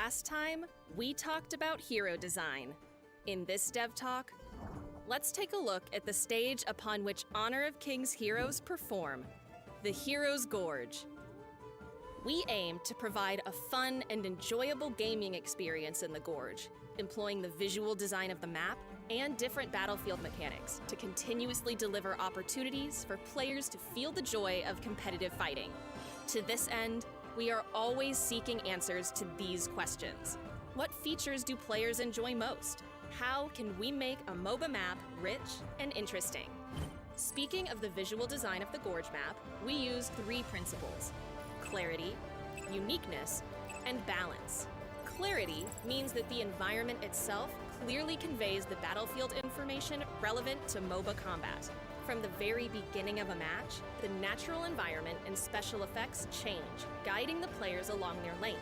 Last time, we talked about hero design. In this Dev Talk, let's take a look at the stage upon which Honor of Kings heroes perform, the Hero's Gorge. We aim to provide a fun and enjoyable gaming experience in the Gorge, employing the visual design of the map and different battlefield mechanics to continuously deliver opportunities for players to feel the joy of competitive fighting. To this end, we are always seeking answers to these questions. What features do players enjoy most? How can we make a MOBA map rich and interesting? Speaking of the visual design of the Gorge map, we use 3 principles: clarity, uniqueness, and balance. Clarity means that the environment itself clearly conveys the battlefield information relevant to MOBA combat. From the very beginning of a match, the natural environment and special effects change, guiding the players along their lane.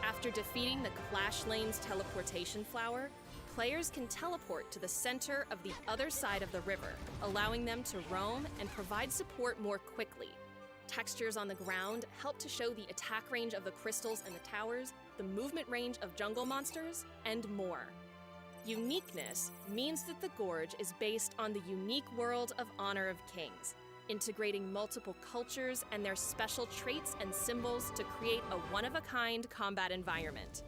After defeating the Clash Lane's teleportation flower, players can teleport to the center of the other side of the river, allowing them to roam and provide support more quickly. Textures on the ground help to show the attack range of the crystals and the towers, the movement range of jungle monsters, and more. Uniqueness means that the Gorge is based on the unique world of Honor of Kings, integrating multiple cultures and their special traits and symbols to create a one-of-a-kind combat environment.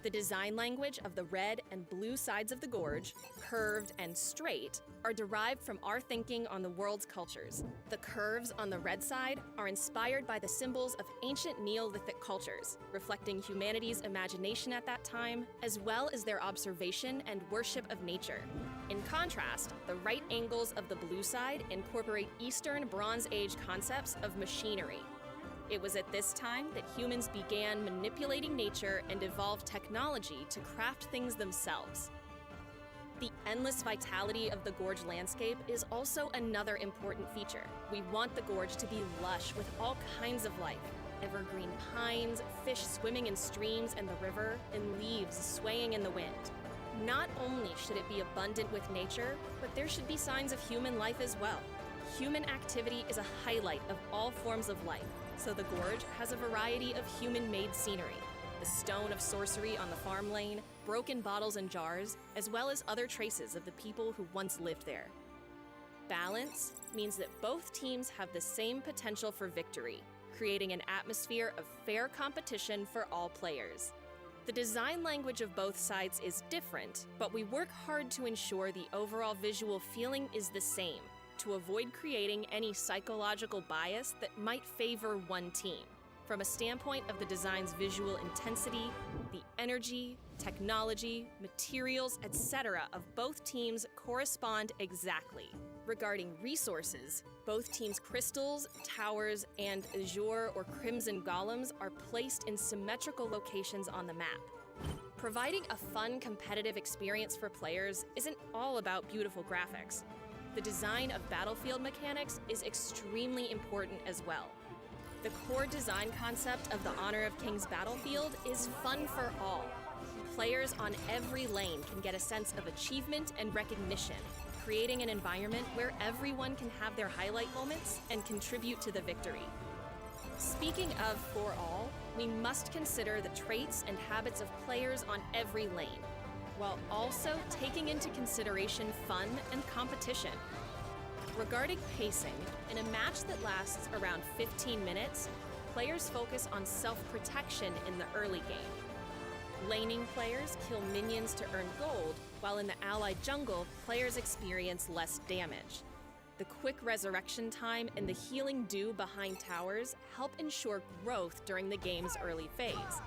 The design language of the red and blue sides of the Gorge, curved and straight, are derived from our thinking on the world's cultures. The curves on the red side are inspired by the symbols of ancient Neolithic cultures, reflecting humanity's imagination at that time, as well as their observation and worship of nature. In contrast, the right angles of the blue side incorporate Eastern Bronze Age concepts of machinery. It was at this time that humans began manipulating nature and evolved technology to craft things themselves. The endless vitality of the Gorge landscape is also another important feature. We want the Gorge to be lush with all kinds of life: evergreen pines, fish swimming in streams and the river, and leaves swaying in the wind. Not only should it be abundant with nature, but there should be signs of human life as well. Human activity is a highlight of all forms of life, so the Gorge has a variety of human-made scenery: the stone of sorcery on the farm lane, broken bottles and jars, as well as other traces of the people who once lived there. Balance means that both teams have the same potential for victory, creating an atmosphere of fair competition for all players. The design language of both sides is different, but we work hard to ensure the overall visual feeling is the same, to avoid creating any psychological bias that might favor one team. From a standpoint of the design's visual intensity, the energy, technology, materials, etc. of both teams correspond exactly. Regarding resources, both teams' crystals, towers, and azure or crimson golems are placed in symmetrical locations on the map. Providing a fun, competitive experience for players isn't all about beautiful graphics. The design of battlefield mechanics is extremely important as well. The core design concept of the Honor of Kings battlefield is fun for all. Players on every lane can get a sense of achievement and recognition, creating an environment where everyone can have their highlight moments and contribute to the victory. Speaking of for all, we must consider the traits and habits of players on every lane, while also taking into consideration fun and competition. Regarding pacing, in a match that lasts around 15 minutes, players focus on self-protection in the early game. Laning players kill minions to earn gold, while in the allied jungle, players experience less damage. The quick resurrection time and the healing dew behind towers help ensure growth during the game's early phase.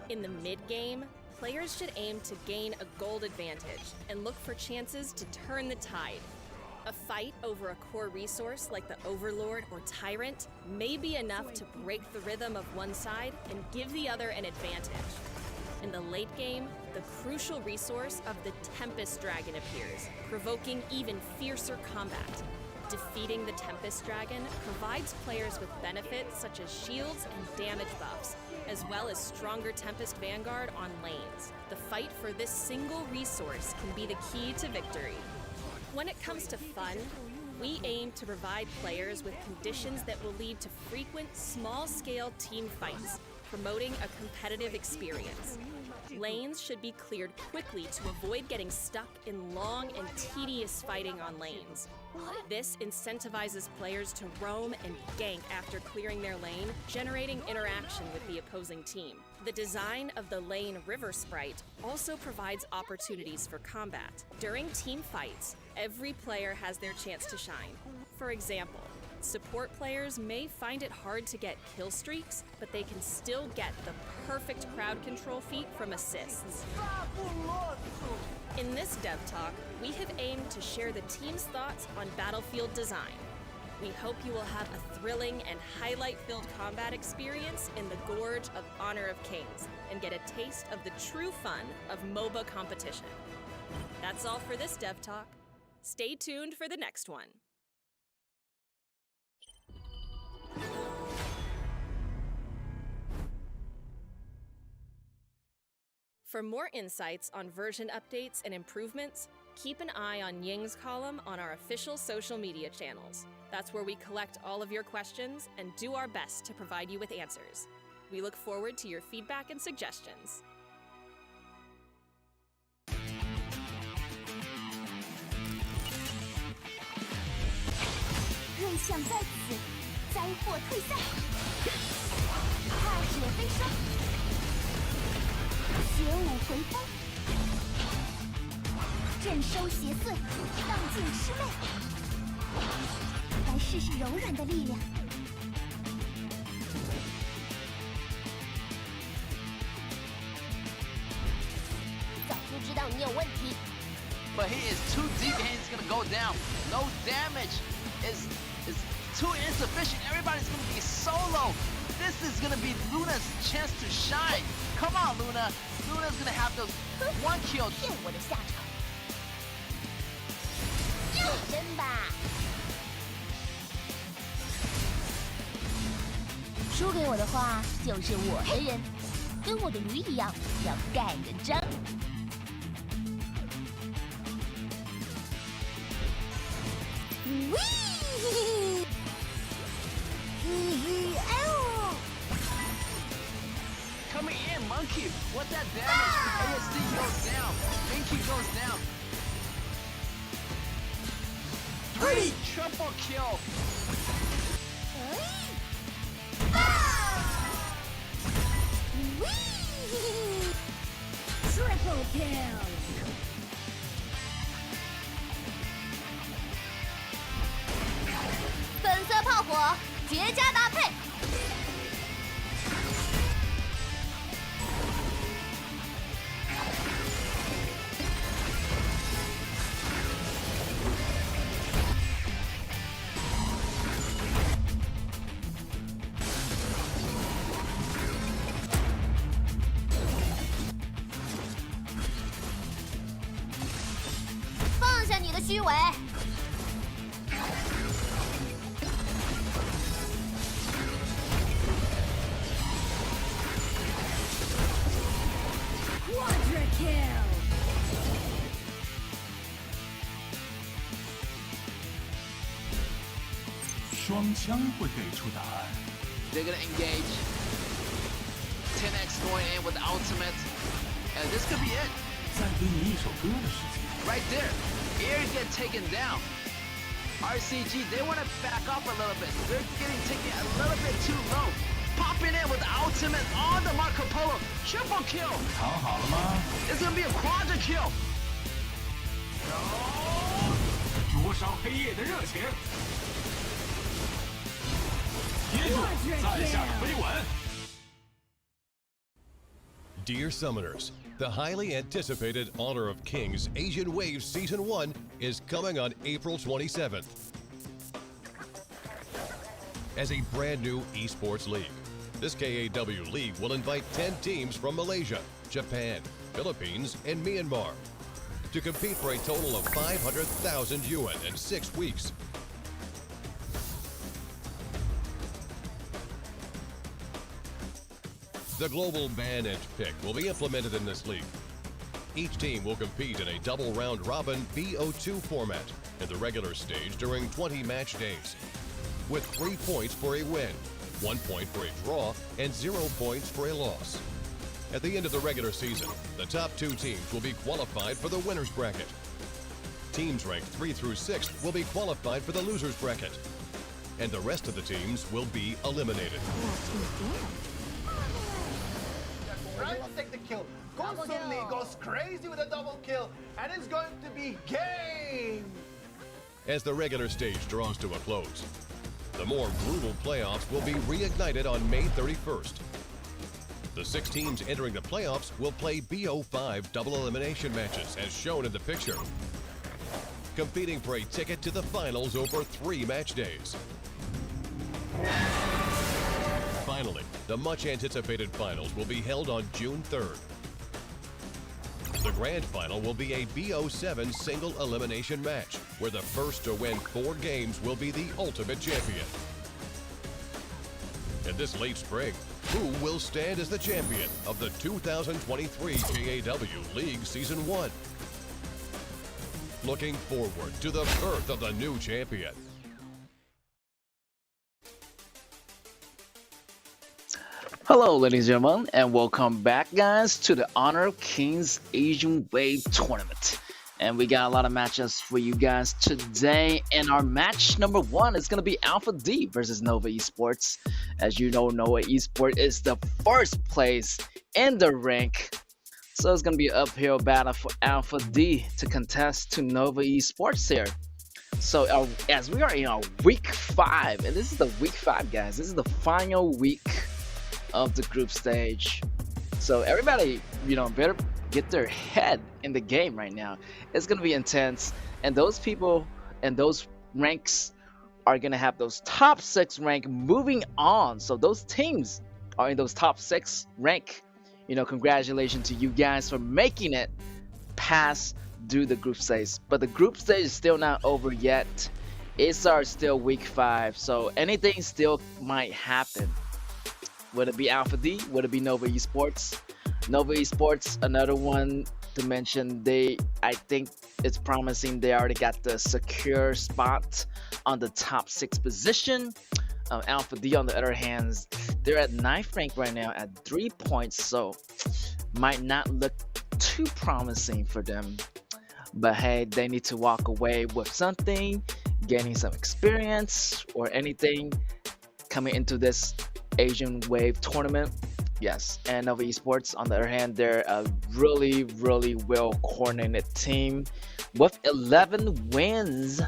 In the mid-game, players should aim to gain a gold advantage and look for chances to turn the tide. A fight over a core resource like the Overlord or Tyrant may be enough to break the rhythm of one side and give the other an advantage. In the late game, the crucial resource of the Tempest Dragon appears, provoking even fiercer combat. Defeating the Tempest Dragon provides players with benefits such as shields and damage buffs, as well as stronger Tempest Vanguard on lanes. The fight for this single resource can be the key to victory. When it comes to fun, we aim to provide players with conditions that will lead to frequent, small-scale team fights, promoting a competitive experience. Lanes should be cleared quickly to avoid getting stuck in long and tedious fighting on lanes. This incentivizes players to roam and gank after clearing their lane, generating interaction with the opposing team. The design of the lane river sprite also provides opportunities for combat. During team fights, every player has their chance to shine. For example, support players may find it hard to get kill streaks, but they can still get the perfect crowd control feat from assists. In this Dev Talk, we have aimed to share the team's thoughts on battlefield design. We hope you will have a thrilling and highlight-filled combat experience in the Gorge of Honor of Kings and get a taste of the true fun of MOBA competition. That's all for this Dev Talk. Stay tuned for the next one. For more insights on version updates and improvements, keep an eye on Ying's column on our official social media channels. That's where we collect all of your questions and do our best to provide you with answers. We look forward to your feedback and suggestions. 瑞象在此，灾祸退散，踏雪飞霜，邪舞回风，镇收邪祟，荡尽魑魅。来试试柔软的力量。早就知道你有问题。 But he is too deep and he's gonna go down. No damage is too insufficient. Everybody's gonna be solo. This is gonna be Luna's chance to shine. Come on, Luna. Luna's gonna have those one kill. 骗我的下场。真吧？输给我的话，就是我的人，跟我的驴一样，要盖个章。 Coming in, Monkey. What that damage? ASD goes down. Minky goes down. Three triple kill. Triple kill. 粉色炮火，绝佳搭配。放下你的虚伪。 双枪会给出答案。 They're gonna engage. 10x going in with the ultimate. And this could be it. 再给你一首歌的时间。 Right there. Air get taken down. RCG, they want to back up a little bit. They're getting taken a little bit too low. Popping in with the ultimate on the Marco Polo. Triple kill. 藏好了吗？ It's gonna be a quadra kill. 灼烧黑夜的热情。接住，在下的飞吻。 Dear Summoners, the highly anticipated Honor of Kings Asian Wave Season 1 is coming on April 27th. As a brand new esports league, this KAW league will invite 10 teams from Malaysia, Japan, Philippines, and Myanmar to compete for a total of 500,000 yuan in 6 weeks. The global ban and pick will be implemented in this league. Each team will compete in a double round-robin BO2 format in the regular stage during 20 match days, with 3 points for a win 1 point for a draw, and 0 points for a loss. At the end of the regular season, the top 2 teams will be qualified for the winner's bracket. Teams ranked 3 through 6 will be qualified for the loser's bracket. And the rest of the teams will be eliminated. Trying to take the kill. Lee goes crazy with a double kill, and it's going to be game! As the regular stage draws to a close, the more brutal playoffs will be reignited on May 31st. The 6 teams entering the playoffs will play BO5 double elimination matches as shown in the picture, competing for a ticket to the finals over 3 match days. Finally, the much-anticipated finals will be held on June 3rd. The grand final will be a BO7 single elimination match, where the first to win 4 games will be the ultimate champion. And this late spring, who will stand as the champion of the 2023 KAW League Season 1? Looking forward to the birth of the new champion. Hello, ladies and gentlemen, and welcome back, guys, to the Honor of Kings Asian Wave Tournament. And we got a lot of matchups for you guys today. And our match number 1 is going to be Alpha D versus Nova Esports. As you know, Nova Esports is the first place in the rank. So it's going to be an uphill battle for Alpha D to contest to Nova Esports here. So as we are in our week 5, and this is the week 5, guys. This is the final week of the group stage. So everybody, better get their head in the game right now. It's going to be intense. And those people and those ranks are going to have those top 6 rank moving on. So those teams are in those top 6 rank. Congratulations to you guys for making it past through the group stage. But the group stage is still not over yet. It's still week 5. So anything still might happen. Would it be Alpha D? Would it be Nova Esports? Nova Esports, another one to mention. I think it's promising. They already got the secure spot on the top 6 position. Alpha D, on the other hand, they're at 9th rank right now at 3 points. So might not look too promising for them. But hey, they need to walk away with something, gaining some experience or anything coming into this Asian Wave tournament. Yes, and Nova Esports, on the other hand, they're a really, really well coordinated team with 11 wins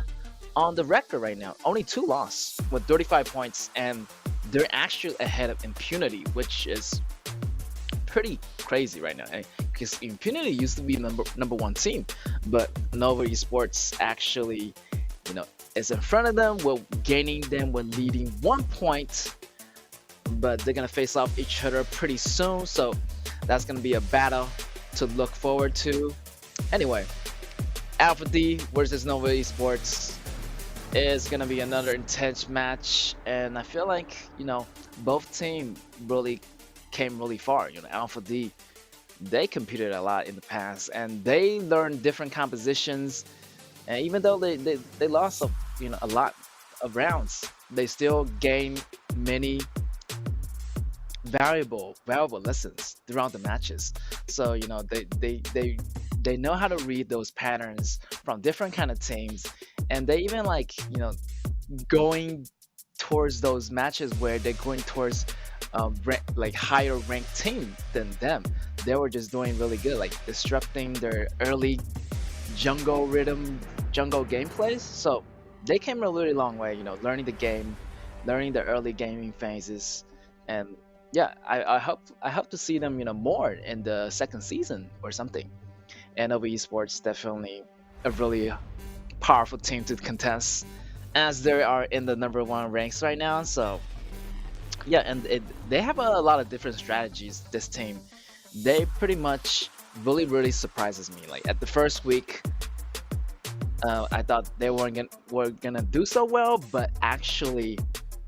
on the record right now. Only 2 losses with 35 points, and they're actually ahead of Impunity, which is pretty crazy right now. Because Impunity used to be number 1 team, but Nova Esports actually, is in front of them, while gaining them when leading 1 point. But they're gonna face off each other pretty soon, so that's gonna be a battle to look forward to. Anyway, Alpha D versus Nova Esports is gonna be another intense match, and I feel like both teams really came really far. Alpha D, they competed a lot in the past, and they learned different compositions. And even though they lost a lot of rounds, they still gained many valuable lessons throughout the matches. So they know how to read those patterns from different kind of teams, and they even going towards those matches where they're going towards higher ranked team than them. They were just doing really good, like disrupting their early jungle gameplays. So they came a really long way, learning the game, learning the early gaming phases. And yeah, I hope to see them more in the 2nd season or something. And Nova Esports, definitely a really powerful team to contest, as they are in the number 1 ranks right now. So yeah, and they have a lot of different strategies. This team, they pretty much really surprises me. Like at the first week, I thought they were gonna do so well, but actually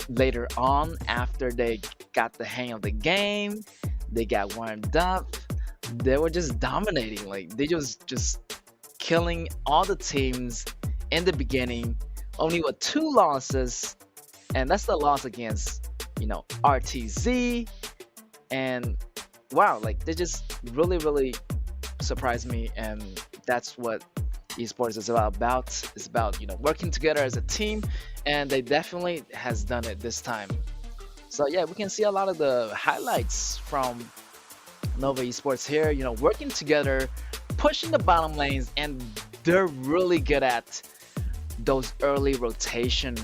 later on, after they got the hang of the game, they got warmed up, they were just dominating. Like they just killing all the teams in the beginning, only with 2 losses, and that's the loss against RTZ, and wow, like they just really surprised me, and that's what esports is about. It's about working together as a team, and they definitely has done it this time. So yeah, we can see a lot of the highlights from Nova Esports here, working together, pushing the bottom lanes, and they're really good at those early rotation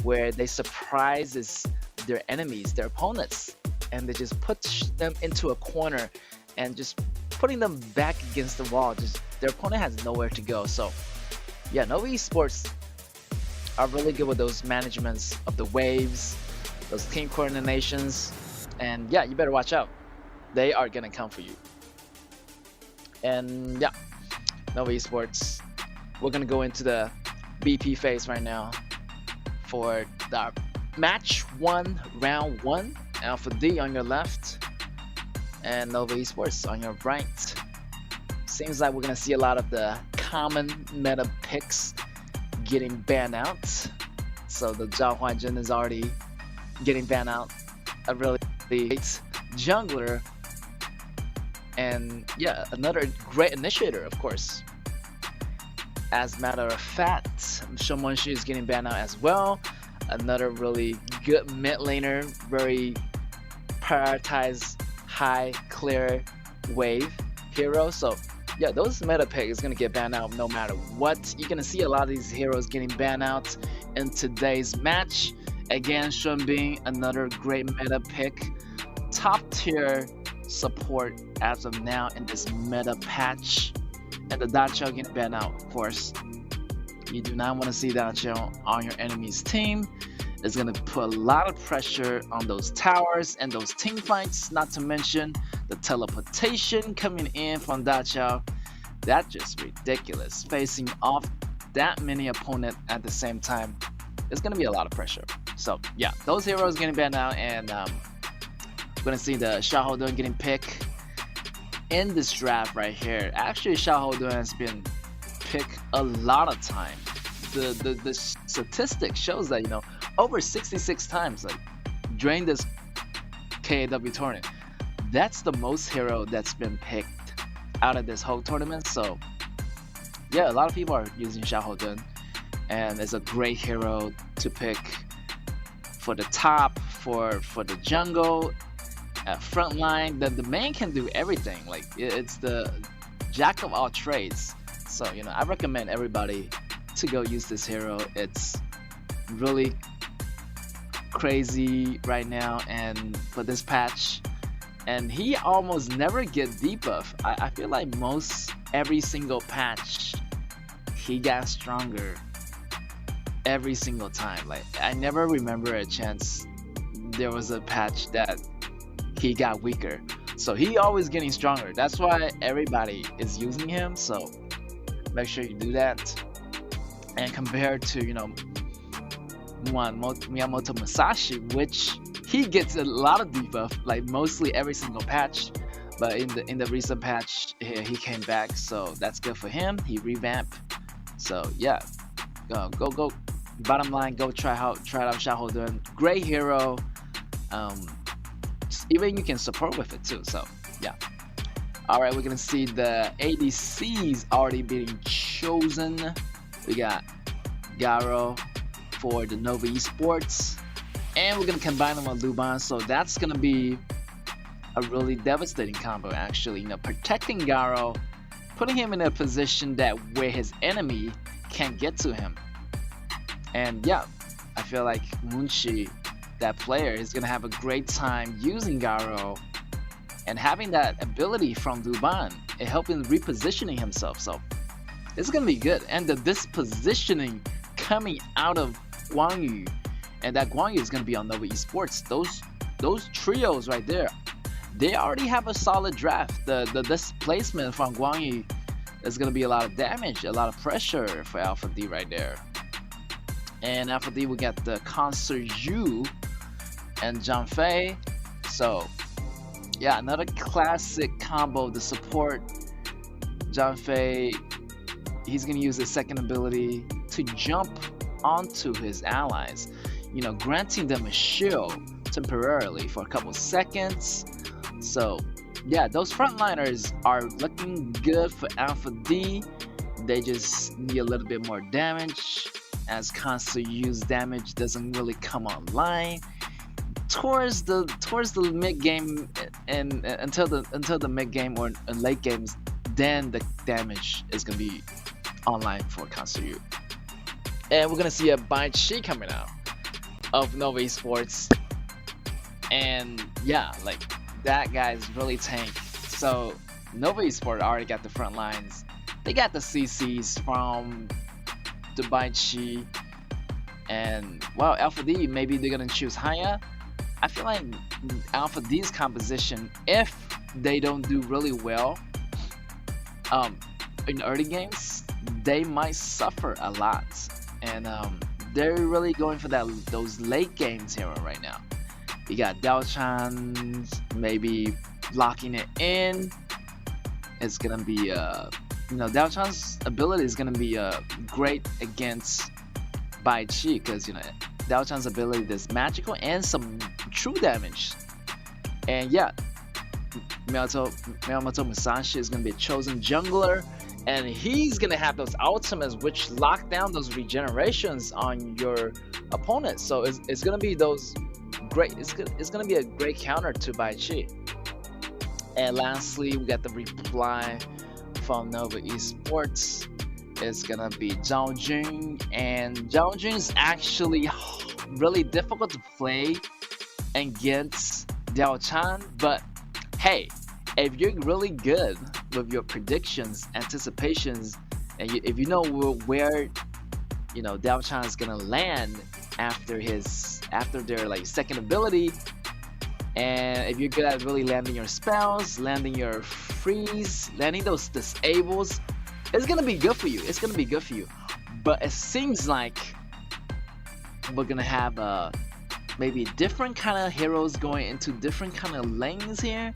where they surprises their enemies, their opponents, and they just push them into a corner and just putting them back against the wall. Just their opponent has nowhere to go. So yeah, Nova Esports are really good with those managements of the waves, those team coordinations, and yeah, you better watch out. They are gonna come for you. And yeah, Nova Esports, we're gonna go into the BP phase right now for the match 1, round 1. Alpha D on your left, and Nova Esports on your right. Seems like we're gonna see a lot of the common meta picks getting banned out. So the Zhao Huanzhen is already getting banned out. A really great jungler, and yeah, another great initiator, of course. As a matter of fact, Shomonshi is getting banned out as well. Another really good mid laner, very prioritized high clear wave hero. So yeah, those meta pick is gonna get banned out no matter what. You're gonna see a lot of these heroes getting banned out in today's match. Again, Shunbing, another great meta pick, top tier support as of now in this meta patch. And the Dacho getting banned out, of course. You do not want to see Dacho on your enemy's team. It's going to put a lot of pressure on those towers and those team fights, not to mention the teleportation coming in from Dacho. That's just ridiculous. Facing off that many opponents at the same time, it's going to be a lot of pressure. So yeah, those heroes getting banned out, and we're going to see the Xiaohodun getting picked in this draft right here. Actually, Xiaohodun has been picked a lot of time. The statistic shows that over 66 times, like during this KAW tournament. That's the most hero that's been picked out of this whole tournament. So yeah, a lot of people are using Xiaohodun, and it's a great hero to pick for the top, for the jungle, front line. The main can do everything. Like it's the jack of all trades. So I recommend everybody to go use this hero. It's really crazy right now, and for this patch, and he almost never get debuff. I feel like every single patch he got stronger every single time. Like I never remember a chance there was a patch that he got weaker. So he always getting stronger. That's why everybody is using him. So make sure you do that. And compared to Miyamoto Musashi, which he gets a lot of debuff, like mostly every single patch, but in the recent patch he came back, so that's good for him. He revamped. So yeah, go bottom line, go try out Xiaohodun. Great hero. Even you can support with it too. So yeah. All right, we're gonna see the ADCs already being chosen. We got Garo for the Nova Esports, and we're gonna combine them with Luban. So that's gonna be a really devastating combo, actually. Protecting Garo, putting him in a position that where his enemy can't get to him. And yeah, I feel like Munshi, that player, is gonna have a great time using Garo and having that ability from Luban. It helped him repositioning himself. So it's gonna be good. And the dispositioning coming out of Guang Yu, and that Guang Yu is gonna be on Nova Esports. Those trios right there, they already have a solid draft. The displacement from Guang Yu is gonna be a lot of damage, a lot of pressure for Alpha D right there. And Alpha D, we got the Concert Yu and Zhang Fei. So yeah, another classic combo. The support Zhang Fei, he's gonna use his second ability to jump onto his allies, granting them a shield temporarily for a couple seconds. So yeah, those frontliners are looking good for Alpha D. They just need a little bit more damage, as constant use damage doesn't really come online towards the mid game and until the mid game or late games. Then the damage is gonna be online for constant use. And we're gonna see a Bai Chi coming out of Nova Esports, and yeah, like that guy's really tanked. So Nova Esports already got the front lines. They got the CCs from the Bai Chi, and well, Alpha D, maybe they're gonna choose Haya. I feel like Alpha D's composition, if they don't do really well in early games, they might suffer a lot. And they're really going for those late games hero right now. You got Dao-chan maybe locking it in. It's gonna be Dao-chan's ability is gonna be great against Bai Chi, because Dao-chan's ability is magical and some true damage. And yeah, Miyamoto Musashi is gonna be a chosen jungler, and he's gonna have those ultimates which lock down those regenerations on your opponent. So it's gonna be those great. It's gonna be a great counter to Bai Chi. And lastly, we got the reply from Nova Esports. It's gonna be Zhao Jun, and Zhao Jun is actually really difficult to play against Dao-chan, but hey, if you're really good with your predictions, anticipations, and if you know where Dao-chan is gonna land after their like second ability, and if you're good at really landing your spells, landing your freeze, landing those disables, it's gonna be good for you. It's gonna be good for you. But it seems like we're gonna have maybe different kind of heroes going into different kind of lanes here.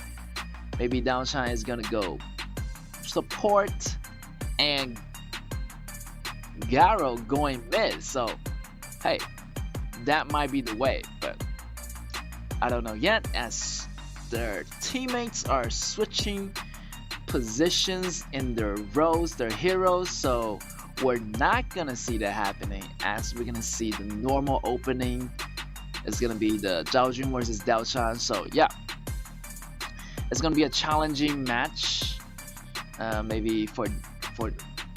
Maybe Dao-chan is gonna go support and Garo going mid. So hey, that might be the way, but I don't know yet, as their teammates are switching positions in their roles, their heroes. So we're not gonna see that happening, as we're gonna see the normal opening. It's gonna be the Zhao Jun versus Dao-chan. So yeah, it's gonna be a challenging match, maybe for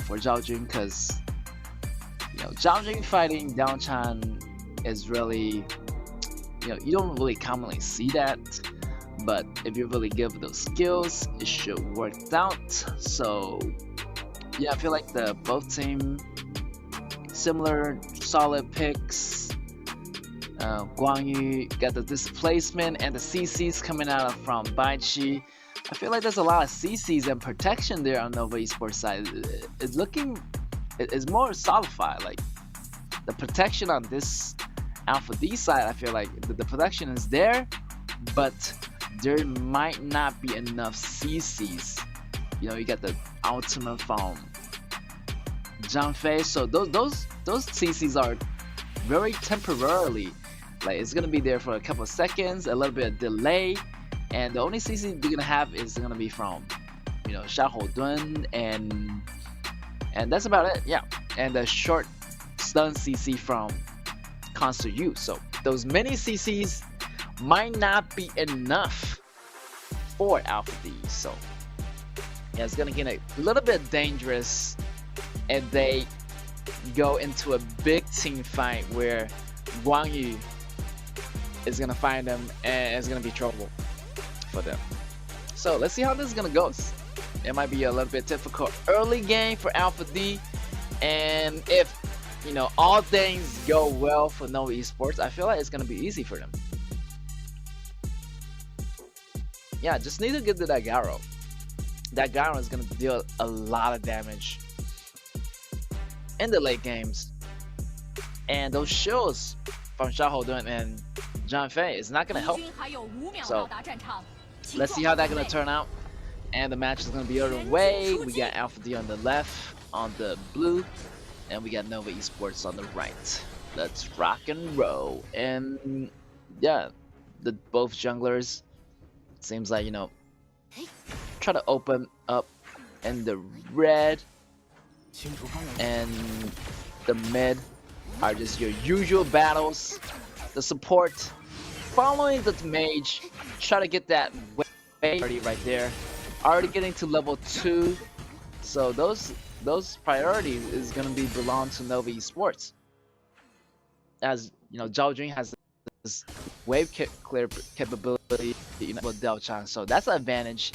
Zhao Jun, because Zhao Jun fighting Dao-chan is really, you don't really commonly see that. But if you're really good with those skills, it should work out. So yeah, I feel like the both team similar solid picks. Guang Yu got the displacement and the CCs coming out from Bai Chi. I feel like there's a lot of CCs and protection there on Nova Esports side. It's more solidified. Like the protection on this Alpha D side, I feel like the protection is there, but there might not be enough CCs. You got the ultimate from Zhang Fei, so those CCs are very temporarily. Like it's gonna be there for a couple of seconds, a little bit of delay, and the only CC they're gonna have is gonna be from Xiahou Dun, and that's about it. Yeah, and the short stun CC from constant use. So those many CCs might not be enough for Alpha D. So yeah, it's gonna get a little bit dangerous, and they go into a big team fight where Guang Yu is gonna find them, and it's gonna be trouble for them. So let's see how this is gonna go. It might be a little bit difficult early game for Alpha D, and if all things go well for Nova Esports, I feel like it's gonna be easy for them. Yeah, just need to get to that Garo. That Garo is gonna deal a lot of damage in the late games, and those shields from Xiahou Dun and Zhang Fei is not gonna help. So let's see how that's gonna turn out. And the match is gonna be underway. We got Alpha D on the left, on the blue, and we got Nova Esports on the right. Let's rock and roll. And yeah, the both junglers. Seems like, you know, try to open up in the red, and the mid are just your usual battles. The support following the mage, try to get that wave right there. Already getting to level 2, so those priorities is gonna be belong to Nova Esports. As you know, Zhao Jun has this wave clear capability, you know, with Dao Chan, so that's an advantage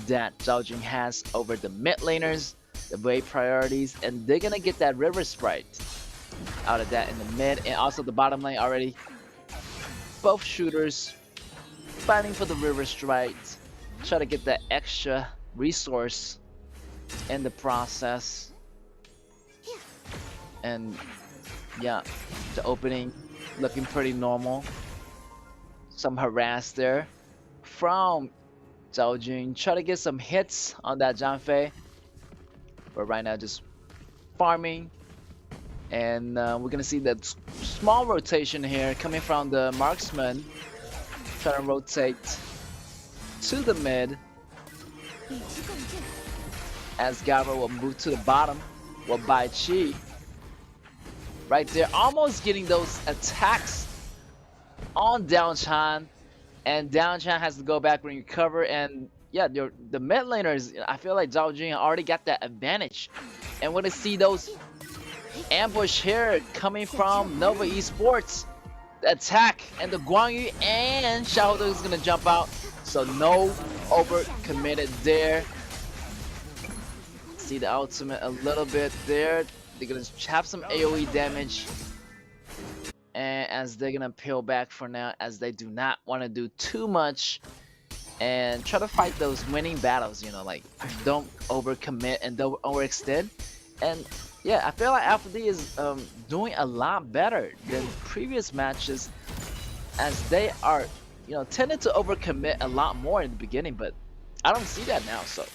that Zhao Jun has over the mid laners, the wave priorities, and they're gonna get that river sprite out of that in the mid, and also the bottom lane already. Both shooters fighting for the river sprite, try to get that extra resource in the process. And yeah, the opening looking pretty normal. Some harass there from Zhao Jun. Try to get some hits on that Zhang, but right now just farming. And we're gonna see that small rotation here coming from the marksman. Trying to rotate to the mid as Gabba will move to the bottom with Bai Chi. Right there, almost getting those attacks on Down Chan, and Down Chan has to go back and recover. And yeah, the mid laners, I feel like Zhao Jun already got that advantage, and we're gonna see those ambush here coming from Nova Esports. The attack and the Guan Yu and Xiaohu is gonna jump out, so no over committed there. See the ultimate a little bit there. They're gonna have some AoE damage, and as they're gonna peel back for now, as they do not want to do too much and try to fight those winning battles, you know, like don't overcommit and don't overextend. And yeah, I feel like Alpha D is doing a lot better than previous matches, as they are, you know, tended to overcommit a lot more in the beginning, but I don't see that now. So,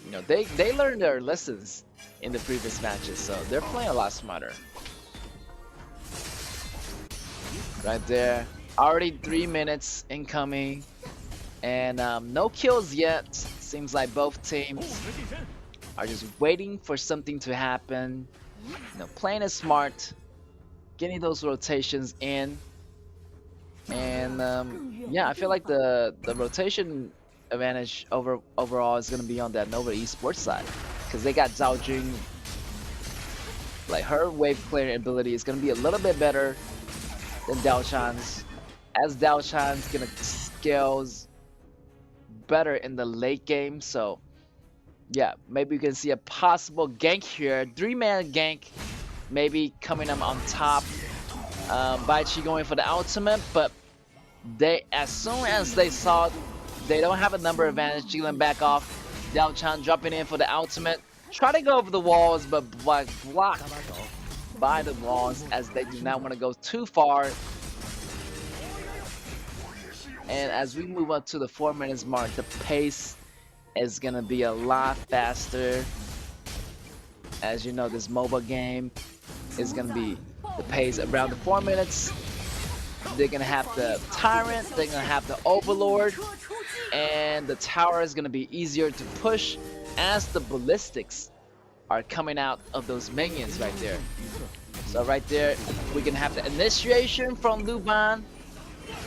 you know, they learned their lessons in the previous matches, so they're playing a lot smarter. Right there, already 3 minutes incoming, and no kills yet. Seems like both teams are just waiting for something to happen. You know, playing it smart, getting those rotations in, and yeah, I feel like the rotation advantage overall is gonna be on that Nova Esports side, because they got Zhao Jun. Like, her wave clearing ability is gonna be a little bit better than Dao Chan's, as Dao Chan's gonna scales better in the late game. So yeah, maybe you can see a possible gank here, 3-man gank, maybe coming up on top. Bai Chi going for the ultimate, but they, as soon as they saw they don't have a number advantage, Jilin back off. Dao Chan dropping in for the ultimate, try to go over the walls, but blocked by the walls, as they do not want to go too far. And as we move up to the 4 minutes mark, the pace is gonna be a lot faster. As you know, this mobile game is gonna be the pace around the 4 minutes. They're gonna have the Tyrant, they're gonna have the Overlord, and the tower is gonna be easier to push as the ballistics are coming out of those minions right there. So right there, we can have the initiation from Luban,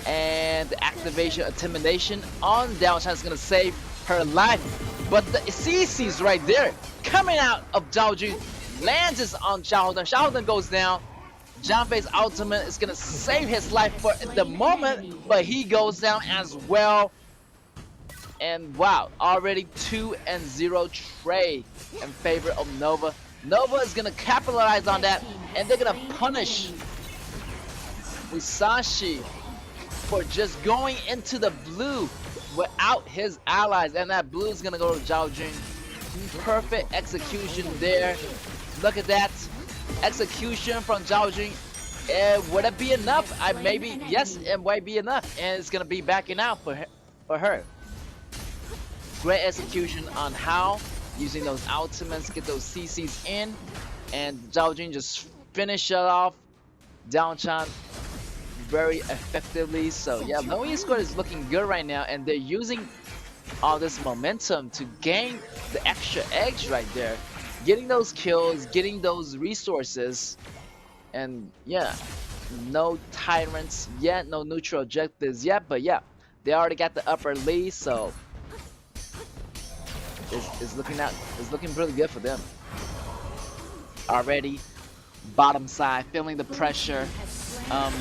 and the activation intimidation on Dao Chan is gonna save her life. But the CC's right there coming out of Zhao Jun lands is on Xiaohu. Xiaohu goes down. Zhang ultimate is gonna save his life for the moment, but he goes down as well. And wow, already 2-0 trade in favor of Nova. Nova is gonna capitalize on that, and they're gonna punish Musashi for just going into the blue without his allies, and that blue is gonna go to Zhao Jun. Perfect execution there. Look at that execution from Zhao Jun. Would it be enough? Maybe yes, it might be enough, and it's gonna be backing out for her. Great execution on how using those ultimates, get those CCs in, and Zhao Jun just finish it off. Down Chan very effectively. So yeah, No Esports is looking good right now, and they're using all this momentum to gain the extra edge right there, getting those kills, getting those resources, and yeah, no tyrants yet, no neutral objectives yet, but yeah, they already got the upper lead, so it's looking really good for them. Already, bottom side, feeling the pressure.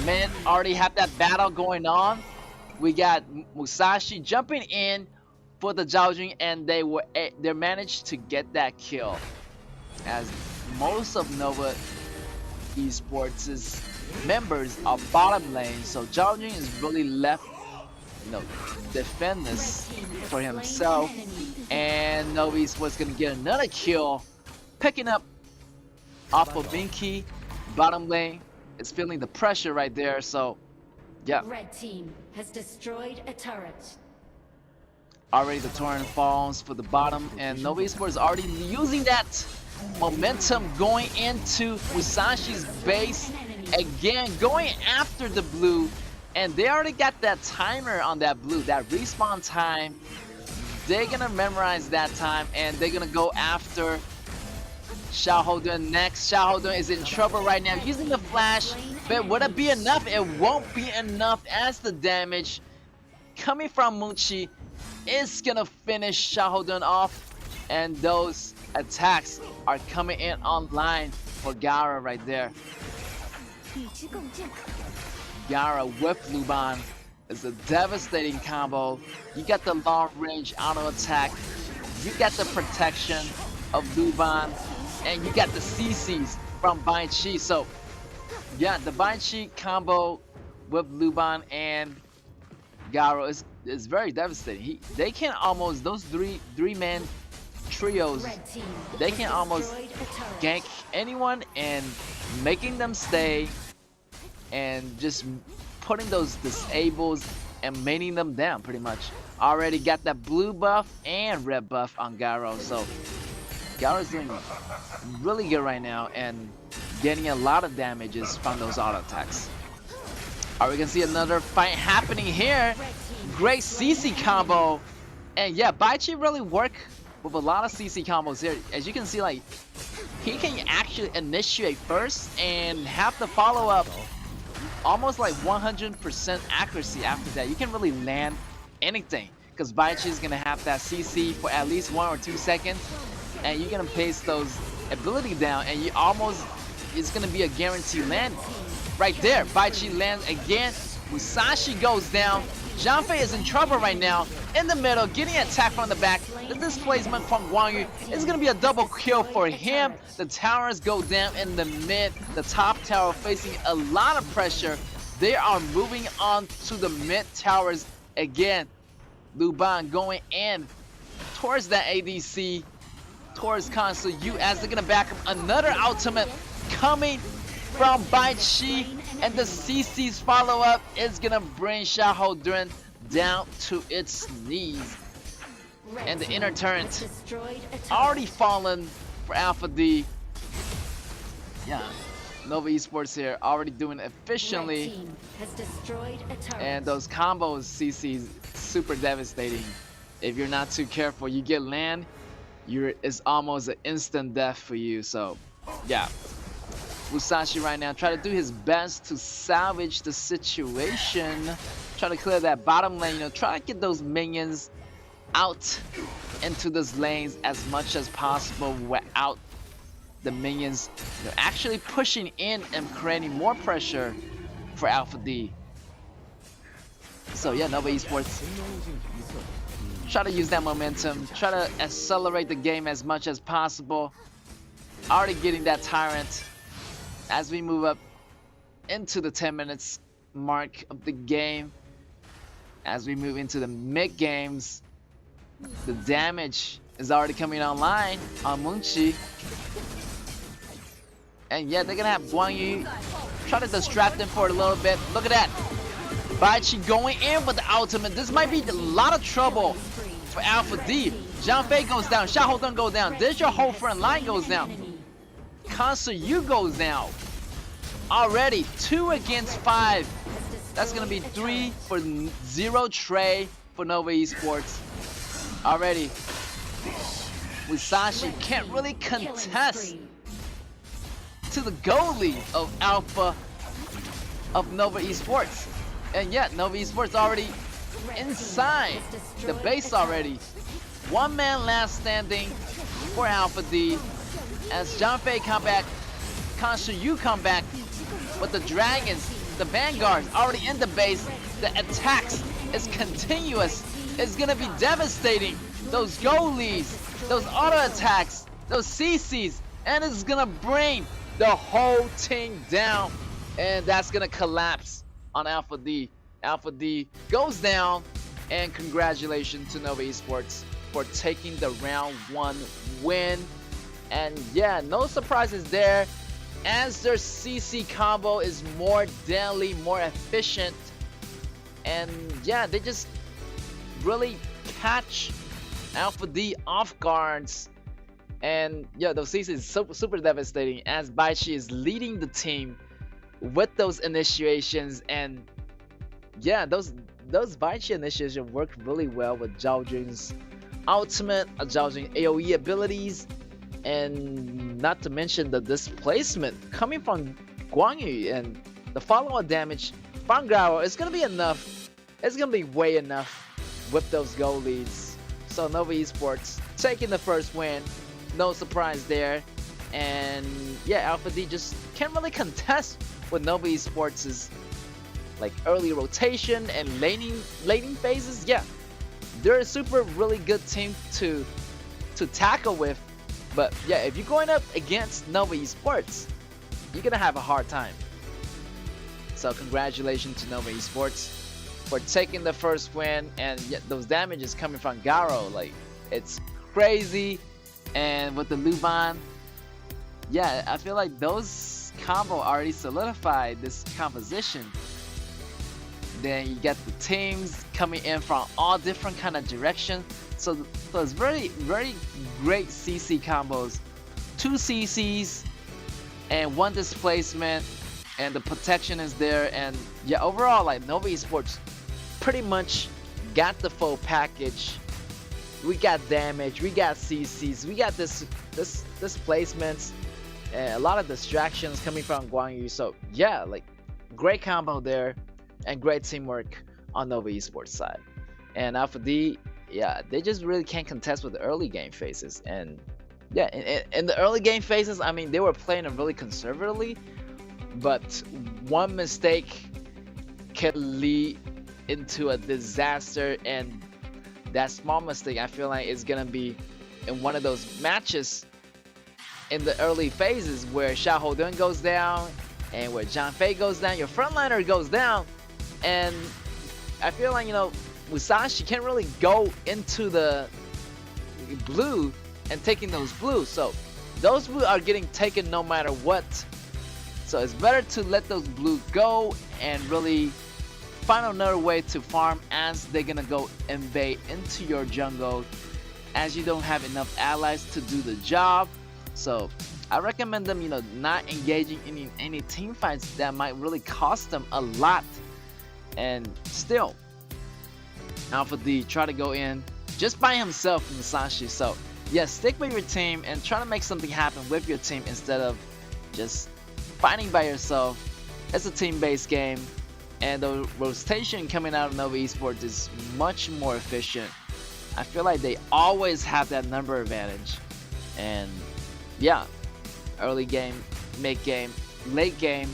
Men already have that battle going on. We got Musashi jumping in for the Zhaojun, and they managed to get that kill. As most of Nova Esports' members are bottom lane, so Zhaojun is really left, defend this for himself. And Nova Esports gonna get another kill, picking up off of Vinky. Bottom lane is feeling the pressure right there, so yeah. Red team has destroyed a turret. Already the torrent falls for the bottom, and Nova Esports is already using that momentum going into Musashi's base. Again, going after the blue, and they already got that timer on that blue, that respawn time. They're gonna memorize that time, and they're gonna go after Xiaohoudun next. Xiaohoudun is in trouble right now, using the flash, but would it be enough? It won't be enough, as the damage coming from Muchi is gonna finish Xiaohoudun off, and those attacks are coming in online for Gara right there. Gara with Luban is a devastating combo. You got the long range auto attack, you got the protection of Luban, and you got the CCs from Baichi. So yeah, the Baichi combo with Luban and Garo is very devastating. They can almost, those three-man trios, they can almost gank anyone and making them stay, and just putting those disables and maining them down pretty much. Already got that blue buff and red buff on Garo, so Garo's doing really good right now and getting a lot of damages from those auto attacks. Alright, we can see another fight happening here. Great CC combo, and yeah, Baichi really work with a lot of CC combos here. As you can see, like, he can actually initiate first and have the follow-up almost like 100% accuracy after that. You can really land anything because Baichi is gonna have that CC for at least 1 or 2 seconds, and you're gonna paste those ability down, and you almost, it's gonna be a guaranteed land right there. Baichi lands again. Musashi goes down. Zhangfei is in trouble right now. In the middle, getting attacked from the back. The displacement from Guang Yu is going to be a double kill for him. The towers go down in the mid. The top tower facing a lot of pressure. They are moving on to the mid towers again. Luban going in towards that ADC, towards Console U, as they're going to back up another ultimate coming from Baichi. And the CC's follow-up is gonna bring Xiaohoudun down to its knees. And the inner turret already fallen for Alpha D. Yeah, Nova Esports here already doing efficiently. And those combos, CC's super devastating. If you're not too careful, you get land, it's almost an instant death for you. So yeah, Musashi right now try to do his best to salvage the situation, try to clear that bottom lane, try to get those minions out into those lanes as much as possible without the minions actually pushing in and creating more pressure for Alpha D. So yeah, Nova Esports try to use that momentum, try to accelerate the game as much as possible. Already getting that Tyrant. As we move up into the 10 minutes mark of the game, as we move into the mid games, the damage is already coming online on Munchi. And yeah, they're gonna have Guang Yu try to distract them for a little bit. Look at that, Baichi going in with the ultimate. This might be a lot of trouble for Alpha D. Zhangfei goes down, Xiaohoudun goes down, there's your whole front line goes down. Console U goes down. Already 2 against 5 That's gonna be 3 for 0 trade for Nova Esports. Already, Musashi can't really contest to the goal lead of Alpha of Nova Esports. And yet, Nova Esports already inside the base already. One man last standing for Alpha D. As John Fei come back, Kanshu Yu come back, but the Dragons, the Vanguards already in the base. The attacks is continuous. It's gonna be devastating. Those goal leads, those auto attacks, those CCs, and it's gonna bring the whole team down. And that's gonna collapse on Alpha D. Alpha D goes down, and congratulations to Nova Esports for taking the round 1 win. And yeah, no surprises there, as their CC combo is more deadly, more efficient. And yeah, they just really catch Alpha D off guards. And yeah, those CC is super devastating, as Baichi is leading the team with those initiations. And yeah, those Baichi initiations work really well with Zhao Jun's ultimate, Zhao Jun AoE abilities, and not to mention the displacement coming from Guangyu and the follow-on damage from Grau is gonna be enough. It's gonna be way enough with those goal leads. So Nova Esports taking the first win, no surprise there. And yeah, Alpha D just can't really contest with Nova Esports' like early rotation and laning phases. Yeah, they're a super really good team to tackle with. But yeah, if you're going up against Nova Esports, you're gonna have a hard time. So congratulations to Nova Esports for taking the first win. And yet those damages coming from Garo, like, it's crazy. And with the Luban, yeah, I feel like those combo already solidified this composition. Then you get the teams coming in from all different kind of directions. So it's very great CC combos. 2 CCs and 1 displacement, and the protection is there. And yeah, overall, like, Nova Esports pretty much got the full package. We got damage, we got CCs, we got this displacements, and a lot of distractions coming from Guangyu. So yeah, like, great combo there, and great teamwork on Nova Esports side. And Alpha D, yeah, they just really can't contest with the early game phases. And yeah, in the early game phases, I mean, they were playing it really conservatively, but one mistake can lead into a disaster. And that small mistake, I feel like, is gonna be in one of those matches in the early phases where Xiao Dun goes down and where Zhang Fei goes down, your frontliner goes down. And I feel like, you know, Musashi can't really go into the blue and taking those blues. So those blue are getting taken no matter what. So it's better to let those blues go and really find another way to farm, as they're gonna go invade into your jungle, as you don't have enough allies to do the job. So I recommend them, you know, not engaging in any team fights that might really cost them a lot. And still, Alpha D try to go in just by himself, Musashi. So yeah, stick with your team and try to make something happen with your team instead of just fighting by yourself. It's a team-based game, and the rotation coming out of Nova Esports is much more efficient. I feel like they always have that number advantage. And yeah, early game, mid game, late game,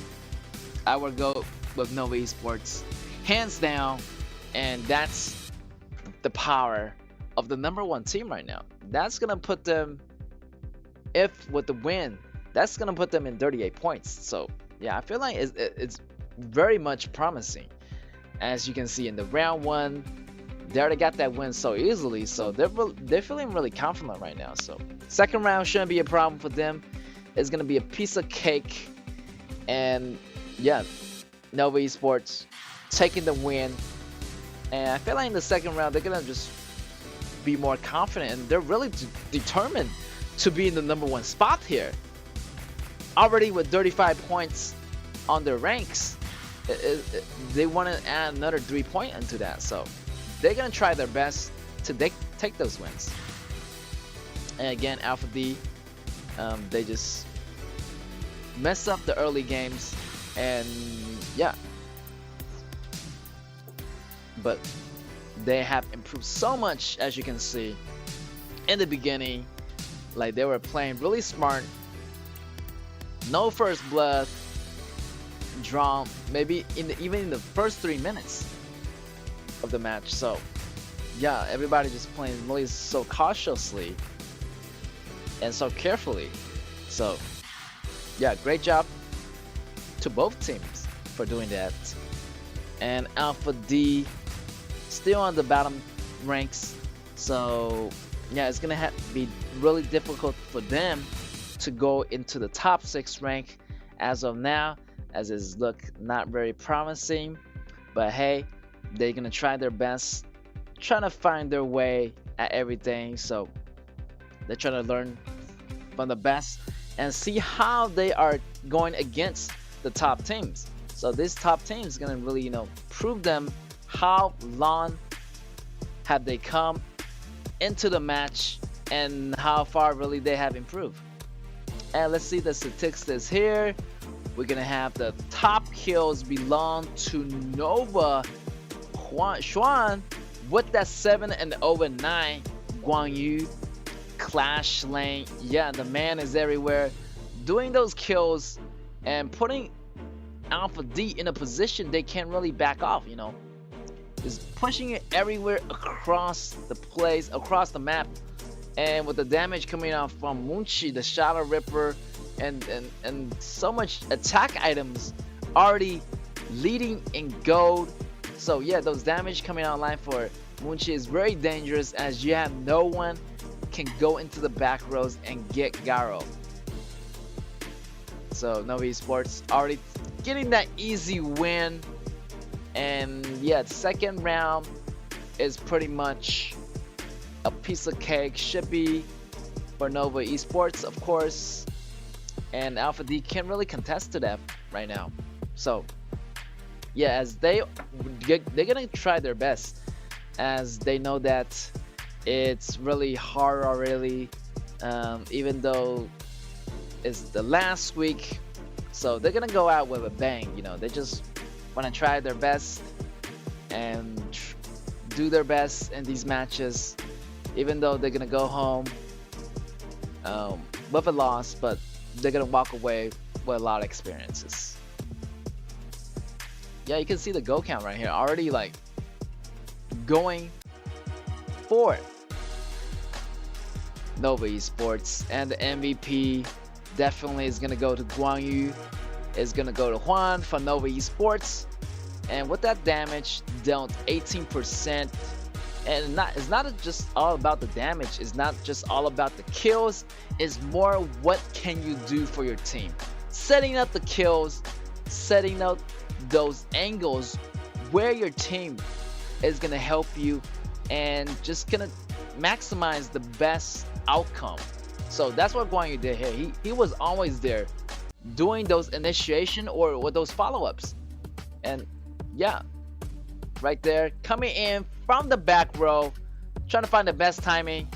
I would go with Nova Esports, hands down. And that's the power of the #1 team right now. That's gonna put them, if with the win, that's gonna put them in 38 points. So yeah, I feel like it's very much promising. As you can see in the round 1, they already got that win so easily. So they're feeling really confident right now. So second round shouldn't be a problem for them. It's gonna be a piece of cake. And yeah, Nova Esports taking the win. And I feel like in the second round, they're gonna just be more confident, and they're really determined to be in the #1 spot here. Already with 35 points on their ranks. they want to add another 3-point into that. So they're gonna try their best to take those wins. And again, Alpha D, they just mess up the early games, and yeah, but they have improved so much, as you can see. In the beginning, like, they were playing really smart, no first blood drawn, maybe even in the first 3 minutes of the match. So yeah, everybody just playing really so cautiously and so carefully. So yeah, great job to both teams for doing that. And Alpha D still on the bottom ranks, so yeah, it's gonna be really difficult for them to go into the top 6 rank as of now, as it's look not very promising. But hey, they're gonna try their best, trying to find their way at everything. So they're trying to learn from the best and see how they are going against the top teams. So this top team is gonna really, prove them how long have they come into the match and how far really they have improved. And let's see the statistics here. We're gonna have the top kills belong to Nova Xuan with that 7 and over 9. Guan Yu, Clash Lane, yeah, the man is everywhere, doing those kills and putting Alpha D in a position they can't really back off. Is pushing it everywhere across the place, across the map. And with the damage coming out from Munchi, the Shadow Ripper, and so much attack items already leading in gold. So yeah, those damage coming online for Munchi is very dangerous, as you have no one can go into the back rows and get Garo. So Nova Esports already getting that easy win. And yeah, second round is pretty much a piece of cake, should be for Nova Esports, of course. And Alpha D can't really contest to that right now. So yeah, as they're gonna try their best, as they know that it's really hard already, even though it's the last week. So they're gonna go out with a bang. They just want to try their best and do their best in these matches, even though they're gonna go home with a loss, but they're gonna walk away with a lot of experiences. Yeah, you can see the go count right here, already like going forward. Nova Esports, and the MVP definitely is gonna go to Guan Yu, is gonna go to Juan for Nova Esports. And with that damage dealt 18%, and it's not just all about the damage, it's not just all about the kills, it's more what can you do for your team, setting up the kills, setting up those angles where your team is gonna help you and just gonna maximize the best outcome. So that's what Guan Yu did here. He was always there doing those initiation or with those follow-ups. And yeah, right there, coming in from the back row, trying to find the best timing.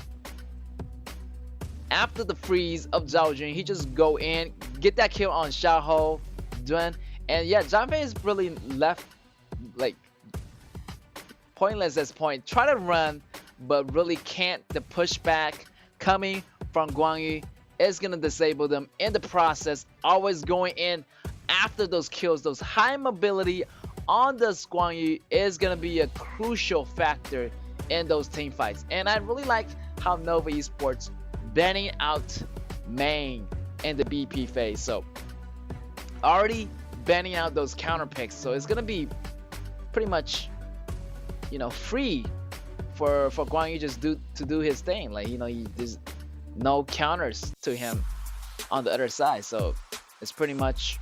After the freeze of Zhao Jun, he just go in, get that kill on Xiaoho, Duen. And yeah, Zhang Fei is really left like pointless at this point. Try to run, but really can't. The pushback coming from Guan Yu is gonna disable them in the process. Always going in after those kills, those high mobility on the Guan Yu is gonna be a crucial factor in those team fights. And I really like how Nova Esports banning out main in the BP phase. So already banning out those counter picks. So it's gonna be pretty much, free for Guan Yu just to do his thing. Like, there's no counters to him on the other side. So it's pretty much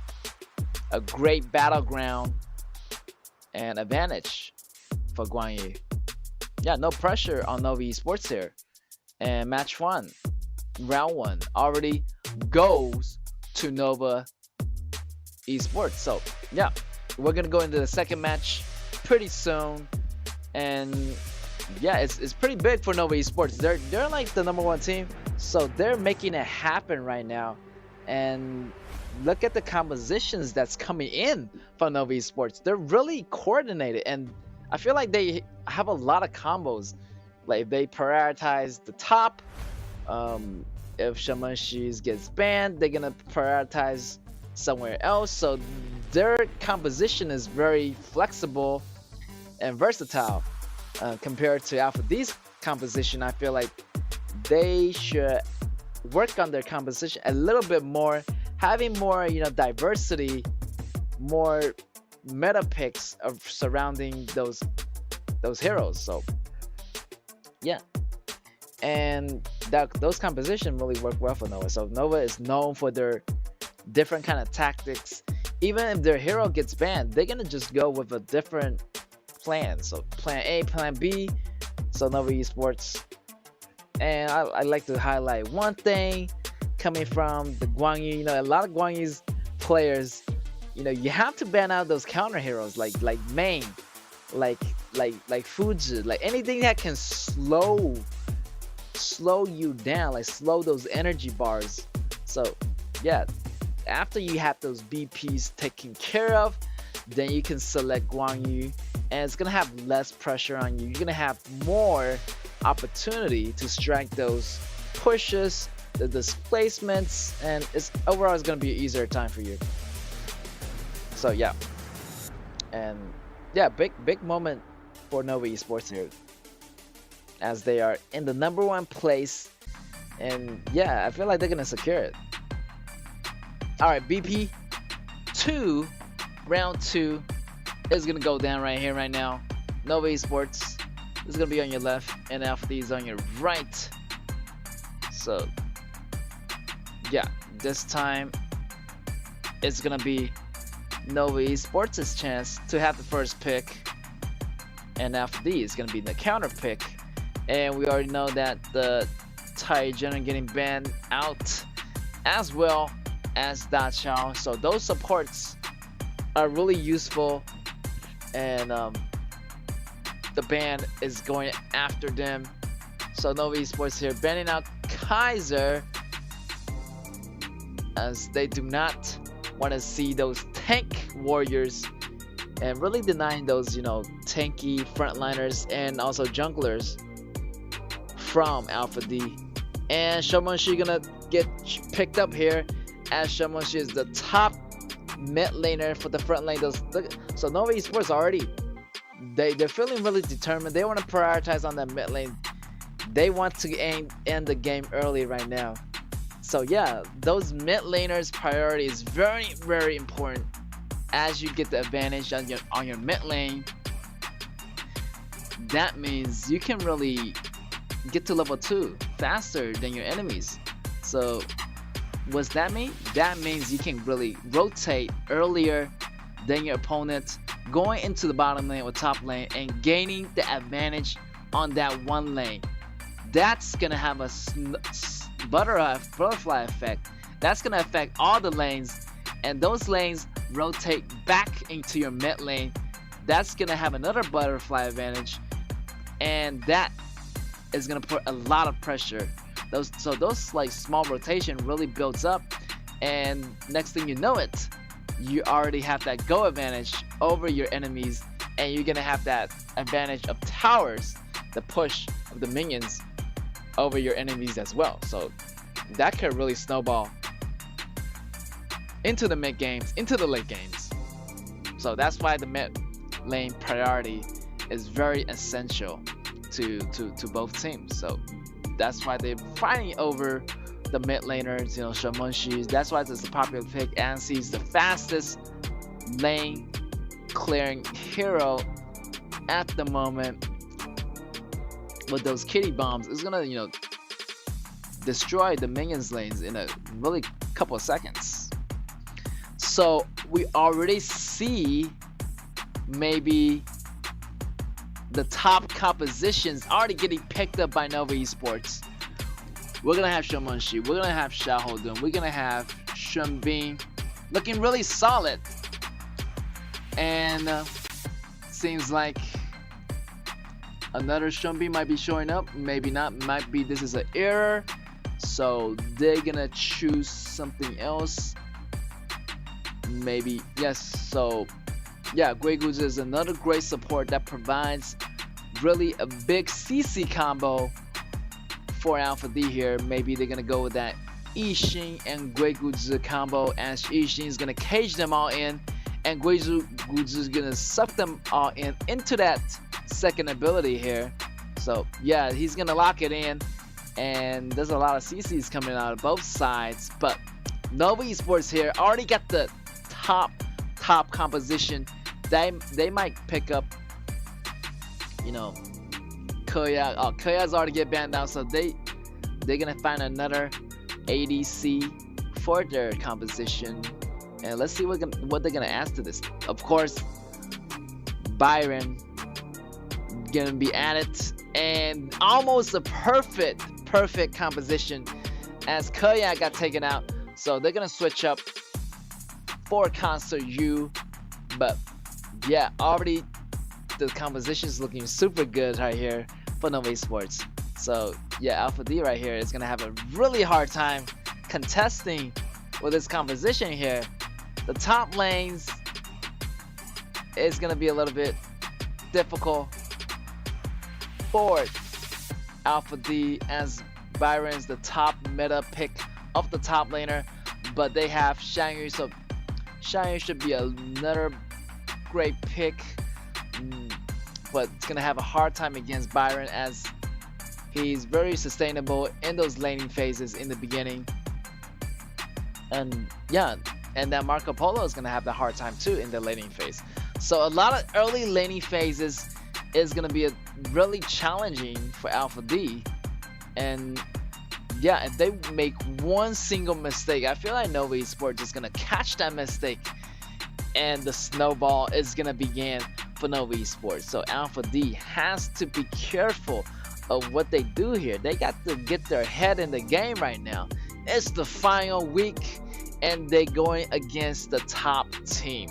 a great battleground and advantage for Guan Yu. Yeah, no pressure on Nova Esports here. And match 1, round 1 already goes to Nova Esports. So yeah, we're gonna go into the second match pretty soon, and yeah, it's pretty big for Nova Esports. They're like the #1 team, so they're making it happen right now. And look at the compositions that's coming in from Nova Esports. They're really coordinated, and I feel like they have a lot of combos. Like if they prioritize the top, if Shamanshi gets banned, they're gonna prioritize somewhere else. So their composition is very flexible and versatile compared to Alpha D's composition. I feel like they should work on their composition a little bit more, having more, you know, diversity, more meta picks of surrounding those heroes. So yeah, and those compositions really work well for Nova. So Nova is known for their different kind of tactics. Even if their hero gets banned, they're gonna just go with a different plan. So plan A, plan B. So Nova Esports. And I like to highlight one thing coming from the Guangyu. You know, a lot of Guangyu's players, you know, you have to ban out those counter heroes like Main, like Fuji, like anything that can slow you down, like slow those energy bars. So yeah, after you have those BPs taken care of, then you can select Guangyu, and it's gonna have less pressure on you. You're gonna have more opportunity to strike those pushes, the displacements, and it's overall it's gonna be an easier time for you. So yeah, and yeah, big moment for Nova Esports here, as they are in the #1 place, and yeah, I feel like they're gonna secure it. All right, BP 2, round 2 is gonna go down right here, right now. Nova Esports is gonna be on your left, and Alpha D is on your right. So yeah, this time it's gonna be Nova Esports' chance to have the first pick, and Alpha D is gonna be the counter pick. And we already know that the Tai Gen getting banned out, as well as Da Chao. So those supports are really useful, and the ban is going after them. So Nova Esports here banning out Kaiser, as they do not want to see those tank warriors, and really denying those, you know, tanky frontliners and also junglers from Alpha D. And Shamanshi gonna get picked up here, as Shamanshi is the top mid laner for the front lane. So Nova Esports already, they're feeling really determined. They want to prioritize on that mid lane. They want to end the game early right now. So yeah, those mid laners priority is very, very important, as you get the advantage on your mid lane. That means you can really get to level 2 faster than your enemies. So what's that mean? That means you can really rotate earlier than your opponent, going into the bottom lane or top lane and gaining the advantage on that one lane. That's gonna have a butterfly effect. That's gonna affect all the lanes, and those lanes rotate back into your mid lane. That's gonna have another butterfly advantage, and that is gonna put a lot of pressure. Those like small rotation really builds up, and next thing you know it, you already have that go advantage over your enemies, and you're gonna have that advantage of towers, the push of the minions over your enemies as well. So that could really snowball into the mid games, into the late games. So that's why the mid lane priority is very essential to both teams. So that's why they're fighting over the mid laners, you know, Shamanshi. That's why it's a popular pick. Ansi's the fastest lane clearing hero at the moment. With those kitty bombs, it's gonna, you know, destroy the minions lanes in a really couple of seconds. So we already see maybe the top compositions already getting picked up by Nova Esports. We're gonna have Shamanshi, we're gonna have Xiaohodun, we're gonna have Shenbin looking really solid. And seems like another Shumbi might be showing up. Maybe not. Might be this is an error. So they're gonna choose something else. Maybe yes. So yeah, Guiguzi is another great support that provides really a big CC combo for Alpha D here. Maybe they're gonna go with that Ishin and Guiguzi combo, as Ishin is gonna cage them all in, and Guiguzi is gonna suck them all in into that second ability here. So yeah, he's gonna lock it in, and there's a lot of CCs coming out of both sides. But Nova Esports here already got the top composition. They might pick up, you know, KAW. Oh, KAW's already get banned now, so they're gonna find another ADC for their composition. And let's see what they're gonna add to this. Of course, Byron gonna be added, and almost a perfect composition as KAW got taken out. So they're gonna switch up for Concert U, but yeah, already the composition is looking super good right here for Nova Esports. So yeah, Alpha D right here is gonna have a really hard time contesting with this composition here. The top lanes is gonna be a little bit difficult for Alpha D, as Byron's the top meta pick of the top laner, but they have Shangyu, so Shangyu should be another great pick, but it's gonna have a hard time against Byron, as he's very sustainable in those laning phases in the beginning. And yeah, and then Marco Polo is gonna have the hard time too in the laning phase. So a lot of early laning phases is gonna be really challenging for Alpha D. And yeah, if they make one single mistake, I feel like Nova Esports is gonna catch that mistake, and the snowball is gonna begin for Nova Esports. So Alpha D has to be careful of what they do here. They got to get their head in the game right now. It's the final week, and they're going against the top team.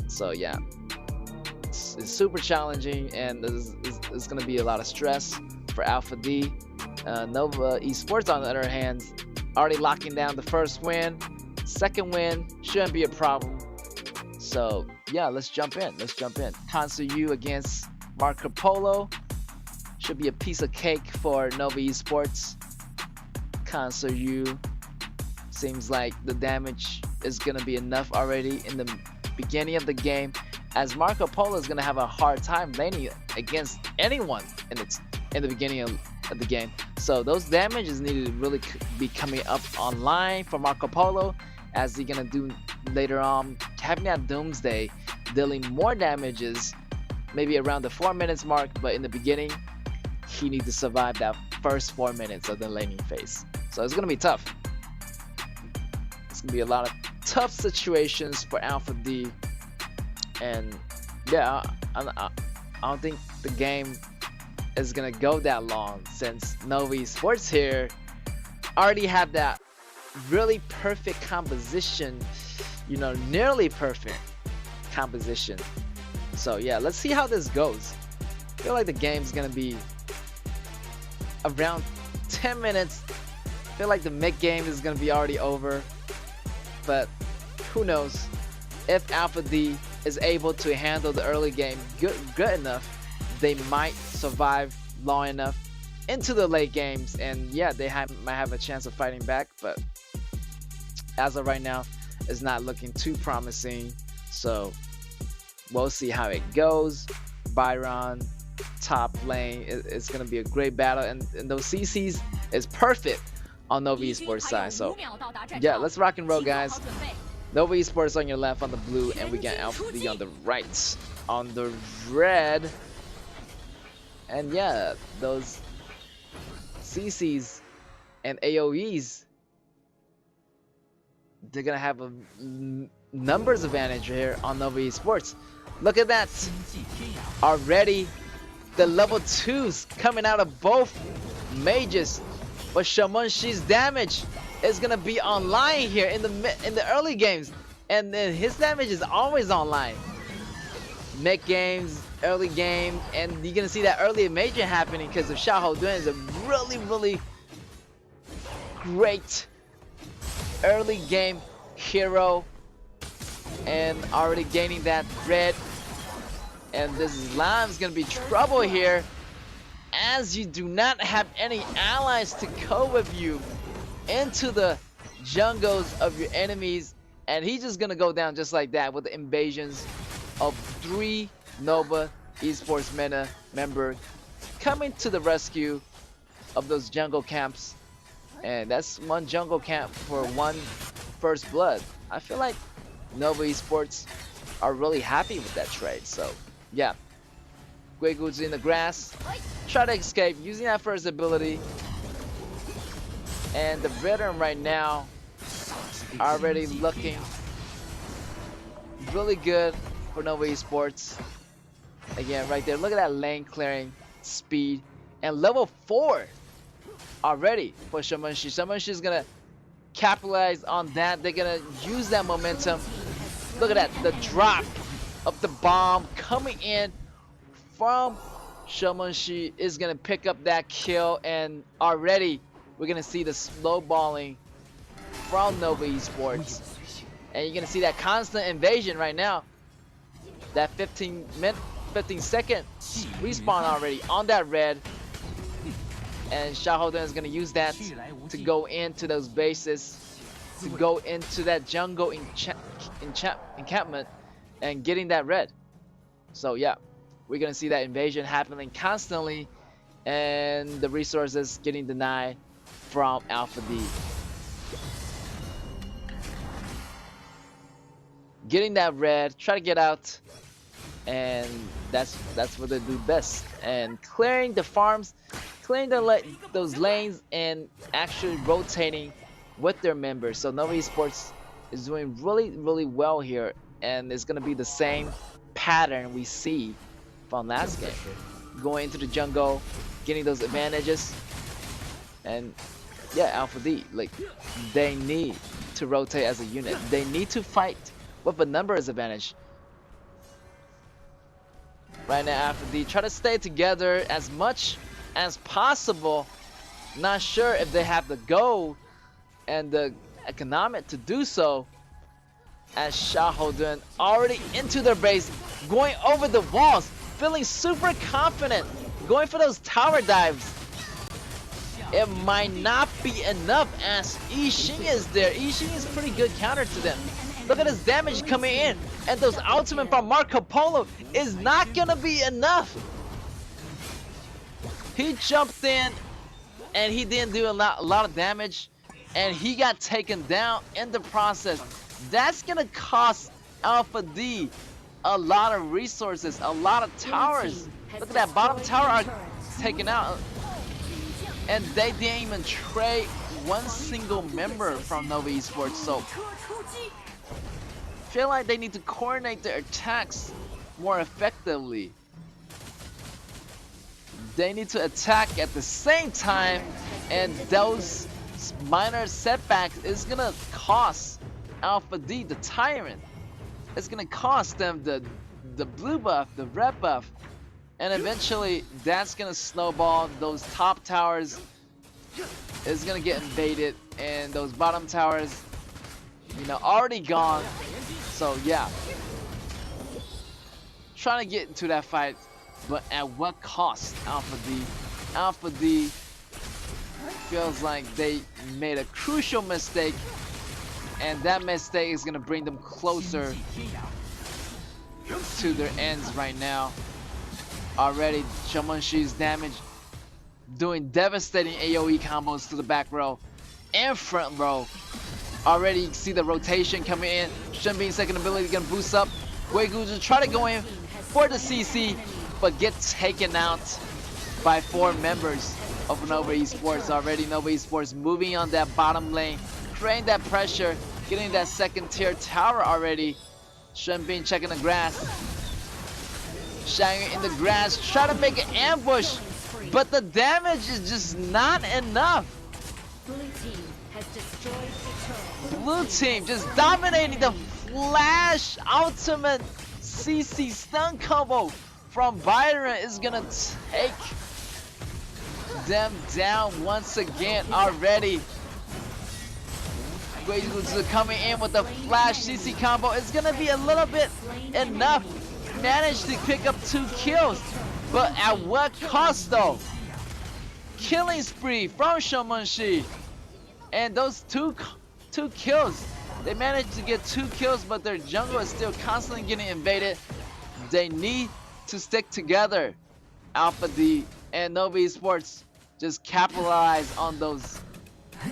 So yeah, it's super challenging, and it's gonna be a lot of stress for Alpha D. Nova Esports, on the other hand, already locking down the first win. Second win shouldn't be a problem. So yeah, let's jump in. Concert U against Marco Polo should be a piece of cake for Nova Esports. Concert U seems like the damage is gonna be enough already in the beginning of the game, as Marco Polo is gonna have a hard time laning against anyone in the beginning of the game. So those damages needed to really be coming up online for Marco Polo, as he's gonna do later on, having that Doomsday, dealing more damages, maybe around the 4 minutes mark. But in the beginning, he needs to survive that first 4 minutes of the laning phase. So it's gonna be tough. It's gonna be a lot of tough situations for Alpha D. And yeah, I don't think the game is gonna go that long, since Nova Esports here already have that really perfect composition, you know, nearly perfect composition. So yeah, let's see how this goes. I feel like the game's gonna be around 10 minutes. I feel like the mid game is gonna be already over, but who knows if Alpha D is able to handle the early game good enough. They might survive long enough into the late games, and yeah, they might have a chance of fighting back. But as of right now, it's not looking too promising. So we'll see how it goes. Byron top lane, it's gonna be a great battle, and those CCs is perfect on Nova Esports side. So yeah, let's rock and roll, guys. Nova Esports on your left on the blue, and we got Alpha D on the right on the red. And yeah, those CCs and AoEs, they're gonna have a numbers advantage here on Nova Esports. Look at that, already the level 2s coming out of both mages, but Shaman-Shi's damage is gonna be online here in the early games, and then his damage is always online. mid games, early game, and you're gonna see that early major happening because of Xiahou Dun is a really great early game hero, and already gaining that red. And this Lam's gonna be trouble here, as you do not have any allies to go with you into the jungles of your enemies, and he's just gonna go down just like that with the invasions of 3 Nova Esports meta member coming to the rescue of those jungle camps. And that's 1 jungle camp for 1 first blood. I feel like Nova Esports are really happy with that trade. So yeah, Guigu's in the grass, try to escape using that first ability, and the veteran right now already looking really good for Nova Esports. Again, right there, look at that lane clearing speed, and level 4 already for Shamanshi. Shamanshi is gonna capitalize on that. They're gonna use that momentum. Look at that, the drop of the bomb coming in from Shamanshi is gonna pick up that kill, and already we're gonna see the snowballing from Nova Esports. And you're gonna see that constant invasion right now. That 15 second respawn already on that red. And Xiahou Dun is gonna use that to go into those bases, to go into that jungle encampment and getting that red. So yeah, we're gonna see that invasion happening constantly, and the resources getting denied from Alpha D. Getting that red, try to get out, and that's what they do best. And clearing the farms, clearing those lanes, and actually rotating with their members. So Nova Esports is doing really well here, and it's gonna be the same pattern we see from last game. Going into the jungle, getting those advantages, and yeah, Alpha D, like, they need to rotate as a unit. They need to fight with a numbers advantage. Right now, Alpha D try to stay together as much as possible. Not sure if they have the goal and the economic to do so, as Xiahou Dun already into their base, going over the walls, feeling super confident, going for those tower dives. It might not be enough, as Yixing is there. Yixing is pretty good counter to them. Look at his damage coming in, and those ultimate from Marco Polo is not gonna be enough. He jumped in and he didn't do a lot of damage, and he got taken down in the process. That's gonna cost Alpha D a lot of resources, a lot of towers. Look at that, bottom tower are taken out, and they didn't even trade 1 single member from Nova Esports. So feel like they need to coordinate their attacks more effectively. They need to attack at the same time, and those minor setbacks is gonna cost Alpha D, the Tyrant. It's gonna cost them the blue buff, the red buff, and eventually that's gonna snowball. Those top towers is gonna get invaded, and those bottom towers, you know, already gone. So yeah, trying to get into that fight, but at what cost? Alpha D. Alpha D feels like they made a crucial mistake, and that mistake is gonna bring them closer to their ends right now. Already, Shamanshi's damage, doing devastating AoE combos to the back row and front row. Already, you can see the rotation coming in. Shenbing's second ability gonna boost up. Guiguzu try to go in for the CC, but get taken out by 4 members of Nova Esports. Already, Nova Esports moving on that bottom lane, creating that pressure, getting that second tier tower already. Shenbing checking the grass. Shang in the grass, try to make an ambush, but the damage is just not enough. Blue team has destroyed the turret. Blue team just dominating the flash ultimate CC stun combo from Byron is gonna take them down once again already. Guizu coming in with the flash CC combo. It's gonna be a little bit enough. Managed to pick up 2 kills, but at what cost though? Killing spree from Shomunshi, and those two kills. They managed to get 2 kills, but their jungle is still constantly getting invaded. They need to stick together. Alpha D and Nova Esports just capitalize on those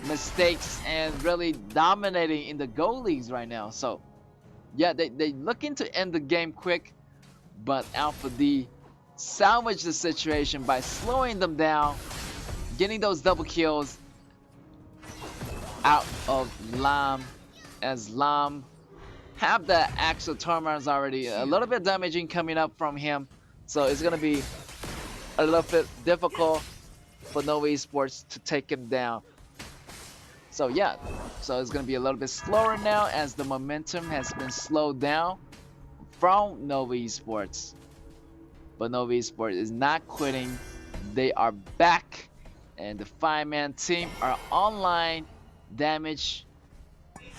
mistakes and really dominating in the Go leagues right now. So yeah, they looking to end the game quick, but Alpha D salvaged the situation by slowing them down, getting those double kills out of Lam, as Lam have the Axel Tormars already a little bit damaging coming up from him, so it's gonna be a little bit difficult for Nova Esports to take him down. So yeah, so it's gonna be a little bit slower now as the momentum has been slowed down from Nova Esports. But Nova Esports is not quitting. They are back, and the 5-man team are online. Damage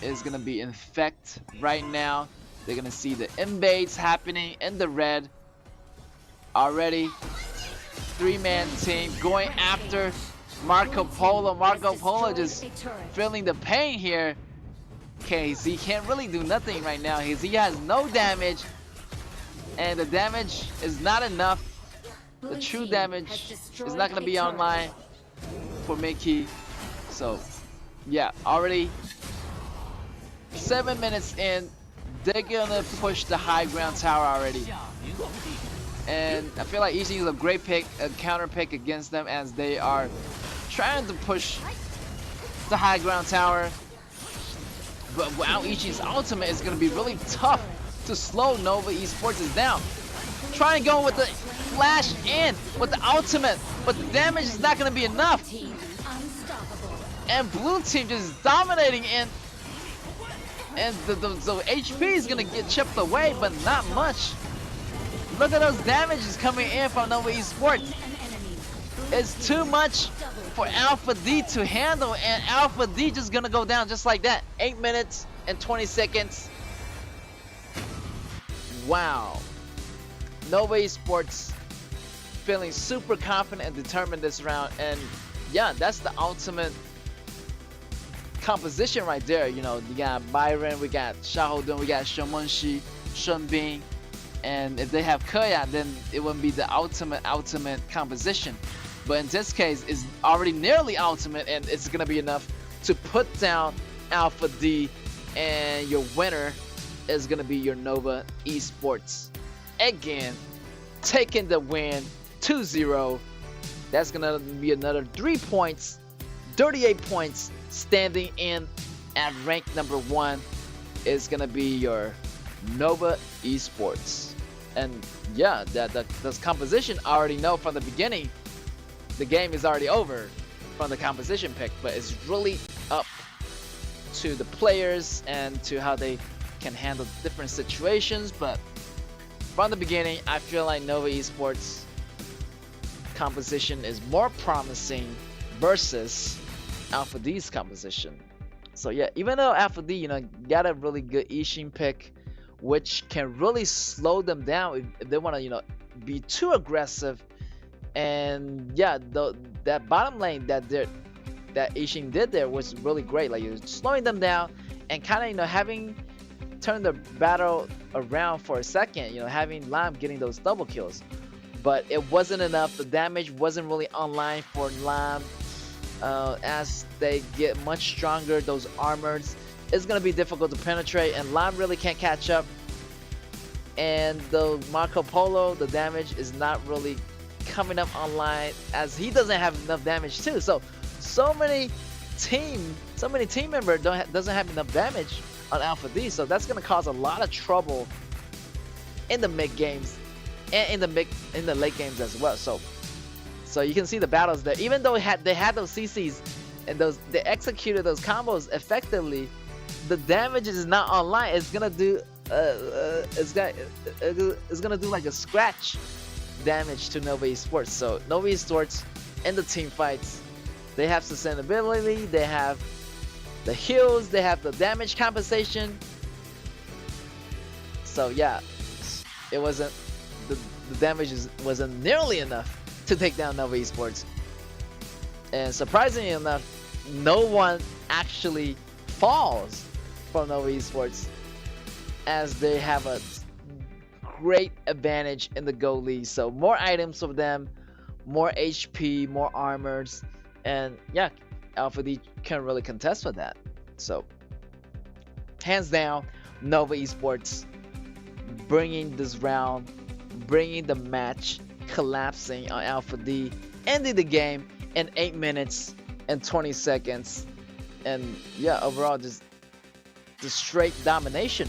is gonna be in effect right now. They're gonna see the invades happening in the red already. 3-man team going after Marco Polo. Marco Polo just feeling the pain here. Okay, so he can't really do nothing right now. He has no damage, and the damage is not enough. The true damage is not gonna be online for Mickey. So yeah, already 7 minutes in, they're gonna push the high ground tower already. And I feel like Ishin is a great pick, a counter pick against them, as they are trying to push the high ground tower. But wow, Ishin's ultimate is gonna be really tough to slow Nova Esports down. Trying to go with the flash in with the ultimate, but the damage is not gonna be enough. And blue team just dominating in, and the HP is gonna get chipped away, but not much. Look at those damages coming in from Nova Esports. It's too much for Alpha D to handle, and Alpha D just gonna go down just like that. 8 minutes and 20 seconds. Wow. Nova Esports feeling super confident and determined this round, and yeah, that's the ultimate composition right there. You know, you got Byron, we got Shahodun, we got Shomunshi, Shunbin, and if they have KAW, then it wouldn't be the ultimate composition. But in this case, it's already nearly ultimate, and it's gonna be enough to put down Alpha D, and your winner is gonna be your Nova Esports. Again, taking the win 2-0. That's gonna be another 3 points, 38 points, standing in at rank number 1 is gonna be your Nova Esports. And yeah, this composition I already know from the beginning. The game is already over from the composition pick, but it's really up to the players and to how they can handle different situations. But from the beginning, I feel like Nova Esports composition is more promising versus Alpha D's composition. So yeah, even though Alpha D, you know, got a really good Ishin pick, which can really slow them down if they want to, you know, be too aggressive. And yeah, that bottom lane that Ishin did there was really great. Like, you're slowing them down and kind of, you know, having turned the battle around for a second, you know, having Lam getting those double kills. But it wasn't enough. The damage wasn't really online for Lam. As they get much stronger, those armors, it's going to be difficult to penetrate, and Lam really can't catch up. And the Marco Polo, the damage is not really coming up online, as he doesn't have enough damage too. So many team members doesn't have enough damage on Alpha D, so that's going to cause a lot of trouble in the mid games and in the late games as well. So you can see the battles there. Even though they had those CCs and they executed those combos effectively, the damage is not online. It's gonna do it's gonna do like a scratch damage to Nova Esports. So Nova Esports in the team fights, they have sustainability, they have the heals, they have the damage compensation. So yeah, it wasn't the damage wasn't nearly enough to take down Nova Esports. And surprisingly enough, no one actually falls from Nova Esports, as they have a great advantage in the Gold League. So more items for them, more HP, more armors, and yeah, Alpha D can't really contest with that. So hands down, Nova Esports bringing this round, bringing the match, collapsing on Alpha D, ending the game in 8 minutes and 20 seconds. And yeah, overall just the straight domination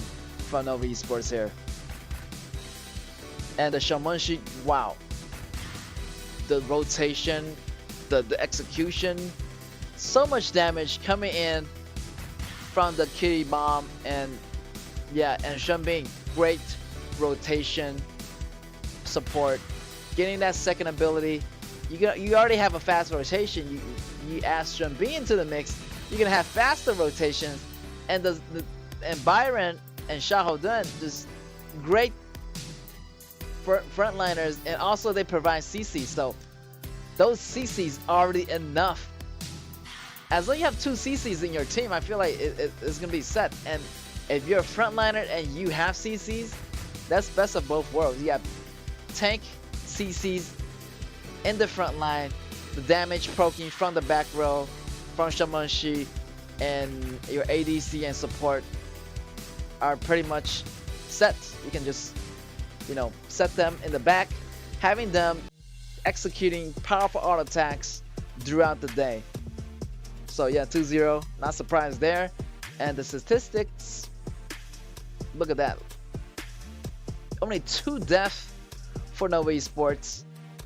from Nova Esports here. And the Shamanshi, wow, the rotation, the execution, so much damage coming in from the Kitty Bomb. And yeah, and Shenbing, great rotation support, getting that second ability. You already have a fast rotation. You add Shenbing into the mix, you're gonna have faster rotations. And and Byron and Xiaohodun, just great frontliners, and also they provide CC. So those CCs already enough. As long as you have 2 CCs in your team, I feel like it's gonna be set. And if you're a frontliner and you have CCs, that's best of both worlds. You have tank CCs in the front line, the damage proking from the back row from Shamanshi, and your ADC and support are pretty much set. You can just, set them in the back, having them executing powerful auto attacks throughout the day. So yeah, 2-0, not surprised there. And the statistics, look at that. Only 2 deaths for Nova Esports.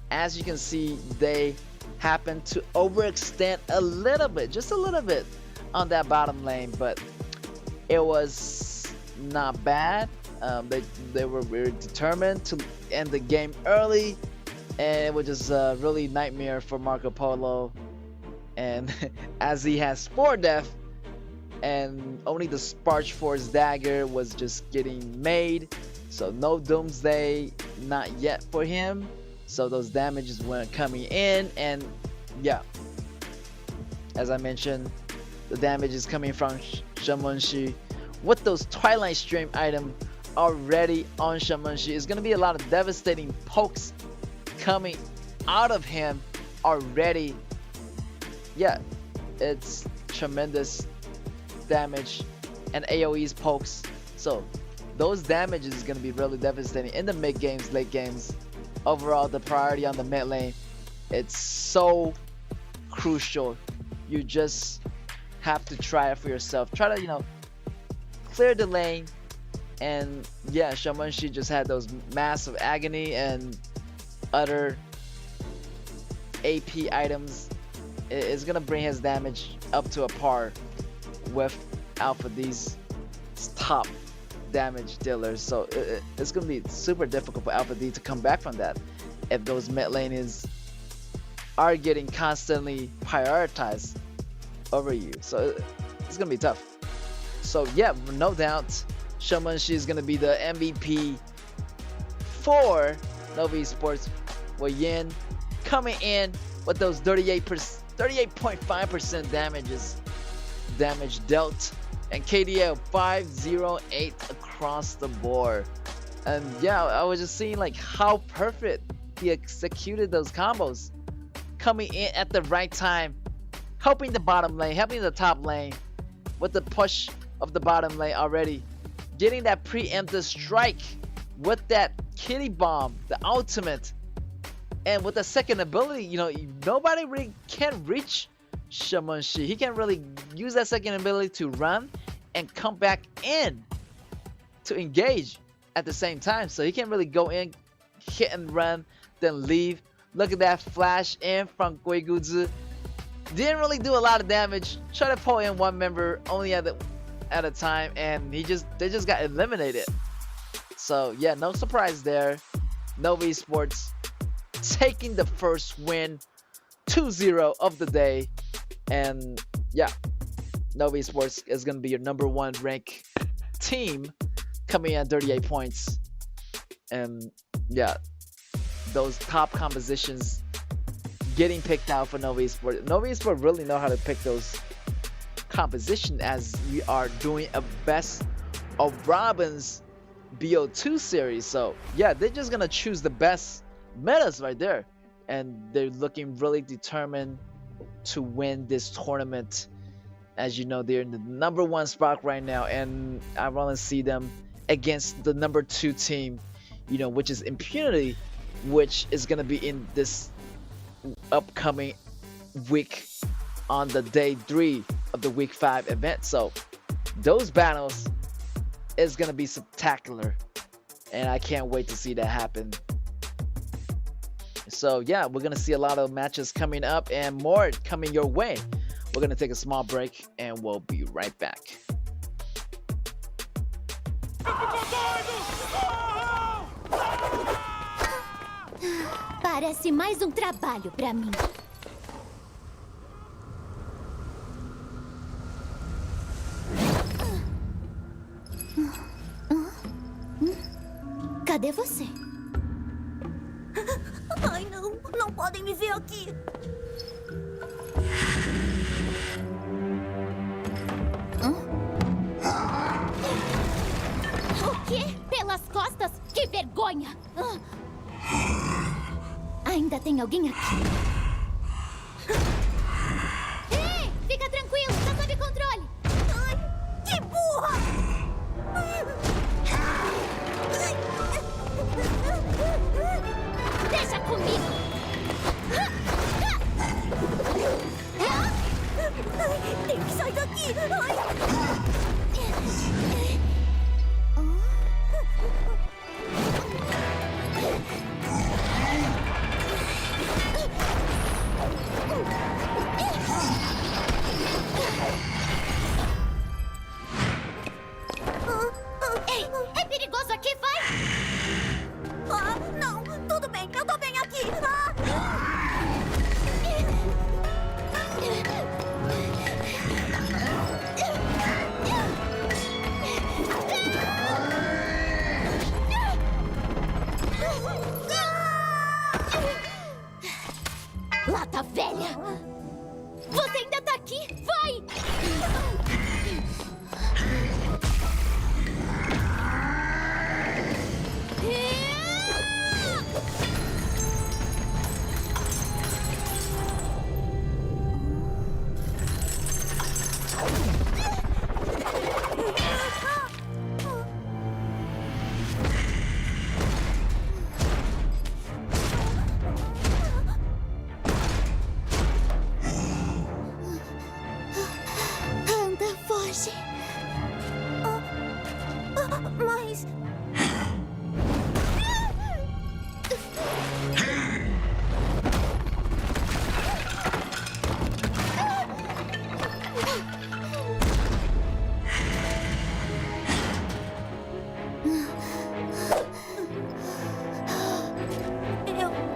As you can see, they happen to overextend a little bit, just a little bit, on that bottom lane, but it was not bad. They were very determined to end the game early, and it was just a really nightmare for Marco Polo. And as he has 4 deaths, and only the Sparch Force dagger was just getting made, so no Doomsday, not yet for him. So those damages weren't coming in, and yeah, as I mentioned, the damage is coming from Shamanshi. With those Twilight Stream items already on Shamanshi, it's gonna be a lot of devastating pokes coming out of him already. Yeah, it's tremendous damage and AoE's pokes. So those damages is gonna be really devastating in the mid games, late games. Overall, the priority on the mid lane, it's so crucial. You just have to try it for yourself. Try to, clear the lane. And yeah, Shamanshi just had those massive agony and other AP items. It's gonna bring his damage up to a par with Alpha D's top damage dealers. So it's gonna be super difficult for Alpha D to come back from that if those mid laners are getting constantly prioritized over you. So it's gonna be tough. So yeah, no doubt Shamanshi is gonna be the MVP for Nova Esports, with Yin coming in with those 38.5% damage dealt, and KDA 508 across the board. And yeah, I was just seeing like how perfect he executed those combos, coming in at the right time, helping the bottom lane, helping the top lane with the push of the bottom lane already, getting that preemptive strike with that Kitty Bomb, the ultimate, and with the second ability. Nobody really can reach Shamanshi. He can't really use that second ability to run and come back in to engage at the same time. So he can't really go in, hit and run, then leave. Look at that flash in from Guiguzi. Didn't really do a lot of damage. Try to pull in one member only at a time, and they just got eliminated. So yeah, no surprise there. Nova Esports taking the first win, 2-0 of the day. And yeah, Nova Esports is going to be your #1 rank team, coming at 38 points. And yeah, those top compositions getting picked out for Nova Esports. Nova Esports really know how to pick those composition, as we are doing a best of Robin's BO2 series. So yeah, they're just gonna choose the best metas right there, and they're looking really determined to win this tournament. As you know, they're in the #1 spot right now, and I want to see them against the #2 team, you know, which is Impunity, which is gonna be in this upcoming week on the day 3 of the week 5 event. So those battles is gonna be spectacular, and I can't wait to see that happen. So yeah, we're gonna see a lot of matches coming up and more coming your way. We're gonna take a small break and we'll be right back. Parece mais trabalho pra mim. Cadê você? Ai, não. Não podem me ver aqui. O quê? Pelas costas? Que vergonha! Ainda tem alguém aqui. Ei, fica tranquilo, tá sob controle. Ai, que burra! Deixa comigo. Tem que sair daqui. Ei, é perigoso aqui, vai! Ah, não, tudo bem, eu tô bem aqui. Lata velha! Você ainda tá aqui? Vai! Anda, foge. Mas...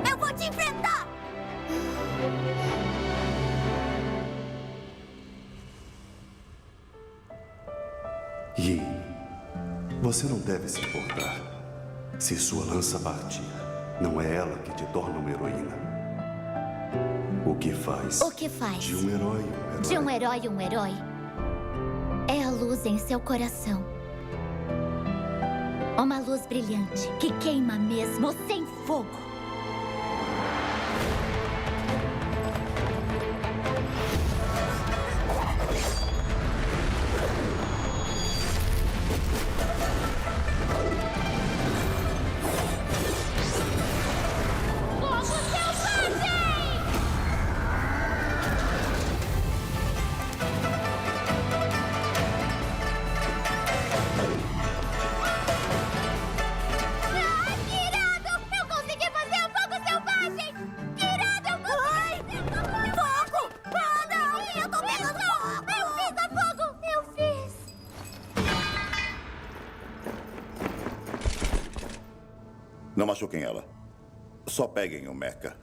Eu vou te enfrentar! Yi, você não deve se importar. Se sua lança partir, não é ela que te torna uma heroína. O que faz? O que faz? De um herói um herói. De um herói, é a luz em seu coração. Uma luz brilhante que queima mesmo sem fogo. Ai, que irado! Eu consegui fazer Não machuquem ela. Só peguem o mecha.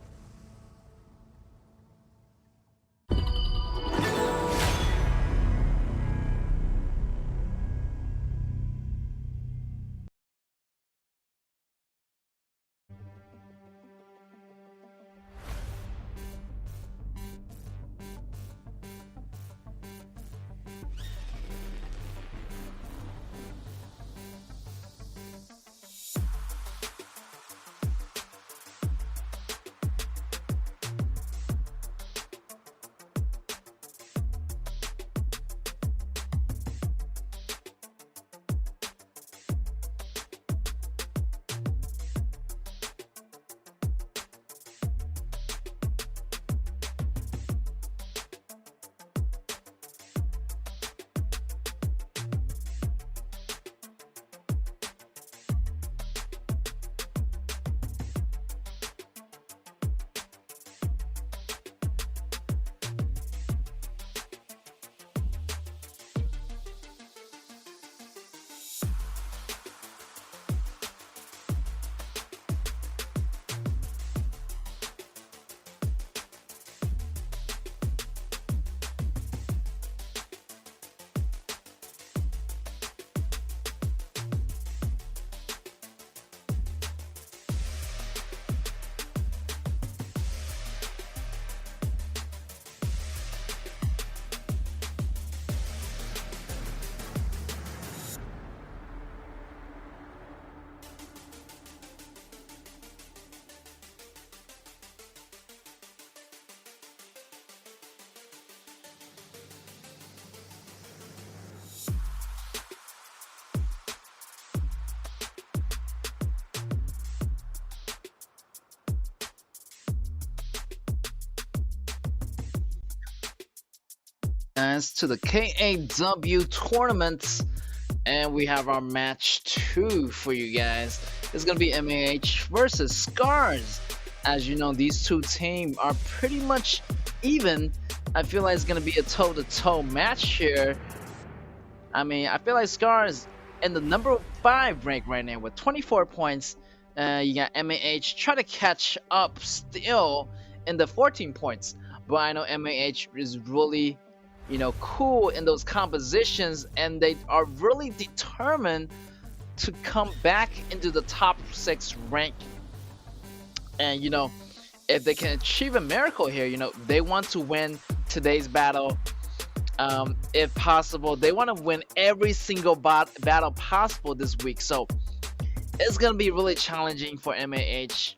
Guys, to the KAW tournament, and we have our match 2 for you guys. It's gonna be MAH versus Scars. As you know, these two teams are pretty much even. I feel like it's gonna be a toe-to-toe match here. I mean, I feel like Scars in the number 5 rank right now with 24 points. You got MAH try to catch up still in the 14 points, but I know MAH is really, you know, cool in those compositions, and they are really determined to come back into the top 6 rank. And you know, if they can achieve a miracle here, you know, they want to win today's battle. If possible, they want to win every single battle possible this week. So it's gonna be really challenging for MAH.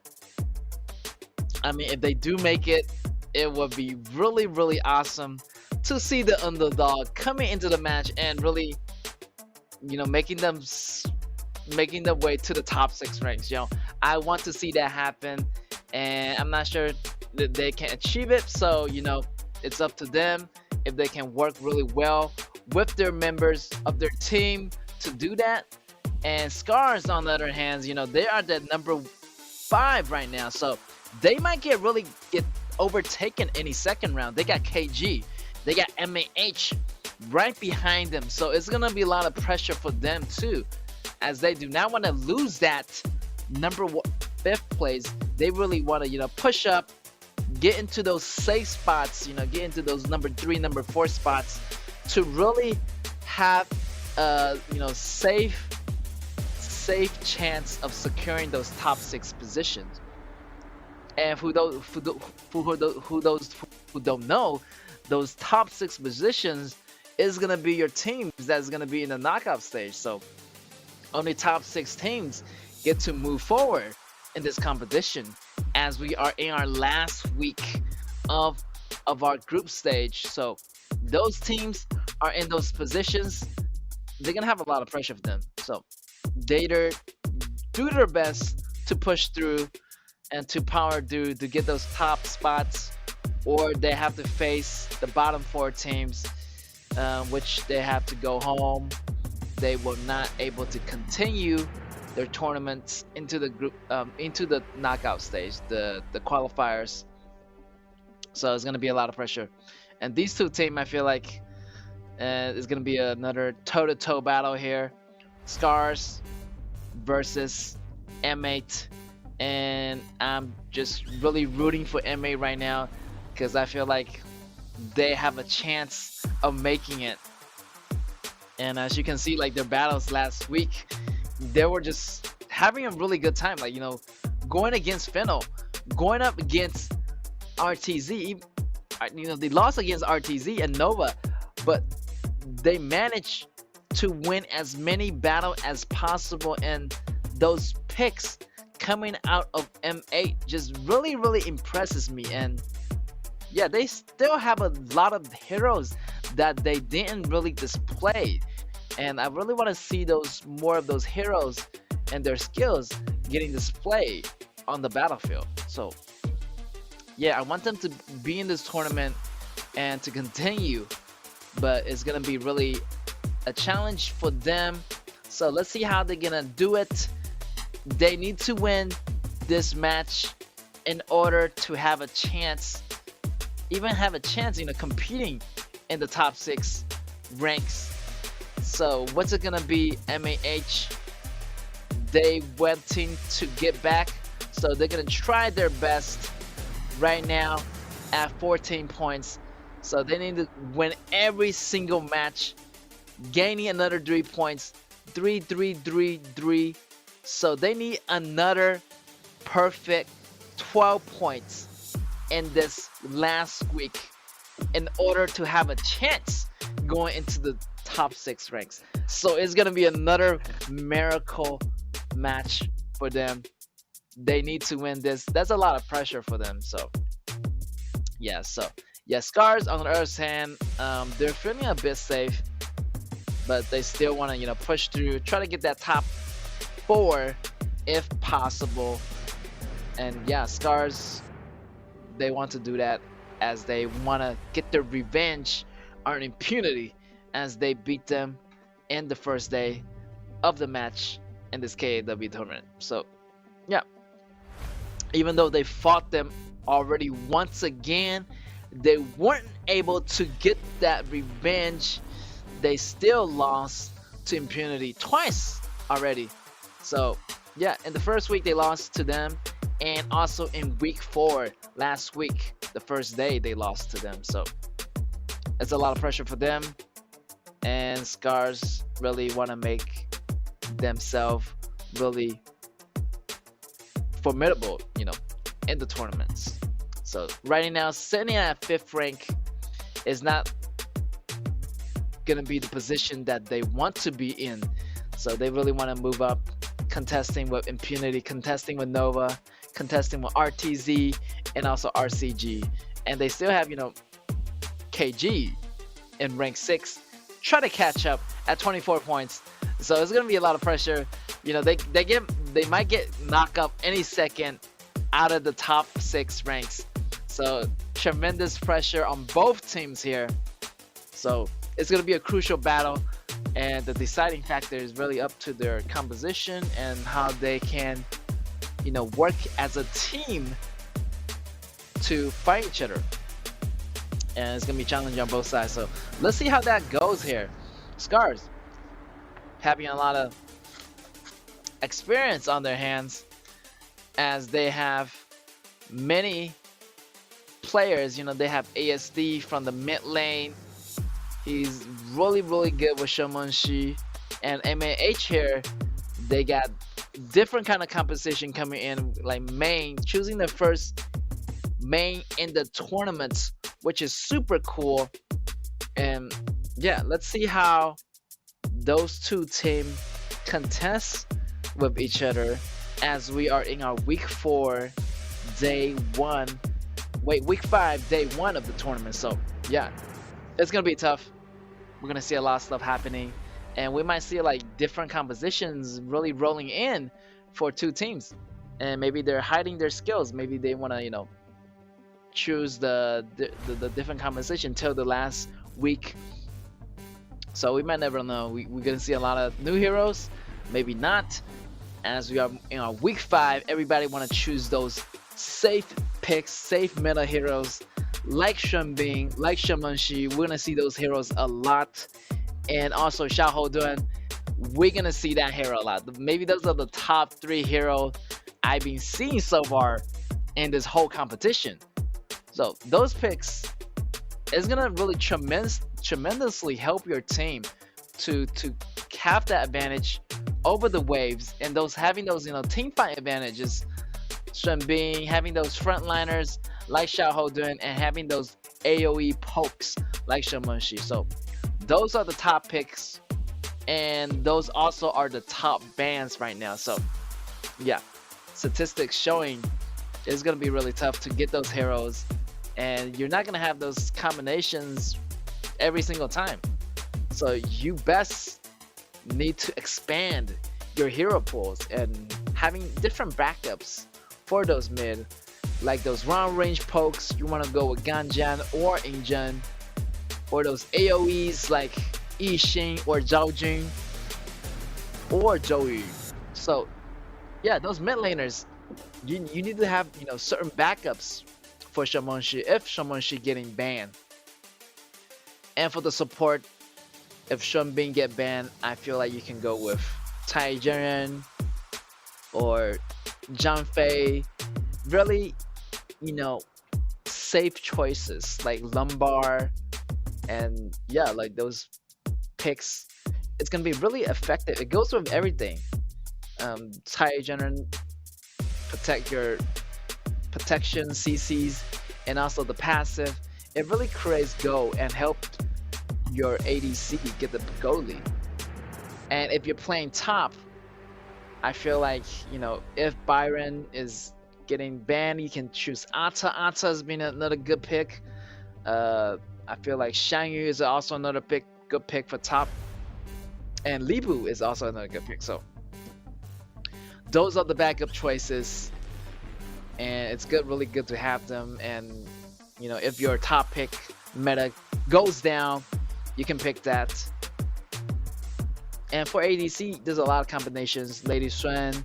I mean, if they do make it, it would be really, really awesome to see the underdog coming into the match and really, you know, making their way to the top 6 ranks. You know, I want to see that happen, and I'm not sure that they can achieve it. So you know, it's up to them if they can work really well with their members of their team to do that. And Scars, on the other hand, you know, they are the number 5 right now, so they might get overtaken any second round. They got KG, they got MAH right behind them, so it's gonna be a lot of pressure for them too, as they do not want to lose that number 5th place. They really want to, you know, push up, get into those safe spots, you know, get into those number 3, number 4 spots to really have you know, safe chance of securing those top 6 positions. And for those who don't know, those top 6 positions is gonna be your teams that's gonna be in the knockout stage. So only top 6 teams get to move forward in this competition, as we are in our last week of our group stage. So those teams are in those positions. They're gonna have a lot of pressure for them. So they either do their best to push through and to power through to get those top spots, or they have to face the bottom 4 teams, which they have to go home. They will not able to continue their tournaments into the group, into the knockout stage, the qualifiers. So it's gonna be a lot of pressure, and these two teams, I feel like, is gonna be another toe-to-toe battle here. Scars versus M8 and I'm just really rooting for MA right now because I feel like they have a chance of making it. And as you can see, like their battles last week, they were just having a really good time. Like, you know, going against Fennel, going up against RTZ, you know, they lost against RTZ and Nova, but they managed to win as many battles as possible, and those picks coming out of M8 just really impresses me. And yeah, they still have a lot of heroes that they didn't really display, and I really want to see those more of those heroes and their skills getting displayed on the battlefield. So yeah, I want them to be in this tournament and to continue, but it's gonna be really a challenge for them. So let's see how they're gonna do it. They need to win this match in order to have a chance, even have a chance, you know, competing in the top 6 ranks. So what's it gonna be? MAH, they wanting to get back, so they're gonna try their best right now at 14 points. So they need to win every single match, gaining another 3 points, 3. So they need another perfect 12 points in this last week in order to have a chance going into the top 6 ranks. So it's gonna be another miracle match for them. They need to win this. That's a lot of pressure for them. So yeah, Scars on the other hand, they're feeling a bit safe, but they still want to, you know, push through, try to get that top 4 if possible. And yeah, Scars, they want to do that as they want to get their revenge on Impunity as they beat them in the first day of the match in this KAW tournament. So yeah, even though they fought them already once again, they weren't able to get that revenge. They still lost to Impunity twice already. So yeah, in the first week they lost to them, and also in week 4 last week, the first day, they lost to them. So it's a lot of pressure for them, and Scars really want to make themselves really formidable, you know, in the tournaments. So right now, sitting at 5th rank is not gonna be the position that they want to be in. So they really want to move up, contesting with Impunity, contesting with Nova, contesting with RTZ, and also RCG. And they still have, you know, KG in rank 6, try to catch up at 24 points. So it's gonna be a lot of pressure. You know, they might get knocked up any second out of the top 6 ranks. So tremendous pressure on both teams here. So it's going to be a crucial battle, and the deciding factor is really up to their composition and how they can, you know, work as a team to fight each other. And it's going to be challenging on both sides. So let's see how that goes here. Scars having a lot of experience on their hands, as they have many players. You know, they have ASD from the mid lane. He's really good with Shamanshi. And MAH here, they got different kind of composition coming in, like main, choosing the first main in the tournaments, which is super cool. And yeah, let's see how those two teams contest with each other as we are in our week 4 day 1, week 5 day 1 of the tournament. So yeah, it's gonna be tough. We're gonna see a lot of stuff happening, and we might see like different compositions really rolling in for two teams, and maybe they're hiding their skills. Maybe they want to, you know, choose the different composition till the last week. So we might never know. We're gonna see a lot of new heroes, maybe not. As we are in our week 5, everybody want to choose those safe picks, safe meta heroes like Shenbing, like Shamanshi. We're gonna see those heroes a lot, and also Xiahou Dun. We're gonna see that hero a lot. Maybe those are the top 3 heroes I've been seeing so far in this whole competition. So those picks is gonna really tremendously help your team to have that advantage over the waves, and those having those team fight advantages. Being having those frontliners like Xiaohou doing, and having those AoE pokes like Shenmenshi. So those are the top picks, and those also are the top bans right now. So yeah, statistics showing it's gonna be really tough to get those heroes, and you're not gonna have those combinations every single time. So you best need to expand your hero pools and having different backups for those mid, like those round range pokes. You want to go with Ganjian or Injun, or those AoEs like Yixing or Zhaojun or Zhouyu. So yeah, those mid laners, you need to have certain backups for Shenmenshi if Shenmenshi getting banned. And for the support, if Shenbin get banned, I feel like you can go with Tai Jiren or Zhang Fei. Really, safe choices like Lumbar, and yeah, like those picks. It's gonna be really effective. It goes with everything. Tai Jiren protect your protection CCs, and also the passive. It really creates go and helped your ADC get the go lead. And if you're playing top, I feel like if Byron is getting banned, you can choose Ata. Ata has been another good pick. I feel like Shang Yu is also another good pick for top, and Libu is also another good pick. So those are the backup choices, and it's really good to have them. And if your top pick meta goes down, you can pick that. And for ADC, there's a lot of combinations. Lady Xuan,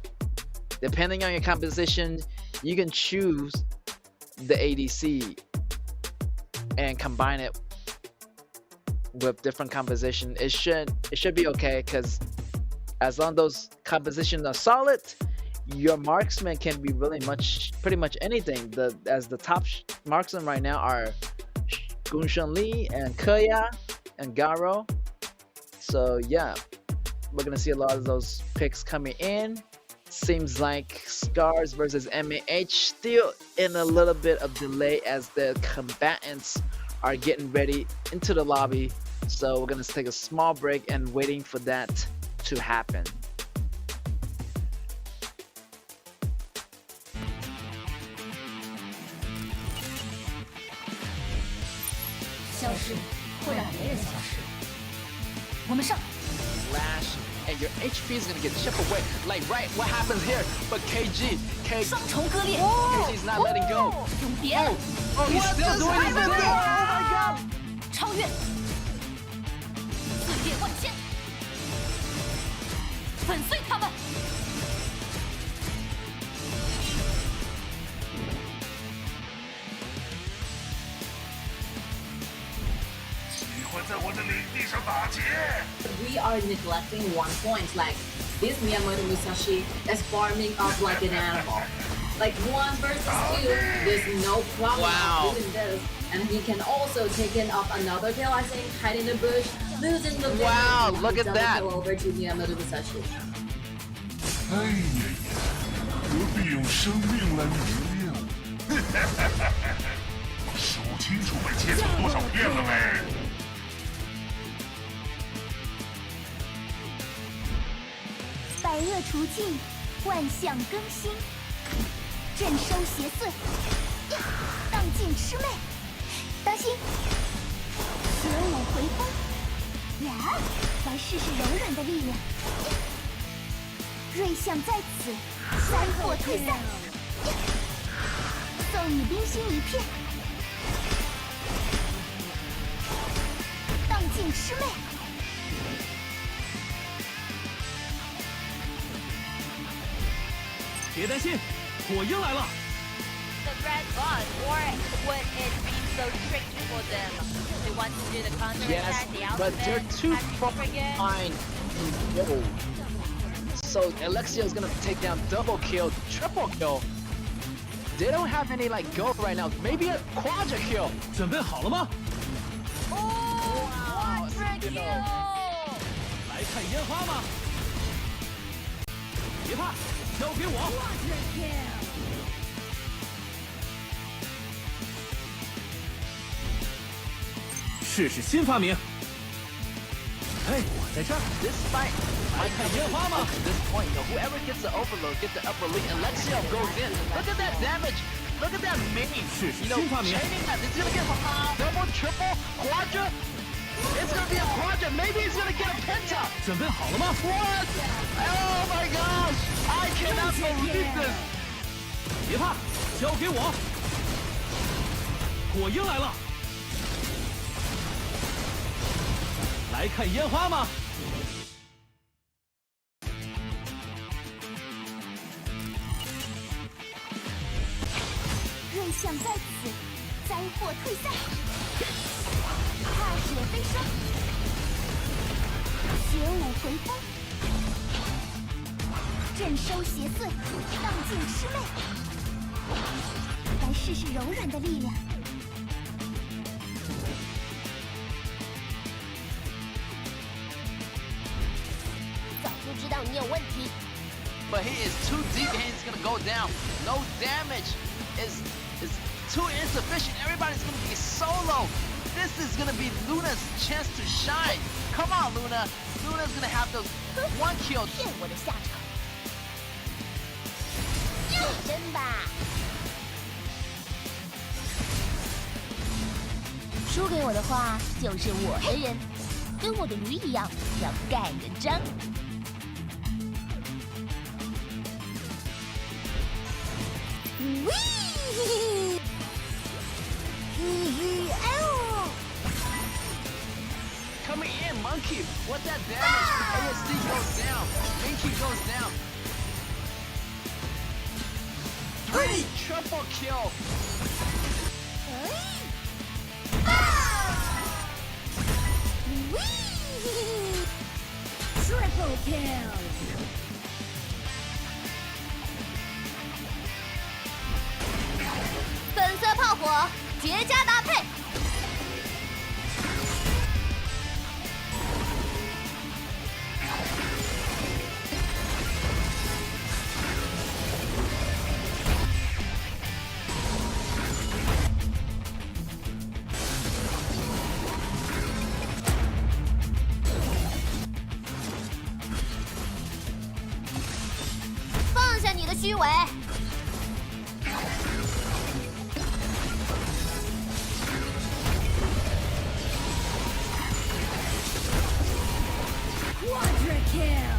depending on your composition, you can choose the ADC and combine it with different composition. It should be okay, because as long as those compositions are solid, your marksman can be pretty much anything. As the top marksmen right now are Gunshen Li and KAW and Garo. So yeah, we're gonna see a lot of those picks coming in. Seems like Scars versus MAH still in a little bit of delay as the combatants are getting ready into the lobby. So we're gonna take a small break and waiting for that to happen. 消失会让别人消失。我们上。 Flash, and your HP is gonna get chipped away. Like what happens here? But双重割裂。 KG's not letting go. 永别了。 Oh, he's still doing his thing. Oh my god. 超越。碎裂万千。粉碎他们。 We are neglecting one point, like this Miyamoto Musashi is farming up like an animal. Like 1 versus 2, there's no problem of doing this. And he can also take up another kill, I think, hide in the bush, losing the game. Wow, look at that. Kill over to Miyamoto Musashi. 哎呀呀，何必用生命来迷恋？数清楚被切成多少片了没？ 百恶除尽，万象更新，镇收邪祟，荡尽魑魅。当心，邪舞回风，呀，来试试柔软的力量。锐象在此，灾祸退散，送你冰心一片，荡尽魑魅。 别担心，火鹰来了。 The red bot, or would it be so tricky for them? They want to do the counter Yes, attack, the but they're ultimate, too have to far trigger. behind. So Alexio's gonna take down double kill, triple kill. They don't have any like gold right now. Maybe a quadra kill. 准备好了吗？ Oh, quadra kill! 来看烟花吗？别怕，交给我。 Quadra kill. 试试新发明。哎，我在这儿。 This fight 来看烟花吗？ at this point, whoever gets the overload, gets the upper lead. Alexio goes in. Look at that damage. Look at that main. 试试新发明。 Chaining that. It's gonna get double, triple, quadra. It's gonna be a quadra. Maybe he's gonna get a penta. 准备好了吗？ What? Oh my gosh! I cannot believe this. 别怕，交给我。火鹰来了。来看烟花吗？ 瑞象在此，灾祸退散。踏雪飞霜，雪舞回风，震收邪祟，荡尽魑魅。来试试柔软的力量。 早就知道你有问题。 But he is too deep and he's gonna go down. No damage is too insufficient. Everybody's gonna be solo. This is gonna be Luna's chance to shine. Come on, Luna. Luna's gonna have those one kill. 骗我的下场，认真吧。输给我的话，就是我的人，跟我的驴一样，要盖个章。 Coming in, Monkey. What that damage? ASD goes down. Monkey goes down. 3 triple kill. Triple kill. 粉色炮火，绝佳搭配。放下你的虚伪。 Quadra kill.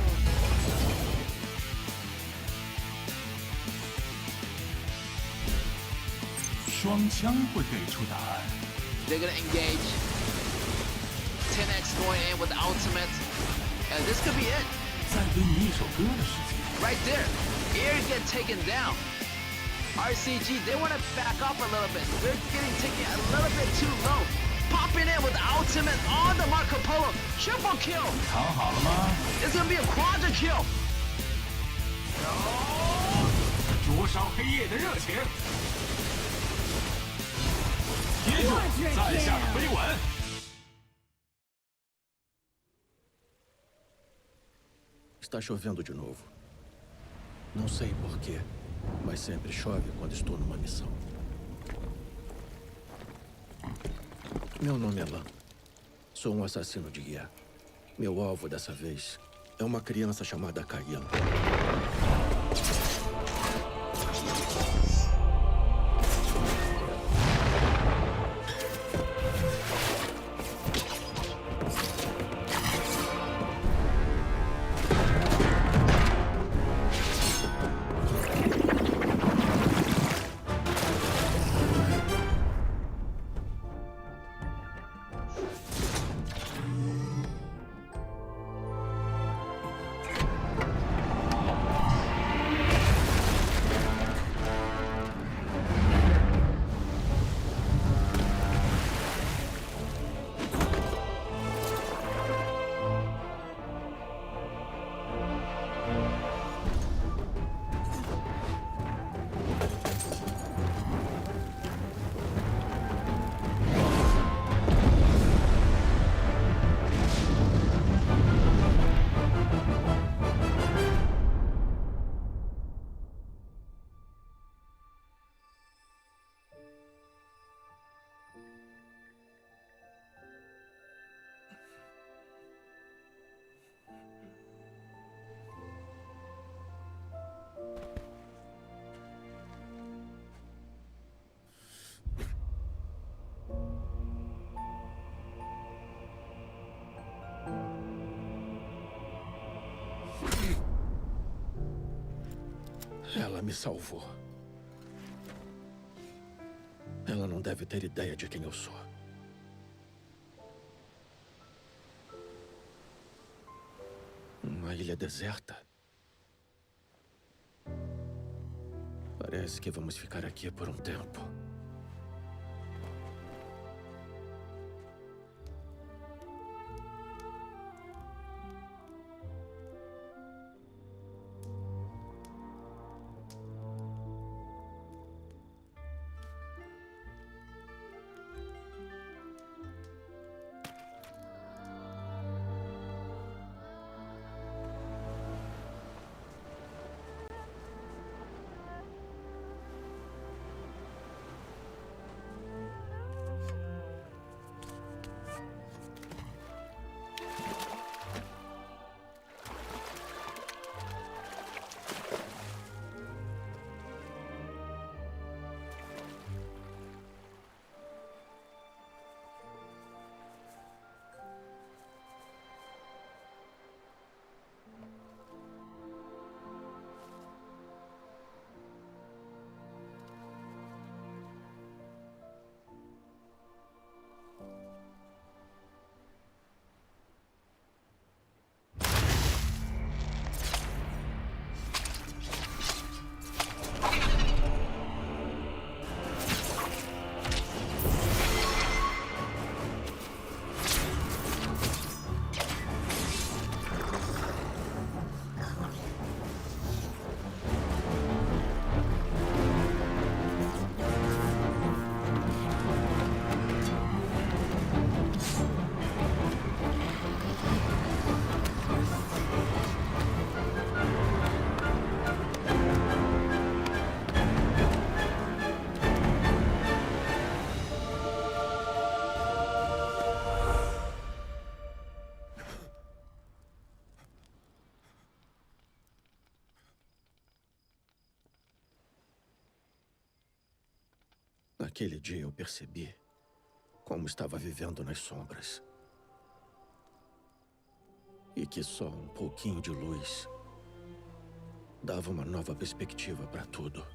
双枪会给出答案。 They're gonna engage. 10x going in with the ultimate. And this could be it. 再给你一首歌的时间。 Right there. Ear get taken down. RCG, they want to back up a little bit. They're getting taken a little bit too low. Popping in with the ultimate on the Marco Polo. Triple kill. 藏好了吗？ It's gonna be a quadra kill. 灼烧黑夜的热情。接住，在下飞吻。 Está chovendo de novo. Não sei porquê, mas sempre chove quando estou numa missão. Meu nome é Lan. Sou um assassino de guerra. Meu alvo dessa vez é uma criança chamada KAW. Ela me salvou. Ela não deve ter ideia de quem eu sou. Uma ilha deserta. Parece que vamos ficar aqui por um tempo. Naquele dia eu percebi como estava vivendo nas sombras. E que só um pouquinho de luz dava uma nova perspectiva para tudo.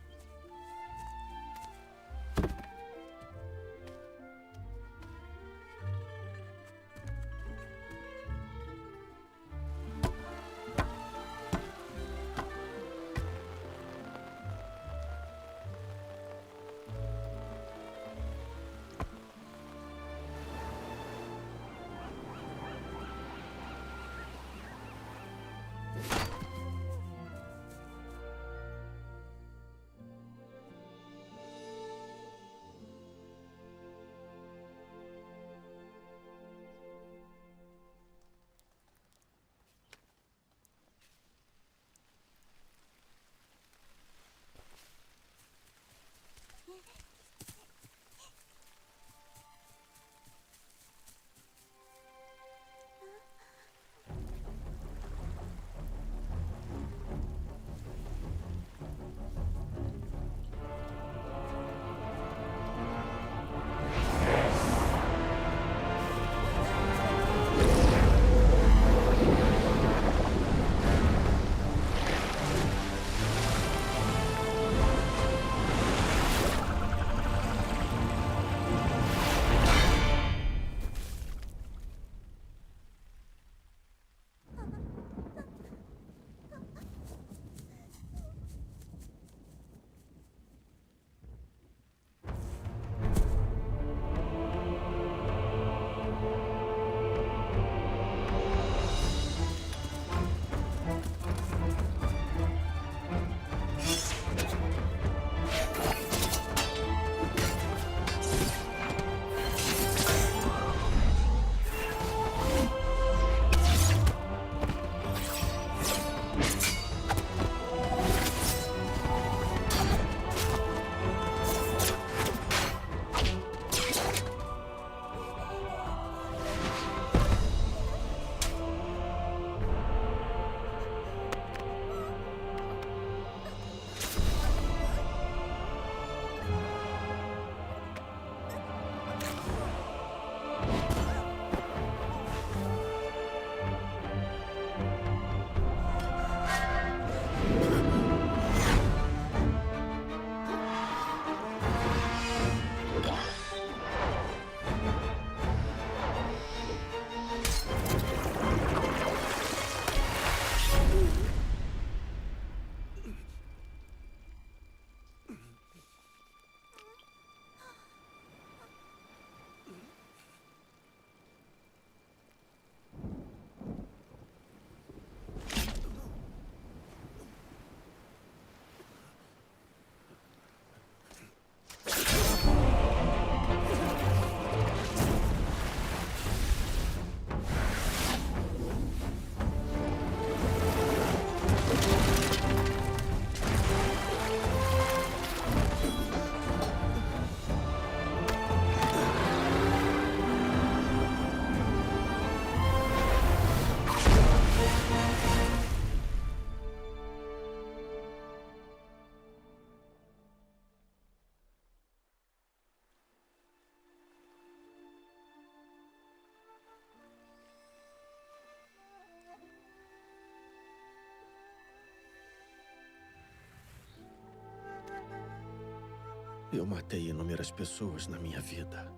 Eu matei inúmeras pessoas na minha vida.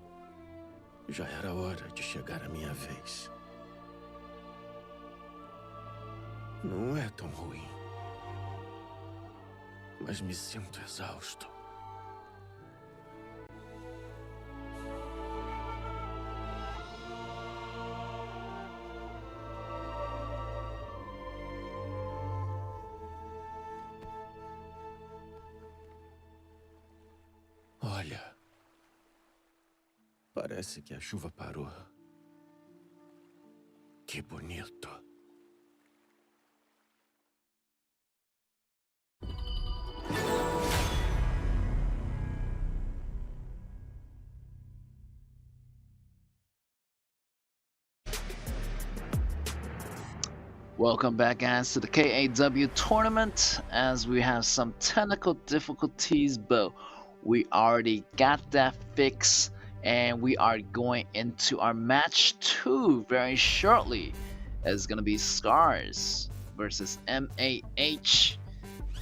Já era hora de chegar a minha vez. Não é tão ruim. Mas me sinto exausto. Olha, parece que a chuva parou. Que bonito. Welcome back, guys, to the KAW tournament. As we have some technical difficulties, but we already got that fixed, and we are going into our match 2 very shortly. It's gonna be Scars versus MAH,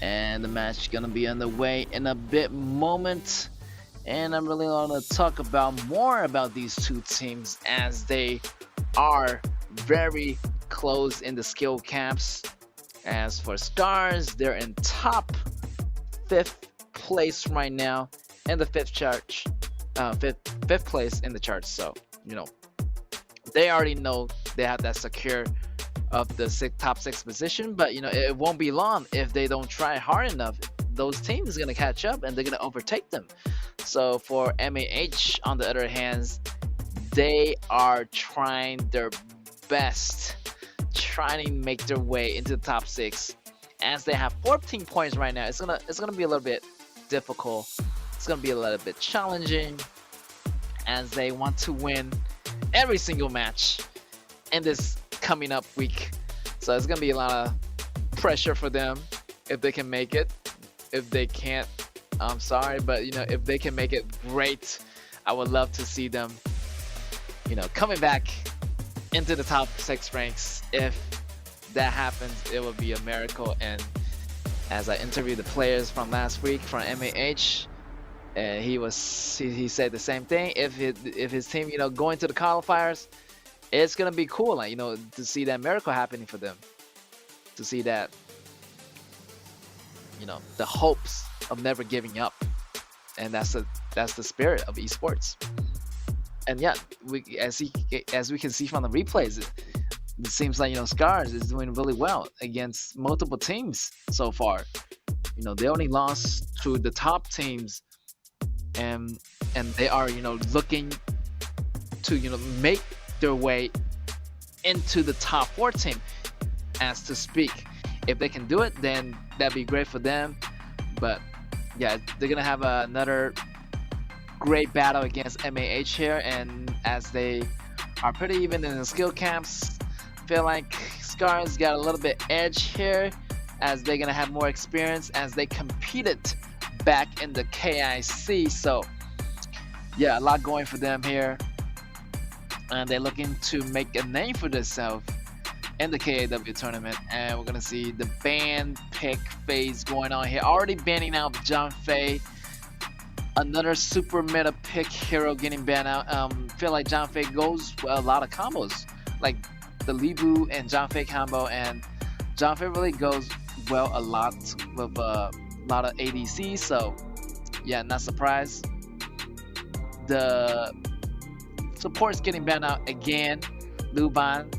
and the match is gonna be underway in a bit moment. And I'm really gonna talk about more about these two teams as they are very close in the skill caps. As for Scars, they're in top 5th place right now in the fifth place in the charts. So they already know they have that secure of the top 6 position, but it won't be long if they don't try hard enough. Those teams are gonna catch up and they're gonna overtake them. So for MAH, on the other hand, they are trying their best, trying to make their way into the top 6. As they have 14 points right now, it's gonna be a little bit difficult. It's gonna be a little bit challenging as they want to win every single match in this coming up week. So it's gonna be a lot of pressure for them if they can make it. If they can't, I'm sorry, but if they can make it, great. I would love to see them coming back into the top 6 ranks. If that happens, it will be a miracle. And as I interviewed the players from last week from MAH, and he said the same thing. If his team going to the qualifiers, it's gonna be cool, to see that miracle happening for them, to see that the hopes of never giving up. And that's the spirit of esports. And yeah, as we can see from the replays, it seems like Scars is doing really well against multiple teams so far. They only lost to the top teams, and they are looking to make their way into the top 4 team as to speak. If they can do it, then that'd be great for them. But yeah, they're gonna have another great battle against MAH here, and as they are pretty even in the skill camps, feel like Scars got a little bit edge here, as they're gonna have more experience as they competed back in the KIC. So yeah, a lot going for them here, and they're looking to make a name for themselves in the KAW tournament. And we're gonna see the ban pick phase going on here, already banning out John Fei. Another super meta pick hero getting banned out. Feel like John Fei goes with a lot of combos, like the Libu and John Fei combo, and John Fei really goes well a lot with a lot of ADC. So yeah, not surprised. The support's getting banned out again. Luban,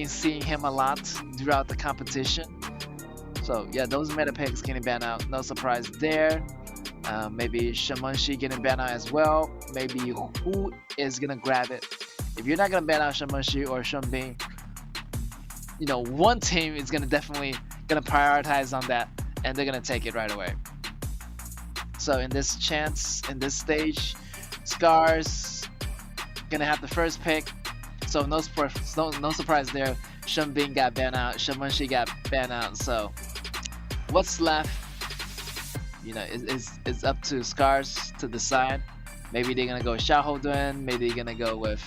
seeing him a lot throughout the competition. So yeah, those meta picks getting banned out. No surprise there. Maybe Shamanshi getting banned out as well. Maybe who is gonna grab it? If you're not gonna ban out Shamanshi or Shunbin, one team is definitely gonna prioritize on that, and they're gonna take it right away. So in this stage, Scars gonna have the first pick. So no surprise there. Shunbin got banned out. Shamanshi got banned out. So what's left? It's up to Scars to decide. Maybe they're gonna go Xiaohoudun. Maybe they're gonna go with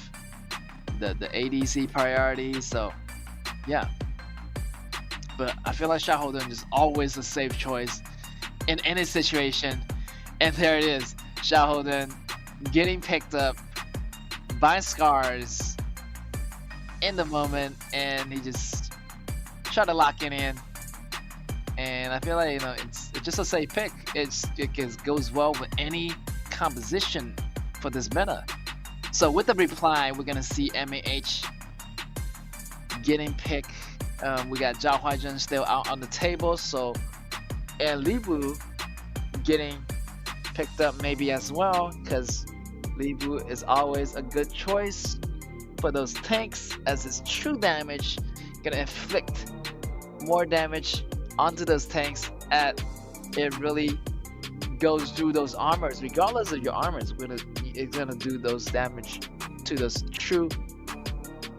the ADC priority. So yeah, but I feel like Xiaohoudun is always a safe choice in any situation. And there it is. Xiaohouden getting picked up by Scars in the moment, and he just tried to lock it in. And I feel like, you know, it's just a safe pick. It goes well with any composition for this meta. So with the reply, we're gonna see MAH getting picked. We got Zhao Huaizhen still out on the table, so and Li Bu getting picked up maybe as well, because Li Bu is always a good choice for those tanks, as his true damage gonna inflict more damage onto those tanks as it really goes through those armors. Regardless of your armors, it's gonna do those damage to those true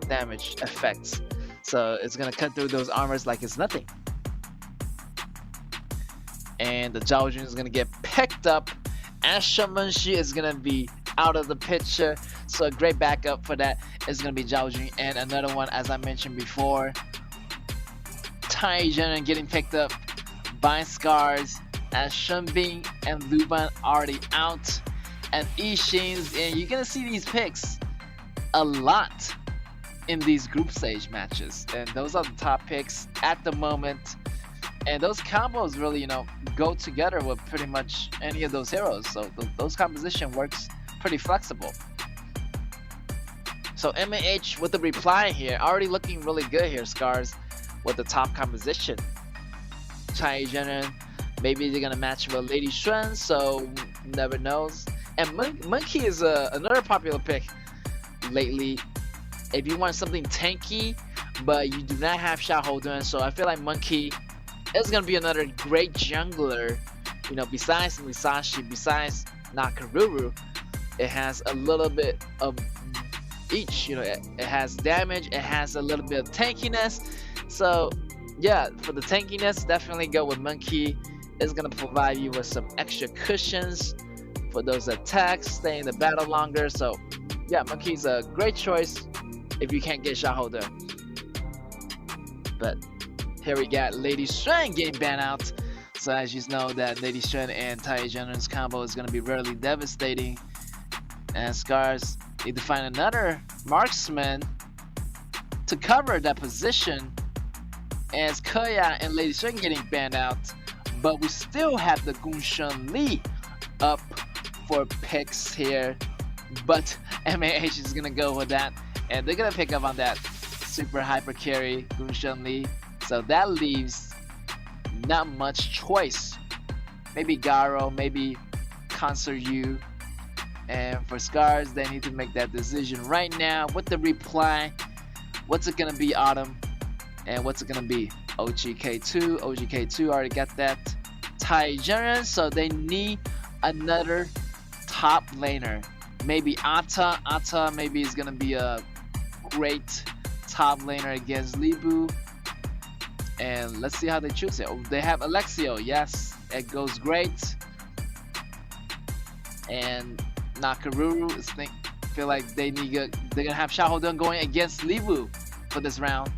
damage effects. So it's gonna cut through those armors like it's nothing. And the Zhao Jun is gonna get picked up, and Shen Menxi is gonna be out of the picture. So a great backup for that is gonna be Zhao Jun. And another one, as I mentioned before, Tai Zhen getting picked up by Scars, as Shen Bing and Lu Ban already out, and Yixin's in. You're gonna see these picks a lot in these group stage matches, and those are the top picks at the moment. And those combos really, you know, go together with pretty much any of those heroes. So those composition works pretty flexible. So MAH with the reply here, already looking really good here, Scars, with the top composition. Chai Zhenan, maybe they're gonna match with Lady Xuan, so never knows. And Monkey is another popular pick lately. If you want something tanky, but you do not have Xiaohouden, so I feel like Monkey is gonna be another great jungler. You know, besides Musashi, besides Nakaruru, it has a little bit of each. You know, it has damage, it has a little bit of tankiness. So yeah, for the tankiness, definitely go with Monkey. It's gonna provide you with some extra cushions for those attacks, stay in the battle longer. So yeah, Monkey's a great choice if you can't get Xiaohouden. But here we got Lady Xuan getting banned out. So as you know, that Lady Xuan and Tai Zhenren's combo is gonna be really devastating. And Scars need to find another marksman to cover that position, as KAW and Lady Xuan getting banned out. But we still have the Gunshan Li up for picks here. But MAH is gonna go with that, and they're gonna pick up on that super hyper carry Gunshan Li. So that leaves not much choice. Maybe Garo, maybe Concert U. And for Scars, they need to make that decision right now with the reply. What's it gonna be, Autumn? And what's it gonna be? OGK2. OGK2 already got that. Tai Zhenren, so they need another top laner. Maybe Ata. Ata maybe is gonna be a great top laner against Li Bu. And let's see how they choose it. Oh, they have Alexio. Yes, it goes great. And Nakaruru is feel like they're gonna have Xiaohouden going against Li Bu for this round.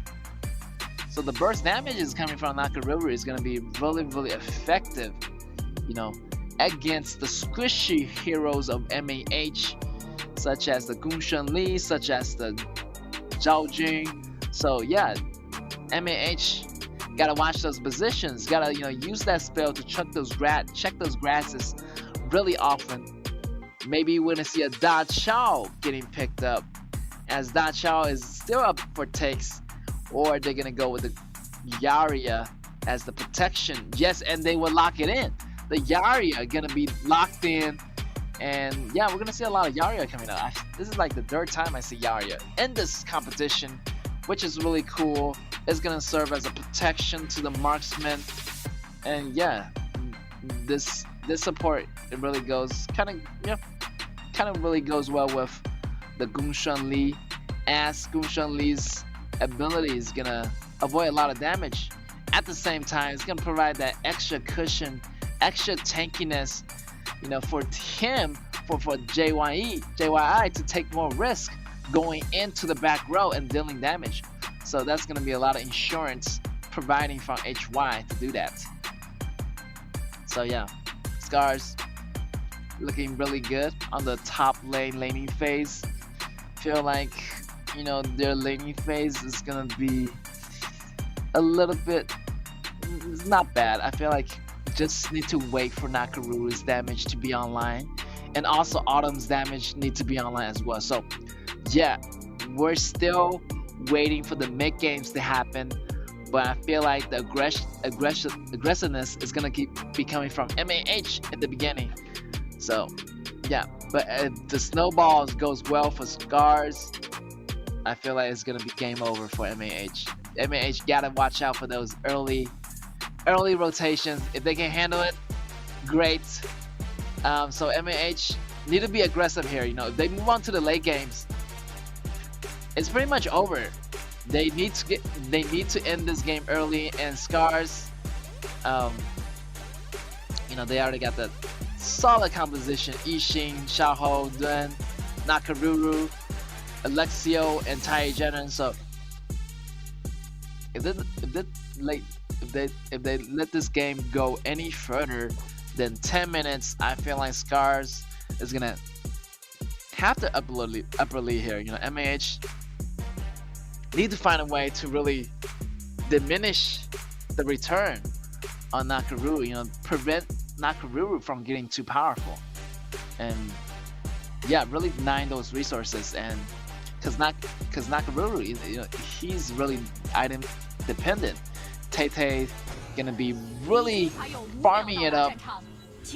So the burst damage is coming from Nakaruru is gonna be really, really effective, you know, against the squishy heroes of MAH, such as the Gunshan Li, such as the Zhao Jun. So yeah, MAH gotta watch those positions, gotta, you know, use that spell to check those grasses really often. Maybe we're gonna see a Da Chao getting picked up, as Da Chao is still up for takes, or they're gonna go with the Yarria as the protection. Yes, and they will lock it in. The Yarria gonna be locked in, and yeah, we're gonna see a lot of Yarria coming up. This is like the third time I see Yarria in this competition, which is really cool. It's gonna serve as a protection to the marksman, and yeah, this support, it really goes kind of really goes well with the Gunshan Li, as Gunshan Li's ability is gonna avoid a lot of damage. At the same time, it's gonna provide that extra cushion, extra tankiness, you know, for him, for JYI to take more risk going into the back row and dealing damage. So that's gonna be a lot of insurance providing from HY to do that. So yeah, Scars, looking really good on the top lane laning phase. Feel like, you know, their laning phase is gonna be a little bit, it's not bad. I feel like just need to wait for Nakaruru's damage to be online, and also Autumn's damage need to be online as well. So yeah, we're still waiting for the mid games to happen, but I feel like the aggressiveness is gonna be coming from MAH in the beginning. So yeah, but if the snowballs goes well for Scars, I feel like it's gonna be game over for MAH. MAH gotta watch out for those early rotations. If they can handle it, great. So MAH need to be aggressive here. You know, if they move on to the late games, it's pretty much over. They need to end this game early. And Scars, you know, they already got the solid composition: Ishin, Xiaoho, Duen, Nakaruru, Alexio, and Tai Jenin. So if they let this game go any further than 10 minutes, I feel like Scars is gonna have the upper lead here. You know, MAH need to find a way to really diminish the return on Nakaruru. You know, prevent Nakaruru from getting too powerful, and yeah, really denying those resources. And because Nakaruru, you know, he's really item dependent. Tay gonna be really farming it up,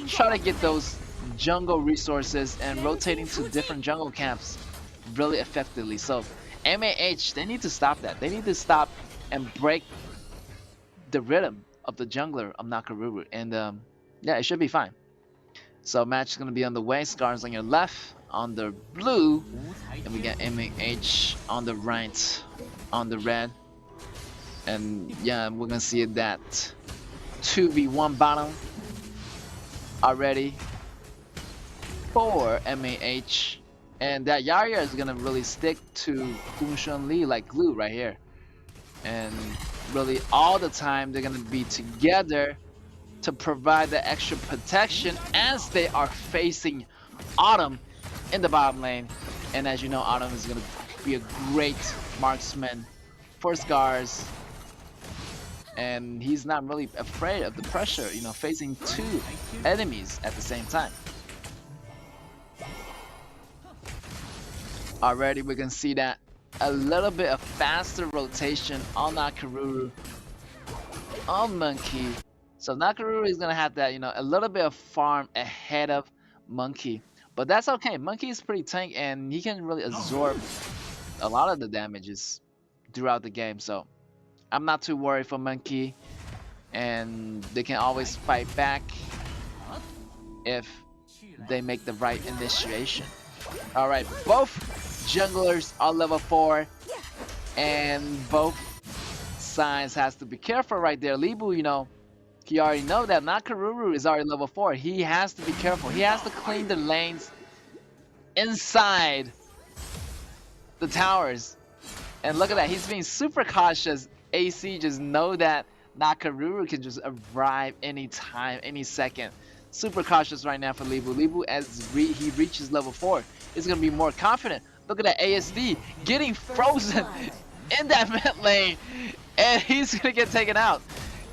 try to get those jungle resources and rotating to different jungle camps really effectively. So MAH, they need to stop that. They need to stop and break the rhythm of the jungler of Nakaruru, and yeah, it should be fine. So match is gonna be on the way. Scars on your left, on the blue, and we got MAH on the right, on the red. And yeah, we're gonna see that 2v1 bottom already for MAH, and that Yarrior is gonna really stick to Gongsun Li like glue right here, and really all the time they're gonna be together to provide the extra protection as they are facing Autumn in the bottom lane. And as you know, Autumn is gonna be a great marksman for Scars, and he's not really afraid of the pressure, you know, facing two enemies at the same time. Already we can see that a little bit of faster rotation on Nakaruru, on Monkey. So Nakaruru is gonna have that, you know, a little bit of farm ahead of Monkey, but that's okay. Monkey is pretty tank, and he can really absorb a lot of the damages throughout the game. So I'm not too worried for Monkey, and they can always fight back if they make the right initiation. Alright, both junglers are level 4, and both sides has to be careful right there. Libu, you know, he already know that Nakaruru is already level 4. He has to be careful. He has to clean the lanes inside the towers. And look at that, he's being super cautious. AC just know that Nakaruru can just arrive anytime, any second. Super cautious right now for Libu. Libu, as he reaches level 4, is going to be more confident. Look at that ASD getting frozen in that mid lane, and he's going to get taken out.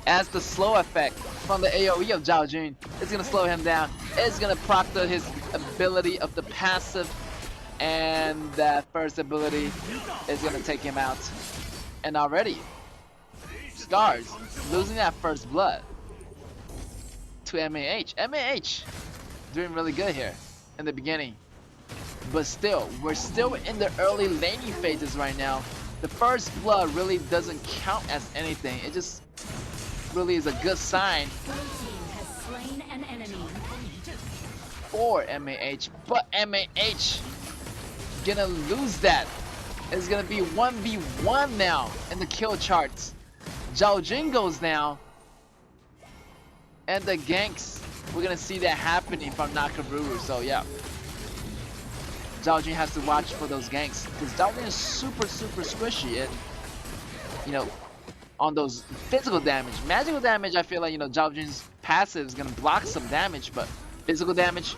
As the slow effect from the AoE of Zhao Jun is going to slow him down. It's going to proctor his ability of the passive, and that first ability is going to take him out. And already Scars losing that first blood to MAH. MAH doing really good here in the beginning, but still, we're still in the early laning phases right now. The first blood really doesn't count as anything. It just really is a good sign for MAH, but MAH gonna lose that. It's gonna be 1v1 now in the kill charts. Zhao Jun goes down, and the ganks, we're gonna see that happening from Nakaruru. So yeah, Zhao Jun has to watch for those ganks, because Zhao Jun is super squishy, and you know, on those physical damage. Magical damage, I feel like, you know, Zhao Jun's passive is gonna block some damage, but physical damage,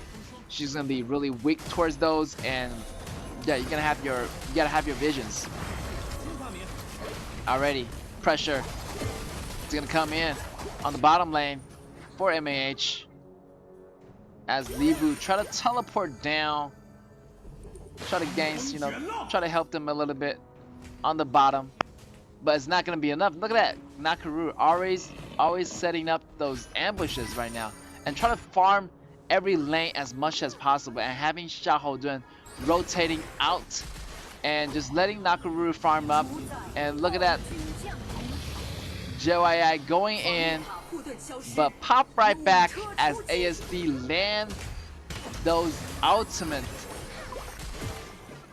she's gonna be really weak towards those, and yeah, you gotta have your visions. Already, pressure. It's gonna come in on the bottom lane for MAH as Libu try to teleport down, try to gain, you know, try to help them a little bit on the bottom, but it's not gonna be enough. Look at that, Nakaruru always setting up those ambushes right now and try to farm every lane as much as possible, and having Xiahou rotating out and just letting Nakaruru farm up. And look at that, JYI going in, but pop right back as ASD land those ultimates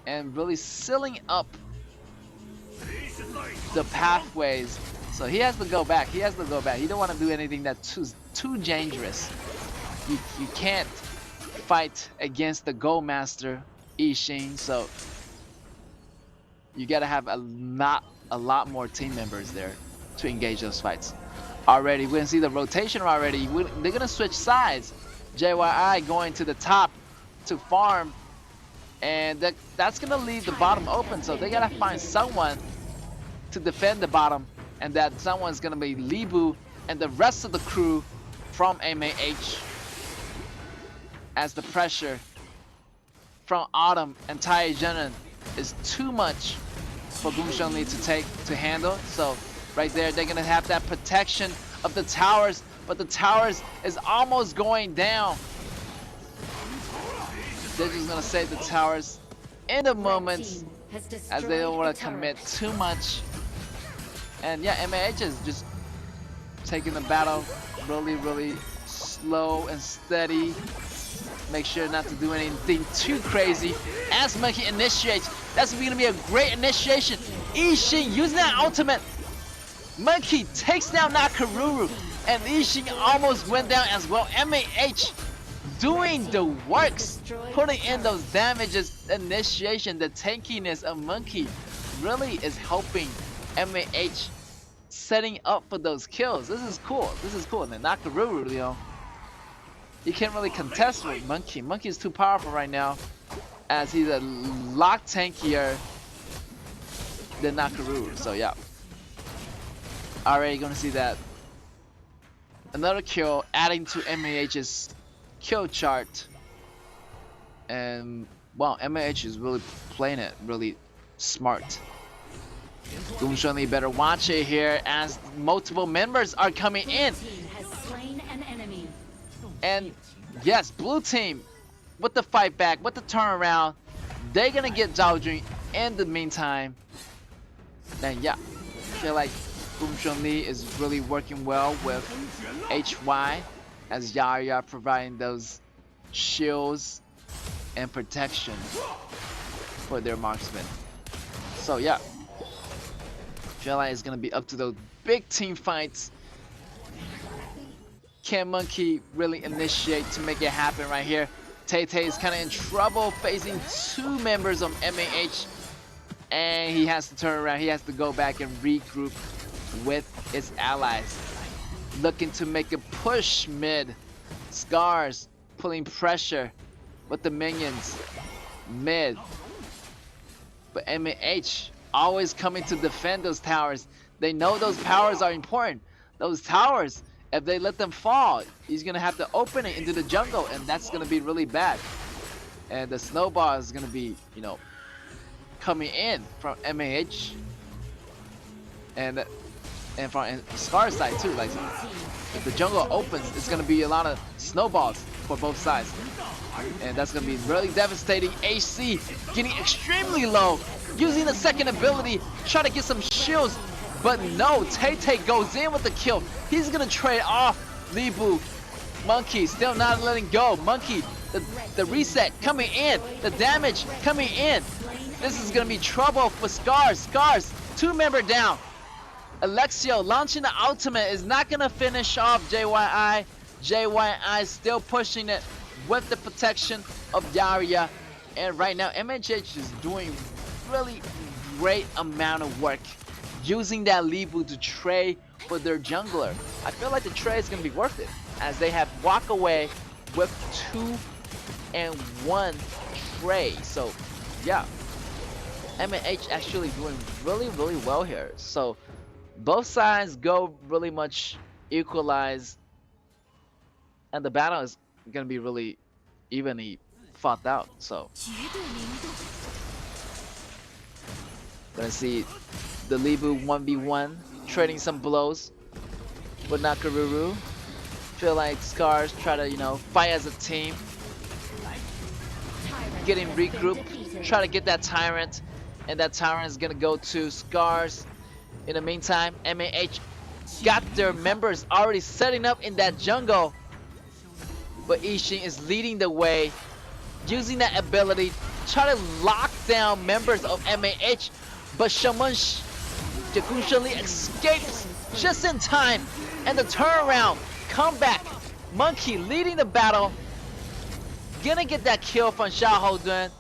and really sealing up the pathways. So he has to go back. He don't want to do anything that's too dangerous. You can't fight against the Gold Master Yixing, so you gotta have a lot more team members there to engage those fights. Already, we can see the rotation already. They're gonna switch sides. JYI going to the top to farm, and that's gonna leave the bottom open. So they gotta find someone to defend the bottom, and that someone's gonna be Libu and the rest of the crew from MAH. As the pressure from Autumn and Tai Zhenan is too much for Gongshengli to handle. So right there, they're gonna have that protection of the towers, but the towers is almost going down. They're just gonna save the towers in the moment as they don't want to commit too much. And yeah, MAH is just taking the battle really slow and steady. Make sure not to do anything too crazy. As Monkey initiates, that's gonna be a great initiation. Yixing using that ultimate. Monkey takes down Nakaruru, and Yixing almost went down as well. MAH doing the works, putting in those damages. Initiation, the tankiness of Monkey really is helping MAH setting up for those kills. This is cool. And then Nakaruru, you know, you can't really contest with Monkey. Monkey is too powerful right now, as he's a lot tankier than Nakaruru. So yeah, already gonna see that. Another kill adding to MAH's kill chart, and wow, MAH is really playing it really smart. Gongshengli better watch it here as multiple members are coming in. And yes, blue team with the fight back, with the turnaround, they're gonna get Zhao Jun in the meantime. And yeah, I feel like Gongshengli is really working well with HY as Yaya providing those shields and protection for their marksmen. So yeah, I feel like it's gonna be up to those big team fights. Can Monkey really initiate to make it happen right here? Tay is kind of in trouble facing two members of MAH, and he has to turn around. He has to go back and regroup with his allies, looking to make a push mid. Scars pulling pressure with the minions mid, but MAH always coming to defend those towers. They know those towers are important. Those towers, if they let them fall, he's gonna have to open it into the jungle, and that's gonna be really bad. And the snowball is gonna be, you know, coming in from MAH and from Scar's side too. Like, if the jungle opens, it's gonna be a lot of snowballs for both sides, and that's gonna be really devastating. AC getting extremely low, using the second ability, try to get some shields. But no, Tay goes in with the kill. He's gonna trade off Libu. Monkey still not letting go. Monkey, the reset coming in, the damage coming in. This is gonna be trouble for Scars. Scars, 2-member down. Alexio launching the ultimate is not gonna finish off JYI. JYI still pushing it with the protection of Yaria. And right now, MHH is doing really great amount of work, using that Libu to trade for their jungler. I feel like the trade is going to be worth it, as they have walk away with 2 and 1 trade. So yeah, MAH actually doing really well here. So both sides go really much equalized, and the battle is gonna be really evenly fought out. So gonna see the Libu 1v1 trading some blows with Nakaruru. Feel like Scars try to, you know, fight as a team, getting regrouped, try to get that Tyrant, and that Tyrant is gonna go to Scars. In the meantime, MAH got their members already setting up in that jungle, but Ishin is leading the way, using that ability, try to lock down members of MAH, but Shaman Jagushali escapes just in time, and the turnaround comeback. Monkey leading the battle, gonna get that kill from Xiahou Dun,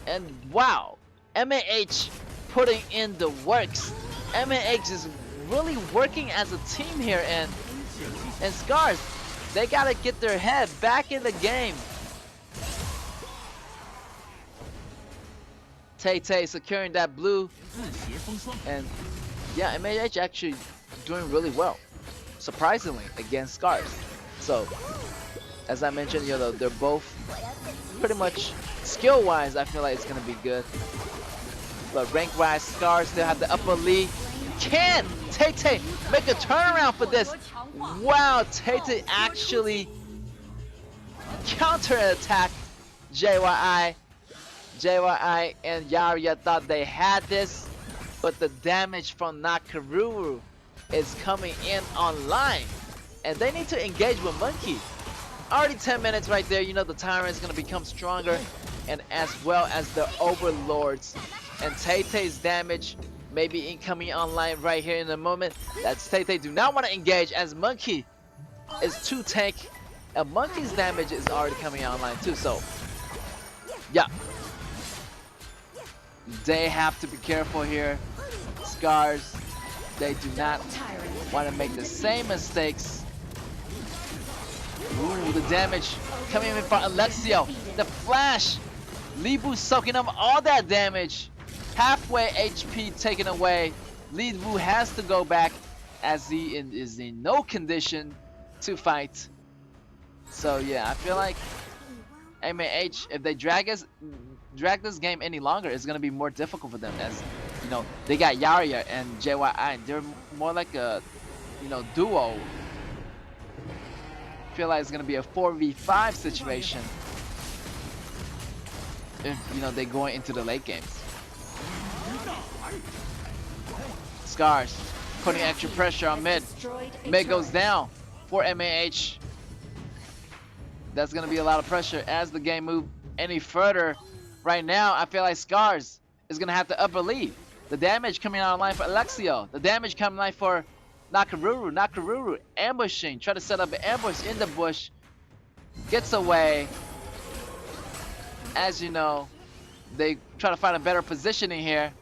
and wow, MAH putting in the works. MAH is really working as a team here, and Scars, they gotta get their head back in the game. Tay securing that blue, and yeah, MAH actually doing really well, surprisingly, against Scars. So as I mentioned, you know, they're both pretty much skill-wise, I feel like it's gonna be good. But rank-wise, Scars still have the upper lead. Can Tay make a turnaround for this? Wow, Tay actually counter-attacked JYI. JYI and Yaria thought they had this, but the damage from Nakaruru is coming in online, and they need to engage with Monkey. Already 10 minutes right there, you know the Tyrant is going to become stronger, and as well as the Overlords. And Tay-Tay's damage may be incoming online right here in a moment. That's Tay-Tay do not want to engage, as Monkey is too tank, and Monkey's damage is already coming online too, so yeah. They have to be careful here. Scars, they do not want to make the same mistakes. Ooh, the damage coming in from Alexio. The flash. Libu soaking up all that damage. Halfway HP taken away. Libu has to go back as he is in no condition to fight. So yeah, I feel like MAH, if they drag this game any longer, it's gonna be more difficult for them, as you know they got Yaria and JYI. They're more like a, you know, duo. Feel like it's gonna be a 4v5 situation if, you know, they're going into the late games. Scars putting extra pressure on mid. Mid goes down for MAH. That's gonna be a lot of pressure as the game moves any further. Right now, I feel like Scars is gonna have to upper lead. The damage coming out online for Alexio. The damage coming online for Nakaruru. Nakaruru ambushing, try to set up an ambush in the bush. Gets away. As you know, they try to find a better positioning here.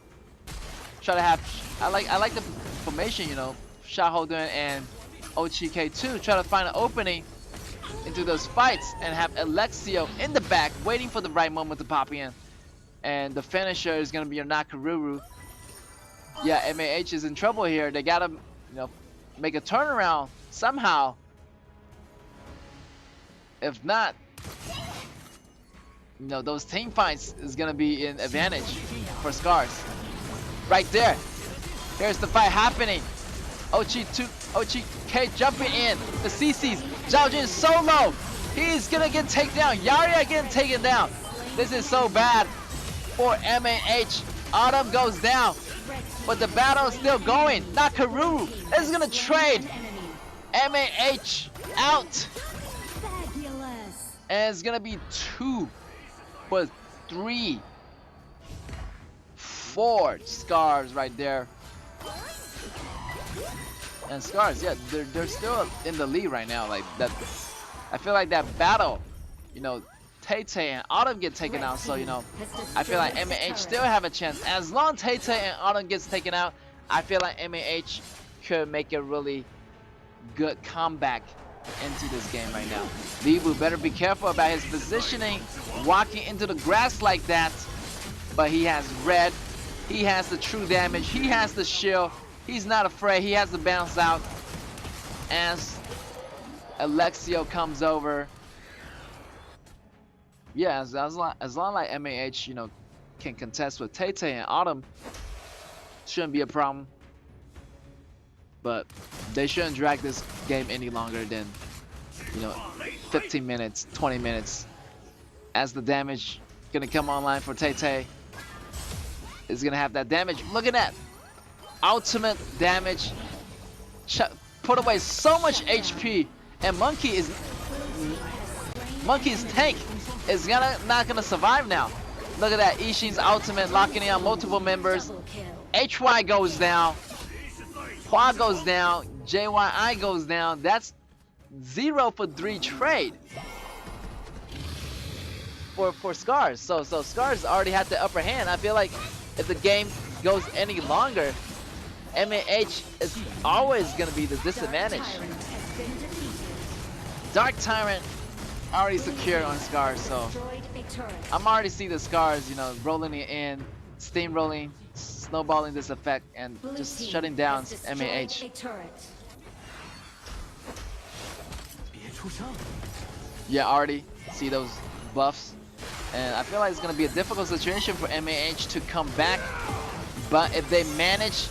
Try to have, I like the formation, you know, Xiahou Dun and OCK2. Try to find an opening into those fights and have Alexio in the back waiting for the right moment to pop in. And the finisher is gonna be your Nakaruru. Yeah, MAH is in trouble here. They gotta, you know, make a turnaround somehow. If not, you know, those team fights is gonna be an advantage for Scars. Right there. Here's the fight happening. OCK jumping in. The CCs. Zhao Jun solo. He's gonna get taken down. Yaria getting taken down. This is so bad for MAH. Autumn goes down, but the battle is still going. Nakaruru is gonna trade MAH out. And it's gonna be 2 for 3, 4 Scars right there. And Scars, yeah, they're still in the lead right now. Like that, I feel like that battle, you know, Tay and Autumn get taken out. So you know, I feel like MAH still have a chance. As long as Tay and Autumn gets taken out, I feel like MAH could make a really good comeback into this game right now. Libu better be careful about his positioning, walking into the grass like that. But he has red, he has the true damage, he has the shield, he's not afraid, he has the bounce out. As Alexio comes over. Yeah, as long like MAH, you know, can contest with Tay Tay and Autumn, shouldn't be a problem. But they shouldn't drag this game any longer than, you know, 15 minutes, 20 minutes. As the damage gonna come online for Tay Tay. Is gonna have that damage. Look at that. Ultimate damage. Put away so much HP. And Monkey's tank is not gonna survive now. Look at that. Ishin's ultimate locking in on multiple members. HY goes down. Hua goes down. JYI goes down. That's 0 for 3 trade for Scars. So Scars already had the upper hand. I feel like if the game goes any longer, MAH is always gonna be the disadvantage. Dark Tyrant already secured on Scars, so I'm already seeing the Scars, you know, rolling it in, steamrolling, snowballing this effect, and just shutting down MAH. Yeah, already see those buffs, and I feel like it's gonna be a difficult situation for MAH to come back. But if they manage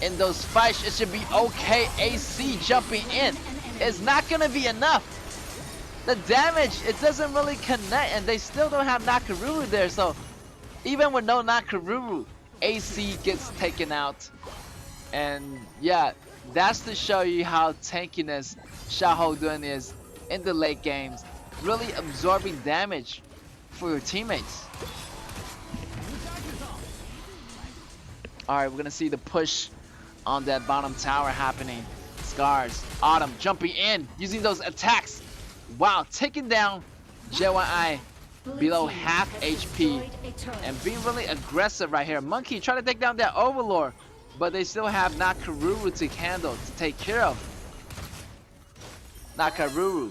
in those fights, it should be okay. AC jumping in, it's not gonna be enough. The damage, it doesn't really connect, and they still don't have Nakaruru there. So even with no Nakaruru, AC gets taken out. And yeah, that's to show you how tankiness Xiaohoudun is in the late games, really absorbing damage for your teammates. Alright, we're gonna see the push on that bottom tower happening. Scars, Autumn jumping in, using those attacks. Wow, taking down JYI below half HP and being really aggressive right here. Monkey trying to take down that Overlord, but they still have Nakaruru to handle, to take care of. Nakaruru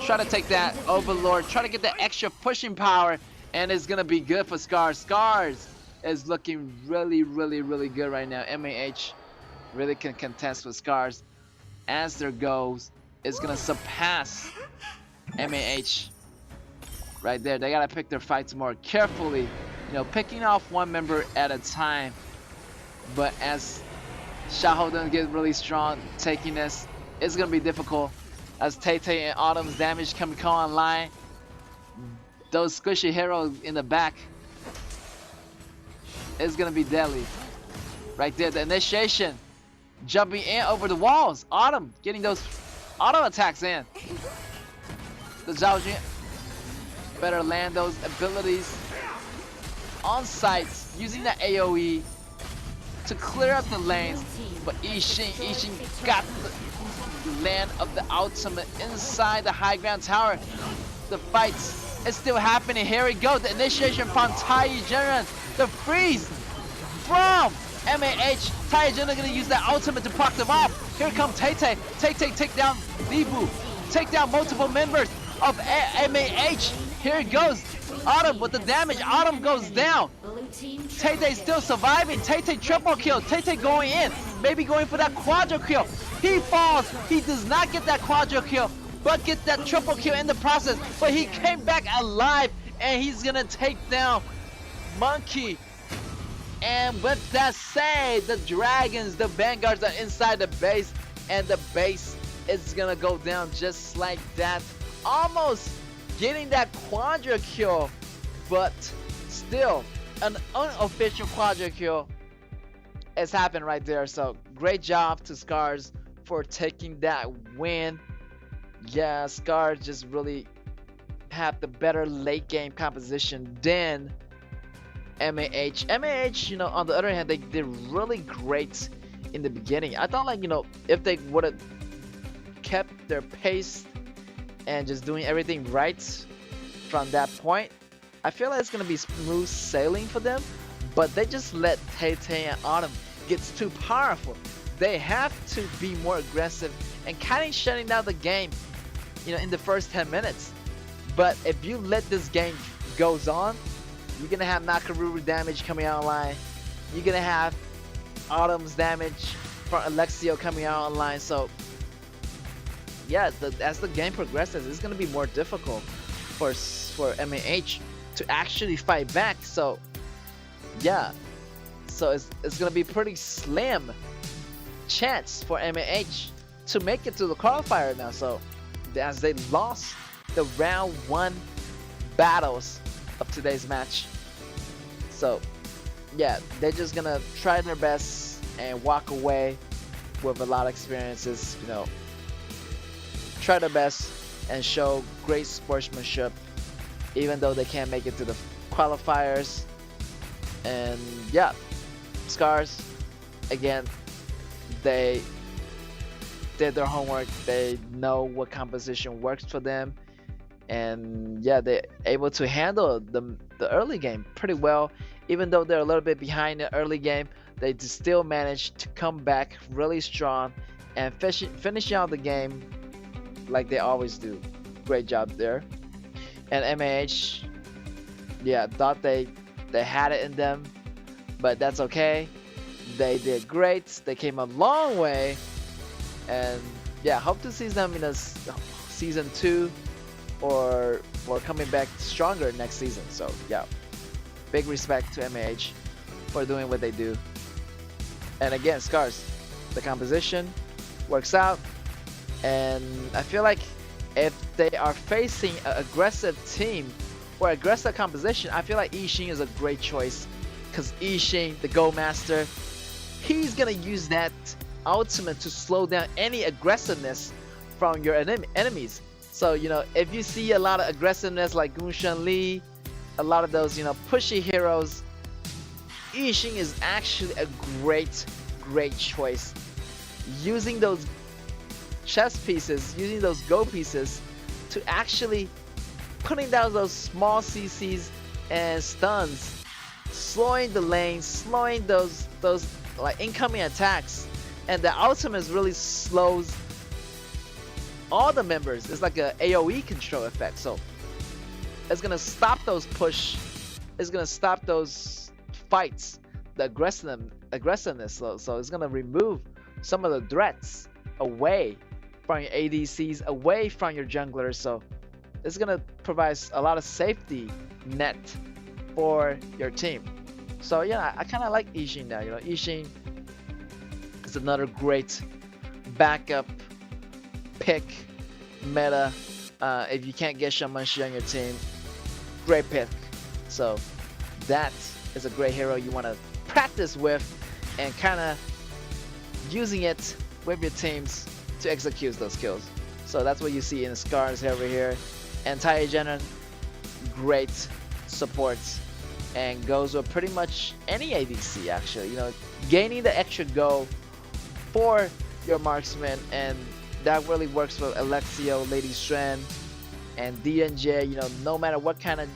try to take that Overlord, try to get that extra pushing power, and it's gonna be good for Scars. Scars is looking really good right now. MAH really can contest with Scars. As their goals is gonna surpass MAH right there. They gotta pick their fights more carefully, you know, picking off one member at a time. But as Xiaohoudun gets really strong, taking this, it's gonna be difficult. As Tay Tay and Autumn's damage come online, those squishy heroes in the back, it's gonna be deadly. Right there, the initiation, jumping in over the walls. Autumn getting those auto attacks in. The Zhao Jun better land those abilities on sites, using the AoE to clear up the lanes. But Ishin got the land of the ultimate inside the high ground tower. The fights is still happening. Here we go. The initiation from Tai Jiren. The freeze from MAH. Tai Jiren gonna use that ultimate to proc them off. Here comes Tay Tay. Tay Tay take down Libu. Take down multiple members of MAH. Here it goes. Autumn with the damage. Autumn goes down. Tay Tay still surviving. Tay Tay triple kill. Tay Tay going in. Maybe going for that quadra kill. He falls. He does not get that quadra kill, but get that triple kill in the process. But he came back alive, and he's gonna take down Monkey. And with that said, the dragons, the vanguards are inside the base, and the base is gonna go down just like that. Almost getting that quadra kill, but still an unofficial quadra kill has happened right there. So great job to Scars for taking that win. Yeah, Scars just really have the better late game composition than MAH. MAH, you know, on the other hand, they did really great in the beginning. I thought, like, you know, if they would have kept their pace and just doing everything right from that point, I feel like it's gonna be smooth sailing for them. But they just let Tay Tay and Autumn get too powerful. They have to be more aggressive and kind of shutting down the game in the first 10 minutes. But if you let this game goes on, you're gonna have Nakaruru damage coming out online. You're gonna have Autumn's damage from Alexio coming out online. So yeah, as the game progresses, it's gonna be more difficult for MAH to actually fight back. So yeah, so it's gonna be pretty slim chance for MAH to make it to the qualifier now. So as they lost the round 1 battles of today's match, so yeah, they're just gonna try their best and walk away with a lot of experiences, try their best and show great sportsmanship even though they can't make it to the qualifiers. And yeah, Scars, again, they did their homework. They know what composition works for them, and yeah, they're able to handle the early game pretty well. Even though they're a little bit behind the early game, they still managed to come back really strong and finish out the game like they always do. Great job there. And MAH, yeah, thought they had it in them, but that's okay. They did great. They came a long way, and yeah, hope to see them in a season 2 or coming back stronger next season. So yeah, big respect to MAH for doing what they do. And again, Scars, the composition works out, and I feel like if they are facing an aggressive team or aggressive composition, I feel like Ishin is a great choice, because Ishin, the Go Master, he's gonna use that ultimate to slow down any aggressiveness from your enemies. So if you see a lot of aggressiveness like Gunshan Lee, a lot of those pushy heroes, Ishin is actually a great choice. Using those chess pieces, using those go pieces to actually putting down those small CCs and stuns, slowing the lane, slowing those like incoming attacks, and the ultimate really slows all the members. It's like a AoE control effect, so it's gonna stop those push, it's gonna stop those fights, the aggressiveness. So it's gonna remove some of the threats away from your ADCs, away from your junglers. So it's gonna provide a lot of safety net for your team. So yeah, I kind of like Ishin now. Ishin is another great backup pick meta. If you can't get Shamanshi on your team, great pick. So that is a great hero you want to practice with and kind of using it with your teams to execute those kills. So that's what you see in Scars over here. And Taijunen, great support and goes with pretty much any ADC actually. Gaining the extra go for your marksman, and that really works for Alexio, Lady Strand, and DNJ. No matter what kind of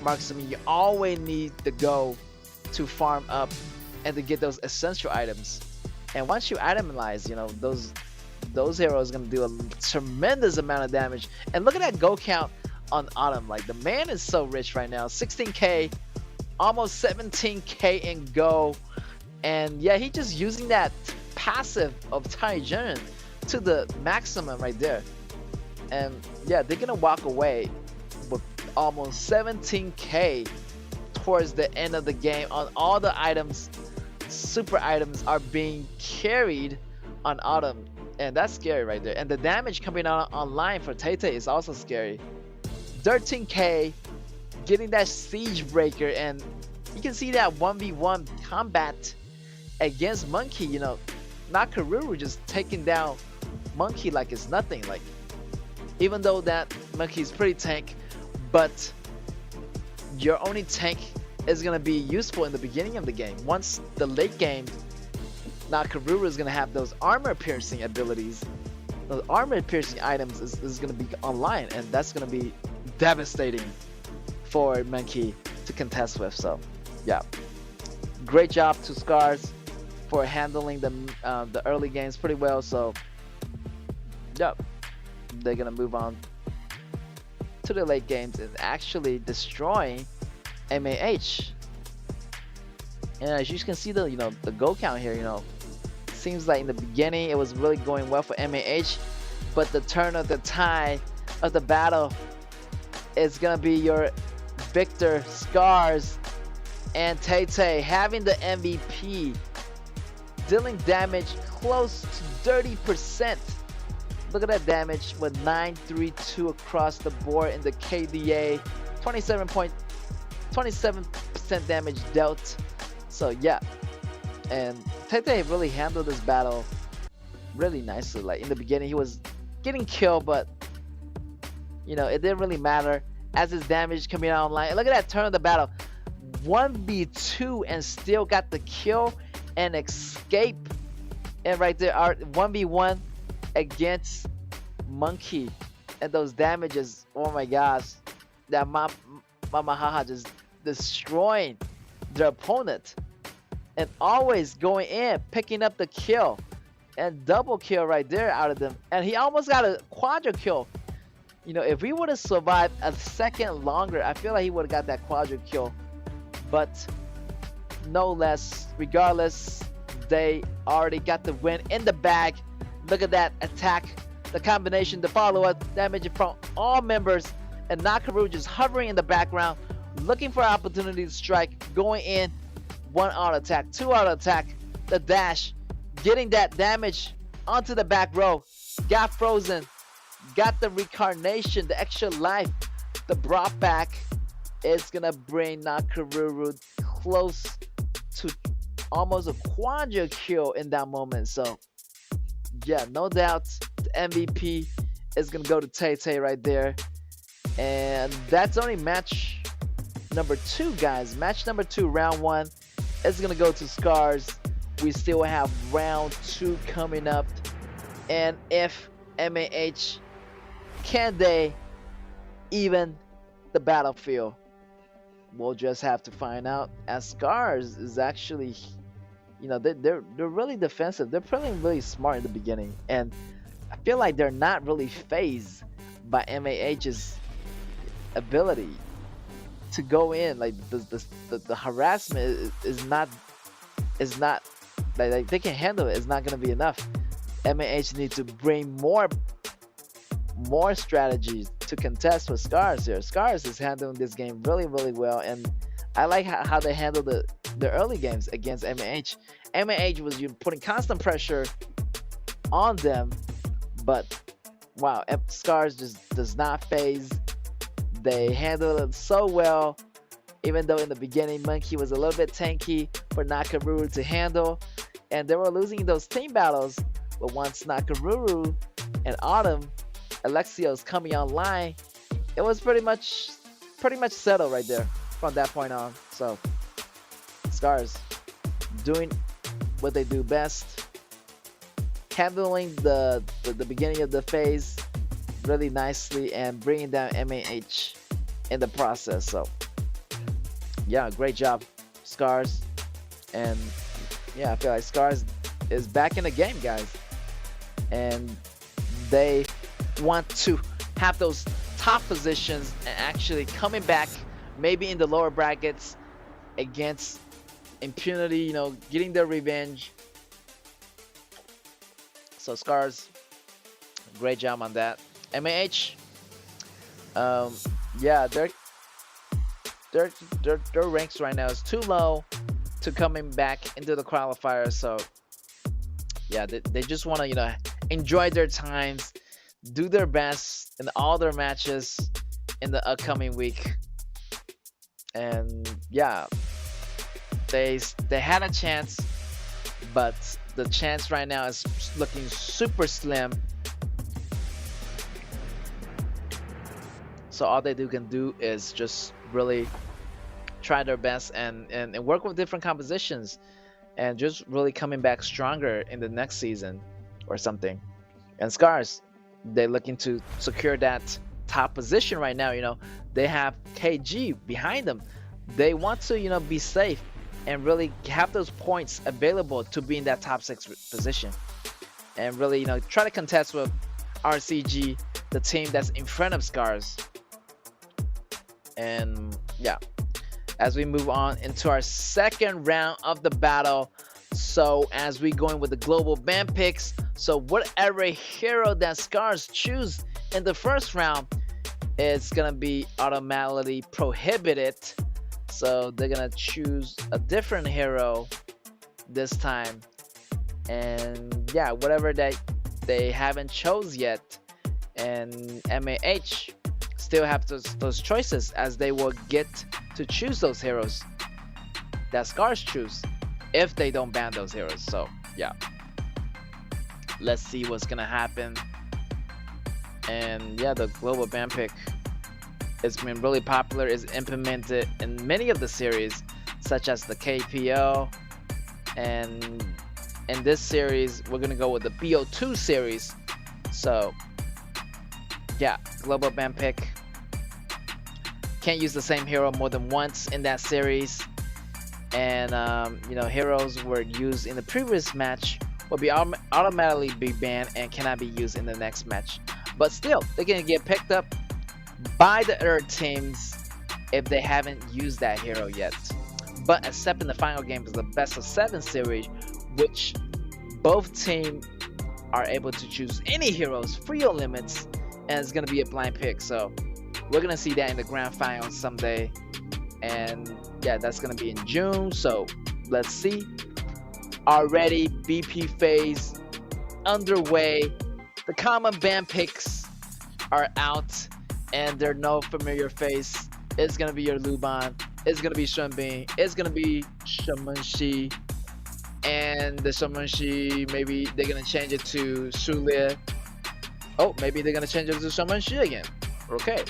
marksman, you always need the go to farm up and to get those essential items. And once you itemize, those heroes are gonna do a tremendous amount of damage. And look at that go count on Autumn. Like, the man is so rich right now. 16k, almost 17k in go. And yeah, he just using that passive of Taijunen to the maximum right there. And yeah, they're gonna walk away with almost 17k towards the end of the game on all the items. Super items are being carried on Autumn, and that's scary right there. And the damage coming out online for Tay is also scary. 13k, getting that siege breaker, and you can see that 1v1 combat against Monkey. Nakaruru just taking down Monkey like it's nothing. Like, even though that Monkey is pretty tank, but your only tank is gonna be useful in the beginning of the game. Once the late game, Nakaruru is gonna have those armor piercing abilities. Those armor piercing items is gonna be online, and that's gonna be devastating for Monkey to contest with. So yeah, great job to Scars for handling the early games pretty well. So yeah, they're gonna move on to the late games and actually destroying MAH. And as you can see, the goal count here, seems like in the beginning it was really going well for MAH, but the turn of the tide of the battle is gonna be your Victor, Scars, and Tay having the MVP, dealing damage close to 30%. Look at that damage with 932 across the board in the KDA, 27% damage dealt. So yeah, and Tay really handled this battle really nicely. Like in the beginning, he was getting killed, but it didn't really matter as his damage coming out online. Look at that turn of the battle, 1v2 and still got the kill and escape. And right there, our 1v1 against Monkey, and those damages. Oh my gosh, that Mama Haha just destroying their opponent, and always going in, picking up the kill, and double kill right there out of them. And he almost got a quadra kill. If he would have survived a second longer, I feel like he would have got that quadra kill. But no less, regardless, they already got the win in the bag. Look at that attack, the combination, the follow-up damage from all members, and Nakaru just hovering in the background, looking for an opportunity to strike, going in, 1 auto attack, 2 auto attack, the dash, getting that damage onto the back row, got frozen, got the reincarnation, the extra life, the brought back. It's gonna bring Nakaruru close to almost a quadra kill in that moment. So yeah, no doubt the MVP is gonna go to Tay right there. And that's only match number 2, guys. Match number 2, round 1, is gonna go to Scars. We still have round 2 coming up, and if MAH can they even the battlefield, we'll just have to find out. As Scars is actually, they're really defensive. They're playing really smart in the beginning, and I feel like they're not really phased by MAH's ability to go in. Like the harassment is not like they can handle it. It's not gonna be enough. MAH need to bring more strategies to contest with Scars here. Scars is handling this game really, really well, and I like how they handled the early games against MAH. MAH was putting constant pressure on them, but wow, Scars just does not phase. They handled it so well, even though in the beginning Monkey was a little bit tanky for Nakaruru to handle, and they were losing those team battles. But once Nakaruru and Autumn, Alexios coming online, it was pretty much settled right there from that point on. So Scars doing what they do best, handling the beginning of the phase really nicely and bringing down MAH in the process. So yeah, great job, Scars. And yeah, I feel like Scars is back in the game, guys, and they want to have those top positions and actually coming back maybe in the lower brackets against Impunity, getting their revenge. So Scars, great job on that. MAH, yeah, their ranks right now is too low to coming back into the qualifier. So yeah, they just want to enjoy their times, do their best in all their matches in the upcoming week. And yeah, they had a chance, but the chance right now is looking super slim. So all they can do is just really try their best and work with different compositions and just really coming back stronger in the next season or something. And Scars, they're looking to secure that top position right now. They have KG behind them. They want to be safe and really have those points available to be in that top 6 position, and really try to contest with RCG, the team that's in front of Scars. And yeah, as we move on into our second round of the battle, so as we going with the global band picks, so whatever hero that Scars choose in the first round, it's gonna be automatically prohibited. So they're gonna choose a different hero this time. And yeah, whatever they haven't chose yet, and MAH still have those choices, as they will get to choose those heroes that Scars choose if they don't ban those heroes. So yeah, let's see what's gonna happen. And yeah, the global ban pick, it's been really popular, is implemented in many of the series, such as the KPO, and in this series we're gonna go with the BO2 series. So yeah, global ban pick, can't use the same hero more than once in that series. And you know, heroes were used in the previous match will be automatically be banned and cannot be used in the next match. But still, they can get picked up by the other teams if they haven't used that hero yet. But except in the final game is the best of 7 series, which both teams are able to choose any heroes free of limits, and it's gonna be a blind pick. So we're gonna see that in the grand final someday. And yeah, that's gonna be in June. So let's see. Already BP phase underway. The common band picks are out, and they're no familiar face. It's gonna be your Luban. It's gonna be Shenbing. It's gonna be Shamanshi. And the Shamanshi, maybe they're gonna change it to Shulia. Oh, maybe they're gonna change it to Shamanshi again. Okay,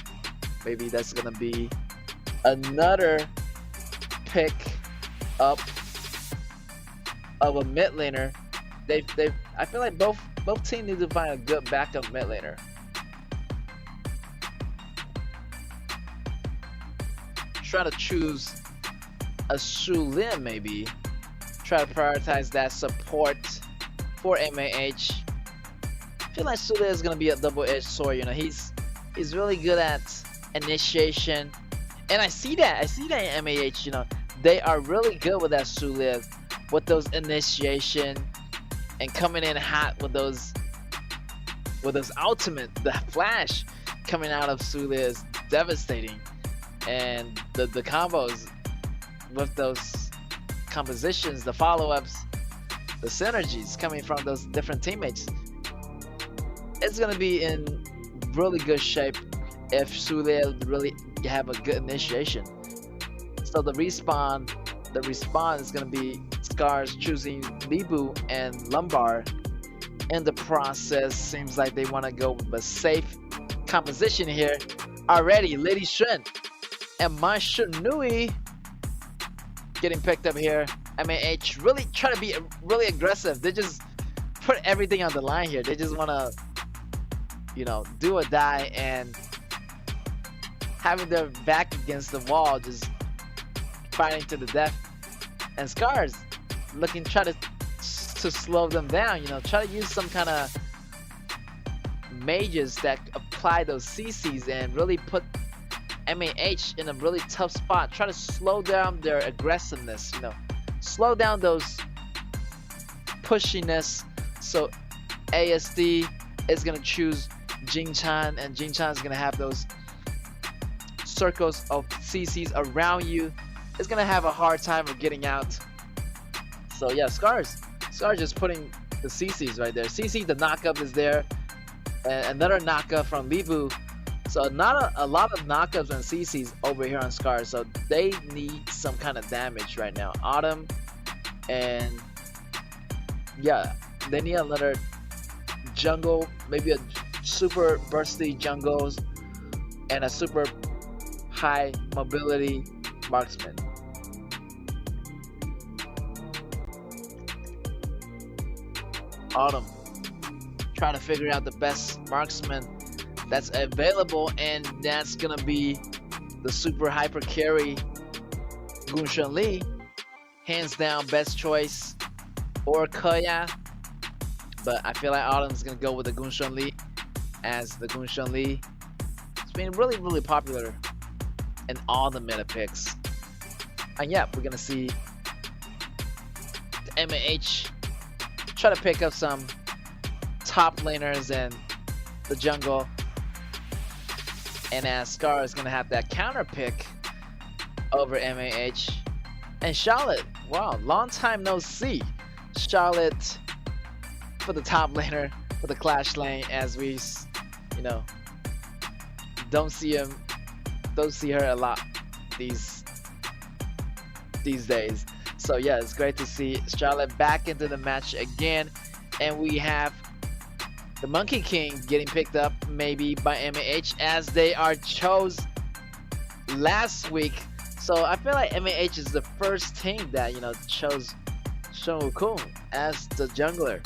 maybe that's gonna be another pick up of a mid laner. I feel like both teams need to find a good backup mid laner. Try to choose a Shulin maybe. Try to prioritize that support for MAH. I feel like Shulin is gonna be a double-edged sword. You know, he's really good at initiation, and I see that in MAH. You know, they are really good with that Shulin, with those initiation and coming in hot with those ultimate. The flash coming out of Shulin is devastating, and the combos with those compositions, the follow-ups, the synergies coming from those different teammates, it's gonna be in really good shape if Shulin really have a good initiation. So the respawn is gonna be Scars choosing Libu and Lumbar. In the process, seems like they want to go with a safe composition here. Already, Lady Shen and my Shinui getting picked up here. MAH really try to be really aggressive. They just put everything on the line here. They just want to, you know, do or die, and having their back against the wall, just fighting to the death. And Scars looking try to slow them down. You know, try to use some kind of mages that apply those CCs and really put MAH in a really tough spot. Try to slow down their aggressiveness. You know, slow down those pushiness. So ASD is gonna choose Jing Chan, and Jing Chan is gonna have those circles of CCs around you. It's gonna have a hard time of getting out. So yeah, Scars just putting the CCs right there. CC, the knockup is there, and another knockup from Libu. So not a lot of knockups and CCs over here on Scars. So they need some kind of damage right now. Autumn, and yeah, they need another jungle, maybe a super bursty jungles and a super high mobility marksman. Autumn trying to figure out the best marksman that's available, and that's gonna be the super hyper carry Gunshan Li. Hands down best choice, or KAW, but I feel like Autumn's gonna go with the Gunshan Li, as the Gunshan Li it's been really popular in all the meta picks. And yeah, we're gonna see the MAH try to pick up some top laners in the jungle. And as Scar is gonna have that counter pick over MAH. And Charlotte, wow, long time no see. Charlotte for the top laner for the Clash lane, as we, you know, don't see her a lot these days. So yeah, it's great to see Charlotte back into the match again, and we have the Monkey King getting picked up maybe by MAH as they are chose last week. So I feel like MAH is the first team that, you know, chose Sun Wukong as the jungler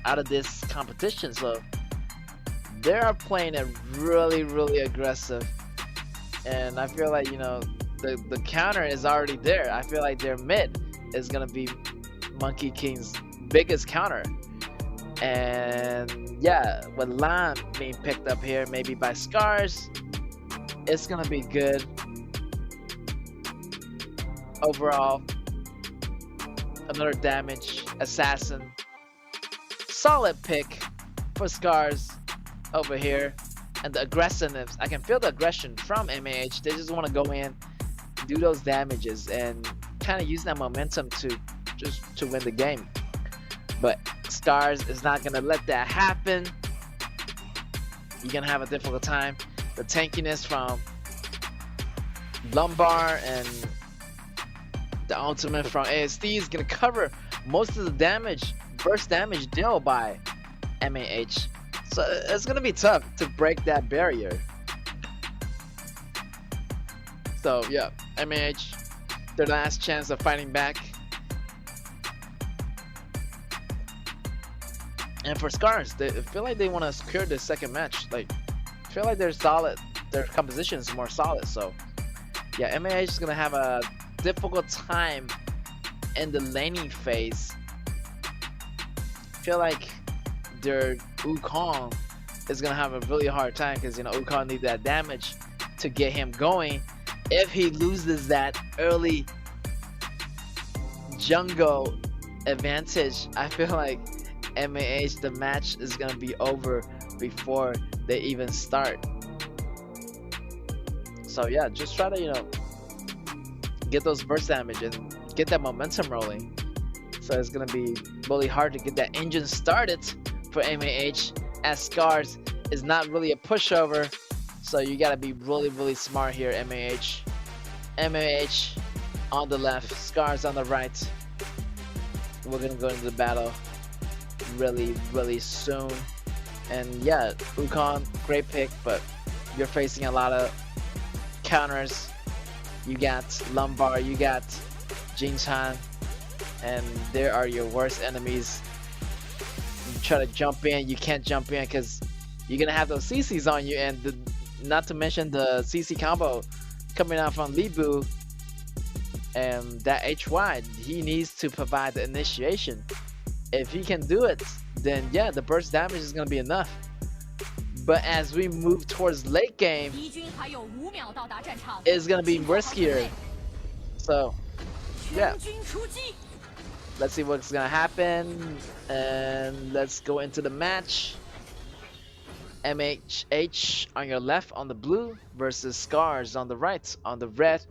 out of this competition. So they are playing it really aggressive, and I feel like, you know, the counter is already there. I feel like their mid is gonna be Monkey King's biggest counter. And yeah, with Lan being picked up here maybe by Scars, it's gonna be good overall. Another damage assassin, solid pick for Scars over here. And the aggressiveness, I can feel the aggression from MAH. They just want to go in, do those damages, and kind of use that momentum to win the game. But Scars is not gonna let that happen. You're gonna have a difficult time. The tankiness from Lumbar and the ultimate from ASD is gonna cover most of the damage, burst damage dealt by MAH. So it's gonna be tough to break that barrier. So yeah, MAH, their last chance of fighting back. And for Scars, they feel like they want to secure the second match. Like, I feel like they're solid. Their composition is more solid. So yeah, MAH is gonna have a difficult time in the laning phase. I feel like their Wukong is gonna have a really hard time because, you know, Wukong needs that damage to get him going. If he loses that early jungle advantage, I feel like MAH, the match is gonna be over before they even start. So yeah, just try to, you know, get those burst damage and get that momentum rolling. So it's gonna be really hard to get that engine started for MAH, as Scars is not really a pushover. So you gotta be really smart here, MAH. MAH on the left, Scars on the right. We're gonna go into the battle really soon. And yeah, Wukong, great pick, but you're facing a lot of counters. You got Lumbar, you got Jin-chan, and there are your worst enemies. You try to jump in, you can't jump in because you're gonna have those CCs on you, and not to mention the CC combo coming out from Libu. And that HY, he needs to provide the initiation. If he can do it, then yeah, the burst damage is gonna be enough. But as we move towards late game, it's gonna be riskier. So yeah, let's see what's gonna happen, and let's go into the match. MHH on your left on the blue versus Scars on the right on the red.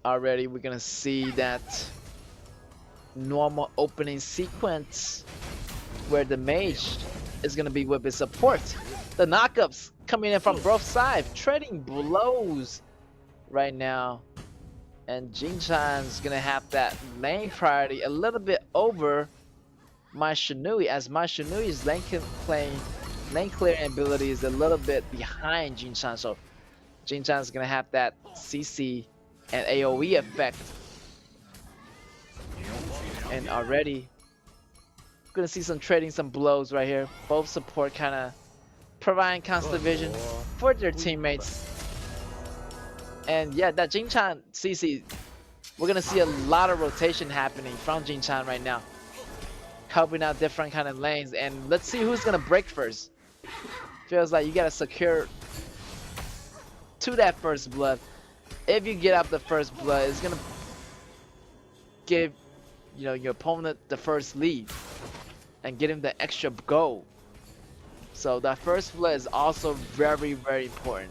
Already we're gonna see that normal opening sequence where the mage is gonna be with his support. The knockups coming in from both sides, trading blows right now. And Jin-chan's gonna have that lane priority a little bit over my Shinui, as my Shinui's lane clearing ability is a little bit behind Jin-chan. So Jin-chan's gonna have that CC and AoE effect. And already gonna see some trading some blows right here. Both support kind of providing constant vision for their teammates. And yeah, that Jin-chan CC, we're gonna see a lot of rotation happening from Jin-chan right now, helping out different kind of lanes. And let's see who's gonna break first. Feels like you gotta secure to that first blood. If you get up the first blood, it's gonna give your opponent the first lead and get him the extra goal. So that first blood is also very, very important.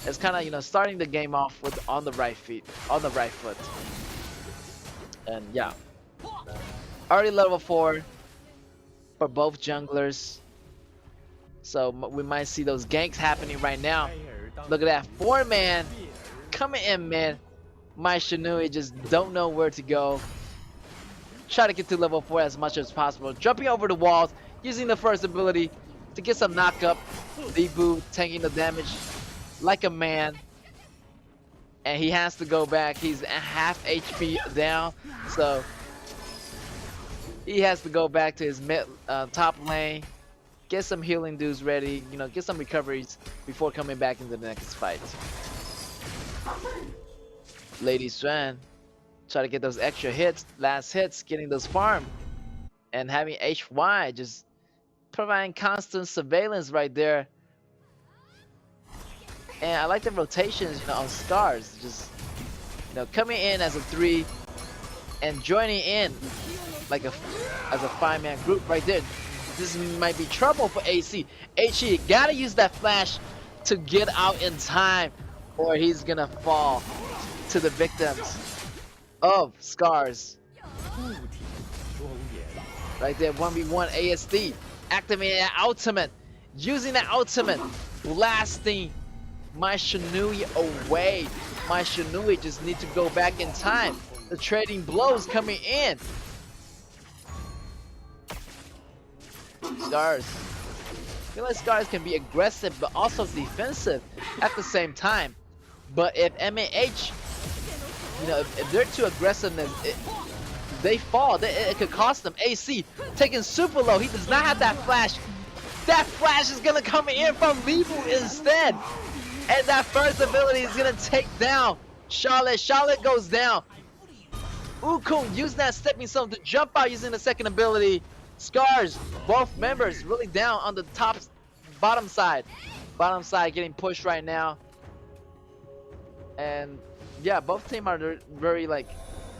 It's kind of starting the game off with on the right foot. And yeah, already level 4 for both junglers. So we might see those ganks happening right now. Look at that 4-man coming in, man. My Shinui just don't know where to go. Try to get to level 4 as much as possible. Jumping over the walls, using the first ability to get some knock-up. Libu taking the damage like a man. And he has to go back. He's half HP down. So he has to go back to his top lane. Get some healing dudes ready. Get some recoveries before coming back into the next fight. Lady Swan try to get those extra hits, last hits, getting those farm, and having HY just providing constant surveillance right there. And I like the rotations, on Scars, just coming in as a 3 and joining in like as a 5-man group right there. This might be trouble for AC. HE gotta use that flash to get out in time, or he's gonna fall to the victims of Scars. Right there, 1v1 ASD. Activating that ultimate. Using that ultimate. Blasting my Shinui away. My Shinui just need to go back in time. The trading blows coming in. Scars. I feel like Scars can be aggressive but also defensive at the same time. But if MAH, if they're too aggressive, they fall. It could cost them. AC taking super low. He does not have that flash. That flash is gonna come in from Libu instead. And that first ability is gonna take down Charlotte. Charlotte goes down. Ukun using that stepping stone to jump out using the second ability. Scars, both members really down on the bottom side. Bottom side getting pushed right now. And yeah, both teams are very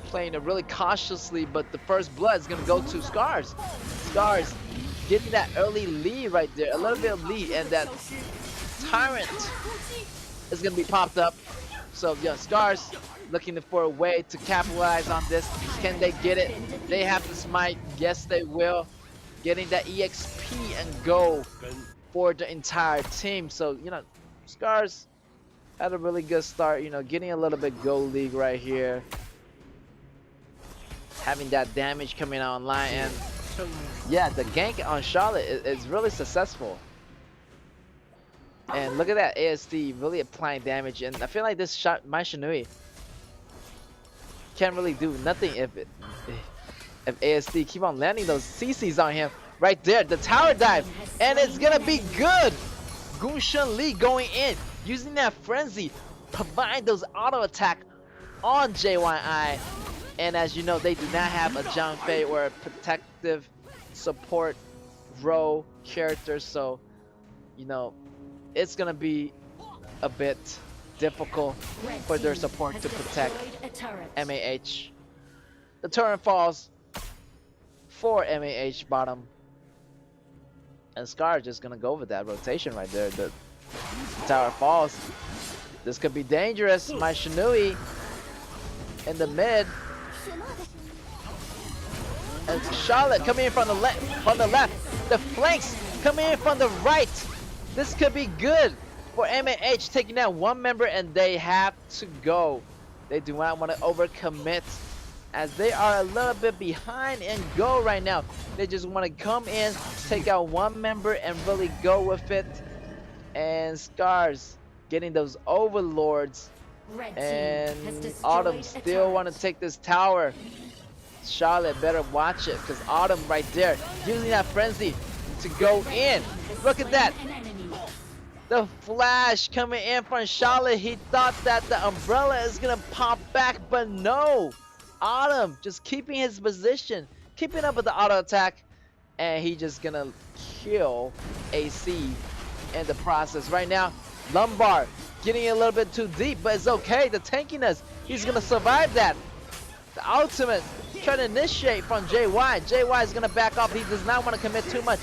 playing it really cautiously, but the first blood is gonna go to Scars. Scars getting that early lead right there, a little bit of lead, and that Tyrant is gonna be popped up. So yeah, Scars looking for a way to capitalize on this. Can they get it? They have the smite. Yes, they will. Getting that EXP and go for the entire team. So Scars had a really good start. Getting a little bit gold league right here. Having that damage coming online, and yeah, the gank on Charlotte is really successful. And look at that ASD really applying damage, and I feel like this shot, my Shinui, can't really do nothing if ASD keep on landing those CCs on him. Right there, the tower dive, and it's gonna be good. Gunshan Lee going in, using that frenzy, provide those auto attack on JYI. And as you know, they do not have a Zhang Fei or a protective support row character, so it's gonna be a bit difficult for their support to protect MAH. The turret falls for MAH bottom, and Scar just gonna go with that rotation right there. The tower falls. This could be dangerous. My Shinui in the mid. And Charlotte coming in from the left. The flanks coming in from the right. This could be good for MAH, taking down one member, and they have to go. They do not want to overcommit, as they are a little bit behind in goal right now. They just want to come in, take out one member, and really go with it. And Scars getting those overlords. And Autumn still want to take this tower. Charlotte better watch it, because Autumn right there using that frenzy to go in. Look at that. The flash coming in from Charlotte. He thought that the umbrella is gonna pop back, but no. Autumn just keeping his position, keeping up with the auto attack, and he just gonna kill AC in the process. Right now, Lumbar getting a little bit too deep, but it's okay. The tankiness, he's gonna survive that. The ultimate trying to initiate from JY. JY is gonna back off. He does not want to commit too much.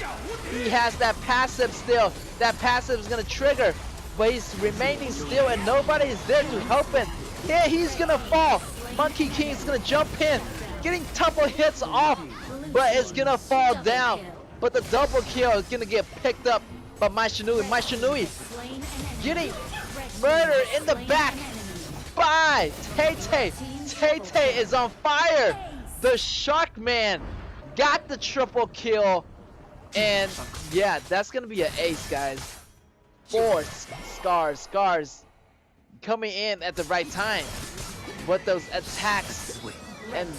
He has that passive still. That passive is gonna trigger, but he's remaining still and nobody is there to help him. Here he's gonna fall. Monkey King is gonna jump in, getting couple hits off, but it's gonna fall down. But the double kill is gonna get picked up by My Shinui. My Shinui getting murdered in the back by Tay-Tay. Tay-Tay is on fire. The Shark Man got the triple kill. And yeah, that's gonna be an ace, guys. 4 Scars. Scars coming in at the right time with those attacks. And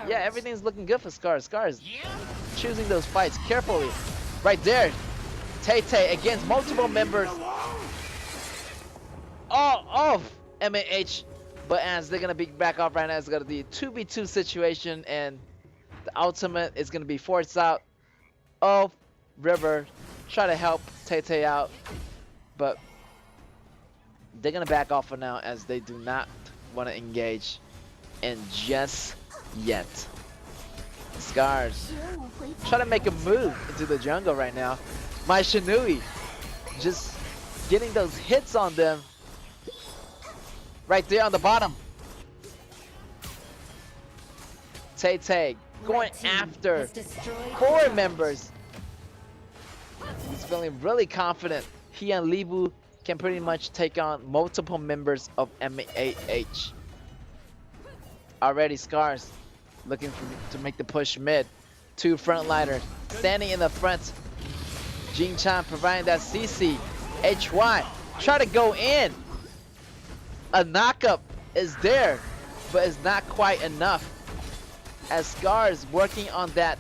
yeah, everything's looking good for Scars. Scars choosing those fights carefully. Right there, Tay-Tay against multiple members all of MAH. But as they're gonna be back off right now, it's gonna be a 2v2 situation, and the ultimate is gonna be forced out of River. Try to help Tay-Tay out, but they're gonna back off for now as they do not want to engage in just yet. Scars try to make a move into the jungle right now. My Shinui just getting those hits on them right there on the bottom. Tay-Tay going after 4 members. He's feeling really confident. He and Libu can pretty much take on multiple members of MAH. Already Scars looking to make the push mid. 2 frontliners standing in the front. Jin Chan providing that CC. HY try to go in. A knockup is there, but it's not quite enough. As Scars working on that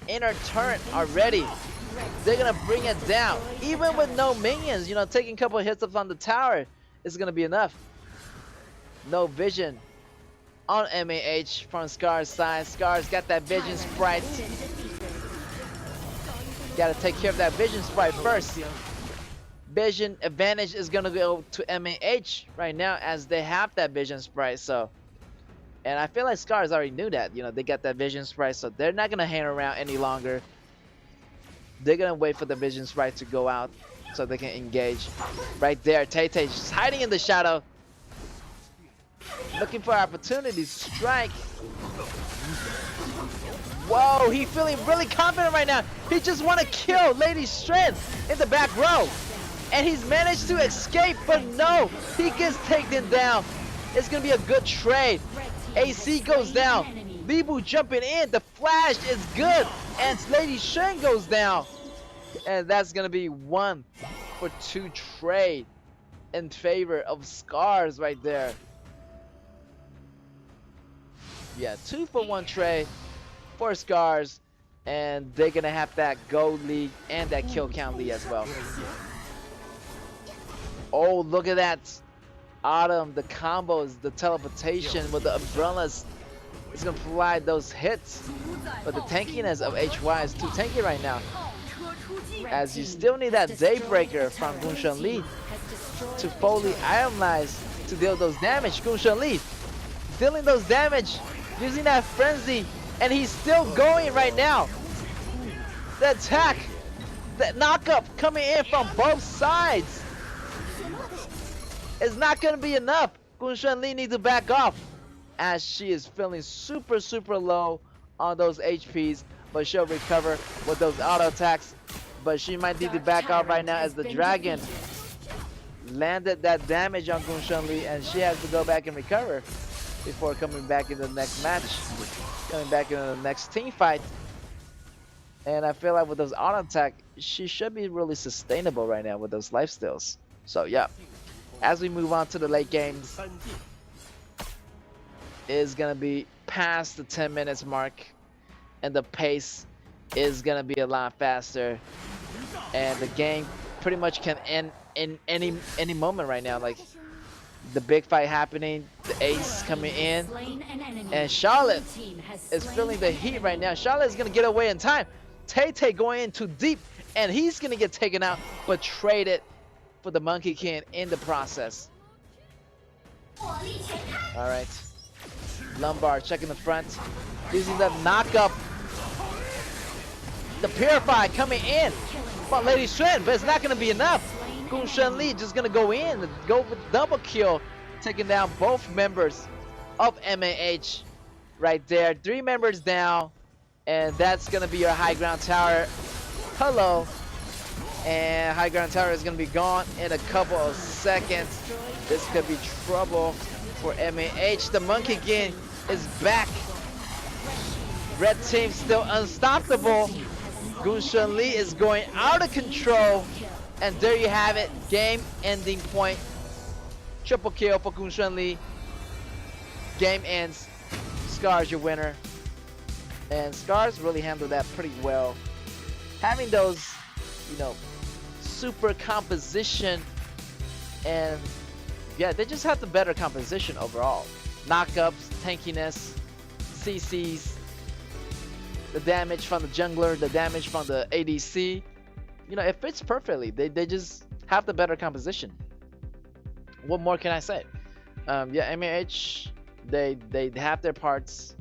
inner turret already. They're gonna bring it down. Even with no minions, you know, taking a couple of hits up on the tower is gonna be enough. No vision on MAH from Scars' side. Scars got that vision sprite. Gotta take care of that vision sprite first. Vision advantage is gonna go to MAH right now as they have that vision sprite. So, and I feel like Scars already knew that. You know, they got that vision sprite, so they're not gonna hang around any longer. They're gonna wait for the vision sprite to go out so they can engage. Right there, Tay-Tay just hiding in the shadow, looking for opportunity to strike. Whoa, he's feeling really confident right now. He just want to kill Lady Strength in the back row. And he's managed to escape, but no, he gets taken down. It's going to be a good trade. AC goes down. Libu jumping in. The flash is good. And Lady Shen goes down. And that's going to be 1 for 2 trade in favor of Scars right there. Yeah, 2 for 1 trade for Scars. And they're going to have that gold lead and that kill count lead as well. Oh, look at that. Autumn, the combos, the teleportation with the umbrellas. It's going to provide those hits. But the tankiness of HY is too tanky right now. As you still need that Daybreaker from Gunshan Li to fully itemize to deal those damage. Gunshan Li dealing those damage using that frenzy, and he's still going right now. The attack, the knockup coming in from both sides. It's not going to be enough. Gunshan Li needs to back off as she is feeling super low on those HPs, but she'll recover with those auto attacks. But she might need to back off right now as the dragon landed that damage on Gunshan Li, and she has to go back and recover before coming back in the next match, coming back in the next team fight. And I feel like with those auto attack, she should be really sustainable right now with those life steals. So yeah, as we move on to the late games, is gonna be past the 10 minutes mark, and the pace is gonna be a lot faster, and the game pretty much can end in any moment right now. Like the big fight happening, the ace coming in, and Charlotte is feeling the heat right now. Charlotte is gonna get away in time. Tay going in too deep, and he's gonna get taken out, but traded for the Monkey King in the process. All right, Lombard checking the front. This is the knockup. The Purify coming in from Lady Xuan, but it's not gonna be enough. Gung Shun Li just gonna go in, go with double kill, taking down both members of MAH right there. 3 members down, and that's gonna be your high ground tower. Hello. And high ground tower is gonna be gone in a couple of seconds. This could be trouble for MAH. The Monkey King is back. Red team still unstoppable. Gung Shun Li is going out of control. And there you have it, game ending point. Triple kill for Gung Shun Li. Game ends. Scars your winner. And Scars really handled that pretty well. Having those, you know, super composition, and yeah, they just have the better composition overall. Knockups, tankiness, CCs, the damage from the jungler, the damage from the ADC. You know, it fits perfectly. They just have the better composition. What more can I say? Yeah, MAH, they have their parts.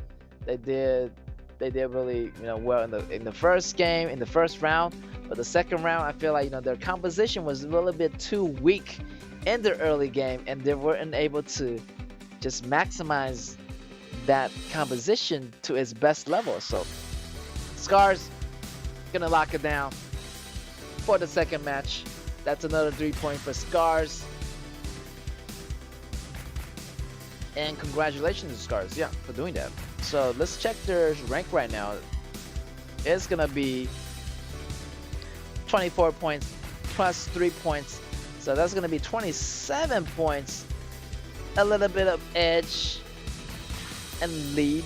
They did really, you know, well in the first game, in the first round. But the second round, I feel like, you know, their composition was a little bit too weak in the early game, and they weren't able to just maximize that composition to its best level. So Scars gonna lock it down for the second match. That's another 3-point for Scars. And congratulations to Scars, yeah, for doing that. So let's check their rank right now. It's gonna be 24 points plus 3 points. So that's gonna be 27 points. A little bit of edge and lead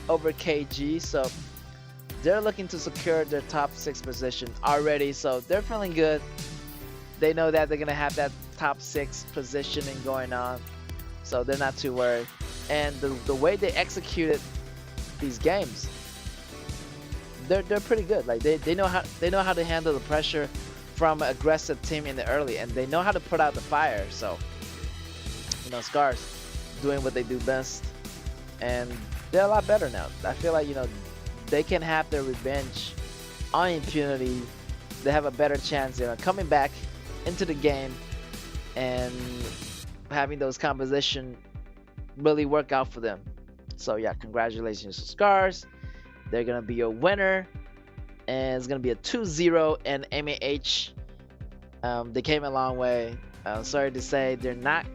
over KG. So they're looking to secure their top 6 position already. So they're feeling good. They know that they're gonna have that top 6 positioning going on. So they're not too worried. And the way they executed these games, they're pretty good. Like they know how to handle the pressure from an aggressive team in the early, and they know how to put out the fire. So, you know, Scars doing what they do best, and they're a lot better now. I feel like, you know, they can have their revenge on Impunity. They have a better chance, you know, coming back into the game and having those composition really work out for them. So yeah, congratulations to Scars. They're gonna be a winner, and it's gonna be a 2-0. And MAH, they came a long way. Sorry to say, they're not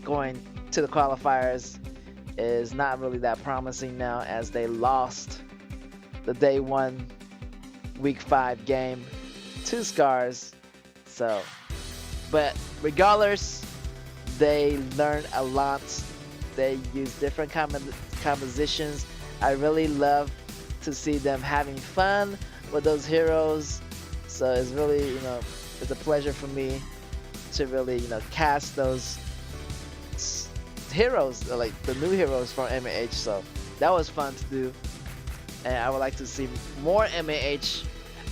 going to the qualifiers. Is not really that promising now, as they lost the day 1 week 5 game to Scars. So, but regardless, they learned a lot. They use different compositions. I really love to see them having fun with those heroes. So it's really, you know, it's a pleasure for me to really, you know, cast those heroes, like the new heroes from MAH. So that was fun to do, and I would like to see more MAH.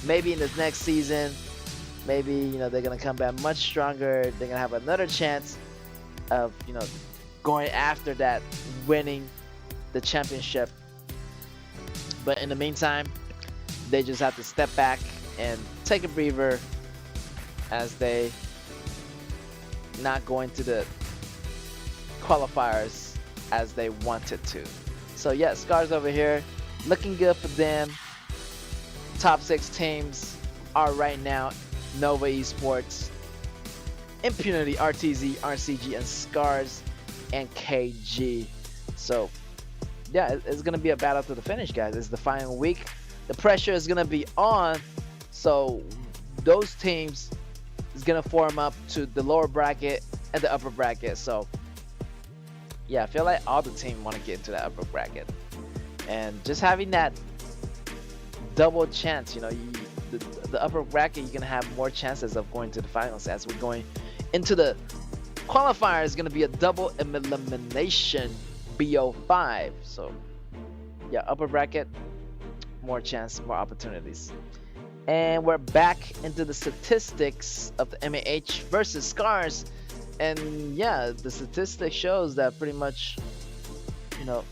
Maybe in the next season, maybe, you know, they're gonna come back much stronger. They're gonna have another chance of, you know, going after that, winning the championship. But in the meantime, they just have to step back and take a breather, as they not going to the qualifiers as they wanted to. So yeah, Scars over here looking good for them. Top 6 teams are right now Nova Esports, Impunity, RTZ, RCG, and Scars and KG. So yeah, it's gonna be a battle to the finish, guys. It's the final week. The pressure is gonna be on, so those teams is gonna form up to the lower bracket and the upper bracket. So yeah, I feel like all the teams want to get into that upper bracket, and just having that double chance, you know, the upper bracket, you're gonna have more chances of going to the finals. As we're going into the qualifier, is gonna be a double elimination BO5. So yeah, upper bracket, more chance, more opportunities. And we're back into the statistics of the MAH versus Scars. And yeah, the statistic shows that pretty much, you know,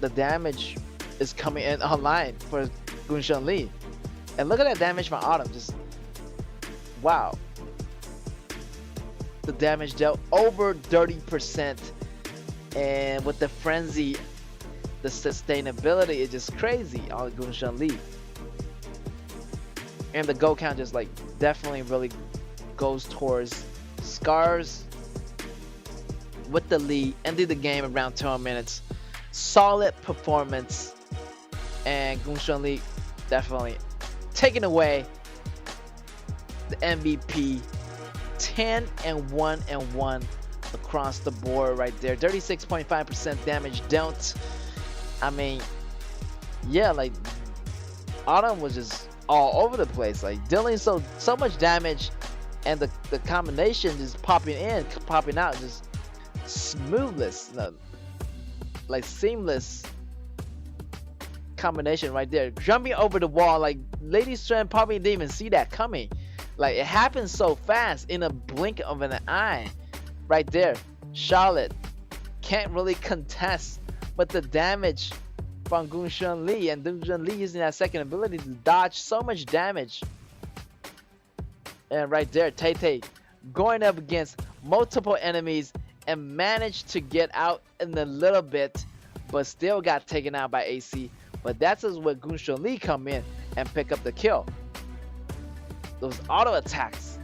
the damage is coming in online for Gunshan Lee. And look at that damage from Autumn. Just wow. The damage dealt over 30%. And with the frenzy, the sustainability is just crazy on Gunshan Lee. And the goal count just like definitely really goes towards Scars with the lead. Ended the game around 12 minutes. Solid performance. And Gunshan Lee definitely taking away the MVP. 10-1-1 across the board right there. 36.5% damage dealt. I mean, yeah, like Autumn was just all over the place, like dealing so much damage, and the combination just popping in, popping out, just smoothless, like seamless combination right there. Jumping over the wall, like Lady Strand probably didn't even see that coming. Like it happened so fast in a blink of an eye. Right there, Charlotte can't really contest, but the damage from Gunshan Lee, and Gunshan Lee using that second ability to dodge so much damage. And right there, Tay going up against multiple enemies and managed to get out in a little bit, but still got taken out by AC. But that's just where Gunshan Lee come in and pick up the kill. Those auto attacks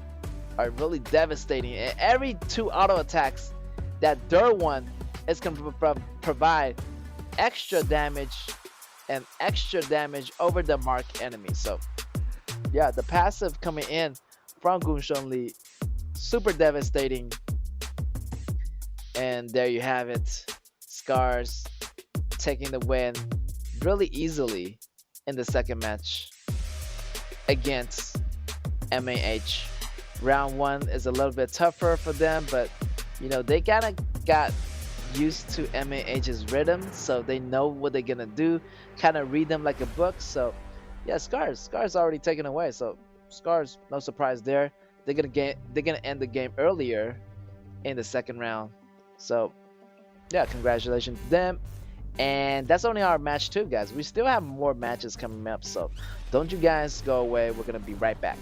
are really devastating, and every 2 auto attacks, that third one is going to provide extra damage and extra damage over the marked enemy. So yeah, the passive coming in from Gunshan Lee, super devastating. And there you have it, Scars taking the win really easily in the second match against MAH. Round 1 is a little bit tougher for them, but you know, they kind of got used to MAH's rhythm, so they know what they're gonna do, kind of read them like a book. So yeah, Scars already taken away, so Scars, no surprise there. They're gonna end the game earlier in the second round. So yeah, congratulations to them. And that's only our match 2, guys. We still have more matches coming up, so don't you guys go away. We're gonna be right back.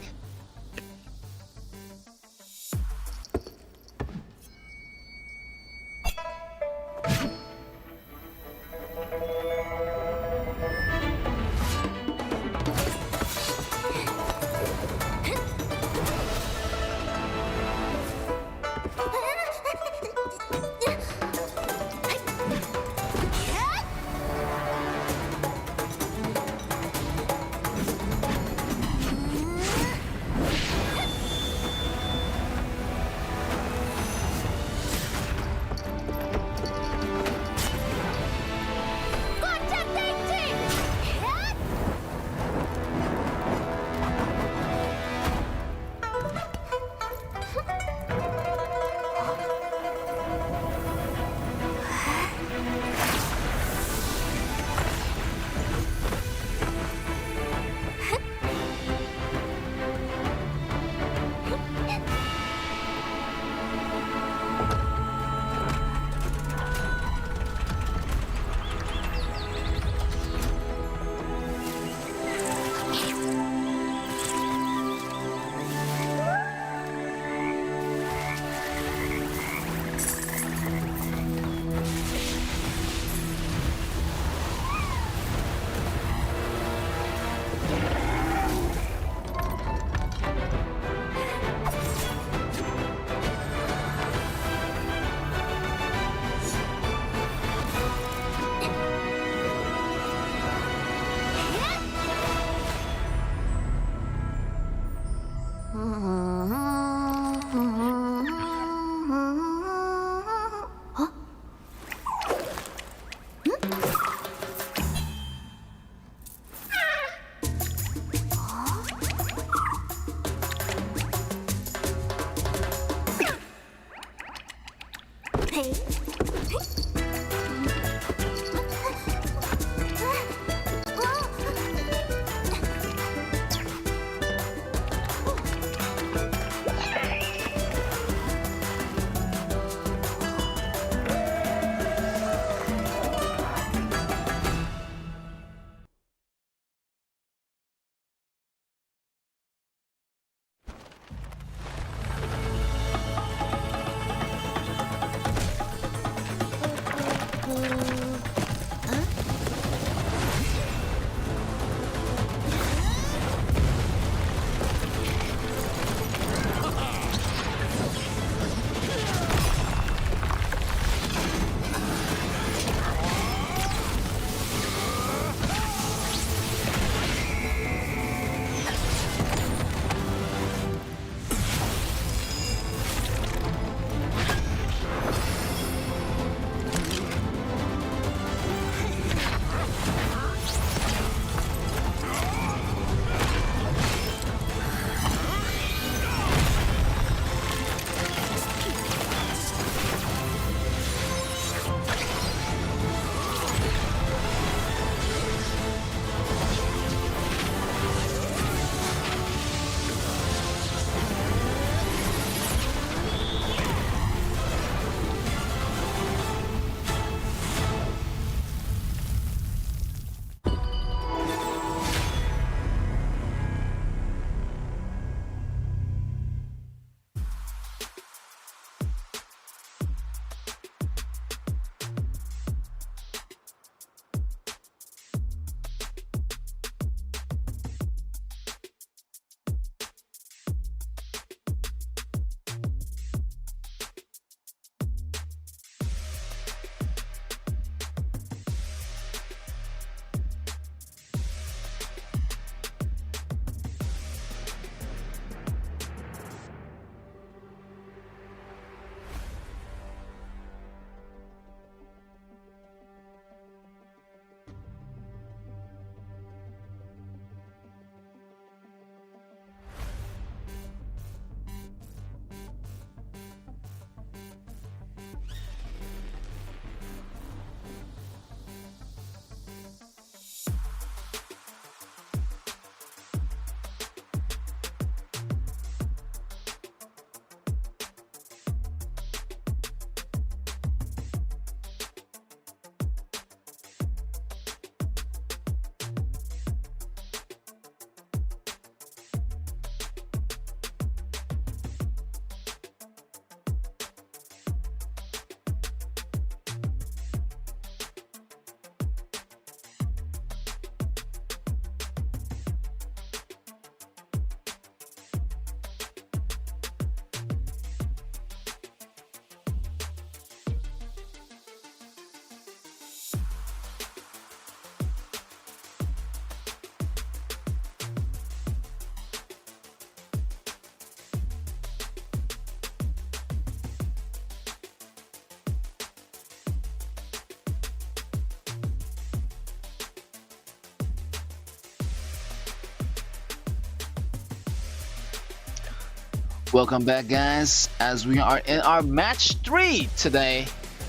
Welcome back, guys. As we are in our match 3 today,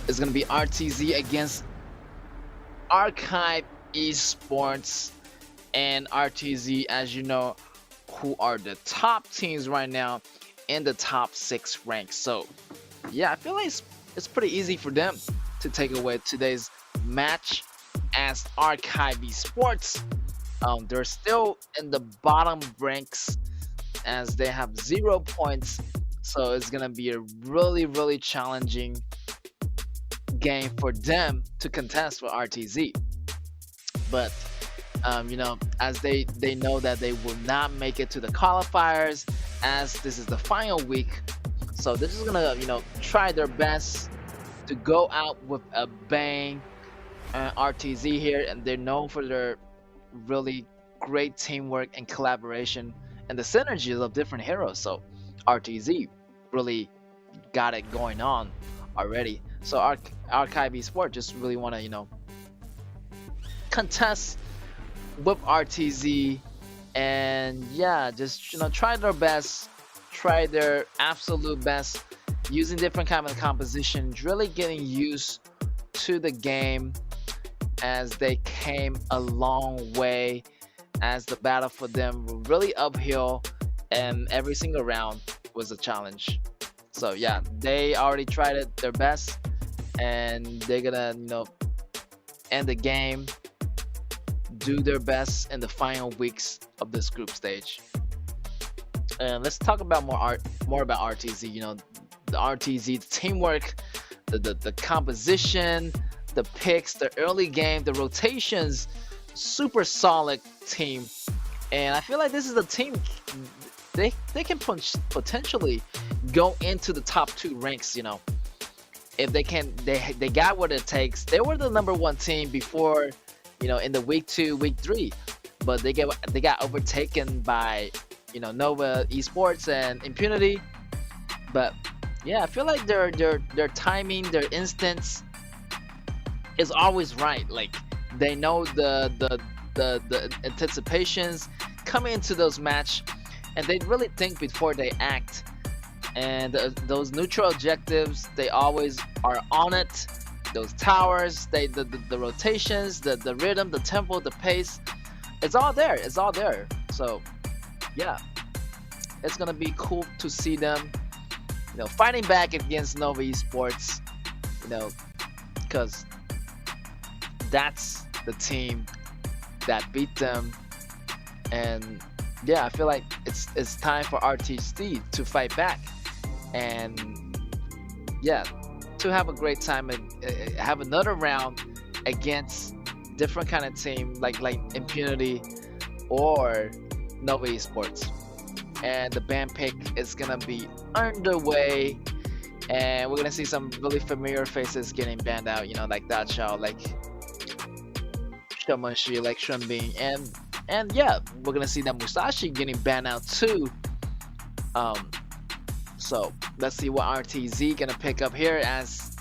it's gonna be RTZ against Archive Esports. And RTZ, as you know, who are the top teams right now in the top 6 ranks. So yeah, I feel like it's pretty easy for them to take away today's match as Archive Esports. They're still in the bottom ranks as they have 0 points, so it's gonna be a really challenging game for them to contest with RTZ. But you know, as they know that they will not make it to the qualifiers, as this is the final week, so they're just gonna, you know, try their best to go out with a bang. RTZ here, and they're known for their really great teamwork and collaboration and the synergies of different heroes. So RTZ really got it going on already. So Archive Esports just really want to, you know, contest with RTZ, and yeah, just, you know, try their best, try their absolute best, using different kind of compositions, really getting used to the game as they came a long way, as the battle for them were really uphill and every single round was a challenge. So yeah, they already tried it their best, and they're gonna, you know, end the game, do their best in the final weeks of this group stage. And let's talk about more about RTZ. You know, the RTZ, the teamwork, the composition, the picks, the early game, the rotations, super solid team. And I feel like this is a team, they can potentially go into the top 2 ranks, you know, if they can. They got what it takes. They were the #1 team before, you know, in the week 2, week 3, but they got overtaken by, you know, Nova Esports and Impunity. But yeah, I feel like their timing, their instincts is always right. Like, they know the anticipations coming into those match, and they really think before they act. And those neutral objectives, they always are on it. Those towers, the rotations, the rhythm, the tempo, the pace, it's all there. It's all there. So yeah, it's gonna be cool to see them, you know, fighting back against Nova Esports, you know, because that's the team that beat them. And yeah, I feel like it's time for RTZ to fight back, and yeah, to have a great time and have another round against different kind of team like Impunity or Nova Esports. And the ban pick is gonna be underway, and we're gonna see some really familiar faces getting banned out, you know, like Dachao, like Shomonshi, like Shunbin, and yeah, we're gonna see that Musashi getting banned out too. So let's see what RTZ gonna pick up here. As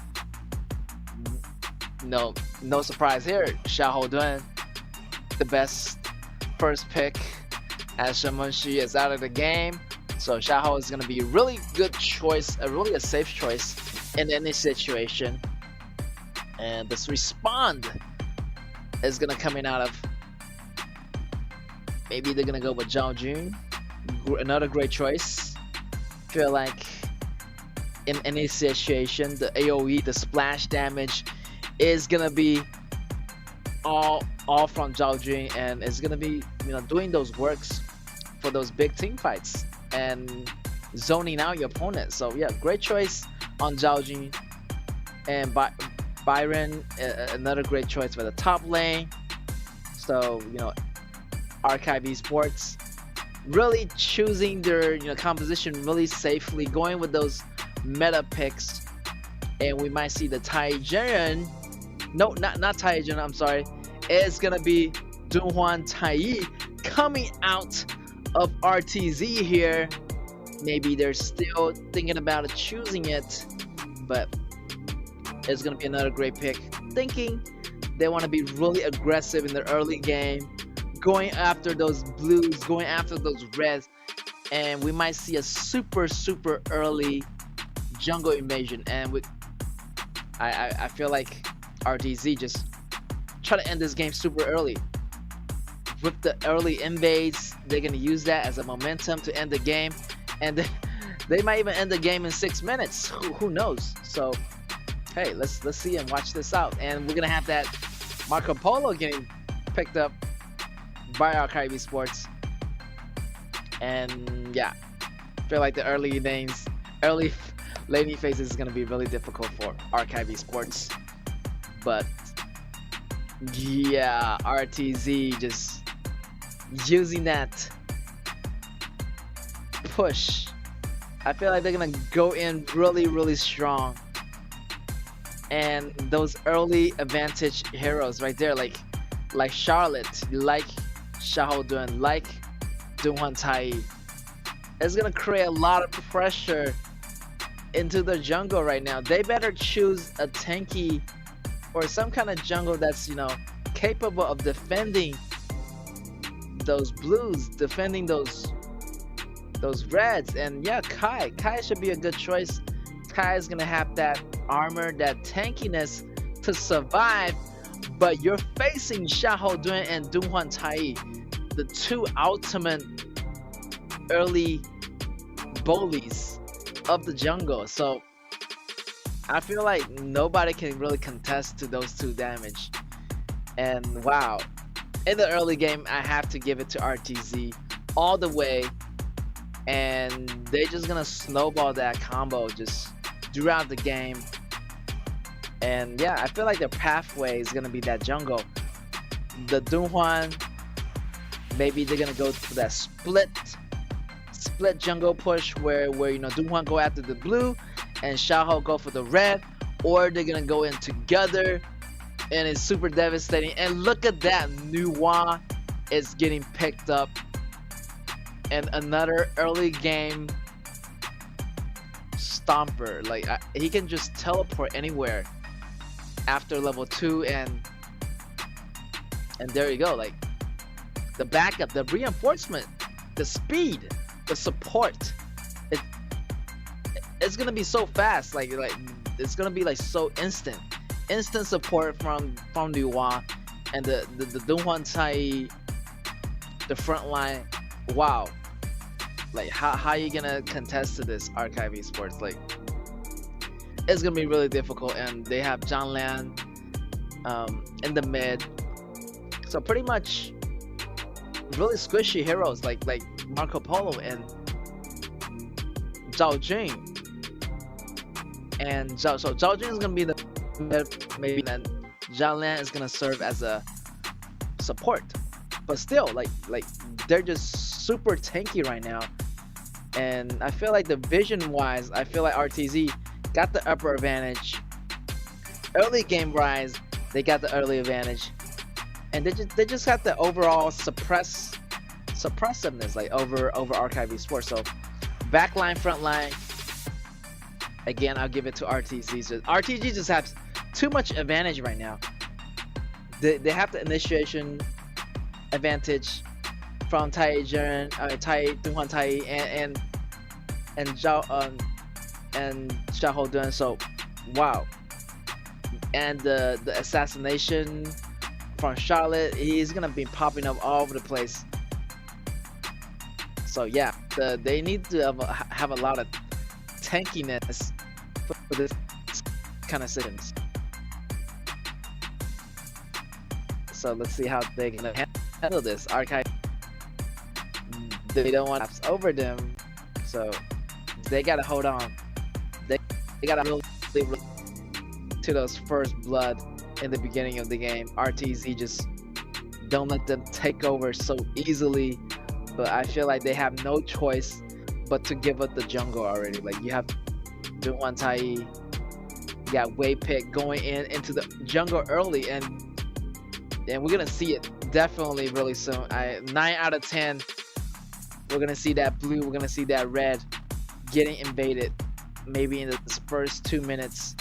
no surprise here, Xiao Dun, the best first pick, as Shomonshi is out of the game. So Xiao is gonna be a really good choice, a safe choice in any situation. And this Respond is gonna come in out of, maybe they're gonna go with Zhao Jun, another great choice. Feel like in any situation, the AoE, the splash damage is gonna be all from Zhao Jun, and it's gonna be, you know, doing those works for those big team fights and zoning out your opponent. So yeah, great choice on Zhao Jun. And Byron, another great choice for the top lane. So, you know, Archive Esports really choosing their, you know, composition really safely, going with those meta picks. And we might see the Taijin, no, not Taijin, I'm sorry, it's gonna be Dunhuan Tai coming out of RTZ here. Maybe they're still thinking about choosing it, but it's gonna be another great pick. Thinking they want to be really aggressive in the early game, going after those blues, going after those reds, and we might see a super early jungle invasion. And I feel like RTZ just try to end this game super early. With the early invades, they're gonna use that as a momentum to end the game, and they might even end the game in 6 minutes. Who knows? So, hey, let's see and watch this out. And we're gonna have that Marco Polo getting picked up by Archive Sports. And yeah, I feel like the early laning phases is gonna be really difficult for Archive Sports. But yeah, RTZ just using that push. I feel like they're gonna go in really strong, and those early advantage heroes right there, like Charlotte, like Xiahou Dun, like Dunhuan Tai, is gonna create a lot of pressure into the jungle right now. They better choose a tanky or some kind of jungle that's, you know, capable of defending those blues, defending those reds. And yeah, Kai should be a good choice. Kai is gonna have that armor, that tankiness to survive, but you're facing Xiahou Dun and Dunhuan Tai, the two ultimate early bullies of the jungle. So I feel like nobody can really contest to those two damage. And wow, in the early game, I have to give it to RTZ all the way, and they're just gonna snowball that combo just throughout the game. And yeah, I feel like their pathway is gonna be that jungle. The Dunhuan, maybe they're gonna go for that split jungle push where you know, Dunhuan go after the blue and Xiahou go for the red, or they're gonna go in together, and it's super devastating. And look at that, Nuwa is getting picked up, and another early game stomper. Like he can just teleport anywhere after level 2, and there you go. Like the backup, the reinforcement, the speed, the support, it's gonna be so fast. Like it's gonna be like so instant support from Nuwa, and the Dunhuan Tai, the front line. Wow, like how you gonna contest to this, Archive Esports? Like it's gonna be really difficult. And they have John Lan in the mid, so pretty much really squishy heroes like Marco Polo and Zhao Jun. And Zhao Jun is gonna be the maybe, then Zhao Lan is gonna serve as a support. But still, like they're just super tanky right now. And I feel like the vision wise, I feel like RTZ got the upper advantage. Early game wise, they got the early advantage, and they just got the overall suppressiveness like over Archive Esports. So backline, front line, again, I'll give it to RTZ. So RTG just has too much advantage right now. They have the initiation advantage from Dunhuan Tai and Xiahou Dun. So wow. And the assassination from Charlotte, he's gonna be popping up all over the place. So yeah, they need to have a lot of tankiness for this kind of systems. So let's see how they're gonna handle this. Archive, they don't want to over them, so they gotta hold on. They gotta really to those first blood in the beginning of the game. RTZ just don't let them take over so easily. But I feel like they have no choice but to give up the jungle already. Like you have Dunhuan Tai, you got Wei Pick going into the jungle early, and we're gonna see it definitely really soon. 9 out of 10, we're gonna see that blue, we're gonna see that red getting invaded maybe in the first 2 minutes.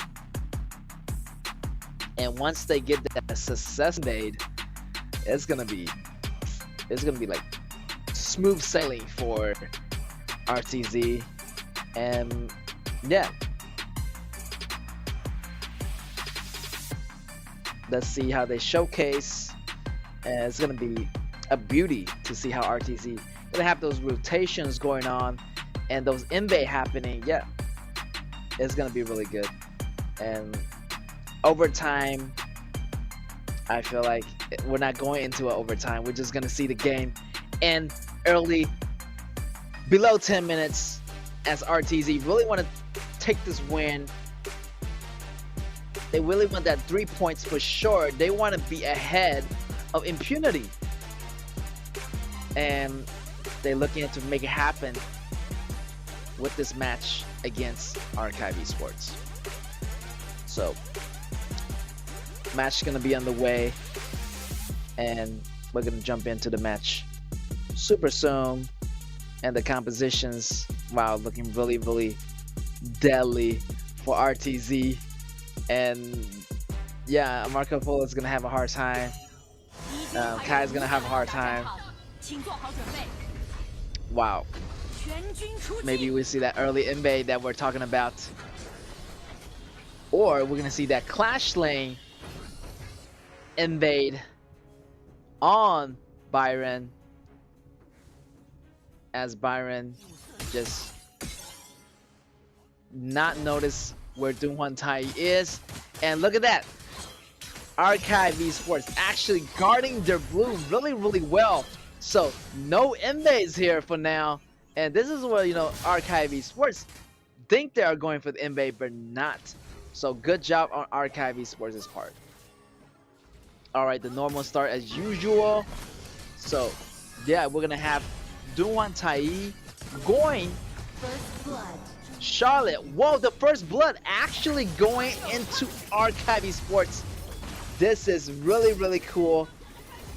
And once they get that success made, it's gonna be like smooth sailing for RTZ. And yeah, let's see how they showcase. And it's gonna be a beauty to see how RTZ gonna have those rotations going on and those invade happening. Yeah, it's gonna be really good. And overtime, I feel like we're not going into an overtime. We're just gonna see the game end early, below 10 minutes, as RTZ really want to take this win. They really want that 3 points for sure. They want to be ahead of Impunity, and they're looking to make it happen with this match against Archive Esports. So, match is gonna be on the way, and we're gonna jump into the match super soon. And the compositions, wow, looking really, really deadly for RTZ. And yeah, Marco Polo is gonna have a hard time. Kai is gonna have a hard time. Wow. Maybe we see that early invade that we're talking about. Or we're gonna see that Clash Lane invade on Byron, as Byron just not notice where Dunghwan Tai is. And look at that, Archive Esports actually guarding their blue really, really well. So no invades here for now. And this is where, you know, Archive Esports think they are going for the invade, but not. So good job on Archive Esports' part. Alright, the normal start as usual. So yeah, we're gonna have Dunghwan Tai going Charlotte. Whoa, the first blood actually going into Archive Esports. This is really, really cool.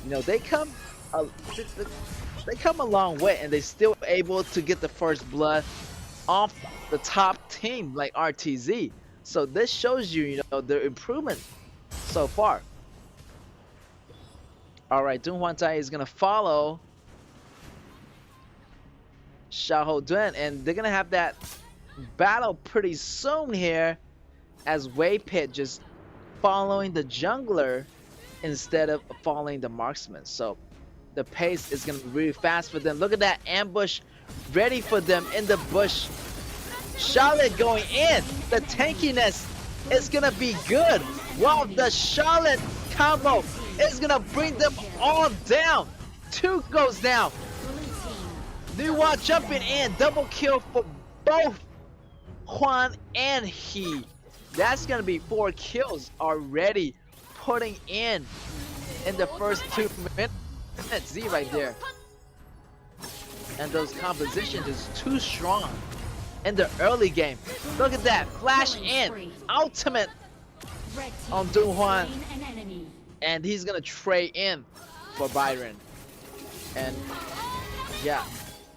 You know, they come a long way, and they still able to get the first blood off the top team like RTZ. So this shows you, you know, their improvement so far. All right, Dunghwan Tai is gonna follow Xiao Duen, and they're gonna have that battle pretty soon here, as Wei Pit just following the jungler instead of following the marksman. So the pace is gonna be really fast for them. Look at that ambush ready for them in the bush. Charlotte going in. The tankiness is gonna be good. Wow, the Charlotte combo is gonna bring them all down. 2 goes down. Nuwa jumping in, double kill for both Juan and He. That's gonna be 4 kills already, putting in the first 2 minutes. Z right there. And those compositions is too strong in the early game. Look at that, flash in, ultimate on Dunghwan, and he's gonna trade in for Byron. And yeah,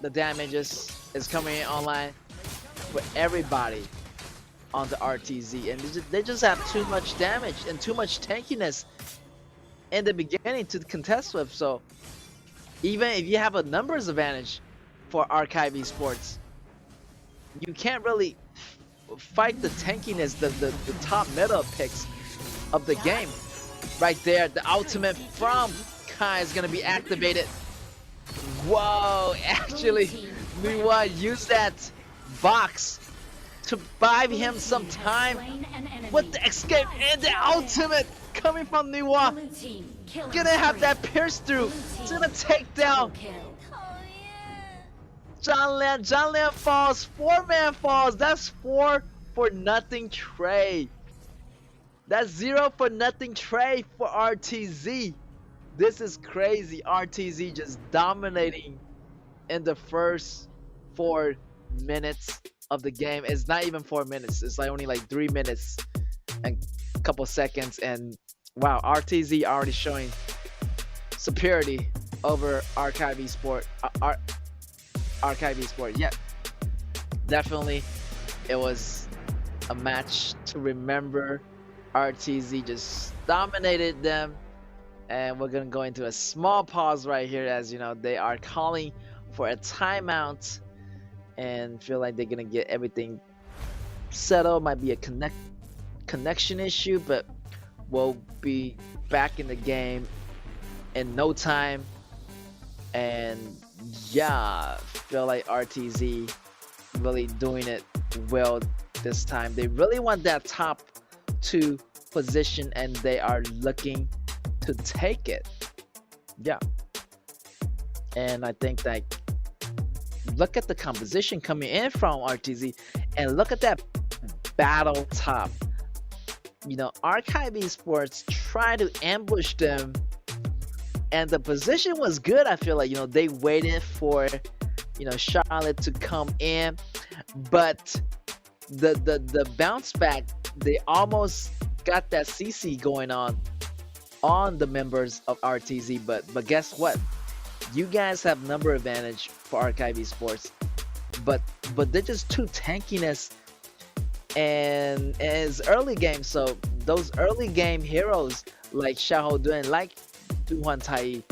the damage is coming in online for everybody on the RTZ, and they just have too much damage and too much tankiness in the beginning to contest with. So even if you have a numbers advantage for Archive Esports, you can't really fight the tankiness, the top meta picks of the game. Right there, the ultimate from Kai is gonna be activated. Whoa, actually, Nuwa used that box to buy him some time with the escape and the ultimate coming from Nuwa. Gonna have that pierce through. It's gonna take down John Lian. John Lian falls. 4-man falls. That's 4 for nothing trade. That's 0 for nothing trade for RTZ. This is crazy. RTZ just dominating in the first 4 minutes of the game. It's not even 4 minutes. It's like only like 3 minutes and a couple seconds. And wow, RTZ already showing superiority over Archive Esports. Archive Esports. Yeah, definitely, it was a match to remember. RTZ just dominated them. And we're gonna go into a small pause right here, as you know, they are calling for a timeout. and feel like they're gonna get everything settled. Might be a connection issue, but we'll be back in the game in no time. And yeah, feel like RTZ really doing it well this time. They really want that top 2 position, and they are looking to take it. Yeah. And I think that, look at the composition coming in from RTZ, and look at that battle top. You know, Archive Esports tried to ambush them, and the position was good. I feel like, you know, they waited for, you know, Charlotte to come in, but the bounce back, they almost got that CC going on the members of RTZ, but guess what? You guys have number advantage for Archive Esports, but they're just too tankiness, and it's early game. So those early game heroes like Xiao Dun, like Duhan Tai,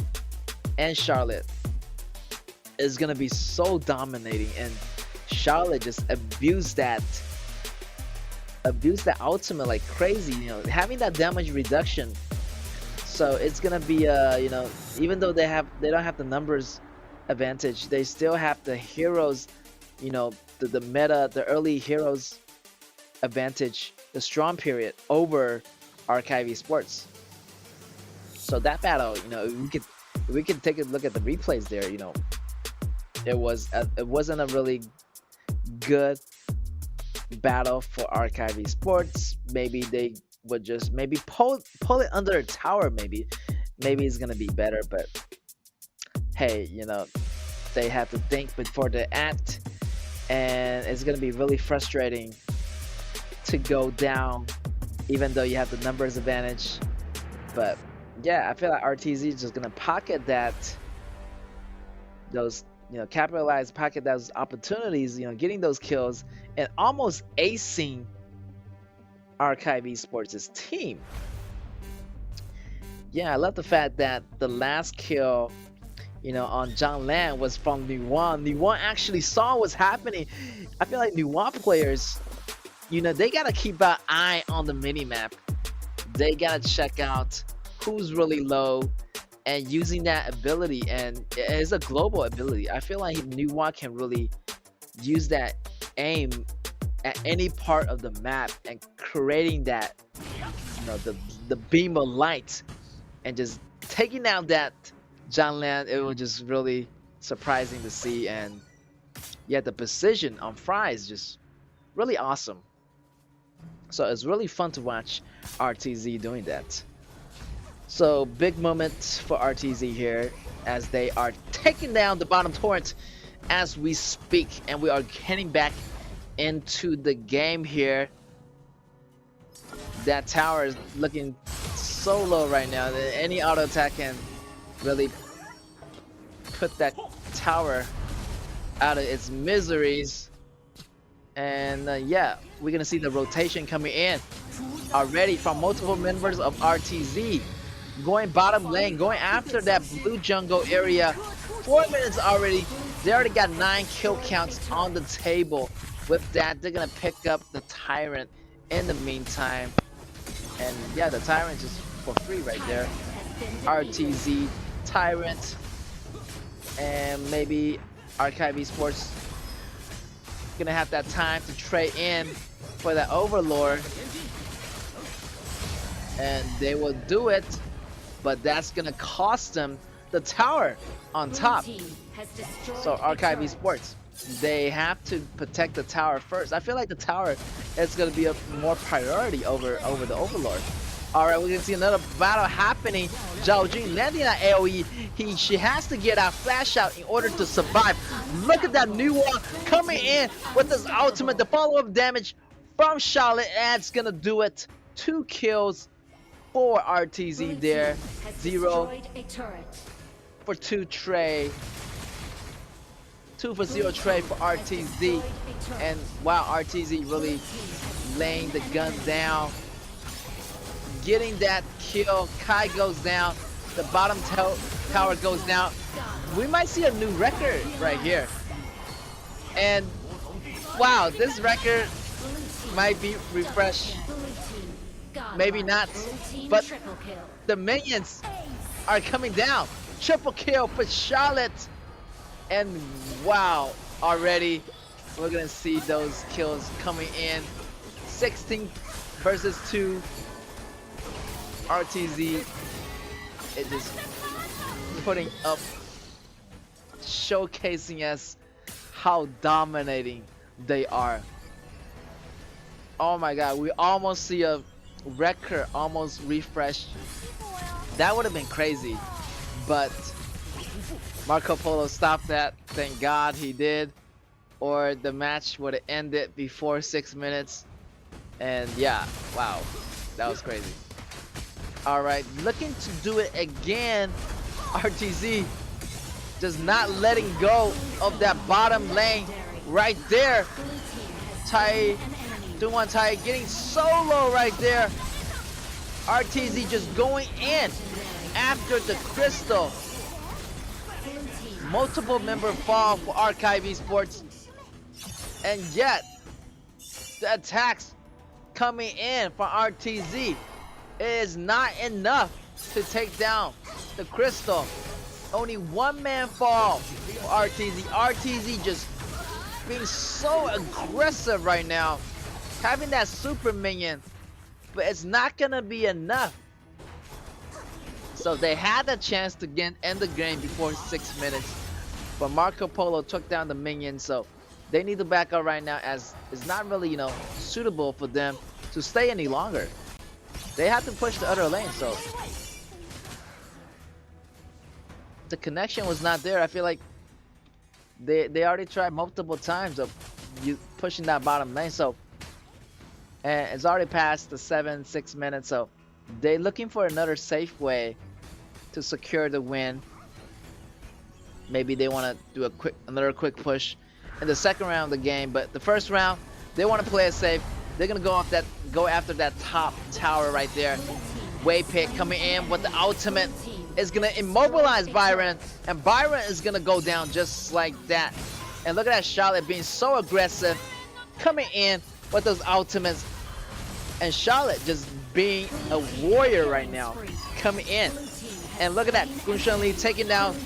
and Charlotte is gonna be so dominating, and Charlotte just abused that ultimate like crazy. You know, having that damage reduction. So it's gonna be you know, even though they don't have the numbers advantage, they still have the heroes, you know, the meta, the early heroes advantage, the strong period over Archive Esports. So that battle, you know, we could take a look at the replays there. You know, it wasn't a really good battle for Archive Esports. Maybe they would just pull it under a tower. Maybe it's gonna be better. But hey, you know, they have to think before they act, and it's gonna be really frustrating to go down, even though you have the numbers advantage. But yeah, I feel like RTZ is just gonna pocket those, you know, pocket those opportunities, you know, getting those kills and almost acing Archive Esports' team. Yeah, I love the fact that the last kill, you know, on John Lan was from Nuwan. Nuwan actually saw what's happening. I feel like Nuwan players, you know, they gotta keep an eye on the minimap. They gotta check out who's really low and using that ability, and it's a global ability. I feel like Nuwan can really use that aim at any part of the map and creating that, you know, the beam of light and just taking out that John Land. It was just really surprising to see, and yeah, the precision on Fry is just really awesome. So it's really fun to watch RTZ doing that. So big moment for RTZ here as they are taking down the bottom torrent as we speak, and we are heading back into the game here. That tower is looking so low right now that any auto attack can really put that tower out of its miseries. And yeah, we're gonna see the rotation coming in already from multiple members of RTZ, going bottom lane, going after that blue jungle area. 4 minutes already. They already got 9 kill counts on the table. With that, they're gonna pick up the Tyrant in the meantime. And yeah, the Tyrant is for free right there. RTZ Tyrant, and maybe Archive Esports gonna have that time to trade in for that Overlord, and they will do it, but that's gonna cost them the tower on top. So Archive Esports, they have to protect the tower first. I feel like the tower is going to be a more priority over the Overlord. Alright, we're going to see another battle happening. Zhao Jun landing that AoE. She has to get out flash out in order to survive. Look at that new one coming in with this ultimate. The follow-up damage from Charlotte, and it's going to do it. 2 kills for RTZ there. 0 for 2 Trey. 2 for 0 trade for RTZ, and wow, RTZ really laying the gun down, getting that kill. Kai goes down, the bottom tower goes down. We might see a new record right here, And wow, this record might be refreshed. Maybe not, but the minions are coming down. Triple kill for Charlotte. And wow, already we're gonna see those kills coming in. 16 versus 2. RTZ is just putting up, showcasing us how dominating they are. Oh my god, we almost see a record almost refreshed. That would have been crazy, but Marco Polo stopped that. Thank God he did, or the match would have ended before 6 minutes. And yeah, wow, that was crazy. All right, looking to do it again. RTZ just not letting go of that bottom lane right there. Tai, 2-1 Tai getting solo right there. RTZ just going in after the crystal. Multiple member fall for Archive Esports. And yet, the attacks coming in for RTZ is not enough to take down the crystal. Only one man fall for RTZ. RTZ just being so aggressive right now, having that super minion, but it's not gonna be enough. So they had the chance to end the game before 6 minutes, but Marco Polo took down the minion, so they need to back up right now, as it's not really, suitable for them to stay any longer. They have to push the other lane, so the connection was not there. I feel like they already tried multiple times of pushing that bottom lane, so and it's already past the 7-6 minutes, so they're looking for another safe way to secure the win. Maybe they want to do another quick push in the second round of the game, but the first round they want to play it safe. They're gonna go after that top tower right there. Wave pick coming in with the ultimate is gonna immobilize Byron, and Byron is gonna go down just like that. And look at that Charlotte being so aggressive, coming in with those ultimates, and Charlotte just being a warrior right now, coming in. And look at that, Gunshan Lee taking down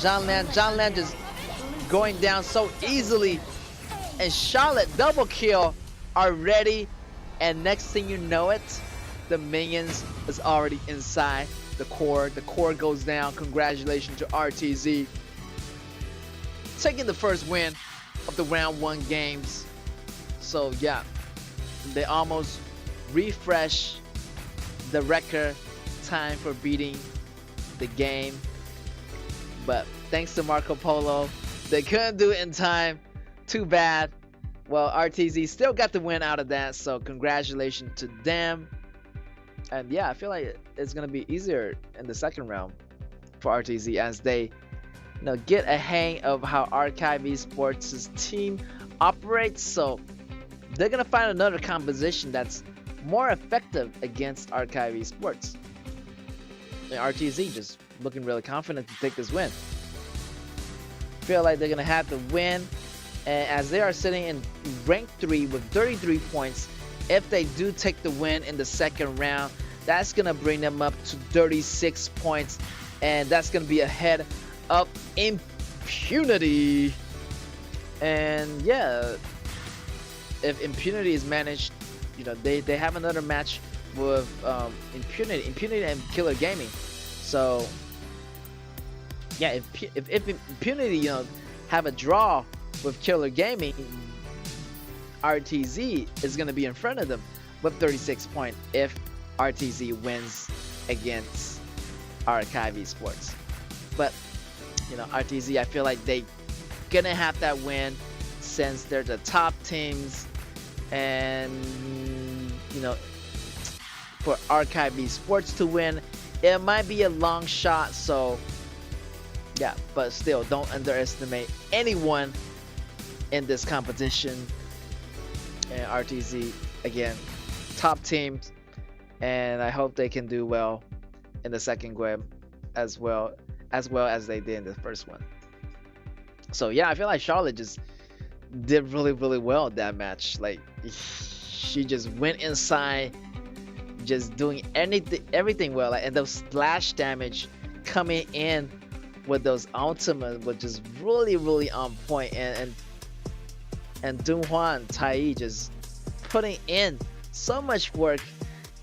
John Land. John Land just going down so easily, and Charlotte double kill already. And next thing you know it, the minions is already inside the core. The core goes down. Congratulations to RTZ, taking the first win of the round 1 games. So yeah, they almost refresh the record time for beating the game, but thanks to Marco Polo, they couldn't do it in time. Too bad. Well, RTZ still got the win out of that, so congratulations to them. And yeah, I feel like it's gonna be easier in the second round for RTZ, as they get a hang of how Archive Esports' team operates. So they're gonna find another composition that's more effective against Archive Esports. And RTZ just looking really confident to take this win. Feel like they're gonna have to win, and as they are sitting in rank 3 with 33 points, if they do take the win in the second round, that's gonna bring them up to 36 points, and that's gonna be ahead of Impunity. And yeah, if Impunity is managed, they have another match with Impunity and Killer Gaming. So yeah, if Impunity have a draw with Killer Gaming, RTZ is going to be in front of them with 36 points if RTZ wins against Archive Esports. But RTZ, I feel like they gonna have that win since they're the top teams, and for Archive Esports to win, it might be a long shot. So yeah, but still, don't underestimate anyone in this competition. And RTZ, again, top teams, and I hope they can do well in the second game as well as they did in the first one. So yeah, I feel like Charlotte just did really well that match. Like she just went inside, just doing everything well, like, and those splash damage coming in with those ultimate was just really on point, and Dunhua Tai just putting in so much work,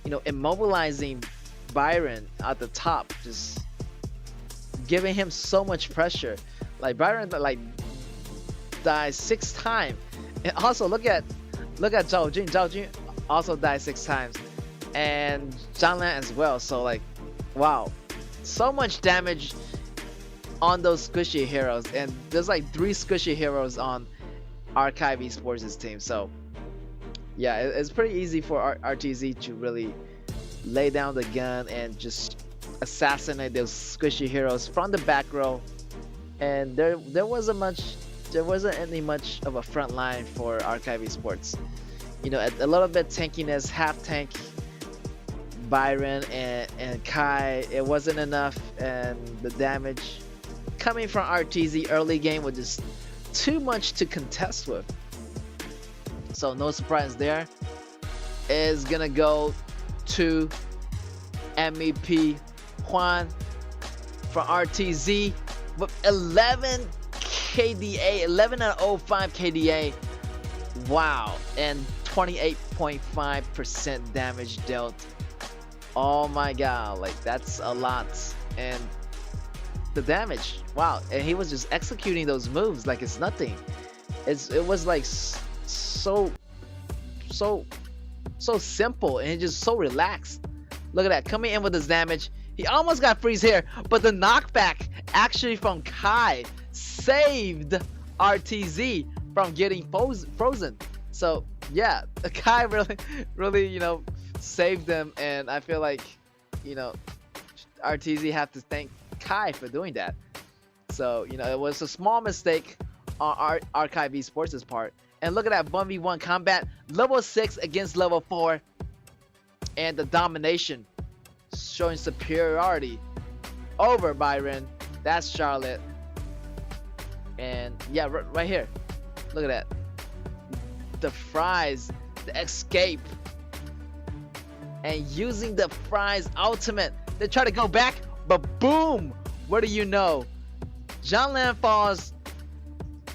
you know, immobilizing Byron at the top, just giving him so much pressure. Like Byron like died 6 times, and also look at Zhao Jun. Zhao Jun also died 6 times, and Zhang Lan as well. So like, wow, so much damage on those squishy heroes, and there's like 3 squishy heroes on Archive Esports' team. So yeah, it's pretty easy for RTZ to really lay down the gun and just assassinate those squishy heroes from the back row. And there wasn't any much of a front line for Archive Esports. You know, a little bit tankiness, half tank Byron and Kai, it wasn't enough, and the damage coming from RTZ early game was just too much to contest with. So no surprise there. Is gonna go to MEP Juan from RTZ with 11 KDA, 11 out of 05 KDA. Wow, and 28.5% damage dealt. Oh my god, like that's a lot. And the damage, wow, and he was just executing those moves like it's nothing. It was like so simple, and just so relaxed. Look at that, coming in with his damage. He almost got freeze here, but the knockback actually from Kai saved RTZ from getting frozen. So yeah, Kai really, you know, saved them, and I feel like, you know, RTZ have to thank Kai for doing that. So, you know, it was a small mistake on Archive Esports' part. And look at that 1v1 combat, level 6 against level 4, and the domination showing superiority over Byron. That's Charlotte. And yeah, right here, look at that, the fries, the escape, and using the fries ultimate. They try to go back, but boom, what do you know, Zhang Lan falls,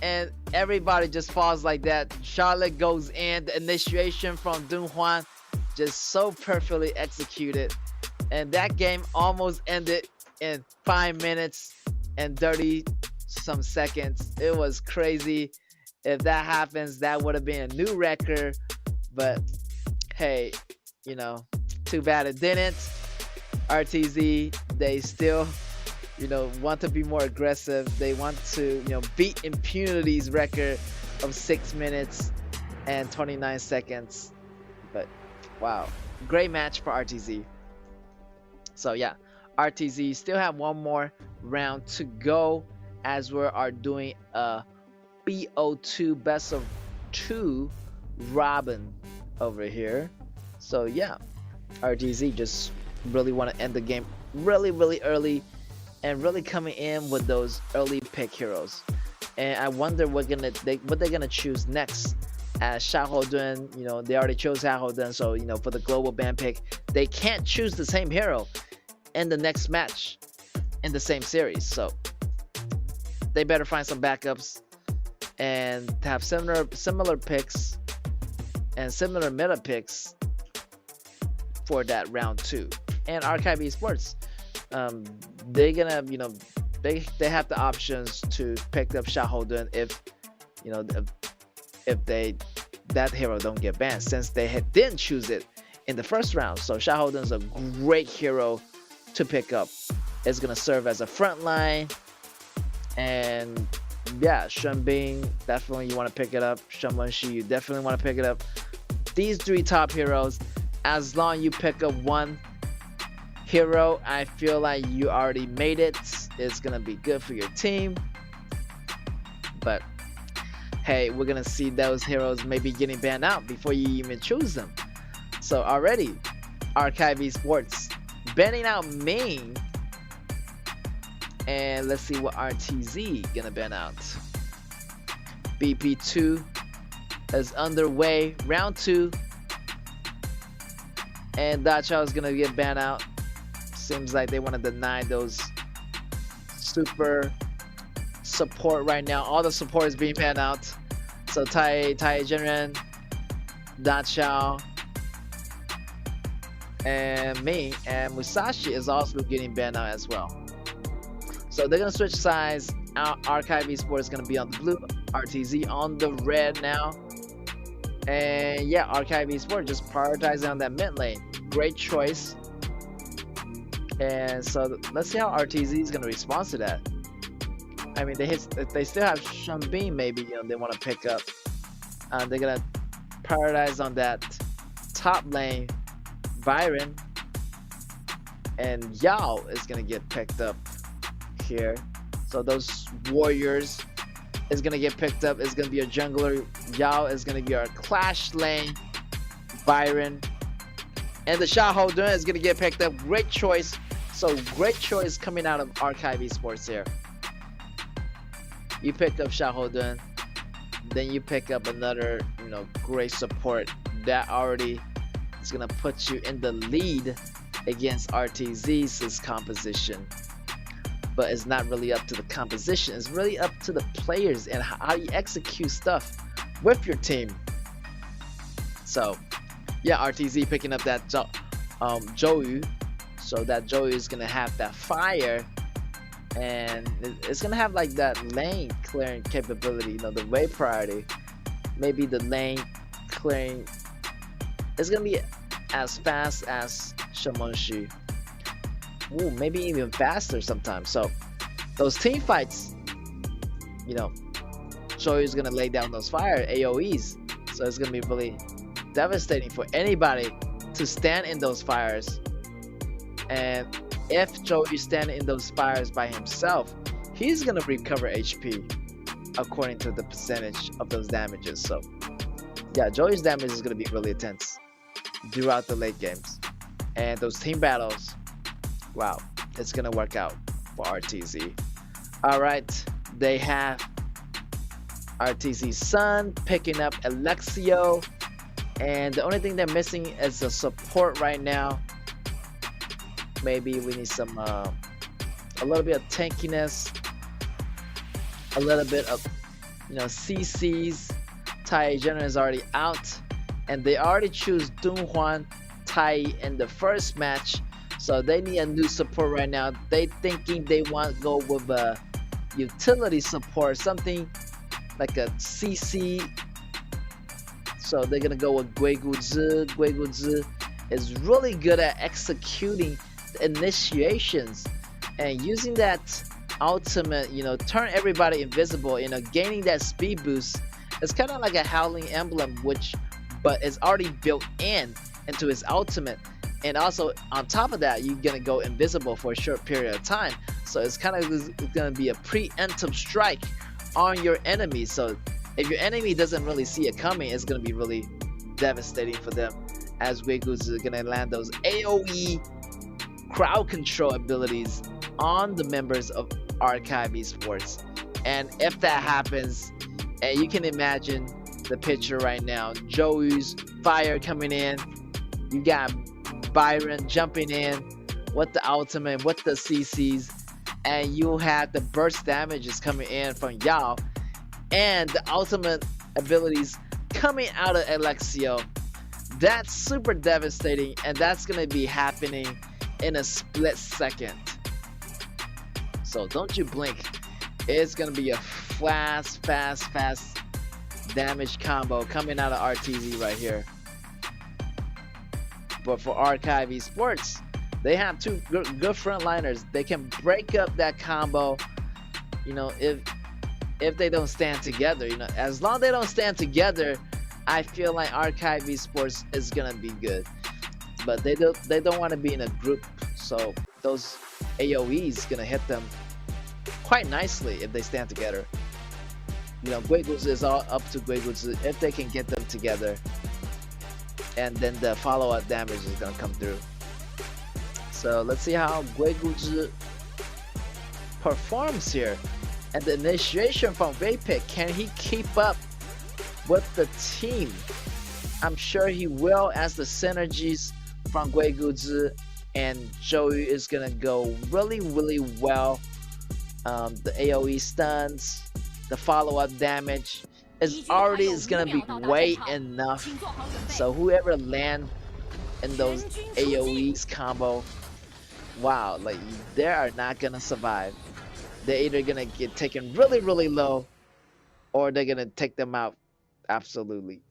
and everybody just falls like that. Charlotte goes in, the initiation from Dunhuan just so perfectly executed, and that game almost ended in 5 minutes and 30 some seconds. It was crazy. If that happens, that would have been a new record, but hey, you know, too bad it didn't. RTZ, they still, you know, want to be more aggressive. They want to, you know, beat Impunity's record of 6 minutes and 29 seconds. But wow, great match for RTZ. So yeah, RTZ still have one more round to go, as we are doing a BO2 best of 2 Robin over here. So yeah, RTZ just really want to end the game really early, and really coming in with those early pick heroes. And I wonder what they're gonna choose next. As Xiaohoudun, you know, they already chose Xiaohoudun, so you know, for the global ban pick, they can't choose the same hero in the next match in the same series. So they better find some backups and have similar picks and similar meta picks for that round 2. And Archive Esports, they're gonna, you know, they have the options to pick up Xiaohoudun if, you know, if that hero don't get banned, since they didn't choose it in the first round. So Xiaohoudun's a great hero to pick up. It's gonna serve as a front line, and yeah, Shenbing, definitely you want to pick it up. Shenwenshi, you definitely want to pick it up. These 3 top heroes, as long as you pick up one hero, I feel like you already made it. It's gonna be good for your team. But hey, we're gonna see those heroes maybe getting banned out before you even choose them. So already, Archive Esports banning out Main. And let's see what RTZ gonna ban out. BP2 is underway. Round 2. And Dachau is gonna get banned out. Seems like they want to deny those super support right now. All the support is being banned out. So Tai Jinren, Dachau, and me and Musashi is also getting banned out as well. So they're gonna switch sides. Archive Esports is gonna be on the blue, RTZ on the red now. And yeah, Archive Esports just prioritizing on that mid lane. Great choice. And so let's see how RTZ is gonna respond to that. I mean, they still have Shunbin, maybe, you know, they want to pick up. They're gonna prioritize on that top lane, Byron, and Yao is gonna get picked up here. So those warriors is gonna get picked up. It's gonna be a jungler. Yao is gonna be our clash lane, Byron, and the Xiahou Dun is gonna get picked up. Great choice. So great choice coming out of Archive Esports here. You pick up Xiahou Dun, then you pick up another, you know, great support that already is gonna put you in the lead against RTZ's composition. But it's not really up to the composition. It's really up to the players and how you execute stuff with your team. So yeah, RTZ picking up that Zhou. So that Zhou is gonna have that fire, and it's gonna have like that lane clearing capability, you know, the wave priority. Maybe the lane clearing is gonna be as fast as Shamonshi. Ooh, maybe even faster sometimes. So those team fights, you know, Zhou is gonna lay down those fire AoEs. So it's gonna be really devastating for anybody to stand in those fires. And if Zhou is standing in those fires by himself, he's gonna recover HP according to the percentage of those damages. So yeah, Zhou's damage is gonna be really intense throughout the late games. And those team battles, wow, it's gonna work out for RTZ. Alright, they have RTZ's Sun picking up Alexio, and the only thing they're missing is the support right now. Maybe we need some a little bit of tankiness, a little bit of, you know, CCs. Tai Jinren is already out, and they already choose Dunhuan Tai in the first match, so they need a new support right now. They thinking they want to go with a utility support, something like a CC. So they're gonna go with Gui Guzi. Gui Guzi is really good at executing initiations and using that ultimate, you know, turn everybody invisible, you know, gaining that speed boost. It's kind of like a Howling Emblem, but it's already built into his ultimate, and also on top of that, you're gonna go invisible for a short period of time. So it's kind of gonna be a preemptive strike on your enemy. So if your enemy doesn't really see it coming, it's gonna be really devastating for them, as Wegus is gonna land those AoE crowd control abilities on the members of Archive Esports. And if that happens, and you can imagine the picture right now, Zhou's fire coming in, you got Byron jumping in with the ultimate, with the CCs, and you have the burst damages coming in from Yao, and the ultimate abilities coming out of Alexio. That's super devastating, and that's gonna be happening in a split second. So don't you blink. It's gonna be a fast damage combo coming out of RTZ right here. But for Archive Esports, they have two good frontliners. They can break up that combo, you know, if they don't stand together. You know, as long as they don't stand together, I feel like Archive Esports is gonna be good. But they don't want to be in a group, so those AoEs gonna hit them quite nicely if they stand together. You know, Guigus is all up to Guigus if they can get them together, and then the follow-up damage is gonna come through. So let's see how Guigus performs here. And the initiation from Vapid, can he keep up with the team? I'm sure he will, as the synergies from Guiguzi and Joey is gonna go really, really well. The AoE stuns, the follow-up damage is gonna be way enough. So whoever land in those AoEs combo, wow, like they are not gonna survive. They're either gonna get taken really, really low, or they're gonna take them out absolutely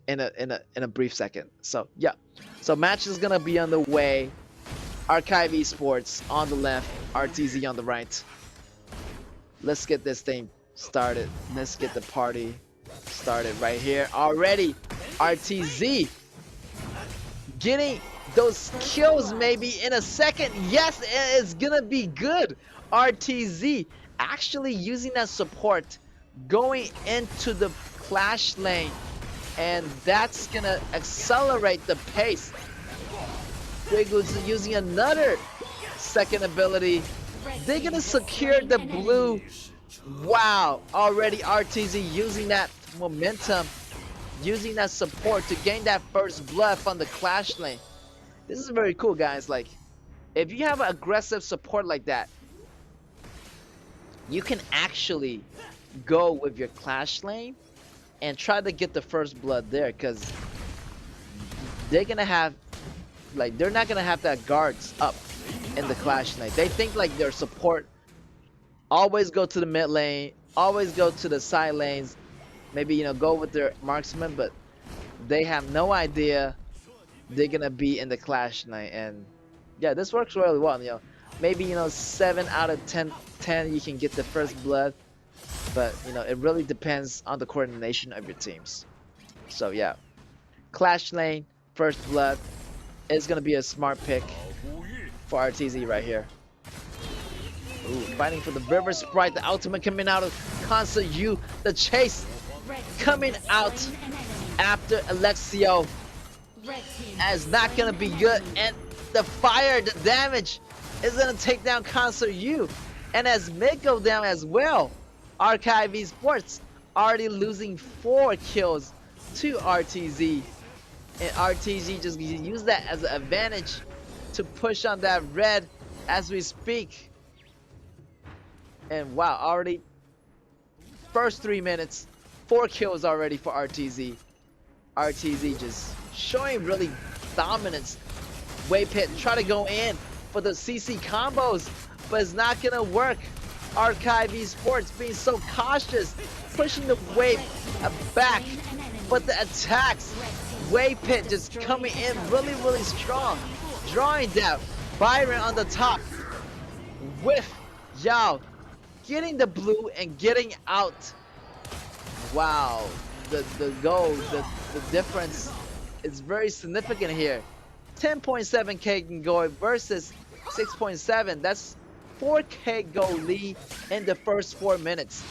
in a brief second. So yeah, so match is gonna be on the way. Archive Esports on the left, RTZ on the right. Let's get this thing started. Let's get the party started right here already. RTZ getting those kills maybe in a second. Yes, it's gonna be good. RTZ actually using that support, going into the clash lane, and that's gonna accelerate the pace. Guiguzi using another second ability. They're gonna secure the blue. Wow, already RTZ using that momentum, using that support to gain that first blood from the clash lane. This is very cool, guys. Like, if you have an aggressive support like that, you can actually go with your clash lane and try to get the first blood there, because they're gonna have, like, they're not gonna have that guards up in the clash lane. They think like their support always go to the mid lane, always go to the side lanes, maybe, you know, go with their marksman, but they have no idea they're gonna be in the clash lane. And yeah, this works really well. You know, maybe, you know, 7 out of 10 you can get the first blood, but you know, it really depends on the coordination of your teams. So yeah, clash lane first blood is gonna be a smart pick for RTZ right here. Ooh, fighting for the River Sprite, the ultimate coming out of Concert U, the chase coming out after Alexio is not gonna be good, and the fire, the damage is gonna take down Concert U, and as mid go down as well. Archive Esports already losing 4 kills to RTZ, and RTZ just use that as an advantage to push on that red as we speak. And wow, already first 3 minutes, 4 kills already for RTZ. RTZ just showing really dominance. Waypit try to go in for the CC combos, but it's not gonna work. Archive Esports being so cautious, pushing the wave back, but the attacks, Waypit just coming in really, really strong, drawing down Byron on the top with Yao getting the blue and getting out. Wow, the goal, the difference is very significant here. 10.7k can go versus 6.7. That's 4k goal lead in the first 4 minutes.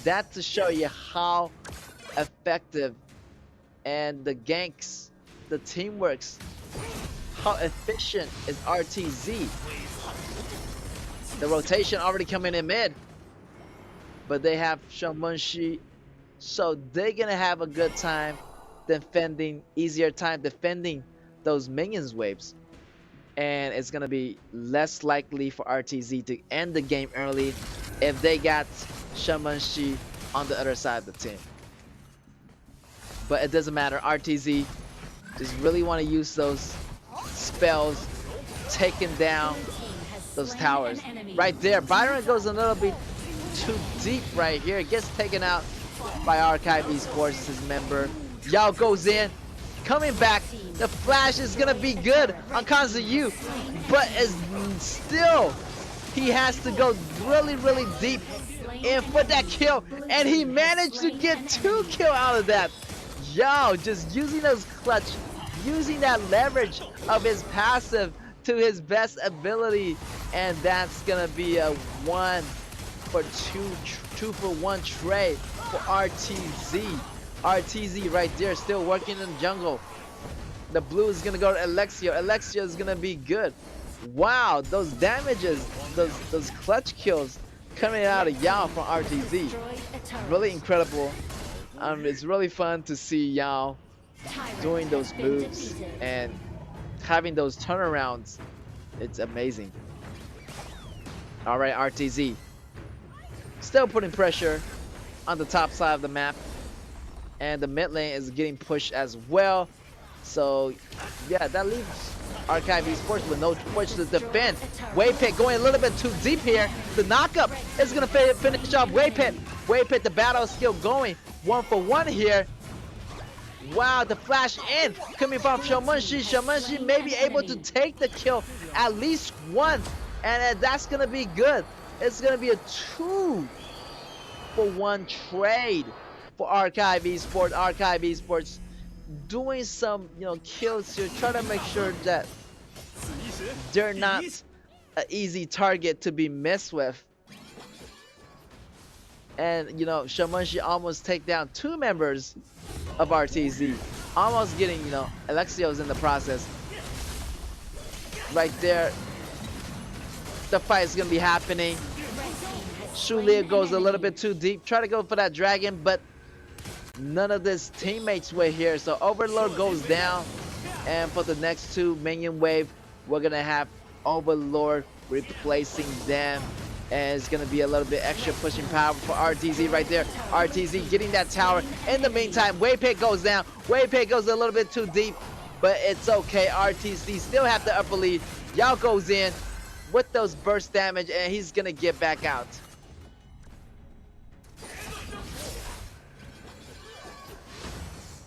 That to show you how effective and the ganks, the teamworks, how efficient is RTZ. The rotation already coming in mid, but they have Shamunshi, so they're gonna have a good time defending, easier time defending those minions waves. And it's gonna be less likely for RTZ to end the game early if they got Shamunshi on the other side of the team. But it doesn't matter, RTZ just really want to use those spells, taking down those towers. Right there, Byron goes a little bit too deep right here, gets taken out by Archive Esports' member. Yao goes in, coming back. The flash is gonna be good on Kanzu, but is still, he has to go really, really deep and for that kill, and he managed to get 2 kills out of that. Yao just using those clutch, using that leverage of his passive to his best ability, and that's gonna be a 2 for 1 trade for RTZ. RTZ right there, still working in the jungle. The blue is gonna go to Alexio. Alexio is gonna be good. Wow, those damages, those clutch kills coming out of Yao from RTZ. Really incredible. It's really fun to see Yao doing those moves and having those turnarounds. It's amazing. All right, RTZ. Still putting pressure on the top side of the map. And the mid lane is getting pushed as well. So, yeah, that leaves Archive Esports with no choice to defend. Waypit going a little bit too deep here. The knockup is going to finish off Waypit. Waypit, the battle is still going. 1-for-1 here. Wow, the flash in coming from Shamanshi. Shamanshi may be able to take the kill, at least one. And that's going to be good. It's going to be a 2-for-1 trade for Archive Esports. Archive Esports doing some, kills here, trying to make sure that they're not an easy target to be messed with. And Shamanshi almost take down 2 members of RTZ, almost getting Alexios in the process. Right there, the fight is gonna be happening. Shulia goes a little bit too deep, try to go for that dragon, but none of his teammates were here. So Overlord goes down, and for the next 2 minion wave, we're gonna have Overlord replacing them. And it's gonna be a little bit extra pushing power for RTZ right there. RTZ getting that tower. In the meantime, Waypit goes down. Waypit goes a little bit too deep, but it's okay. RTZ still have the upper lead. Yao goes in with those burst damage, and he's gonna get back out.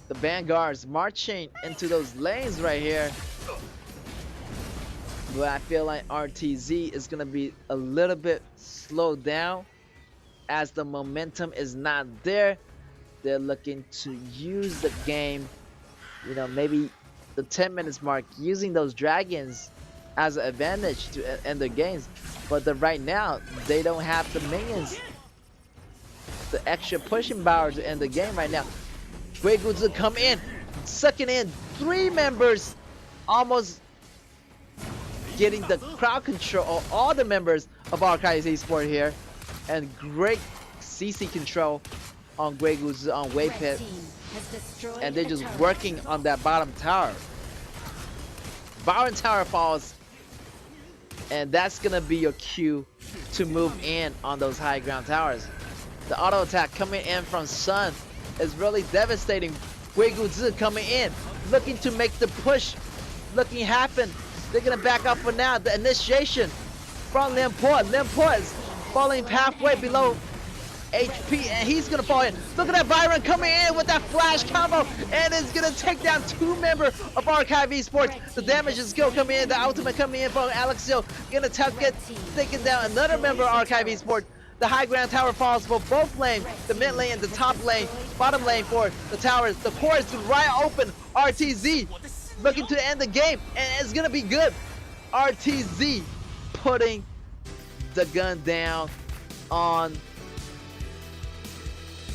The Vanguards marching into those lanes right here. But I feel like RTZ is going to be a little bit slowed down as the momentum is not there. They're looking to use the game, maybe the 10 minutes mark, using those dragons as an advantage to end their games. But right now, they don't have the minions, the extra pushing power to end the game right now. Guiguzi come in, sucking in 3 members, almost getting the crowd control of all the members of Archive Esports here, and great CC control on Guiguzi on Waypit, and they're just working on that bottom tower. Bottom tower falls, and that's gonna be your cue to move in on those high ground towers. The auto attack coming in from Sun is really devastating. Guiguzi coming in, looking to make the push, looking happen. They're gonna back up for now. The initiation from Lamport. Lamport is falling halfway below HP, and he's gonna fall in. Look at that Byron coming in with that flash combo, and it's gonna take down 2 members of Archive Esports. The damage is still coming in. The ultimate coming in from Alexio, gonna get taken down another member of Archive Esports. The high ground tower falls for both lanes, the mid lane and the top lane, bottom lane for the towers. The core is right open. RTZ looking to end the game, and it's gonna be good. RTZ putting the gun down on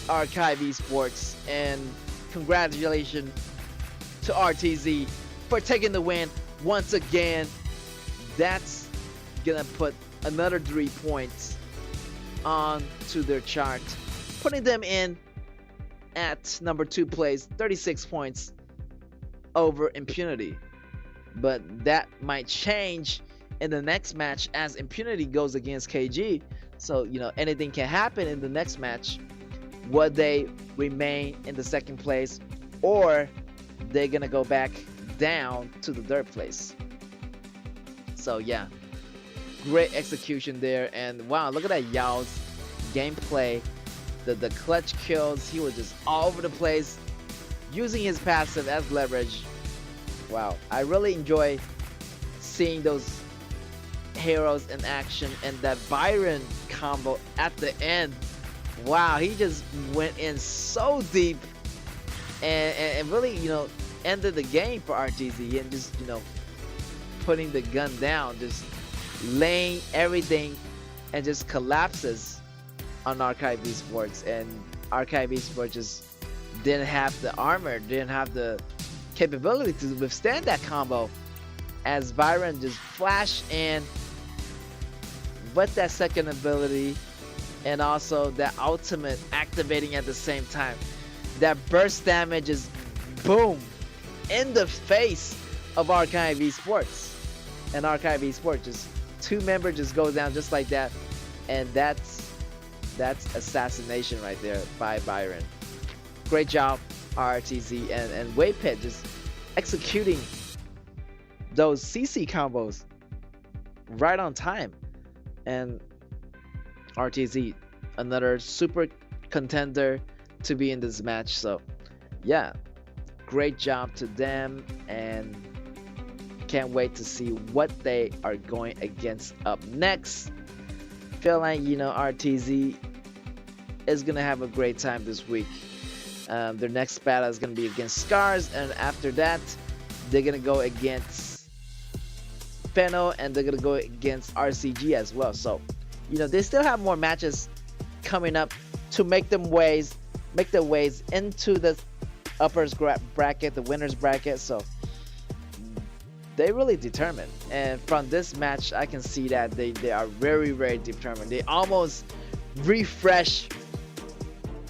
Archive Esports, and congratulations to RTZ for taking the win once again. That's gonna put another 3 points on to their chart, putting them in at number 2 place, 36 points over Impunity. But that might change in the next match as Impunity goes against KG. So anything can happen in the next match. Would they remain in the 2nd place, or they're gonna go back down to the 3rd place? So yeah, great execution there. And wow, look at that Yao's gameplay, the clutch kills. He was just all over the place, using his passive as leverage. Wow, I really enjoy seeing those heroes in action, and that Byron combo at the end. Wow, he just went in so deep, and really ended the game for RTZ, and just putting the gun down, just laying everything, and just collapses on Archive Esports. And Archive Esports just didn't have the armor, didn't have the capability to withstand that combo, as Byron just flashed in with that second ability, and also that ultimate activating at the same time. That burst damage is boom in the face of Archive Esports. And Archive Esports just 2 members just go down just like that, and that's assassination right there by Byron. Great job, RTZ and Waypet just executing those CC combos right on time. And RTZ, another super contender to be in this match. So yeah, great job to them, and can't wait to see what they are going against up next. Feel like, you know, RTZ is gonna have a great time this week. Their next battle is gonna be against Scars, and after that they're gonna go against Feno, and they're gonna go against RCG as well. So, you know, they still have more matches coming up to make their ways into the uppers bracket, the winners bracket. So they really determined, and from this match I can see that they are very, very determined. They almost refresh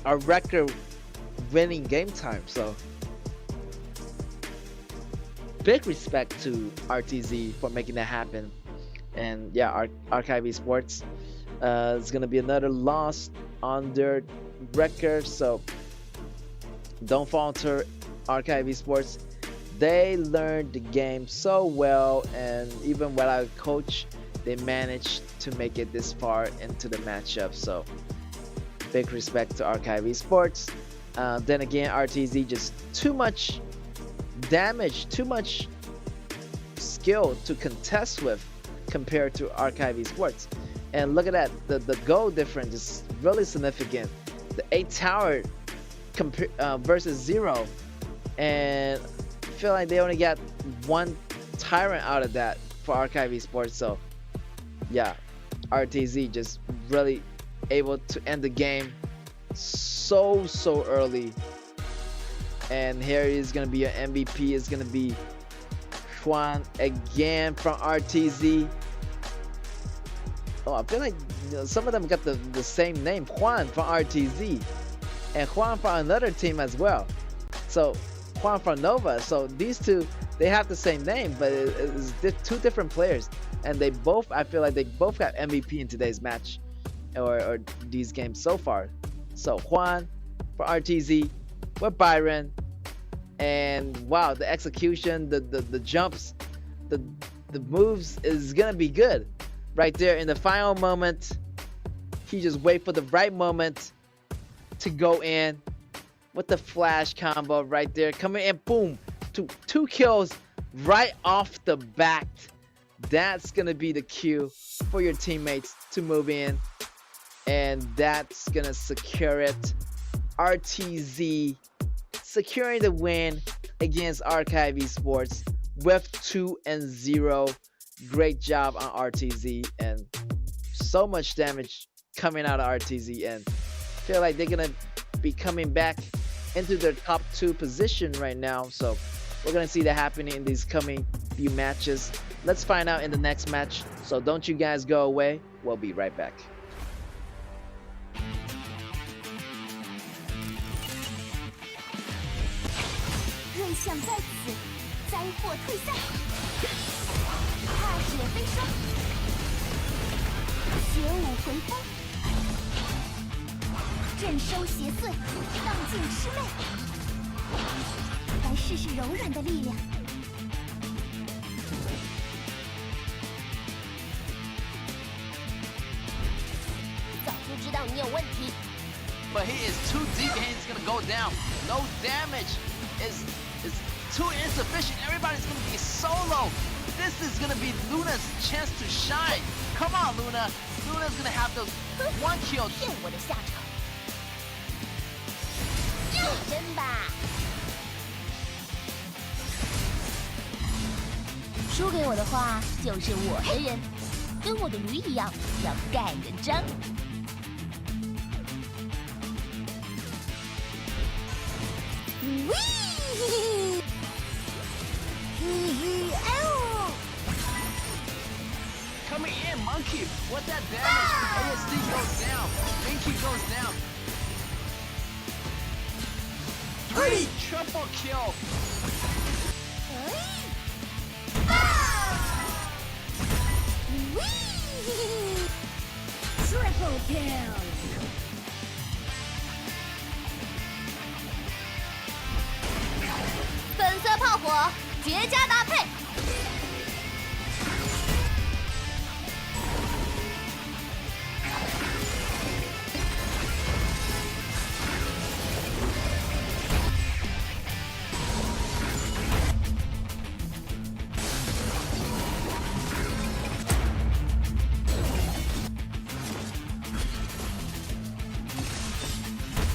a record winning game time. So big respect to RTZ for making that happen. And yeah, Archive Esports is gonna be another loss on their record, so don't falter, Archive Esports. They learned the game so well, and even without a coach, they managed to make it this far into the matchup. So big respect to Archive Esports. Then again, RTZ just too much damage, too much skill to contest with compared to Archive Esports. And look at that, the goal difference is really significant. The 8 tower versus 0, and I feel like they only got 1 tyrant out of that for Archive Esports. So yeah, RTZ just really able to end the game so early. And here is gonna be your MVP. Is gonna be Juan again from RTZ. Oh, I feel like, you know, some of them got the same name, Juan from RTZ, and Juan from another team as well. So Juan from Nova. So these two, they have the same name, but it's 2 different players, and they both, I feel like they both got MVP in today's match or these games so far. So Juan for RTZ with Byron, and wow, the execution, the jumps, the moves is gonna be good. Right there in the final moment, he just wait for the right moment to go in with the flash combo right there, coming in, boom, 2 kills right off the bat. That's gonna be the cue for your teammates to move in, and that's gonna secure it. RTZ securing the win against Archive Esports with 2-0. Great job on RTZ, and so much damage coming out of RTZ, and feel like they're gonna be coming back into their top 2 position right now. So we're gonna see that happening in these coming few matches. Let's find out in the next match, so don't you guys go away. We'll be right back. But he is too deep and he's gonna go down. No damage is too insufficient. Everybody's gonna be solo. This is gonna be Luna's chance to shine. Come on, Luna. Luna's gonna have those 1 kill. 输给我的话，就是我的人，跟我的驴一样，要盖人章。Come coming in. Monkey with that damage. ASD goes down. Minky goes down. 3 triple kill. Triple kill. 粉色炮火，绝佳搭配。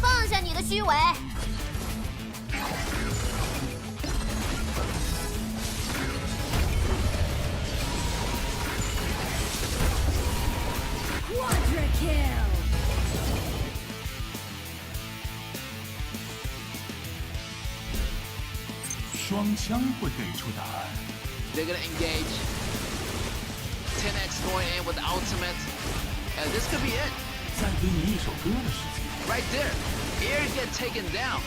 放下你的虚伪。 Quadra kill. 双枪会给出答案。 They're gonna engage. 10x going in with the ultimate. And this could be it. 再给你一首歌的时间。 Right there. Ear get taken down.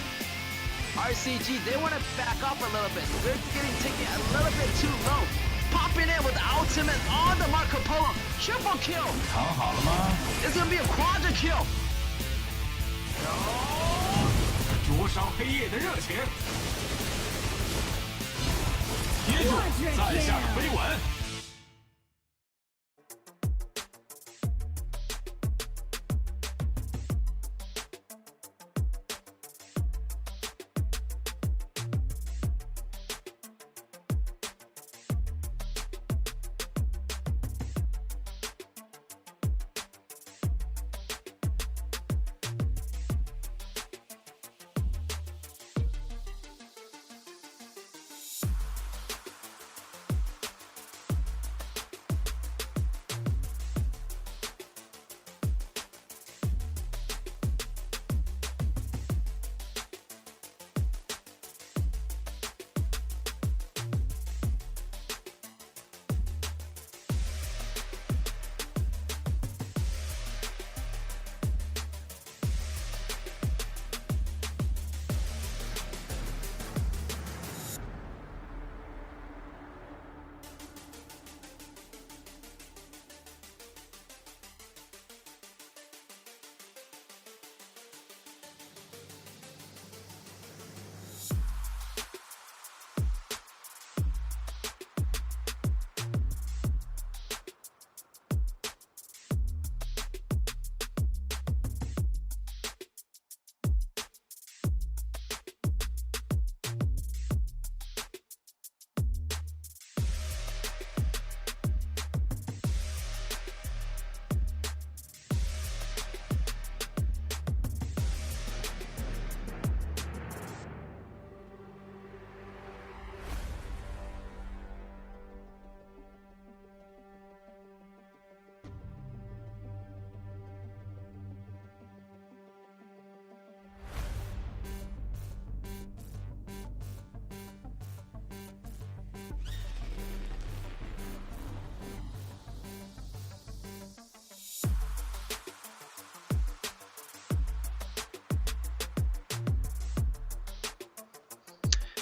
RCG, they want to back up a little bit. They're getting taken a little bit too low. Popping in with the ultimate on the Marco Polo. Triple kill. 躺好了吗？ It's gonna be a quadra kill. 灼烧黑夜的热情。接住，在下的飞吻。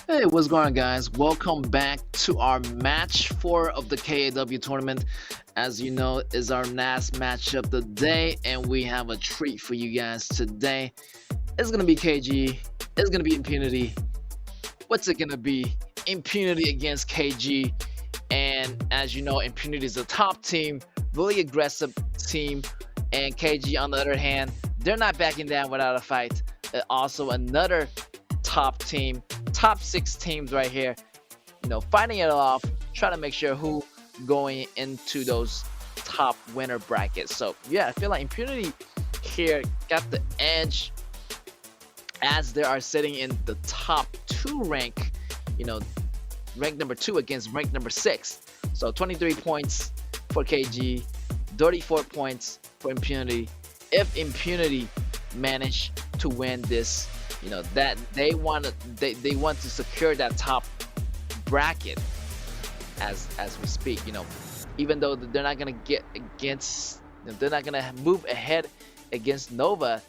Hey, what's going on, guys? Welcome back to our match 4 of the KAW tournament. As you know, is our last match of the day, and we have a treat for you guys today. It's gonna be KG. It's gonna be Impunity. What's it gonna be? Impunity against KG. And as you know, Impunity is the top team, really aggressive team, and KG on the other hand, they're not backing down without a fight. Also another top team, top 6 teams right here, you know, fighting it off, trying to make sure who going into those top winner brackets. So yeah, I feel like Impunity here got the edge as they are sitting in the top 2 rank, you know, rank number 2 against rank number 6. So 23 points for KG, 34 points for Impunity. If Impunity manage to win this, you know, that they want to secure that top bracket as we speak. You know, even though they're not gonna get against, they're not gonna move ahead against Nova.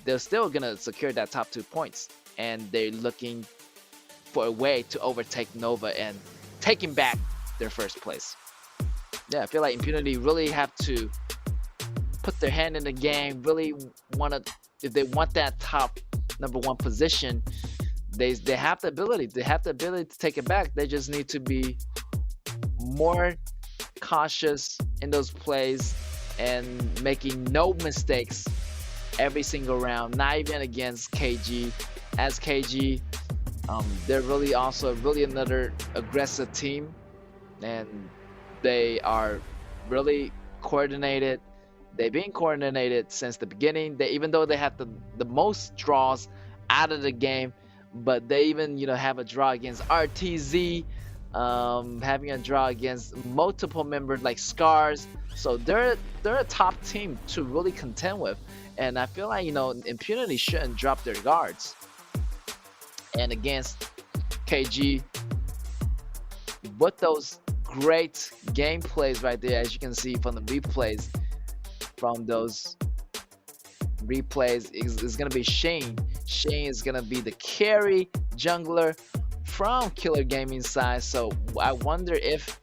They're still gonna secure that top 2 points, and they're looking for a way to overtake Nova and taking back their first place. Yeah, I feel like Impunity really have to put their hand in the game. Really want to, if they want that top number 1 position, they have the ability. They have the ability to take it back. They just need to be more cautious in those plays and making no mistakes every single round, not even against KG. As KG, they're really also really another aggressive team, and they are really coordinated. They've been coordinated since the beginning. Even though they have the most draws out of the game, but they even have a draw against RTZ, having a draw against multiple members like Scars. So they're a top team to really contend with, and I feel like Impunity shouldn't drop their guards. And against KG, with those great gameplays right there, as you can see from the replays, is gonna be Shane. Shane is gonna be the carry jungler from Killer Gaming side. So I wonder if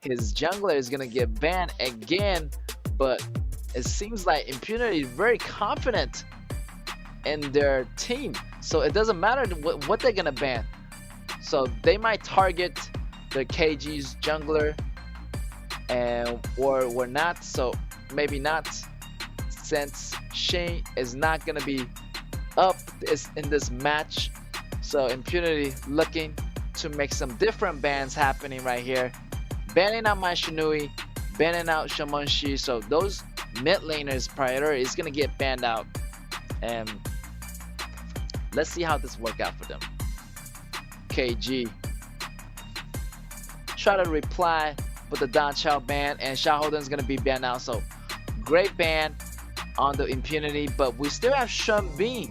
his jungler is gonna get banned again, but it seems like Impunity is very confident in their team, so it doesn't matter what they're gonna ban. So they might target the KG's jungler, or not. So maybe not, since Shane is not gonna be up in this match. So Impunity looking to make some different bans happening right here, banning out my Shinui, banning out Shamonshi. So those mid laners priority is gonna get banned out, and let's see how this work out for them. KG try to reply with the Don Chow ban, and Shahoden is gonna be banned out. So great ban on the Impunity, but we still have Sean Bean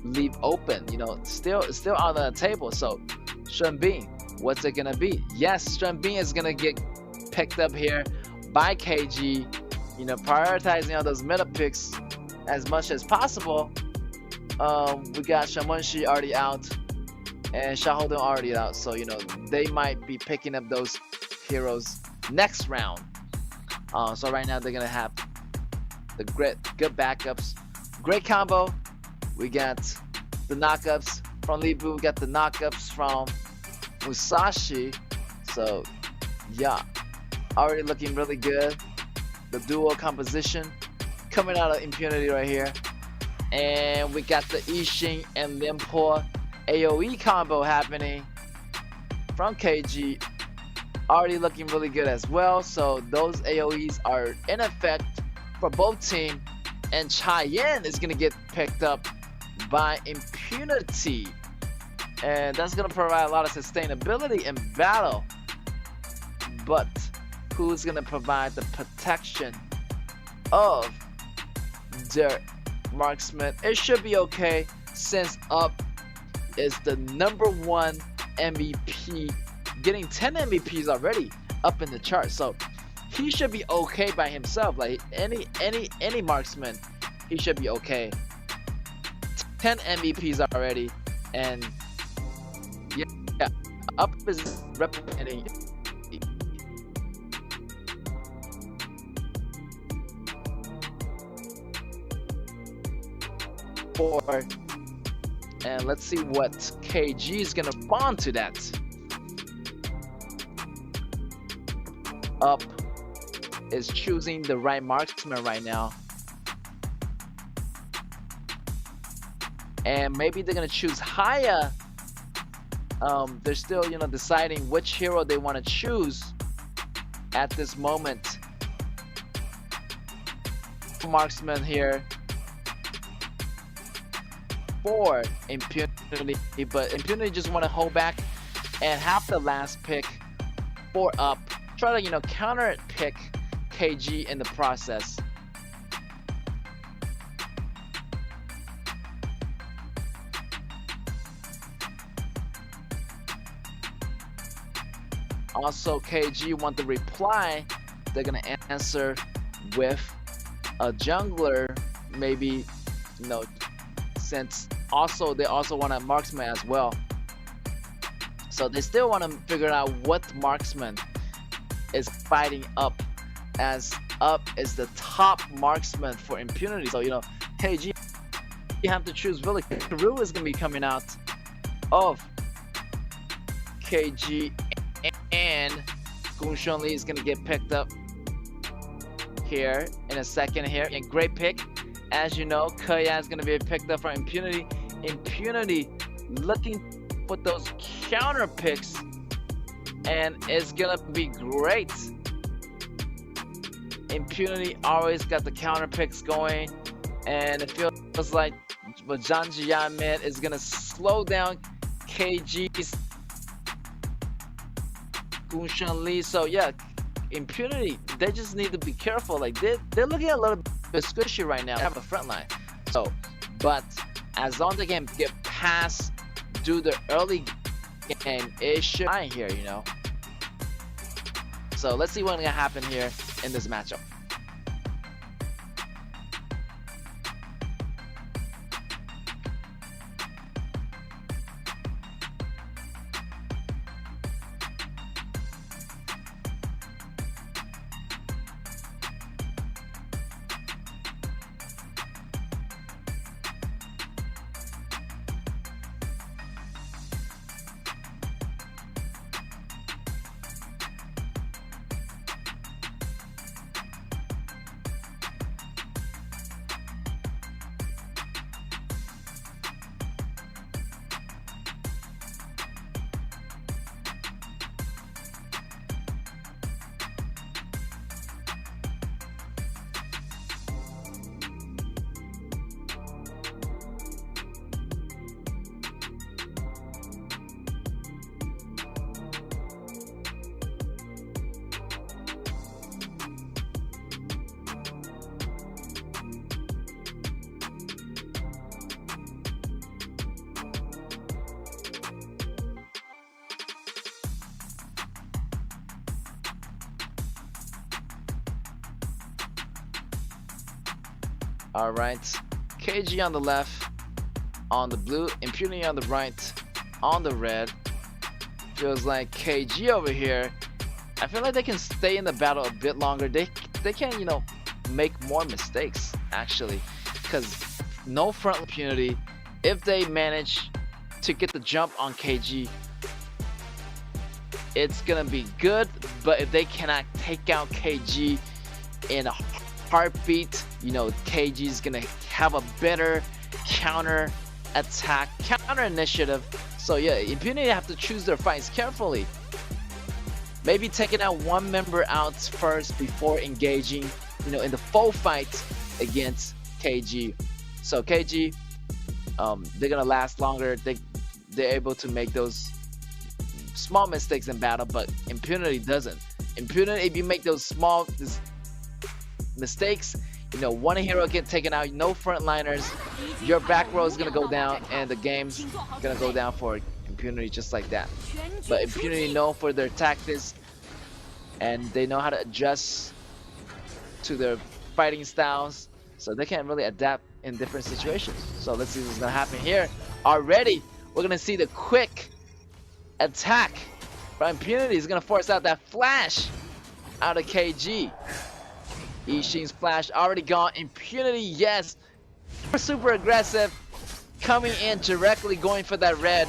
leave open, still on the table. So Sean Bean, what's it gonna be? Yes, Sean Bean is gonna get picked up here by KG, prioritizing all those meta picks as much as possible. We got Shamonshi already out and Shahoden already out, so they might be picking up those heroes next round. So right now they're gonna have the good backups, great combo. We got the knockups from Libu, we got the knockups from Musashi. So yeah, already looking really good. The duo composition coming out of Impunity right here. And we got the Ishin and Limpo AoE combo happening from KG, already looking really good as well. So those AoEs are in effect for both teams, and Cheyenne is gonna get picked up by Impunity, and that's gonna provide a lot of sustainability in battle. But who's gonna provide the protection of their marksman? It should be okay, since Up is the #1 MVP, getting 10 MVPs already up in the chart. So he should be okay by himself. Like any marksman, he should be okay. 10 MVPs already, and yeah, Up is representing for. And let's see what KG is gonna bond to that. Up is choosing the right marksman right now, and maybe they're gonna choose Haya. They're still deciding which hero they want to choose at this moment. Marksman here for Impunity, but Impunity just want to hold back and have the last pick for Up. Try to counter pick KG in the process. Also, KG want the reply. They're gonna answer with a jungler, maybe, you know, since also they also want a marksman as well. So they still want to figure out what marksman is fighting up, as up is the top marksman for impunity. So, you know, KG, you have to choose really. KAW is gonna be coming out of KG, and Gunshan Lee is gonna get picked up here in a second here. And great pick. As you know, KAW is gonna be picked up for impunity. Impunity looking for those counter picks, and it's gonna be great. Impunity always got the counter picks going, and it feels like what Zhang Jianmin is gonna slow down KG's Gunshan Lee. So yeah, impunity, they just need to be careful. Like they're looking a little bit squishy right now. They have a front line. So, but as long as they can get past, do the early game, it should be fine here, you know. So let's see what's gonna happen here in this matchup. All right, KG on the left, on the blue, impunity on the right, on the red. Feels like KG over here, I feel like they can stay in the battle a bit longer. They can, you know, make more mistakes actually, because no front impunity. If they manage to get the jump on KG, it's gonna be good. But if they cannot take out KG in a heartbeat, you know, KG is gonna have a better counter attack, counter initiative. So yeah, impunity have to choose their fights carefully. Maybe taking out one member out first before engaging, you know, in the full fight against KG. So KG, they're gonna last longer. They're able to make those small mistakes in battle, but impunity doesn't. Impunity, if you make those small mistakes, you know, one hero get taken out, no frontliners, your back row is gonna go down, and the game's gonna go down for impunity just like that. But impunity known for their tactics, and they know how to adjust to their fighting styles, so they can really adapt in different situations. So let's see what's gonna happen here. Already, we're gonna see the quick attack from impunity. Is gonna force out that flash out of KG. Ishin's flash already gone. Impunity, yes, super aggressive, coming in directly, going for that red.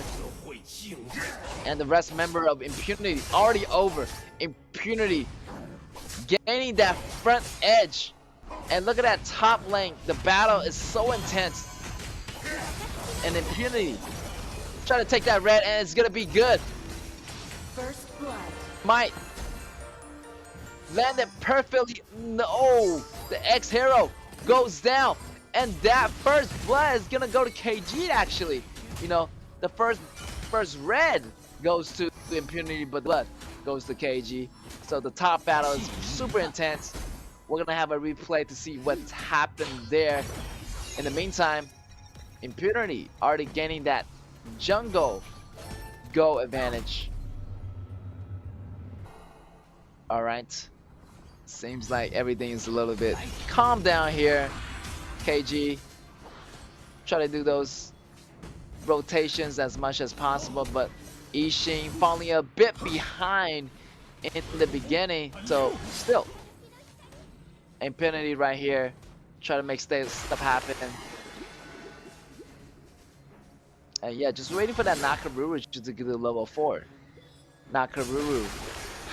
And the rest member of impunity already over. Impunity gaining that front edge. And look at that top lane. The battle is so intense. And impunity trying to take that red, and it's gonna be good. First blood. Might landed perfectly. No, the ex-hero goes down, and that first blood is gonna go to KG actually. You know, the first red goes to impunity, but blood goes to KG. So the top battle is super intense. We're gonna have a replay to see what's happened there. In the meantime, impunity already gaining that jungle go advantage. All right. Seems like everything is a little bit calm down here. KG. Try to do those rotations as much as possible, but Ishin falling a bit behind in the beginning. So still, Infinity right here. Try to make stuff happen. And yeah, just waiting for that Nakaruru to get to level 4. Nakaruru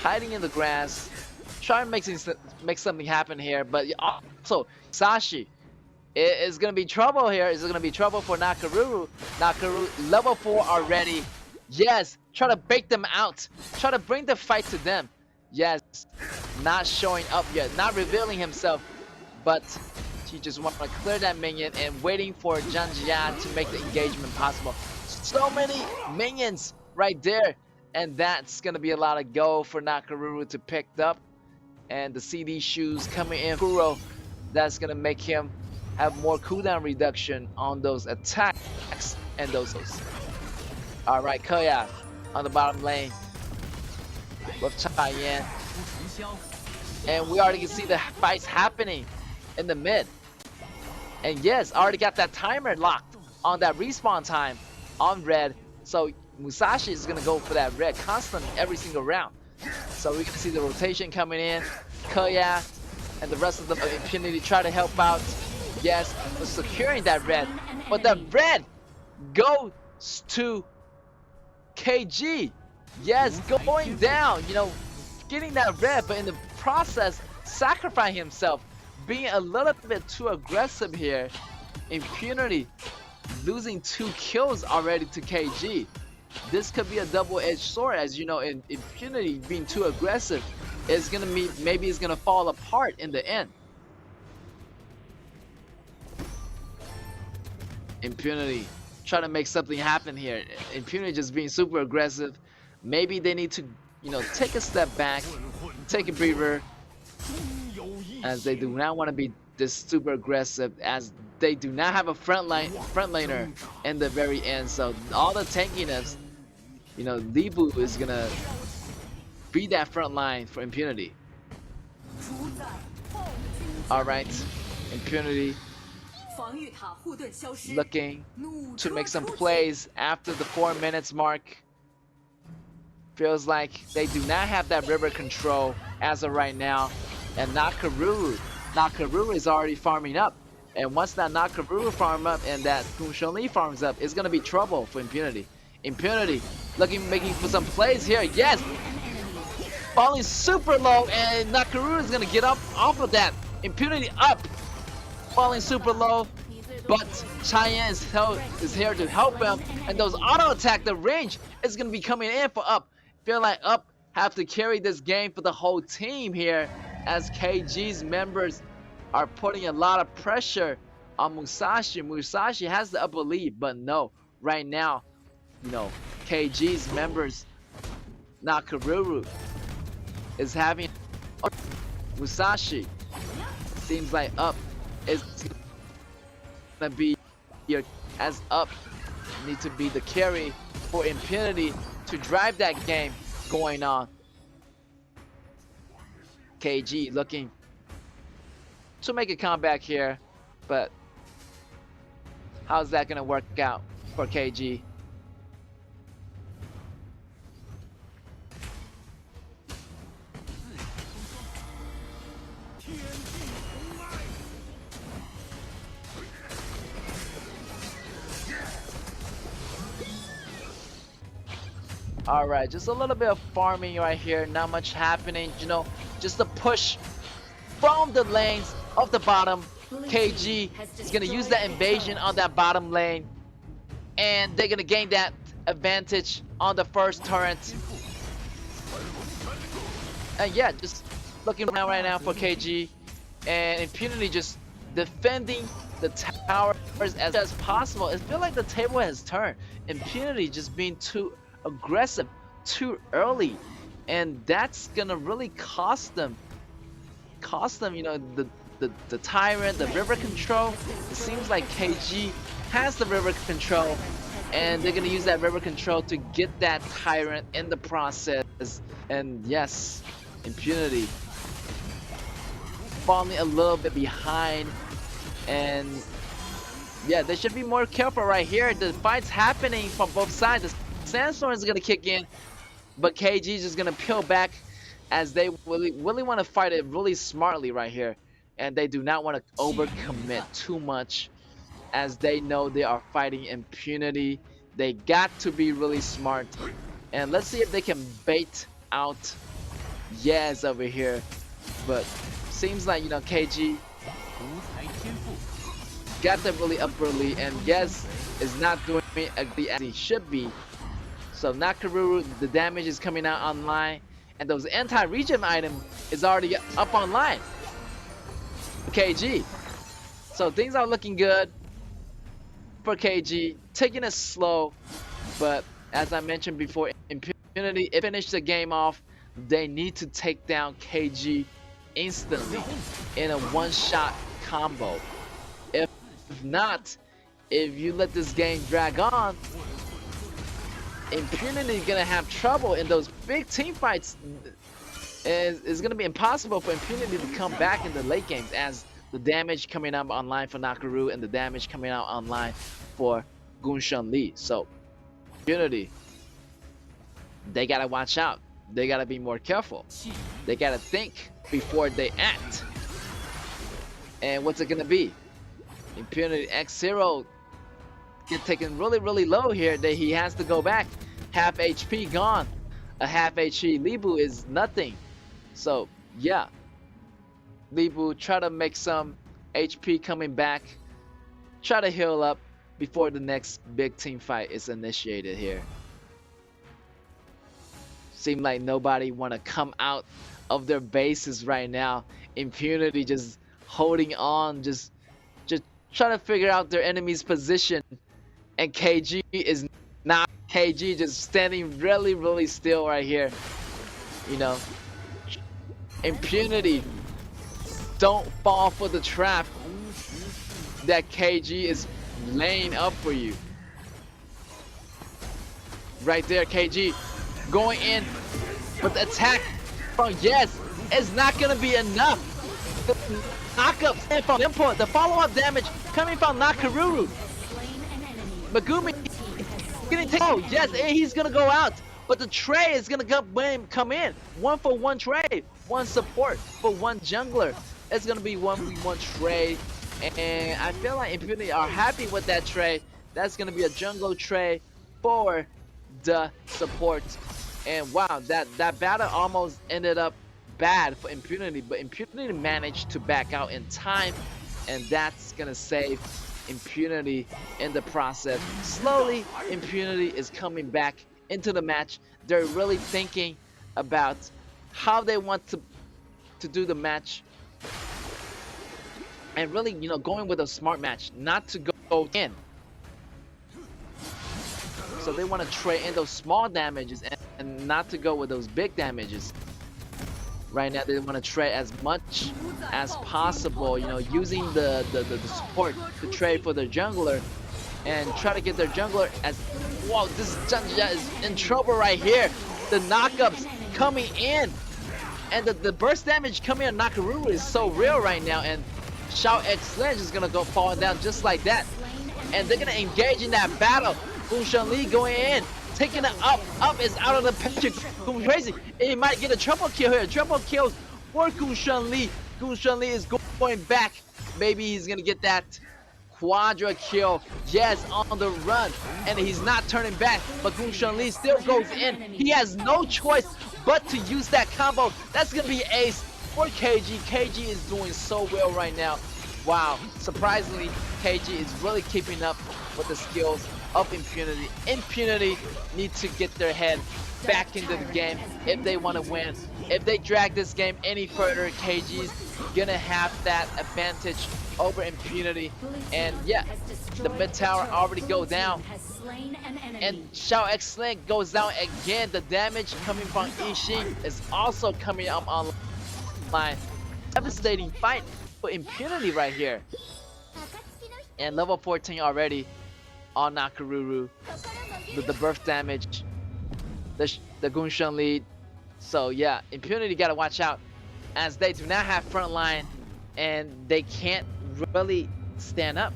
hiding in the grass, trying to make something happen here. But also, Sashi is going to be trouble here. Is it going to be trouble for Nakaruru? Nakaruru, level 4 already. Yes, try to bait them out. Try to bring the fight to them. Yes, not showing up yet, not revealing himself. But he just wants to clear that minion and waiting for Janjia to make the engagement possible. So many minions right there. And that's going to be a lot of go for Nakaruru to pick up. And the CD shoes coming in. Kuro, that's going to make him have more cooldown reduction on those attacks and those. Alright, KAW on the bottom lane with Cheyenne. And we already can see the fights happening in the mid. And yes, already got that timer locked on that respawn time on red. So Musashi is going to go for that red constantly every single round. So we can see the rotation coming in. KAW and the rest of the Infinity try to help out. Yes, securing that red. But that red goes to KG. Yes, going down, you know, getting that red, but in the process, sacrificing himself, being a little bit too aggressive here. Impunity losing 2 kills already to KG. This could be a double-edged sword, as you know. In Impunity being too aggressive is gonna be, maybe it's gonna fall apart in the end. Impunity trying to make something happen here. Impunity just being super aggressive. Maybe they need to, you know, take a step back, take a breather, as they do not want to be this super aggressive, as they do not have a front laner in the very end. So all the tankiness, you know, Libu is gonna be that front line for Impunity. All right, Impunity looking to make some plays after the 4 minutes mark. Feels like they do not have that river control as of right now. And Nakaruru is already farming up. And once that Nakaruru farm up and that Kunshonli farms up, it's gonna be trouble for Impunity. Impunity making for some plays here. Yes! Falling super low, and Nakaruru is gonna get up off of that. Impunity up! Falling super low, but Cheyenne is here to help him, and those auto attack, the range is gonna be coming in for Up. Feel like Up have to carry this game for the whole team here, as KG's members are putting a lot of pressure on Musashi. Musashi has the upper lead, but no, right now, you know, KG's members, Nakaruru is having Musashi. Seems like Up is gonna be here, as Up need to be the carry for Impunity to drive that game going on. KG looking to make a comeback here, but how's that gonna work out for KG? Alright, just a little bit of farming right here, not much happening, you know, just a push from the lanes of the bottom. KG is going to use that invasion on that bottom lane, and they're going to gain that advantage on the first turret. And yeah, just looking around right now for KG, and Impunity just defending the towers as possible. It feels like the table has turned. Impunity just being too aggressive too early, and that's gonna really cost them, you know, the tyrant, the river control. It seems like KG has the river control, and they're gonna use that river control to get that tyrant in the process. And yes, Impunity falling a little bit behind, and yeah, they should be more careful right here. The fight's happening from both sides. The sandstorm is gonna kick in, but KG is just gonna peel back as they really want to fight it really smartly right here, and they do not want to overcommit too much, as they know they are fighting Impunity. They got to be really smart, and let's see if they can bait out Yes over here. But seems like, you know, KG got them really up early, and Yes is not doing it as he should be. So Nakaruru, the damage is coming out online, and those anti-regen item is already up online for KG. So things are looking good for KG, taking it slow, but as I mentioned before, Impunity finished the game off. They need to take down KG instantly in a one-shot combo. If not, if you let this game drag on, Impunity is gonna have trouble in those big team fights. It's gonna be impossible for Impunity to come back in the late games, as the damage coming out online for Nakaru and the damage coming out online for Gunshan Lee. So Impunity, they gotta watch out. They gotta be more careful. They gotta think before they act. And what's it gonna be? Impunity X0 get taken really low here, that he has to go back. Half HP gone. A half HP Libu is nothing. So yeah, Libu try to make some HP coming back, try to heal up before the next big team fight is initiated here. Seem like nobody want to come out of their bases right now. Impunity just holding on, just trying to figure out their enemy's position, and KG is not. KG just standing really still right here. You know, Impunity, don't fall for the trap that KG is laying up for you. Right there, KG going in, but the attack from Yes is not gonna be enough. The knockup from input, the follow-up damage coming from Nakaruru. Megumi getting taken. Oh, yes, and he's gonna go out, but the trade is gonna come in. 1-for-1 trade, one support for one jungler. It's gonna be 1v1 trade, and I feel like Impunity are happy with that trade. That's gonna be a jungle trade for the support. And wow, that battle almost ended up bad for Impunity, but Impunity managed to back out in time, and that's gonna save Impunity in the process. Slowly, Impunity is coming back into the match. They're really thinking about how they want to do the match, and really, you know, going with a smart match, not to go in. So they want to trade in those small damages and not to go with those big damages. Right now they want to trade as much as possible, you know, using the support to trade for their jungler and try to get their jungler as... Whoa, this jungler is in trouble right here. The knockups coming in, and the burst damage coming on Nakaruru is so real right now, and Shao X Lens is gonna go falling down just like that, and they're gonna engage in that battle. Gunshan Lee going in, taking it up. Up is out of the picture. Going crazy. He might get a triple kill here. Triple kill for Gunshan Lee. Gunshan Lee is going back. Maybe he's gonna get that quadra kill. Yes, on the run, and he's not turning back. But Gunshan Lee still goes in. He has no choice but to use that combo. That's gonna be ace for KG. KG is doing so well right now. Wow, surprisingly, KG is really keeping up with the skills of Impunity. Impunity need to get their head back into the game if they want to win. If they drag this game any further, KG's gonna have that advantage over Impunity. And yeah, the mid tower already go down, and Shao X Link goes down again. The damage coming from Ishin is also coming up online. Devastating fight for Impunity right here. And level 14 already on Nakaruru. The burst damage, the Gunshan Lee So yeah, Impunity gotta watch out, as they do not have front line, and they can't really stand up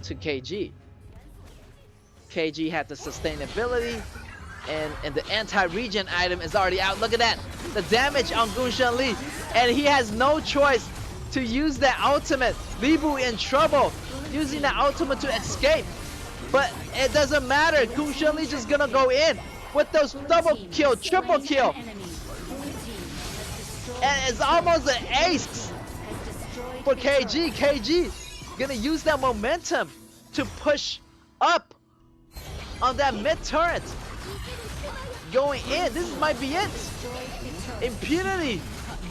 to KG. KG had the sustainability, and the anti-regen item is already out. Look at that, the damage on Gunshan Li, and he has no choice to use that ultimate. Li Bu in trouble, using that ultimate to escape, but it doesn't matter. Gunshan Li just gonna go in with those double kill, triple kill, and it's almost an ace for KG. KG gonna use that momentum to push up on that mid turret. Going in, this might be it. Impunity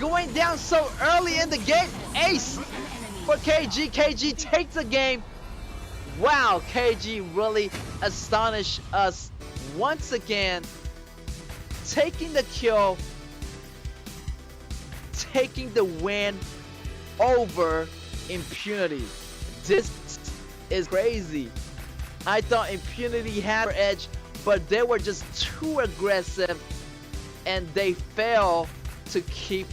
going down so early in the game. Ace for KG. KG takes the game. Wow, KG really astonished us once again. Taking the kill, taking the win over Impunity. This is crazy. I thought Impunity had their edge, but they were just too aggressive, and they failed to keep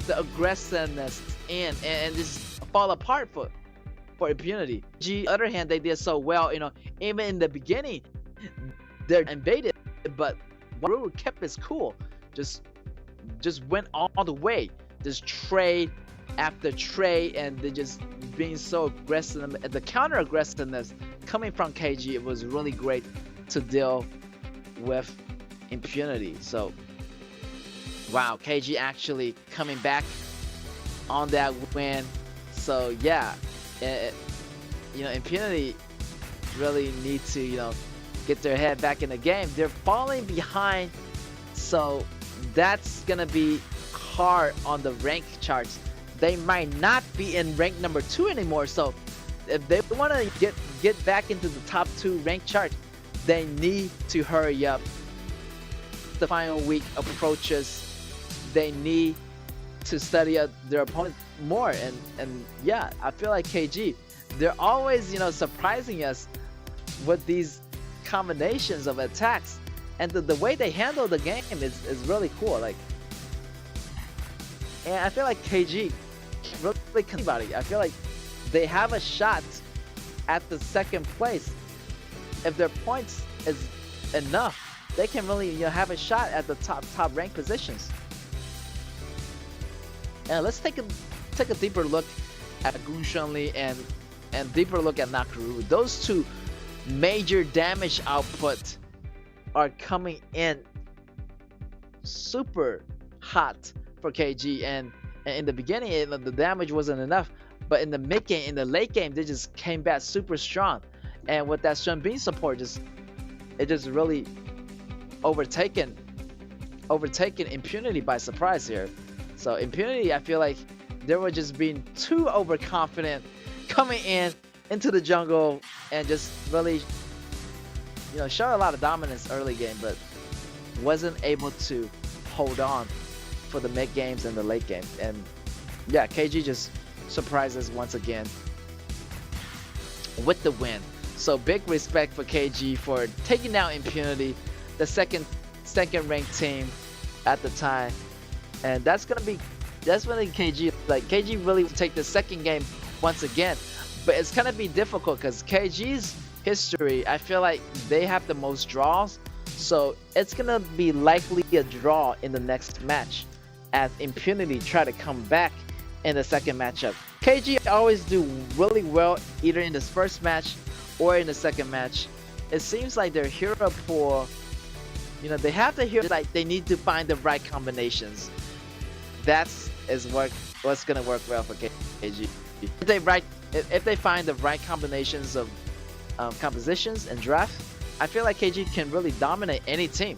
the aggressiveness in, and just fall apart for Impunity. On the other hand, they did so well, you know, even in the beginning, they're invaded, but Waru kept his cool, just went all the way, just trade after trade, and they just being so aggressive. The counter aggressiveness coming from KG, it was really great to deal with Impunity. So wow, KG actually coming back on that win. So yeah, you know, Impunity really need to, you know, get their head back in the game. They're falling behind, so that's gonna be hard on the rank charts. They might not be in rank number 2 anymore, so if they want to get back into the top 2 rank chart, they need to hurry up. The final week approaches, they need to study their opponent more, and yeah, I feel like KG, they're always, you know, surprising us with these combinations of attacks, and the way they handle the game is really cool. Like, and I feel like KG really anybody. I feel like they have a shot at the second place. If their points is enough, they can really, you know, have a shot at the top rank positions. And let's take a deeper look at Gunshan Li and deeper look at Nakaru. Those two major damage output are coming in super hot for KG, and in the beginning the damage wasn't enough, but in the mid game, in the late game, they just came back super strong, and with that Shen Bin support, it just really overtaken Impunity by surprise here. So Impunity, I feel like they were just being too overconfident coming into the jungle, and just really, you know, showed a lot of dominance early game, but wasn't able to hold on for the mid games and the late game. And yeah, KG just surprises once again with the win. So big respect for KG for taking down Impunity, the second ranked team at the time. And that's really KG. Like, KG really will take the second game once again, but it's gonna be difficult because KG's history, I feel like they have the most draws, so it's gonna be likely a draw in the next match as Impunity try to come back in the second matchup. KG always do really well either in this first match or in the second match. It seems like their hero pool, you know, they have the hero, like they need to find the right combinations. What's gonna work well for KG. If they find the right combinations of compositions and draft, I feel like KG can really dominate any team.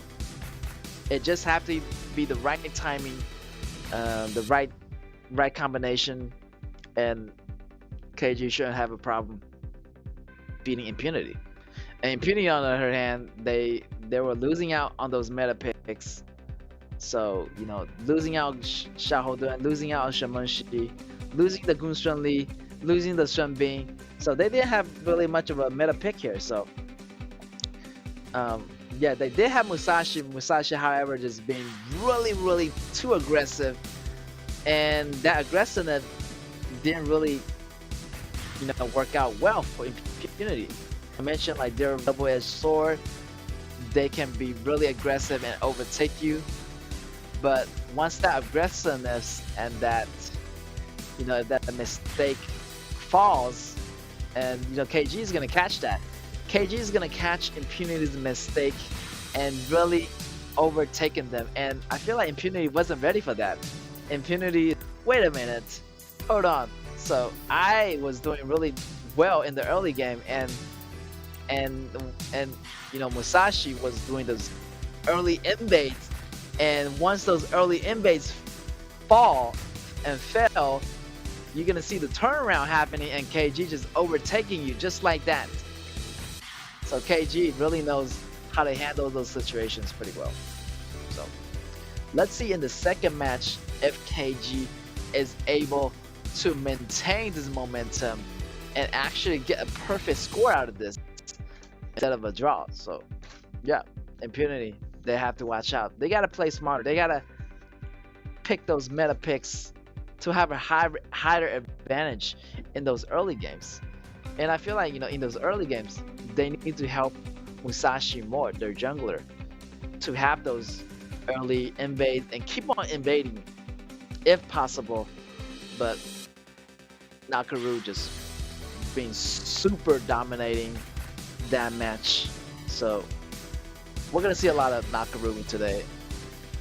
It just have to be the right timing, the right combination, and KG shouldn't have a problem beating Impunity. And Impunity, on the other hand, they were losing out on those meta picks. So, you know, losing out Xiaohoudun, losing out Shemenshi, losing the Gunshan Li, losing the Shen Bin. So they didn't have really much of a meta pick here. So yeah, they did have Musashi. Musashi, however, just being really too aggressive, and that aggressiveness didn't really, work out well for Impunity. I mentioned like their double-edged sword. They can be really aggressive and overtake you, but once that aggressiveness and that, that mistake falls, and KG is gonna catch that. KG is gonna catch Impunity's mistake and really overtaking them. And I feel like Impunity wasn't ready for that. Impunity, wait a minute, hold on. So I was doing really well in the early game, and Musashi was doing those early invades, and once those early invades fall and fail, you're gonna see the turnaround happening and KG just overtaking you just like that. So KG really knows how to handle those situations pretty well. So let's see in the second match if KG is able to maintain this momentum and actually get a perfect score out of this instead of a draw. So yeah, Impunity, they have to watch out. They gotta play smarter. They gotta pick those meta picks to have a higher advantage in those early games. And I feel like, in those early games, they need to help Musashi more, their jungler, to have those early invades and keep on invading if possible. But Nakaru just being super dominating that match. So we're gonna see a lot of Nakaru today,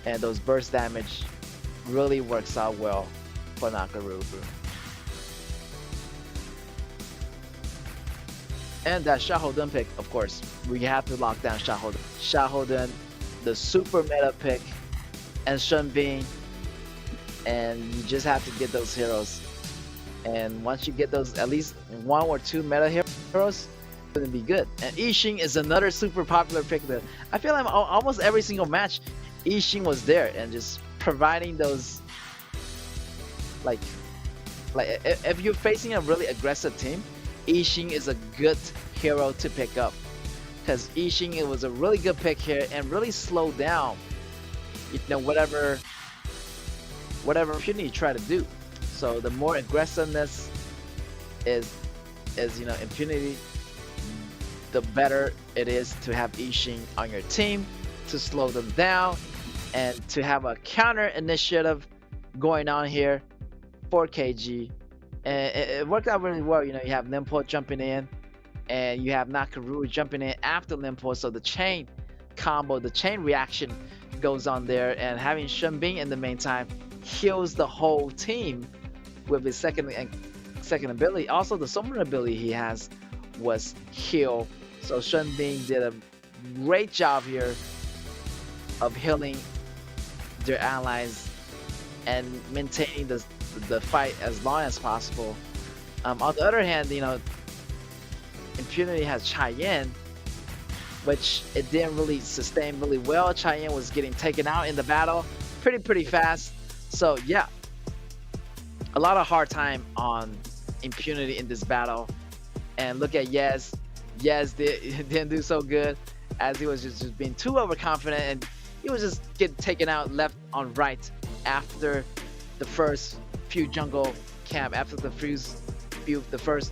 and those burst damage really works out well for Nakaru. And that Shahoden pick, of course, we have to lock down Shahoden. Shahoden, the super meta pick, and Shunbin, and you just have to get those heroes. And once you get those, at least 1 or 2 meta heroes, it's gonna be good. And Ishin is another super popular pick there. I feel like almost every single match, Ishin was there and just providing those, like if you're facing a really aggressive team, Ishin is a good hero to pick up, because Ishin, it was a really good pick here and really slowed down, whatever Impunity try to do. So the more aggressiveness is Impunity, the better it is to have Ishin on your team to slow them down and to have a counter initiative going on here for KG. And it worked out really well. You have Limpo jumping in, and you have Nakaru jumping in after Limpo, so the chain combo, the chain reaction goes on there, and having Shunbin in the meantime heals the whole team with his second ability. Also, the summon ability he has was heal, so Shunbin did a great job here of healing their allies and maintaining the fight as long as possible. On the other hand, Impunity has Cheyenne, which it didn't really sustain really well. Cheyenne was getting taken out in the battle pretty fast. So yeah, a lot of hard time on Impunity in this battle. And look at Yez. Yez didn't do so good, as he was just being too overconfident, and he was just getting taken out left on right after the first few jungle camp, after the first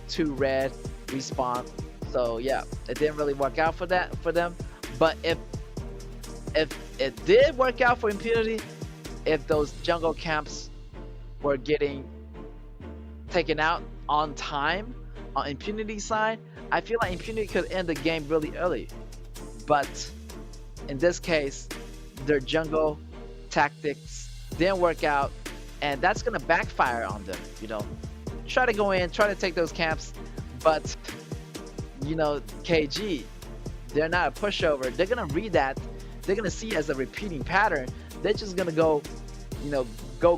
2 red respawn. So yeah, it didn't really work out for them. But if it did work out for Impunity, if those jungle camps were getting taken out on time on Impunity side, I feel like Impunity could end the game really early. But in this case, their jungle tactics didn't work out, and that's gonna backfire on them. Try to go in, try to take those camps, but KG, they're not a pushover. They're gonna read that, they're gonna see it as a repeating pattern. They're just gonna go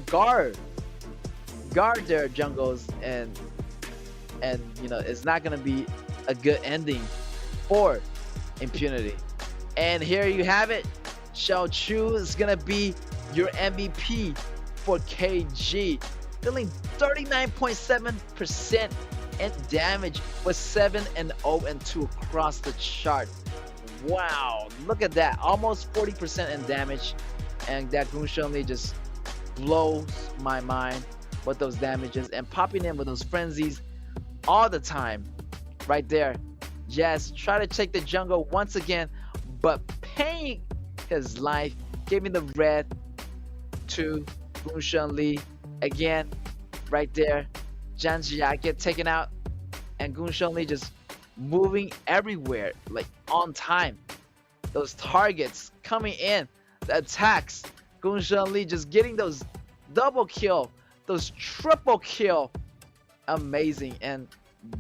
guard their jungles, and it's not gonna be a good ending for Impunity. And here you have it, Xiao Chu is gonna be your MVP for KG, dealing 39.7% in damage with 7-0-2 across the chart. Wow, look at that. Almost 40% in damage. And that Gunshanli just blows my mind with those damages and popping in with those frenzies all the time. Right there. Yes, try to take the jungle once again, but paying his life, giving the red to Gunshanli again. Right there. Janjia get taken out, and Gunshanli just moving everywhere, like on time. Those targets coming in, the attacks. Gunshanli just getting those double kill, those triple kill. Amazing. And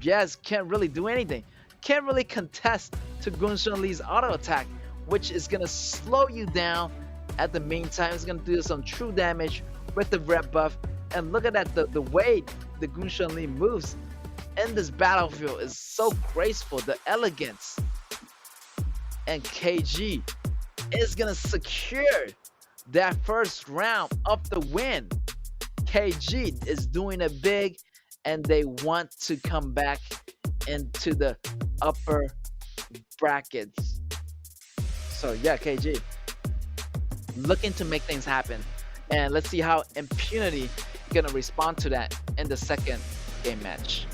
yes, can't really do anything. Can't really contest to Gunshanli's auto attack, which is gonna slow you down. At the meantime, it's gonna do some true damage with the red buff. And look at that, the way the Gunshanli moves in this battlefield is so graceful, the elegance. And KG is gonna secure that first round of the win. KG is doing it big, and they want to come back into the upper brackets. So yeah, KG looking to make things happen. And let's see how Impunity gonna respond to that in the second game match.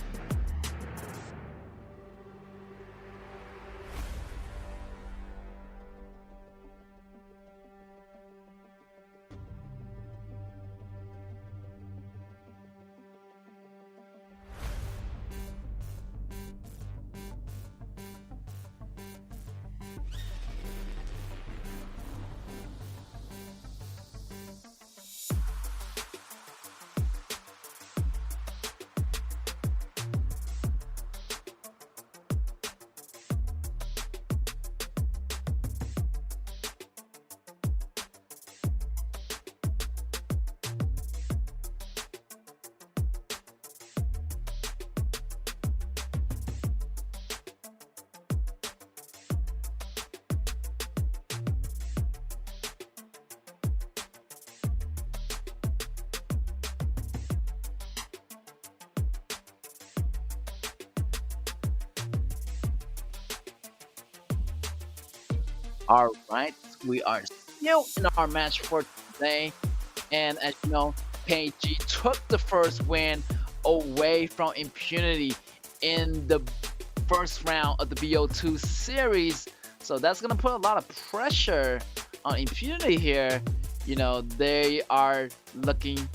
All right, we are still in our match for today, and as you know, KG took the first win away from Impunity in the first round of the BO2 series. So that's gonna put a lot of pressure on Impunity here. You know, they are looking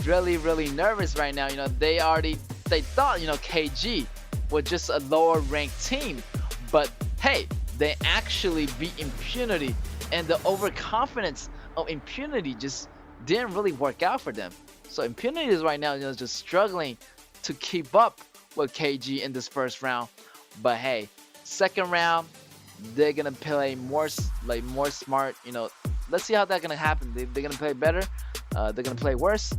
really nervous right now. You know, they thought, you know, KG was just a lower ranked team, but hey, they actually beat Impunity, and the overconfidence of Impunity just didn't really work out for them. So Impunity is right now, you know, just struggling to keep up with KG in this first round. But hey, second round, they're gonna play more smart. You know, let's see how that's gonna happen. They're gonna play better. They're gonna play worse.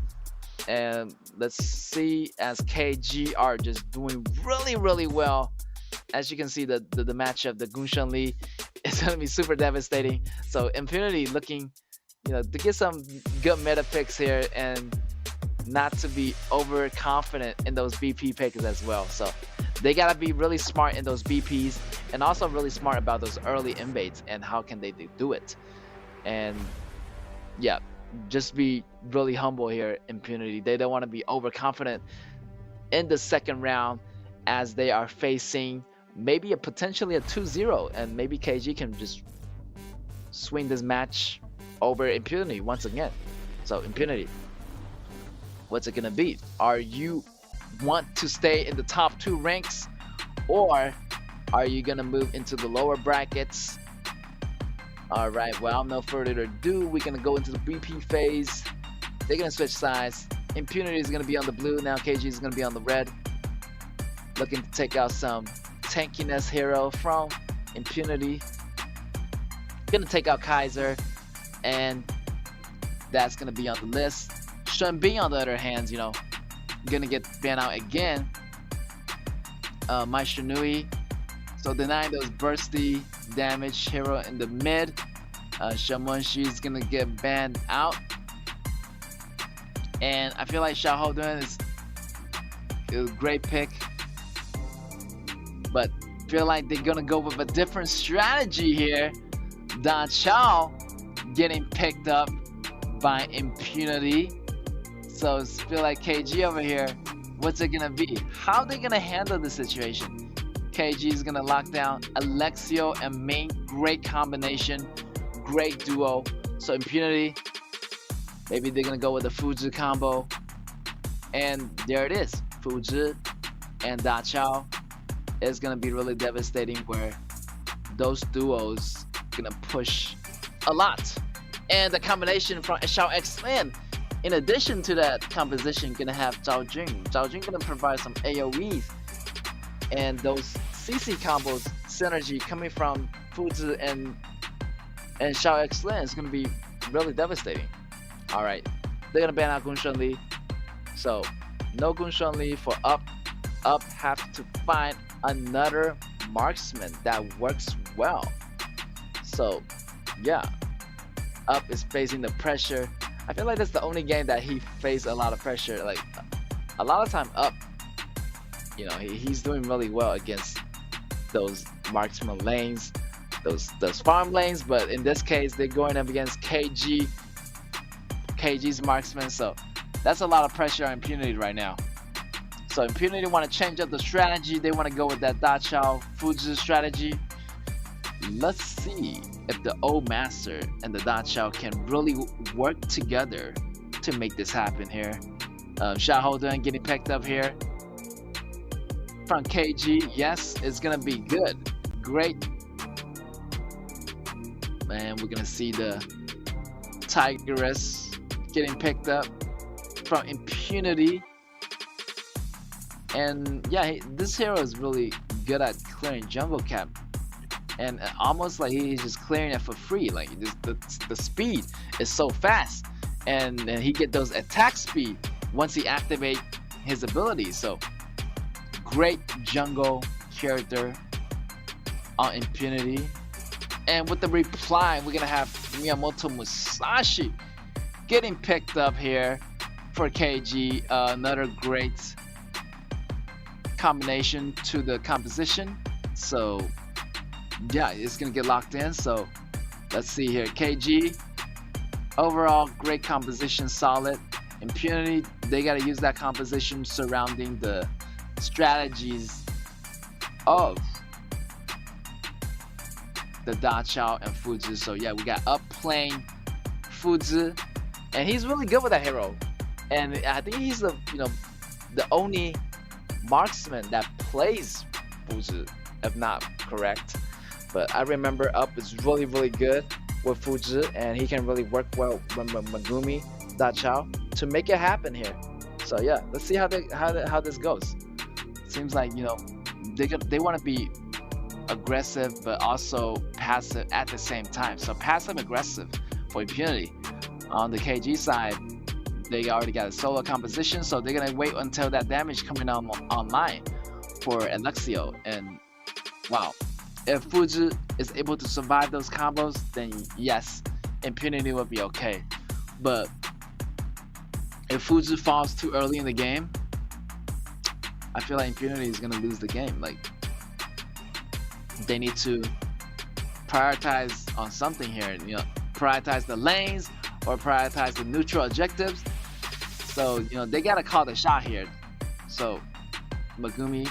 And let's see, as KG are just doing really well. As you can see, the matchup, the Gunshanli, is gonna be super devastating. So Impunity looking, you know, to get some good meta picks here and not to be overconfident in those BP picks as well. So they gotta be really smart in those BPs, and also really smart about those early invades and how can they do it. And yeah, just be really humble here, Impunity. They don't want to be overconfident in the second round, as they are facing maybe potentially a 2-0, and maybe KG can just swing this match over Impunity once again. So Impunity, what's it gonna be? Are you want to stay in the top 2 ranks, or are you gonna move into the lower brackets? All right, well, no further ado, we're gonna go into the BP phase. They're gonna switch sides. Impunity is gonna be on the blue now. KG is gonna be on the red. Looking to take out some tankiness hero from Impunity. Gonna take out Kaiser, and that's gonna be on the list. Shun B, on the other hand, you know, gonna get banned out again. My Shinui, so denying those bursty damage hero in the mid. Shamunshi is gonna get banned out, and I feel like Xiaohou doing is a great pick. But feel like they're gonna go with a different strategy here. Da Chao getting picked up by Impunity. So I feel like KG over here, what's it gonna be? How are they gonna handle the situation? KG is gonna lock down Alexio and Ming. Great combination, great duo. So Impunity, maybe they're gonna go with the Fuzi combo. And there it is. Fuzi and Da Chao is gonna be really devastating, where those duos gonna push a lot. And the combination from Xiao X-Men, in addition to that composition, gonna have Zhao Jing. Zhao Jing gonna provide some AoEs, and those CC combos synergy coming from Fuzi and Xiao X-Men is gonna be really devastating. All right, they're gonna ban out Gun Shunli, so no Gun Shunli for Up. Up have to find another marksman that works well. So yeah, Up is facing the pressure. I feel like that's the only game that he faced a lot of pressure. Like a lot of time Up, you know, he's doing really well against those marksman lanes, those farm lanes. But in this case, they're going up against KG's marksman. So that's a lot of pressure on Impunity right now. So Impunity want to change up the strategy. They want to go with that Da Chao Fuzi strategy. Let's see if the old master and the Da Chao can really work together to make this happen here. Shahoden getting picked up here from KG. Yes, it's gonna be good. Great. And we're gonna see the Tigress getting picked up from Impunity. And yeah, this hero is really good at clearing jungle cap, and almost like he's just clearing it for free. Like the speed is so fast, and he get those attack speed once he activate his abilities. So great jungle character on Impunity. And with the reply, we're gonna have Miyamoto Musashi getting picked up here for KG. Another great combination to the composition. So yeah, it's gonna get locked in. So let's see here. KG, overall great composition, solid. Impunity, they gotta use that composition surrounding the strategies of the Da Chao and Fuzi. So yeah, we got Up playing Fuzi, and he's really good with that hero. And I think he's the the only marksman that plays Fuzi, if not correct. But I remember Up is really good with Fuzi, and he can really work well with Megumi Da Chao to make it happen here. So yeah, let's see how this goes. Seems like they want to be aggressive but also passive at the same time. So passive aggressive for Impunity. On the KG side, they already got a solo composition, so they're gonna wait until that damage coming online for Alexio. And wow, if Fuzi is able to survive those combos, then yes, Impunity will be okay. But if Fuzi falls too early in the game, I feel like Impunity is gonna lose the game. Like, they need to prioritize on something here, prioritize the lanes or prioritize the neutral objectives. So they gotta call the shot here. So Megumi,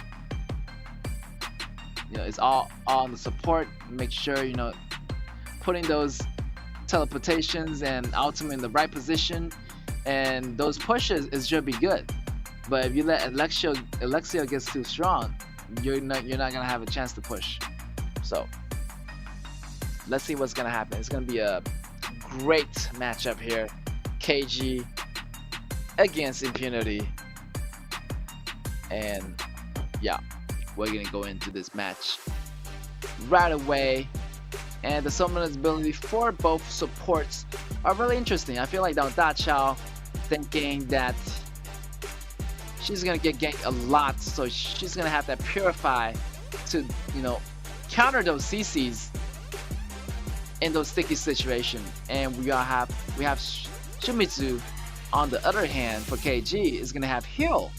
it's all on the support. Make sure putting those teleportations and ultimate in the right position, and those pushes should be good. But if you let Alexio gets too strong, you're not gonna have a chance to push. So let's see what's gonna happen. It's gonna be a great matchup here. KG against Impunity. And yeah, we're gonna go into this match right away. And the summoner's ability for both supports are really interesting. I feel like Da Chao thinking that she's gonna get ganked a lot, so she's gonna have that Purify to counter those CCs in those sticky situations. And we have Shimizu on the other hand for KG is gonna have Heal.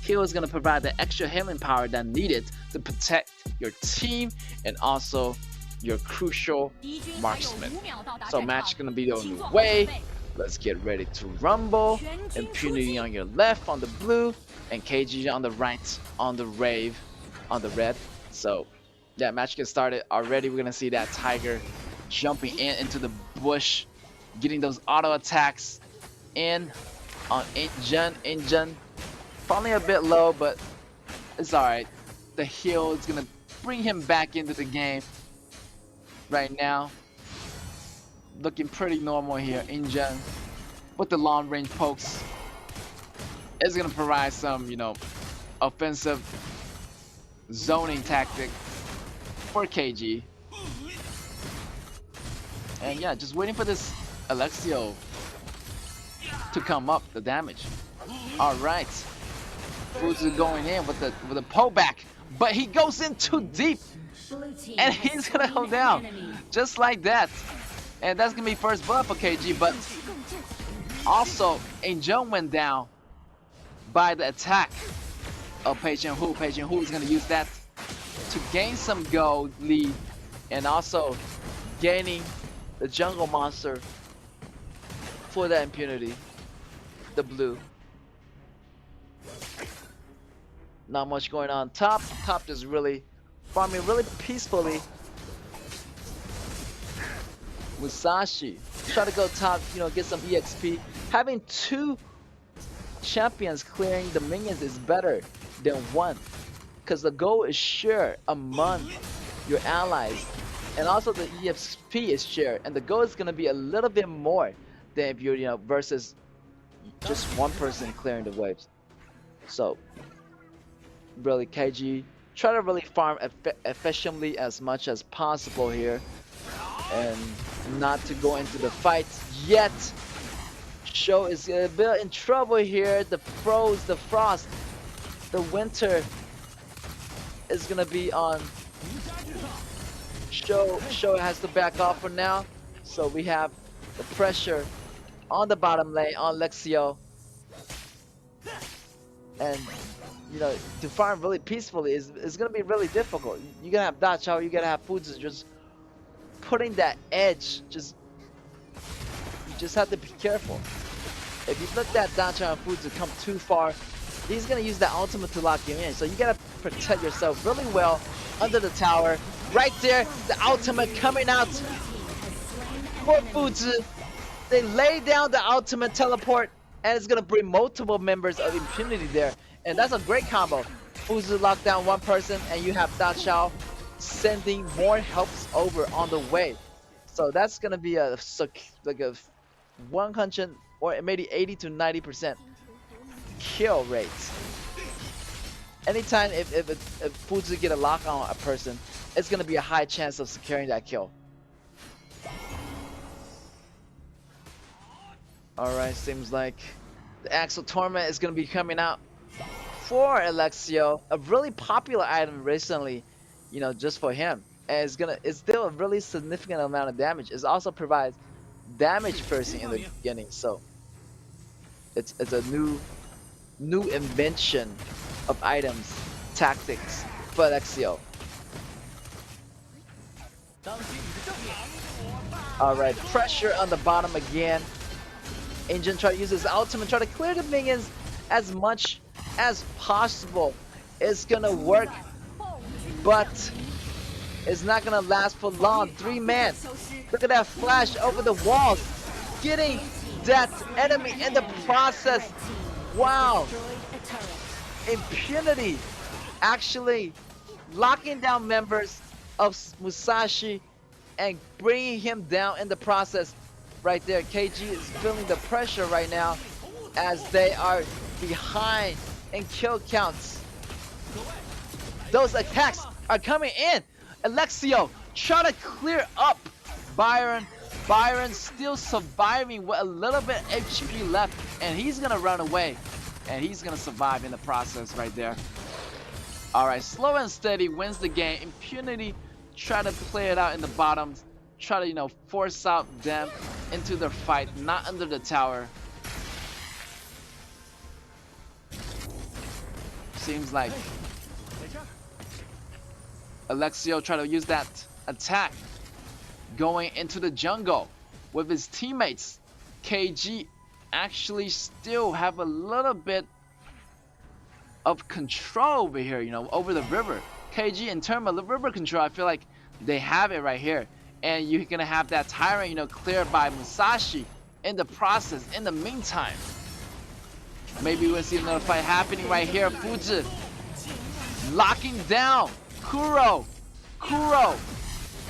Heal is gonna provide the extra healing power that needed to protect your team and also your crucial marksman. So match is gonna be on the way. Let's get ready to rumble. Impunity on your left on the blue, and KG on the right on the rave on the red. So yeah, match gets started already. We're gonna see that Tiger jumping into the bush, getting those auto attacks in on Injun. Probably a bit low, but it's alright. The heal is gonna bring him back into the game right now. Looking pretty normal here. Injun with the long range pokes is gonna provide some, you know, offensive zoning tactic for KG. And yeah, just waiting for this Alexio to come up, the damage. Alright. Fuzu going in with the pullback, but he goes in too deep. And he's gonna go down. Just like that. And that's gonna be first blood for KG, but also Angel went down by the attack of Patient Hu. Patient Hu is gonna use that to gain some gold lead and also gaining the jungle monster for that impunity. The blue. Not much going on top. Top just really farming really peacefully. Musashi try to go top, you know, get some EXP. Having two champions clearing the minions is better than one, because the goal is shared among your allies, and also the EXP is shared, and the goal is gonna be a little bit more than if you're, you know, versus just one person clearing the waves. So really, KG try to really farm efficiently as much as possible here, and not to go into the fight yet. Show is a bit in trouble here. The frost, the winter is gonna be on. Show has to back off for now. So we have the pressure on the bottom lane on Lexio, and you know, to farm really peacefully is gonna be really difficult. You're gonna have Dachao, you're gonna have Fuzu just putting that edge. You just have to be careful. If you let that Dachao and Fuzu come too far, he's gonna use that ultimate to lock you in. So you gotta protect yourself really well under the tower. Right there, the ultimate coming out for Fuzu. They lay down the ultimate teleport, and it's gonna bring multiple members of impunity there. And that's a great combo. Fuzu lock down one person, and you have Dachao sending more helps over on the way. So that's gonna be like a 100 or maybe 80 to 90% kill rate. Anytime if Fuzu get a lock on a person, it's gonna be a high chance of securing that kill. Alright, seems like the Axel Torment is gonna be coming out for Alexio, a really popular item recently, you know, just for him. And it's still a really significant amount of damage. It also provides damage piercing in the beginning, so it's a new invention of items, tactics for Alexio. Alright, pressure on the bottom again. Angel try to use his ultimate, try to clear the minions as much as possible. It's gonna work, but it's not gonna last for long. 3 man. Look at that flash over the walls, getting that enemy in the process. Wow. Impunity actually locking down members of Musashi and bringing him down in the process. Right there, KG is feeling the pressure right now as they are behind in kill counts. Those attacks are coming in. Alexio trying to clear up Byron. Byron still surviving with a little bit HP left, and he's gonna run away, and he's gonna survive in the process right there. All right, slow and steady wins the game. Impunity try to play it out in the bottom, try to, you know, force out them into their fight, not under the tower. Seems like Alexio try to use that attack going into the jungle with his teammates. KG actually still have a little bit of control over here, you know, over the river. KG, in terms of the river control, I feel like they have it right here. And you're gonna have that tyrant, you know, cleared by Musashi in the process. In the meantime, maybe we'll see another fight happening right here. Fuji locking down Kuro. Kuro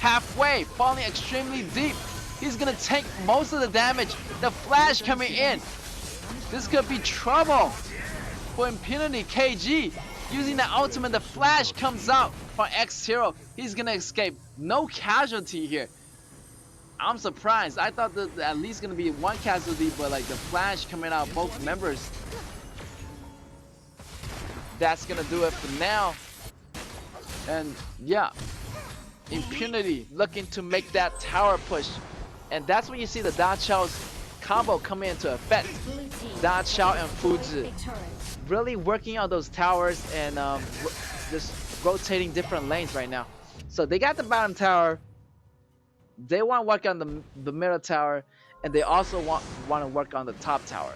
halfway, falling extremely deep. He's gonna take most of the damage. The flash coming in. This could be trouble for Impunity. KG using the ultimate. The flash comes out from X-Hero. He's gonna escape. No casualty here. I'm surprised. I thought that at least gonna be one casualty, but like the flash coming out both members. That's gonna do it for now. And yeah, Impunity looking to make that tower push. And that's when you see the Da Chao's combo come into effect. Da Chao and Fuji really working on those towers and just rotating different lanes right now. So they got the bottom tower. They want to work on the middle tower, and they also want to work on the top tower.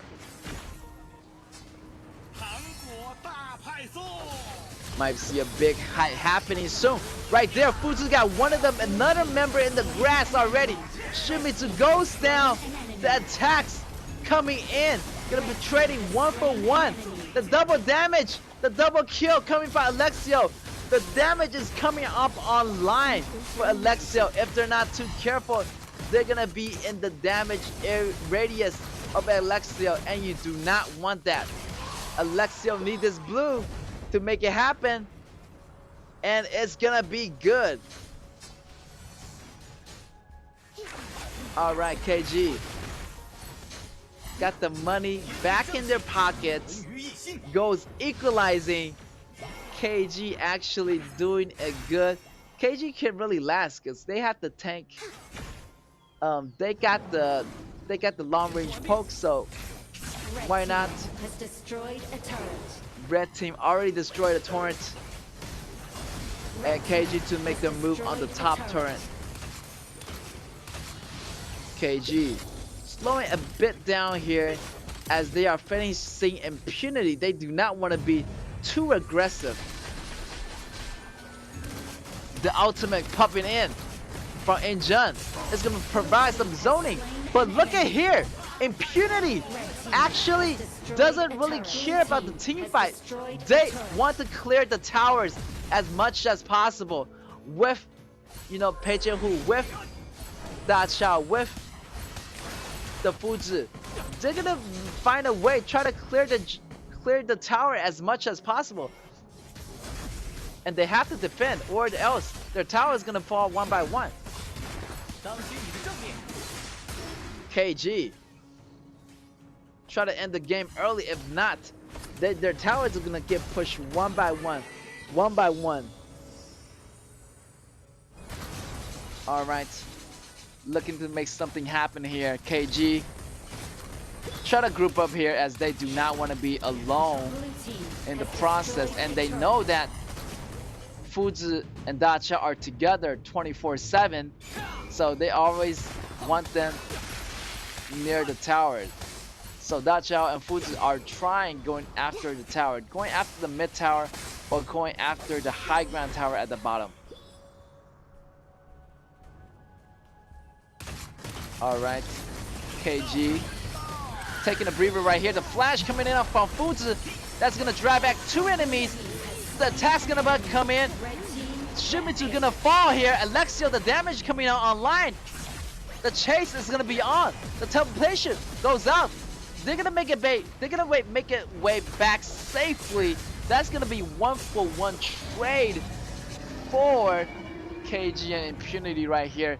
Might see a big fight happening soon. Right there, Fuji's got one of them, another member in the grass already. Shimizu goes down. The attacks coming in. Gonna be trading 1 for 1. The double damage, the double kill coming from Alexio. The damage is coming up online for Alexio. If they're not too careful, they're gonna be in the damage radius of Alexio, and you do not want that. Alexio needs this blue to make it happen, and it's gonna be good. All right, KG got the money back in their pockets, goes equalizing. KG actually doing a good. KG can really last because they have the tank. They got the long range poke, so why not? Red team already destroyed a torrent, and KG to make them move on the top turret. KG slowing a bit down here as they are facing Impunity. They do not want to be too aggressive. The ultimate popping in from Injun is going to provide some zoning. But look at here, Impunity actually doesn't really care about the team fight. They want to clear the towers as much as possible with, you know, Peiche Hu, with Da Chao, with the Fuji. They're gonna find a way, try to clear the tower as much as possible. And they have to defend, or else their tower is gonna fall one by one. KG try to end the game early. If not, their towers are gonna get pushed one by one. All right, looking to make something happen here. KG try to group up here as they do not want to be alone in the process, and they know that Fuji and Da Chao are together 24/7, so they always want them near the tower. So Da Chao and Fuji are going after the tower, going after the mid tower, or going after the high ground tower at the bottom. All right, KG taking a breather right here. The flash coming in from Fuji. That's gonna drive back 2 enemies. The attack's gonna come in. Shimizu gonna fall here. Alexio, the damage coming out online. The chase is gonna be on. The teleportation goes out. They're gonna make it make it way back safely. That's gonna be 1 for 1 trade for KG and Impunity right here.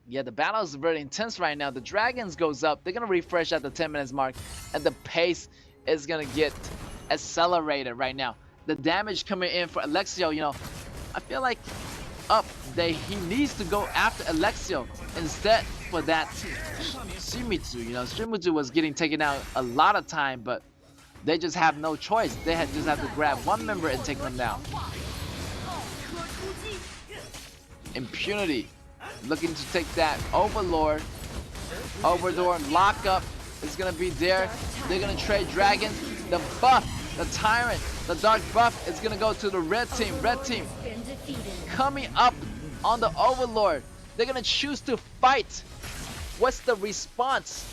Yeah, the battle is very intense right now. The Dragons goes up. They're gonna refresh at the 10 minutes mark, and the pace is gonna get accelerated right now. The damage coming in for Alexio, you know, I feel like he needs to go after Alexio instead for that Shimizu. You know, Shimizu was getting taken out a lot of time, but They just have no choice. They just have to grab one member and take them down. Impunity looking to take that Overlord. Overlord lockup is gonna be there. They're gonna trade dragons. The buff, the tyrant, the dark buff is gonna go to the red team. Red team coming up on the Overlord. They're gonna choose to fight. What's the response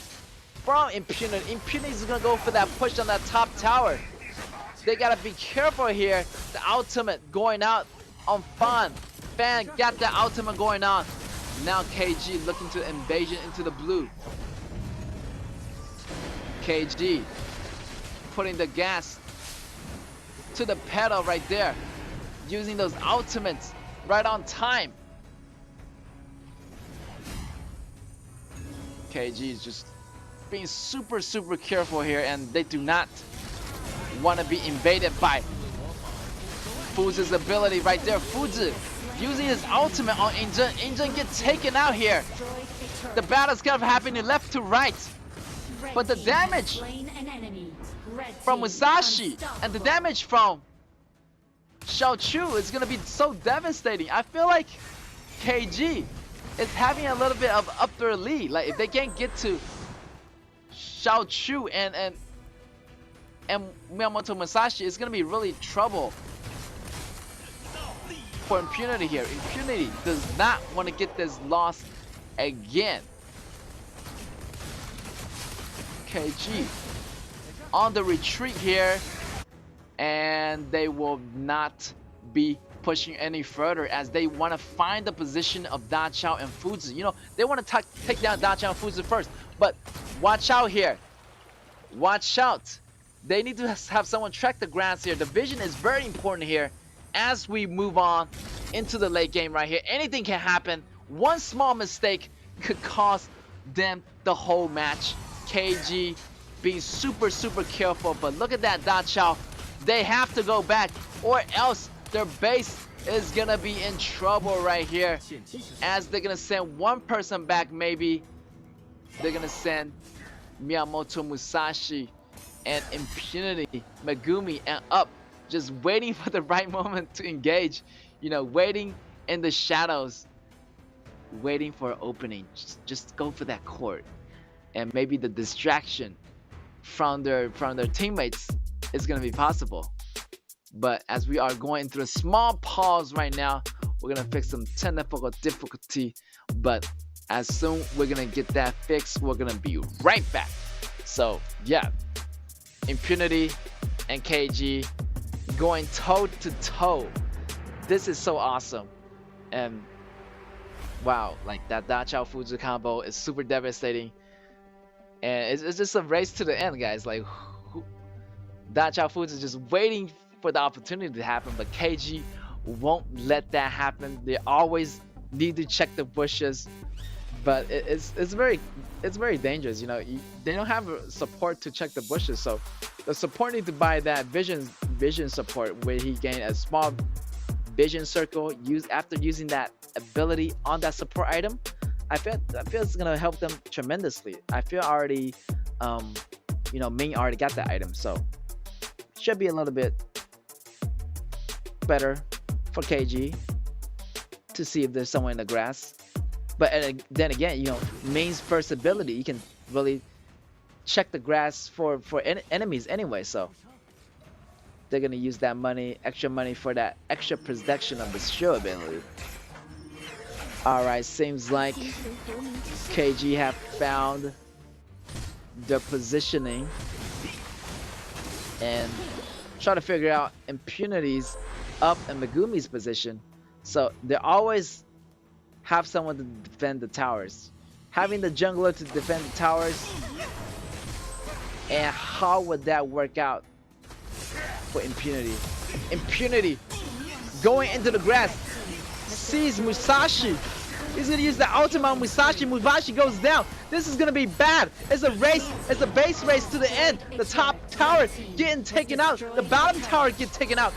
from Impunity? Impunity is gonna go for that push on that top tower. They gotta be careful here. The ultimate going out on Fan. Fan got the ultimate going on. Now KG looking to invasion into the blue. KG putting the gas to the pedal right there. Using those ultimates right on time. KG is just being super careful here, and they do not want to be invaded by Fuzi's ability right there. Fuzi using his ultimate on Injun. Injun gets taken out here. The battle's kind of happening left to right. But the damage from Musashi and the damage from Xiao Chu is going to be so devastating. I feel like KG is having a little bit of up their lead. Like if they can't get to Xiao Chu and Miyamoto Musashi, it's going to be really trouble for Impunity here. Impunity does not want to get this loss again. KG on the retreat here, and they will not be pushing any further as they want to find the position of Da Chao and Fuzi. You know, they want to take down Da Chao and Fuzi first, but watch out here. Watch out. They need to have someone track the grass here. The vision is very important here as we move on into the late game right here. Anything can happen. One small mistake could cost them the whole match. KG being super careful, but look at that Da Chao. They have to go back or else their base is gonna be in trouble right here, as they're gonna send one person back. Maybe they're gonna send Miyamoto Musashi and Impunity, Megumi, and up, just waiting for the right moment to engage. You know, waiting in the shadows, waiting for an opening. Just go for that court, and maybe the distraction from their teammates is gonna be possible. But as we are going through a small pause right now, we're gonna fix some technical difficulty. But as soon we're gonna get that fixed, we're gonna be right back. So yeah, Impunity and KG going toe to toe. This is so awesome. And wow, like that Da Chao Fuzi combo is super devastating. And it's just a race to the end, guys. Like Da Chao Fuzi is just waiting for the opportunity to happen, but KG won't let that happen. They always need to check the bushes, but it's very dangerous. You know, they don't have support to check the bushes, so the support need to buy that vision support, where he gained a small vision circle after using that ability on that support item. I feel it's gonna help them tremendously. I feel already, you know, Ming already got that item, so should be a little bit better for KG to see if there's someone in the grass. But then again, you know, Ming's first ability, you can really check the grass for enemies anyway, so they're gonna use that extra money for that extra protection of the shield ability. Alright, seems like KG have found their positioning and try to figure out Impunity's up and Megumi's position. So they always have someone to defend the towers. Having the jungler to defend the towers, and how would that work out for Impunity? Impunity going into the grass, sees Musashi. He's gonna use the ultimate on Musashi. Musashi goes down. This is gonna be bad. It's a race. It's a base race to the end. The top tower getting taken out. The bottom tower gets taken out.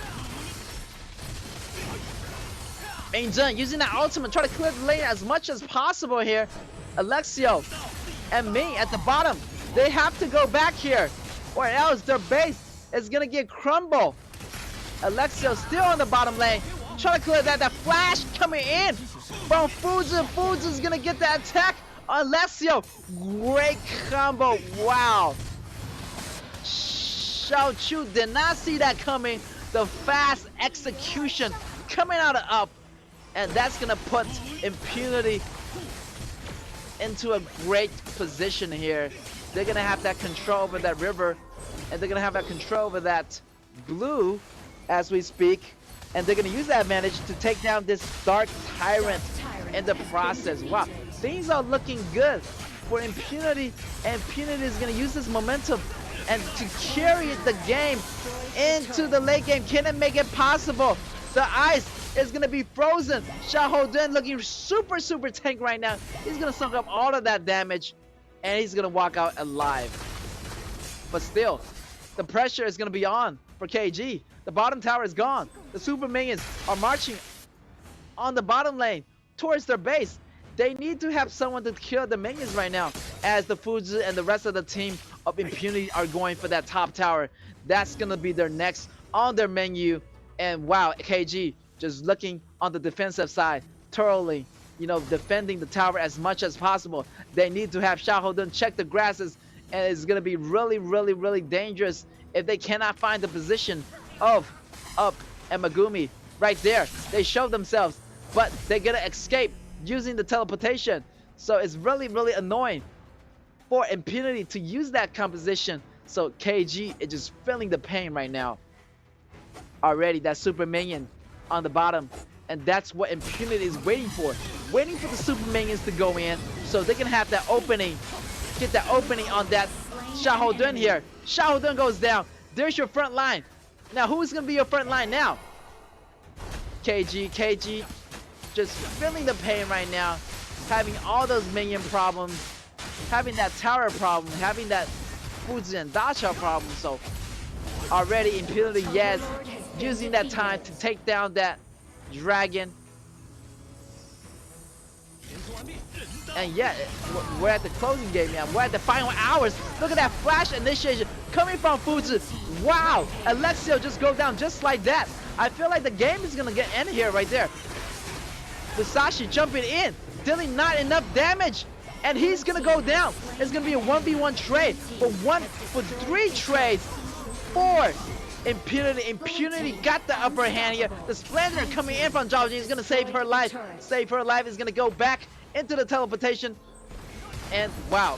Ming-Zhen using that ultimate, try to clear the lane as much as possible here. Alexio and Ming at the bottom. They have to go back here, or else their base is gonna get crumbled. Alexio still on the bottom lane. Trying to clear that. That flash coming in from Fuzu. Fuzu's gonna get that attack on Alexio. Great combo. Wow. Xiao Chu did not see that coming. The fast execution coming out of up. And that's gonna put Impunity into a great position here. They're gonna have that control over that river, and they're gonna have that control over that blue as we speak, and they're gonna use that advantage to take down this Dark Tyrant in the process. Wow, things are looking good for Impunity, and Impunity is gonna use this momentum and to carry the game into the late game. Can it make it possible? The ice is gonna be frozen. Xiahou Dun looking super tank right now. He's gonna soak up all of that damage, and he's gonna walk out alive. But still, the pressure is gonna be on for KG. The bottom tower is gone. The super minions are marching on the bottom lane towards their base. They need to have someone to kill the minions right now, as the Fuzu and the rest of the team of Impunity are going for that top tower. That's gonna be their next on their menu. And wow, KG just looking on the defensive side, thoroughly, you know, defending the tower as much as possible. They need to have Xiahou Dun check the grasses, and it's gonna be really dangerous if they cannot find the position of Up and Megumi right there. They show themselves, but they're gonna escape using the teleportation. So it's really annoying for Impunity to use that composition. So KG is just feeling the pain right now. Already that super minion on the bottom, and that's what Impunity is waiting for the super minions to go in, so they can have that opening, get that opening on that Xiahou Dun here. Xiahou Dun goes down. There's your front line. Now who's gonna be your front line now? KG just feeling the pain right now, having all those minion problems, having that tower problem, having that Fuzi and Dacha problem. So already Impunity, yes, using that time to take down that dragon. And yeah, we're at the closing game now. We're at the final hours. Look at that flash initiation coming from Fuzi. Wow, Alexio just go down just like that. I feel like the game is gonna get ended here right there. Musashi jumping in, dealing not enough damage, and he's gonna go down. It's gonna be a 1v1 trade, for 3 trades for Impunity. Impunity got the upper hand here. The Splendor coming in from Zhao Jing is gonna save her life. Save her life, is gonna go back into the teleportation, and wow,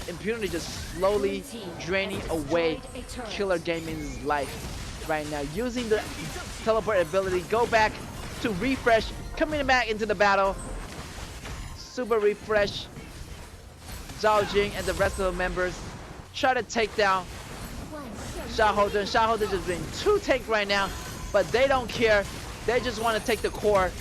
Impunity just slowly draining away Killer Gaming's life right now, using the teleport ability. Go back to refresh, coming back into the battle. Super refresh. Zhao Jing and the rest of the members try to take down Xiahou Dun. Xiahou Dun just being too tank right now, but they don't care. They just want to take the core.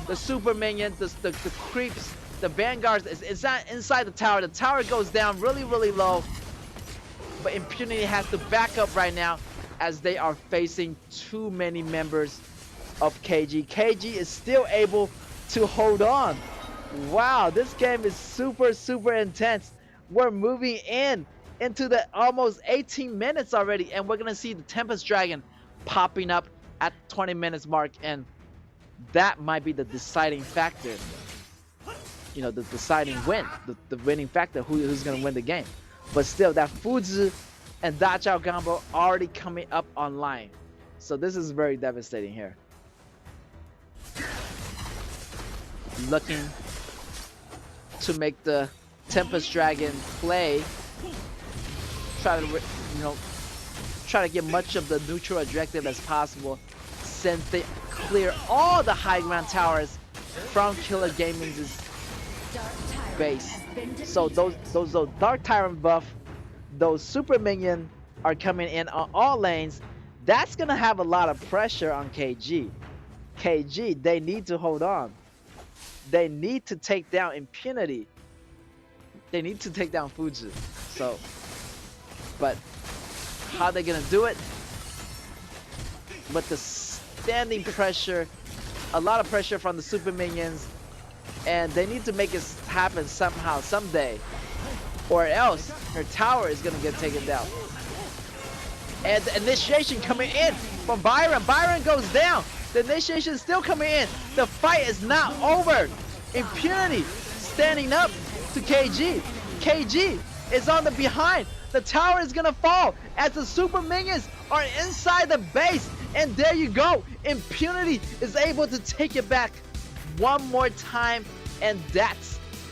The super minion, the creeps, the vanguards is inside the tower. The tower goes down really low, but Impunity has to back up right now as they are facing too many members of KG. KG is still able to hold on. Wow, this game is super intense. We're moving into the almost 18 minutes already, and we're gonna see the Tempest Dragon popping up at 20 minutes mark, and that might be the deciding factor. You know, the deciding win, the winning factor, who's gonna win the game. But still, that Fuzi and Dachao combo already coming up online. So this is very devastating here. Looking to make the Tempest Dragon play. Try to get much of the neutral objective as possible, since they clear all the high ground towers from Killer Gaming's base. So those Dark Tyrant buff, those super minion are coming in on all lanes. That's gonna have a lot of pressure on KG. KG, they need to hold on. They need to take down Impunity. They need to take down Fuji. So, but how are they gonna do it? With the standing pressure, a lot of pressure from the super minions, and they need to make it happen somehow, someday, or else her tower is gonna get taken down. And the initiation coming in from Byron. Byron goes down. The initiation is still coming in. The fight is not over. Impunity standing up to KG. KG is on the behind. The tower is gonna fall as the super minions are inside the base. And there you go. Impunity is able to take it back one more time. And that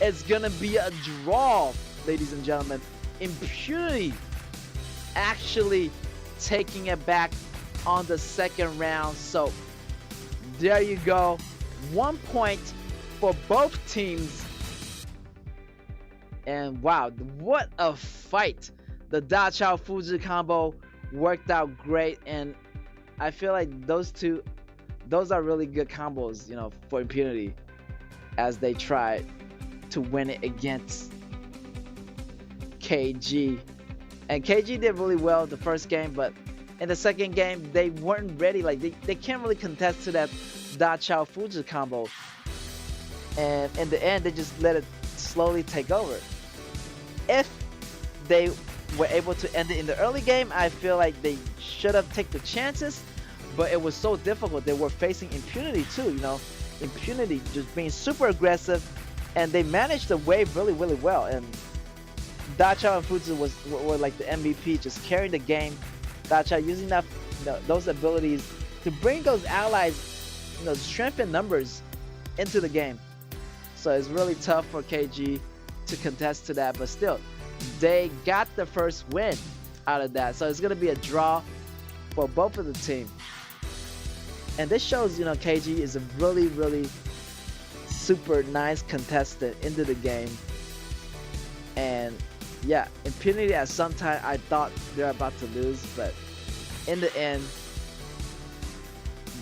is gonna be a draw, ladies and gentlemen. Impunity actually taking it back on the second round. So there you go. 1 point for both teams. And wow, what a fight. The Da Chao Fuji combo worked out great, and I feel like those are really good combos, you know, for Impunity as they try to win it against KG. And KG did really well the first game, but in the second game they weren't ready. Like they can't really contest to that Da Chao Fuji combo, and in the end they just let it slowly take over. If they were able to end it in the early game, I feel like they should have taken the chances, but it was so difficult. They were facing Impunity too, you know, Impunity just being super aggressive, and they managed the wave really well. And Da Chao and Fuji were like the MVP, just carrying the game. Da Chao using that, you know, those abilities to bring those allies, you know, strength in numbers into the game. So it's really tough for KG to contest to that, but still, they got the first win out of that. So it's gonna be a draw for both of the team. And this shows, you know, KG is a really super nice contestant into the game. And yeah, Impunity at some time I thought they're about to lose, but in the end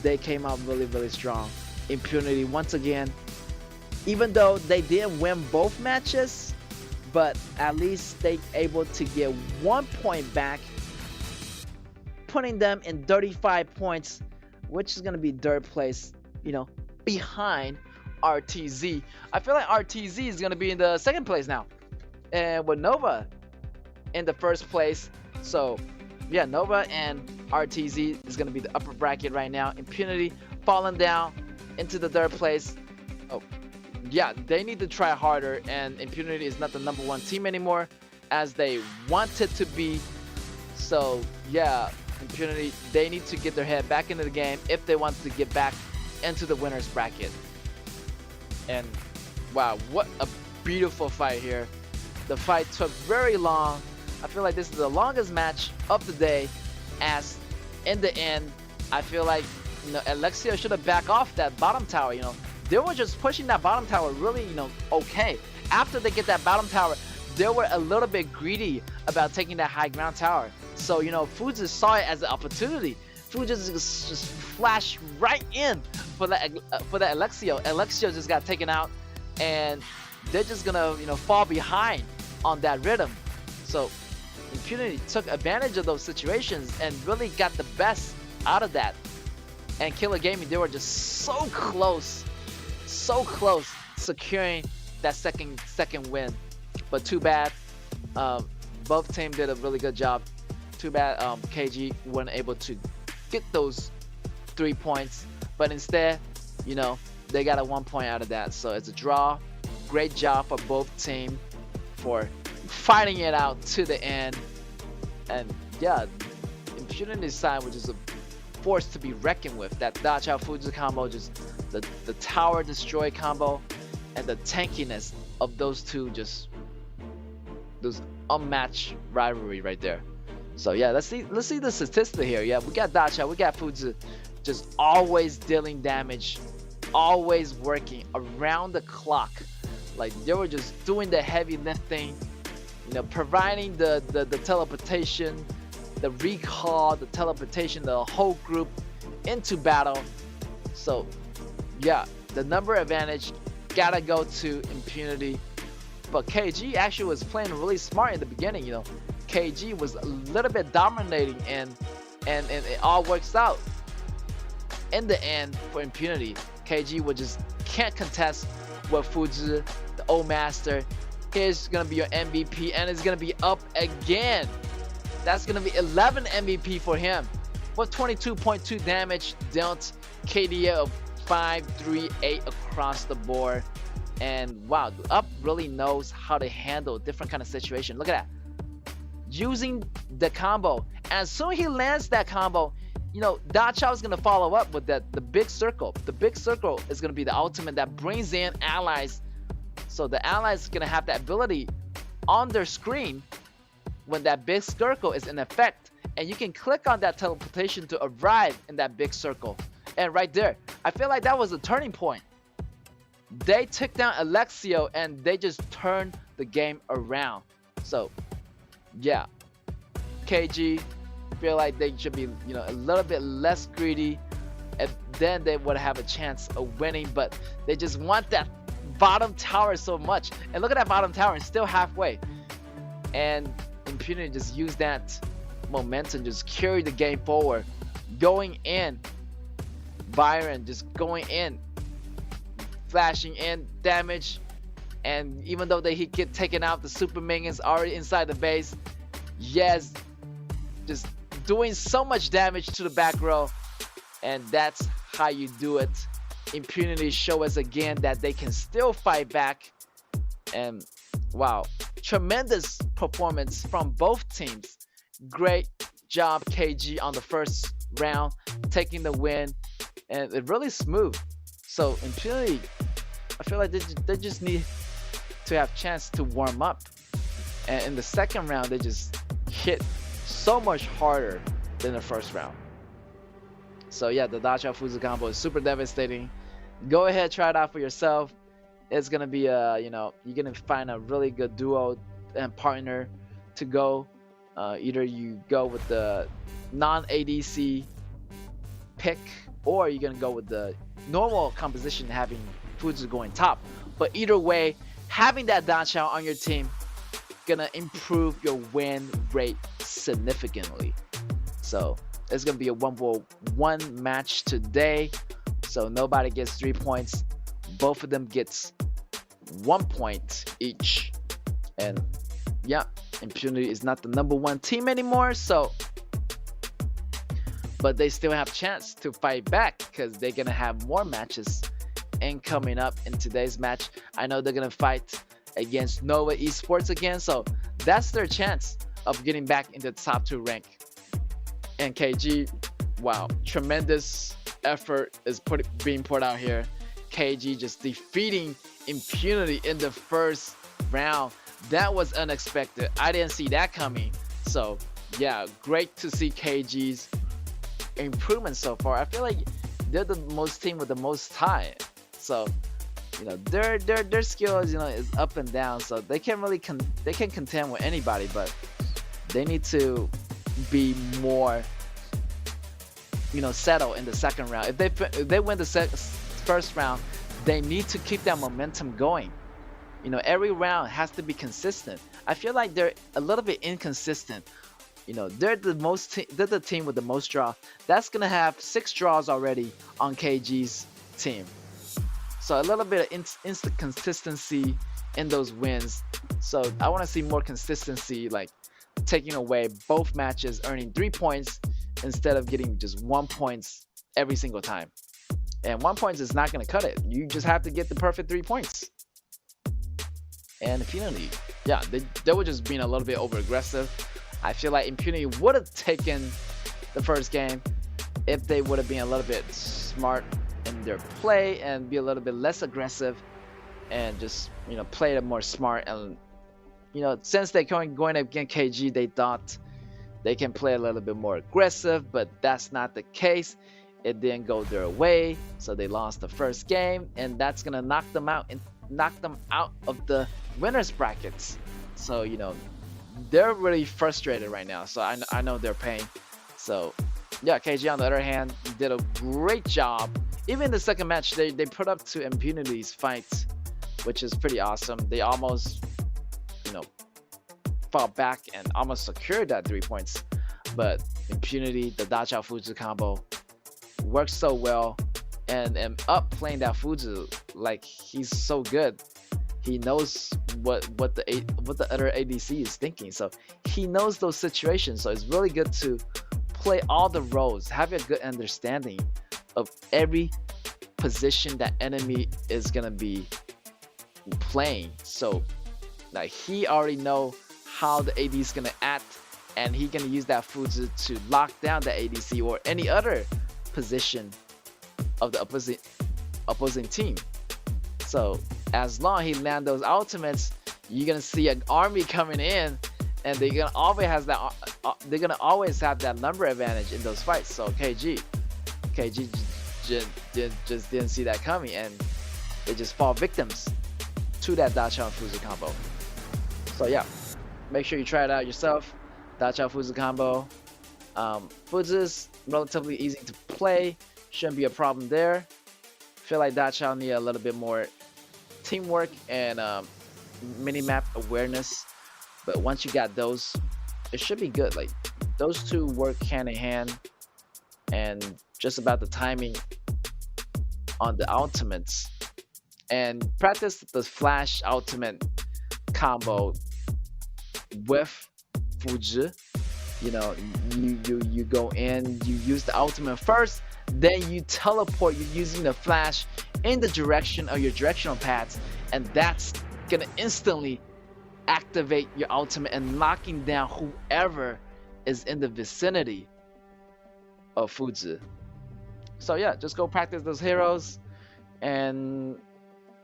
they came out really strong. Impunity once again, even though they didn't win both matches, but at least they able to get 1 point back, putting them in 35 points, which is gonna be third place, you know, behind RTZ. I feel like RTZ is gonna be in the second place now, and with Nova in the first place. So yeah, Nova and RTZ is gonna be the upper bracket right now. Impunity falling down into the third place. Oh yeah, they need to try harder, and Impunity is not the #1 team anymore as they wanted to be. So yeah, Impunity, they need to get their head back into the game if they want to get back into the winners bracket. And wow, what a beautiful fight here. The fight took very long. I feel like this is the longest match of the day, as in the end I feel like, you know, Alexia should have backed off that bottom tower. You know, they were just pushing that bottom tower really, you know, okay. After they get that bottom tower, they were a little bit greedy about taking that high ground tower. So, you know, Fuji saw it as an opportunity. Fuji just flashed right in for that Alexio. Alexio just got taken out, and they're just gonna, you know, fall behind on that rhythm. So Impunity took advantage of those situations and really got the best out of that. And Killer Gaming, they were just so close securing that second win. But too bad, both teams did a really good job. Too bad KG weren't able to get those 3 points, but instead, you know, they got a 1 point out of that. So it's a draw. Great job for both teams for fighting it out to the end. And yeah, Impunity side, which is a force to be reckoned with. That Da Chao Fuji combo, just the tower destroy combo, and the tankiness of those two, just those unmatched rivalry right there. So yeah, let's see the statistic here. Yeah, we got Da Chao, we got Fuji, just always dealing damage, always working around the clock. Like they were just doing the heavy lifting, you know, providing the teleportation, the recall, the teleportation, the whole group into battle. So yeah, the number advantage gotta go to Impunity. But KG actually was playing really smart in the beginning. You know, KG was a little bit dominating, and it all works out in the end for Impunity. KG would just can't contest with Fuji, the old master. Here's gonna be your MVP, and it's gonna be up again. That's gonna be 11 MVP for him with 22.2 damage dealt, KDA of 538 across the board. And wow, Up really knows how to handle different kind of situation. Look at that. Using the combo. As soon as he lands that combo, you know, Da Chao is going to follow up with the big circle. The big circle is going to be the ultimate that brings in allies. So the allies are going to have that ability on their screen when that big circle is in effect. And you can click on that teleportation to arrive in that big circle. And right there, I feel like that was a turning point. They took down Alexio and they just turned the game around. So, yeah, KG feel like they should be, you know, a little bit less greedy, and then they would have a chance of winning. But they just want that bottom tower so much. And look at that bottom tower, it's still halfway. And Impunity just used that momentum, just carry the game forward, going in. Byron just going in, flashing in damage, and even though he get taken out, the super minions already inside the base. Yes, just doing so much damage to the back row, and that's how you do it. Impunity show us again that they can still fight back. And wow, tremendous performance from both teams. Great job, KG, on the first round, taking the win, and it really smooth. So Impunity, I feel like they just need to have chance to warm up, and in the second round they just hit so much harder than the first round. So yeah, the Da Chao Fuzu combo is super devastating. Go ahead, try it out for yourself. It's gonna be you know, you're gonna find a really good duo and partner to go. Either you go with the non-ADC pick, or you're gonna go with the normal composition having Fuzu going top. But either way, having that Da Chao on your team gonna improve your win rate significantly. So it's gonna be a 1v1 match today. So nobody gets 3 points. Both of them gets 1 point each. And yeah, Impunity is not the #1 team anymore. So, but they still have chance to fight back because they're gonna have more matches and coming up in today's match. I know they're gonna fight against Nova Esports again, so that's their chance of getting back into the top 2 rank. And KG, wow, tremendous effort is being put out here. KG just defeating Impunity in the first round. That was unexpected. I didn't see that coming. So yeah, great to see KG's improvement so far. I feel like they're the most team with the most time. So, you know, their skills, you know, is up and down. So they can really they can contend with anybody, but they need to be more, you know, settled in the second round. If they win the first round, they need to keep that momentum going. You know, every round has to be consistent. I feel like they're a little bit inconsistent. You know, they're the team with the most draw. That's gonna have 6 draws already on KG's team. So a little bit of instant consistency in those wins. So I want to see more consistency, like taking away both matches, earning 3 points instead of getting just 1 point every single time. And 1 point is not going to cut it. You just have to get the perfect 3 points. And Impunity, yeah, they were just being a little bit over aggressive. I feel like Impunity would have taken the first game if they would have been a little bit smart in their play and be a little bit less aggressive and just, you know, play it more smart. And, you know, since they're going against KG, they thought they can play a little bit more aggressive, but that's not the case. It didn't go their way, so they lost the first game, and that's gonna knock them out of the winners brackets. So, you know, they're really frustrated right now. So I know they're pain. So yeah, KG on the other hand did a great job. Even the second match, they put up to Impunity's fight, which is pretty awesome. They almost, you know, fought back and almost secured that 3 points. But Impunity, the Da Chao Fuzu combo, works so well. And Up playing that Fuzu like he's so good. He knows what the other ADC is thinking. So he knows those situations. So it's really good to play all the roles, have a good understanding of every position that enemy is gonna be playing. So like he already know how the AD is gonna act, and he gonna use that Fuzi to lock down the ADC or any other position of the opposing team. So as long he land those ultimates, you're gonna see an army coming in, and they're gonna always have that number advantage in those fights. So KG just didn't see that coming, and they just fall victims to that Dachao and Fuzi combo. So yeah, make sure you try it out yourself. Dachao Fuzi combo. Fuzi's relatively easy to play, shouldn't be a problem there. Feel like Dachao need a little bit more teamwork and mini-map awareness, but once you got those, it should be good. Like those two work hand in hand, and just about the timing on the ultimates, and practice the flash ultimate combo with Fuzi. You know, you go in, you use the ultimate first, then you teleport. You're using the flash in the direction of your directional paths, and that's gonna instantly activate your ultimate and knocking down whoever is in the vicinity of Fuzi. So yeah, just go practice those heroes, and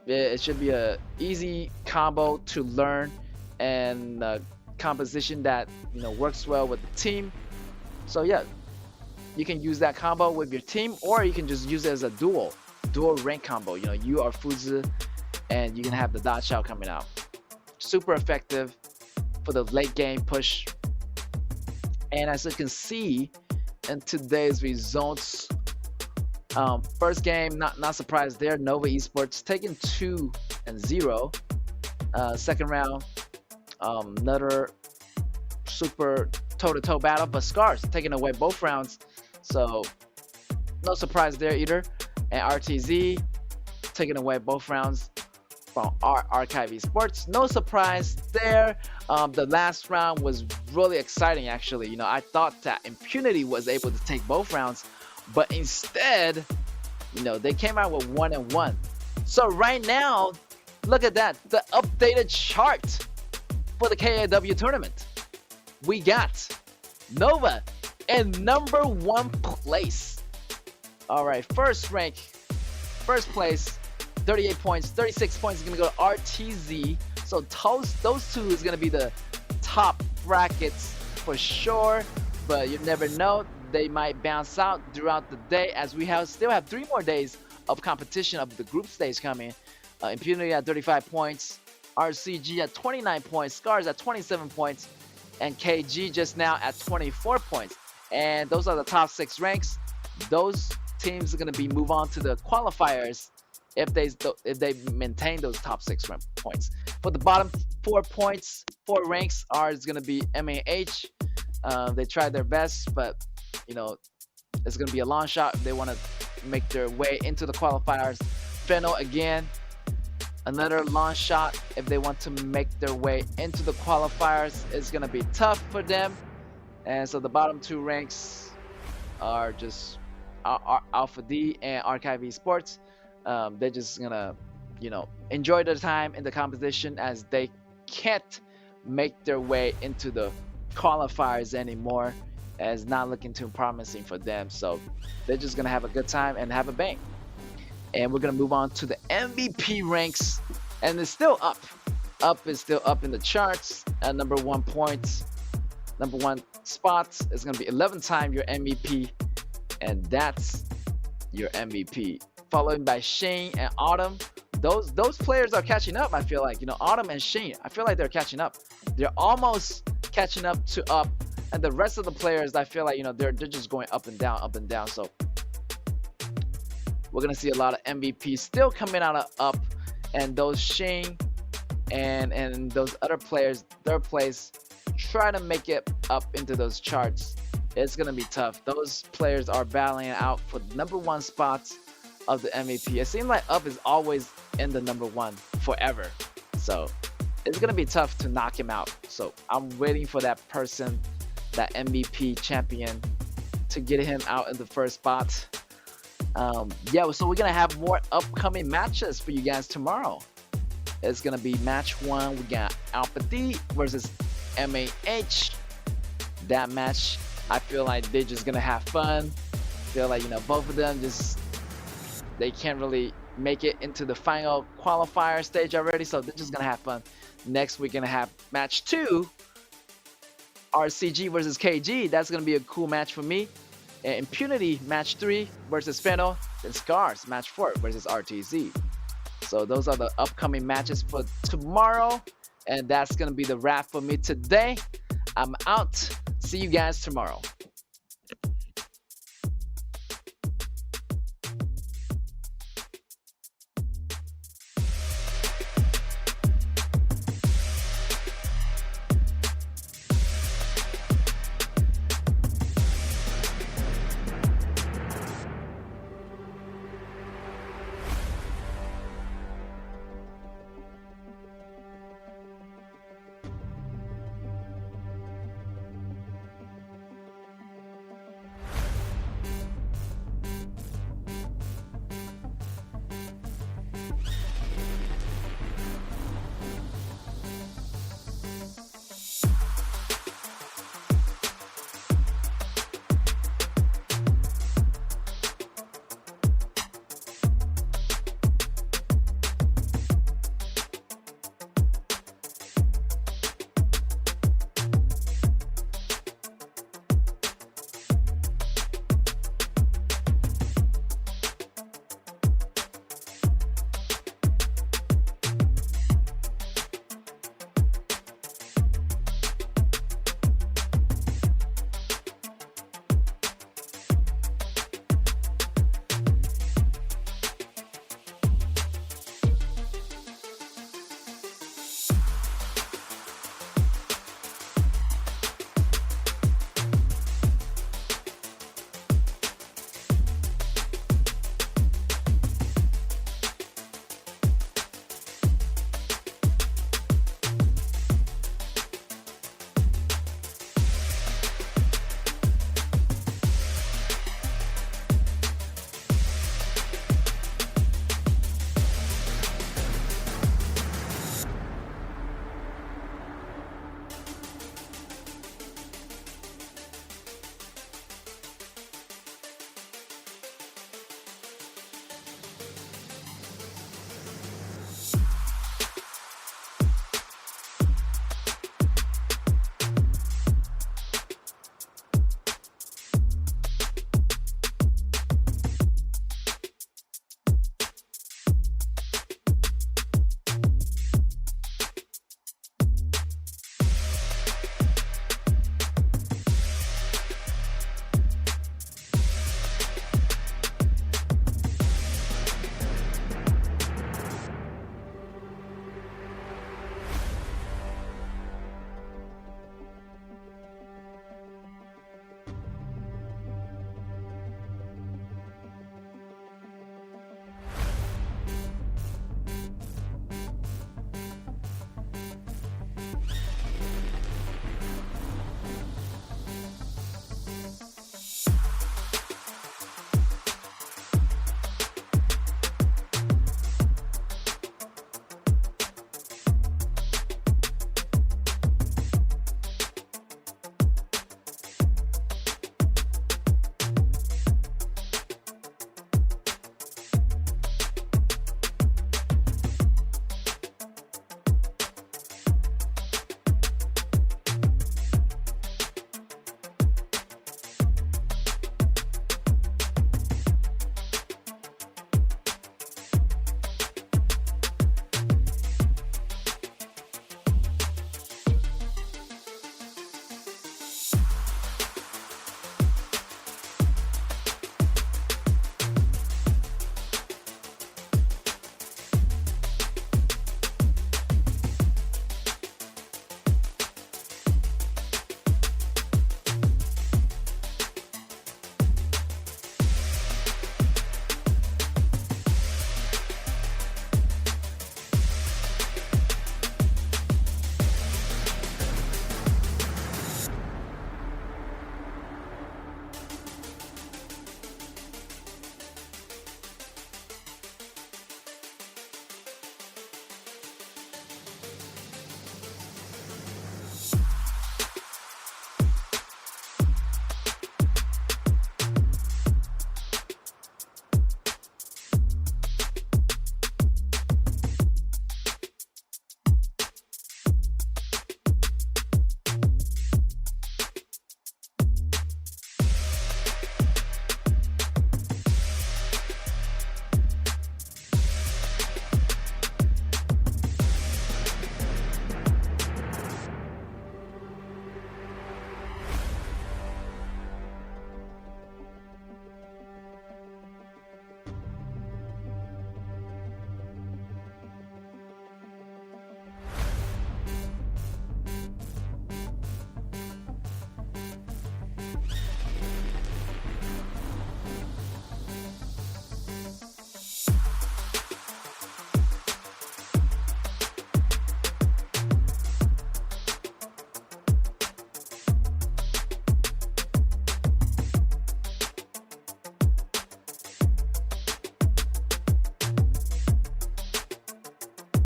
it should be a easy combo to learn, and composition that works well with the team. So yeah, you can use that combo with your team, or you can just use it as a dual rank combo. You are Fuzi, and you can have the Dachao coming out. Super effective for the late game push. And as you can see in today's results, first game, not surprised there. Nova Esports taking 2-0. Second round, another super toe-to-toe battle, but Scars taking away both rounds, so no surprise there either. And RTZ taking away both rounds from KAW Sports. No surprise there. The last round was really exciting, actually. I thought that Impunity was able to take both rounds, but instead, they came out with 1-1. So right now, look at that, the updated chart for the KAW tournament. We got Nova in #1 place. All right, first place, 38 points, 36 points is gonna go to RTZ. So those two is gonna be the top brackets for sure, but you never know, they might bounce out throughout the day, as we still have 3 more days of competition of the group stage coming. Impunity at 35 points, RCG at 29 points, Scars at 27 points, and KG just now at 24 points. And those are the top 6 ranks. Those teams are going to move on to the qualifiers if they maintain those top 6 points. For the bottom 4 ranks is going to be MAH. They tried their best, but it's going to be a long shot if they want to make their way into the qualifiers. Fennel again, another long shot if they want to make their way into the qualifiers. It's going to be tough for them. And so the bottom 2 ranks are just Alpha D and KAW Sports. They're just going to, enjoy their time in the competition, as they can't make their way into the qualifiers anymore, as not looking too promising for them. So they're just going to have a good time and have a bang. And we're going to move on to the MVP ranks, and it's still up. Is still up in the charts at #1 points. #1 spots is going to be 11 times your MVP, and that's your MVP. Followed by Shane and Autumn. Those players are catching up, I feel like. Autumn and Shane, I feel like they're catching up. They're almost catching up to up. And the rest of the players, I feel like, they're just going up and down, up and down. So we're going to see a lot of MVPs still coming out of up. And those Shane and those other players, third place, try to make it up into those charts. It's going to be tough. Those players are battling out for #1 spots of the MVP. It seems like up is always in the #1 forever. So it's gonna be tough to knock him out. So I'm waiting for that person, that MVP champion, to get him out in the first spot. Yeah, so we're gonna have more upcoming matches for you guys tomorrow. It's gonna be match 1. We got Alpha D versus MAH. That match, I feel like they're just gonna have fun. Feel like, you know, both of them just, they can't really make it into the final qualifier stage already, so they're just gonna have fun. Next we're gonna have match 2, RCG versus KG. That's gonna be a cool match for me. And Impunity match 3 versus Fennel. Then Scars match 4 versus RTZ. So those are the upcoming matches for tomorrow, and that's gonna be the wrap for me today. I'm out. See you guys tomorrow.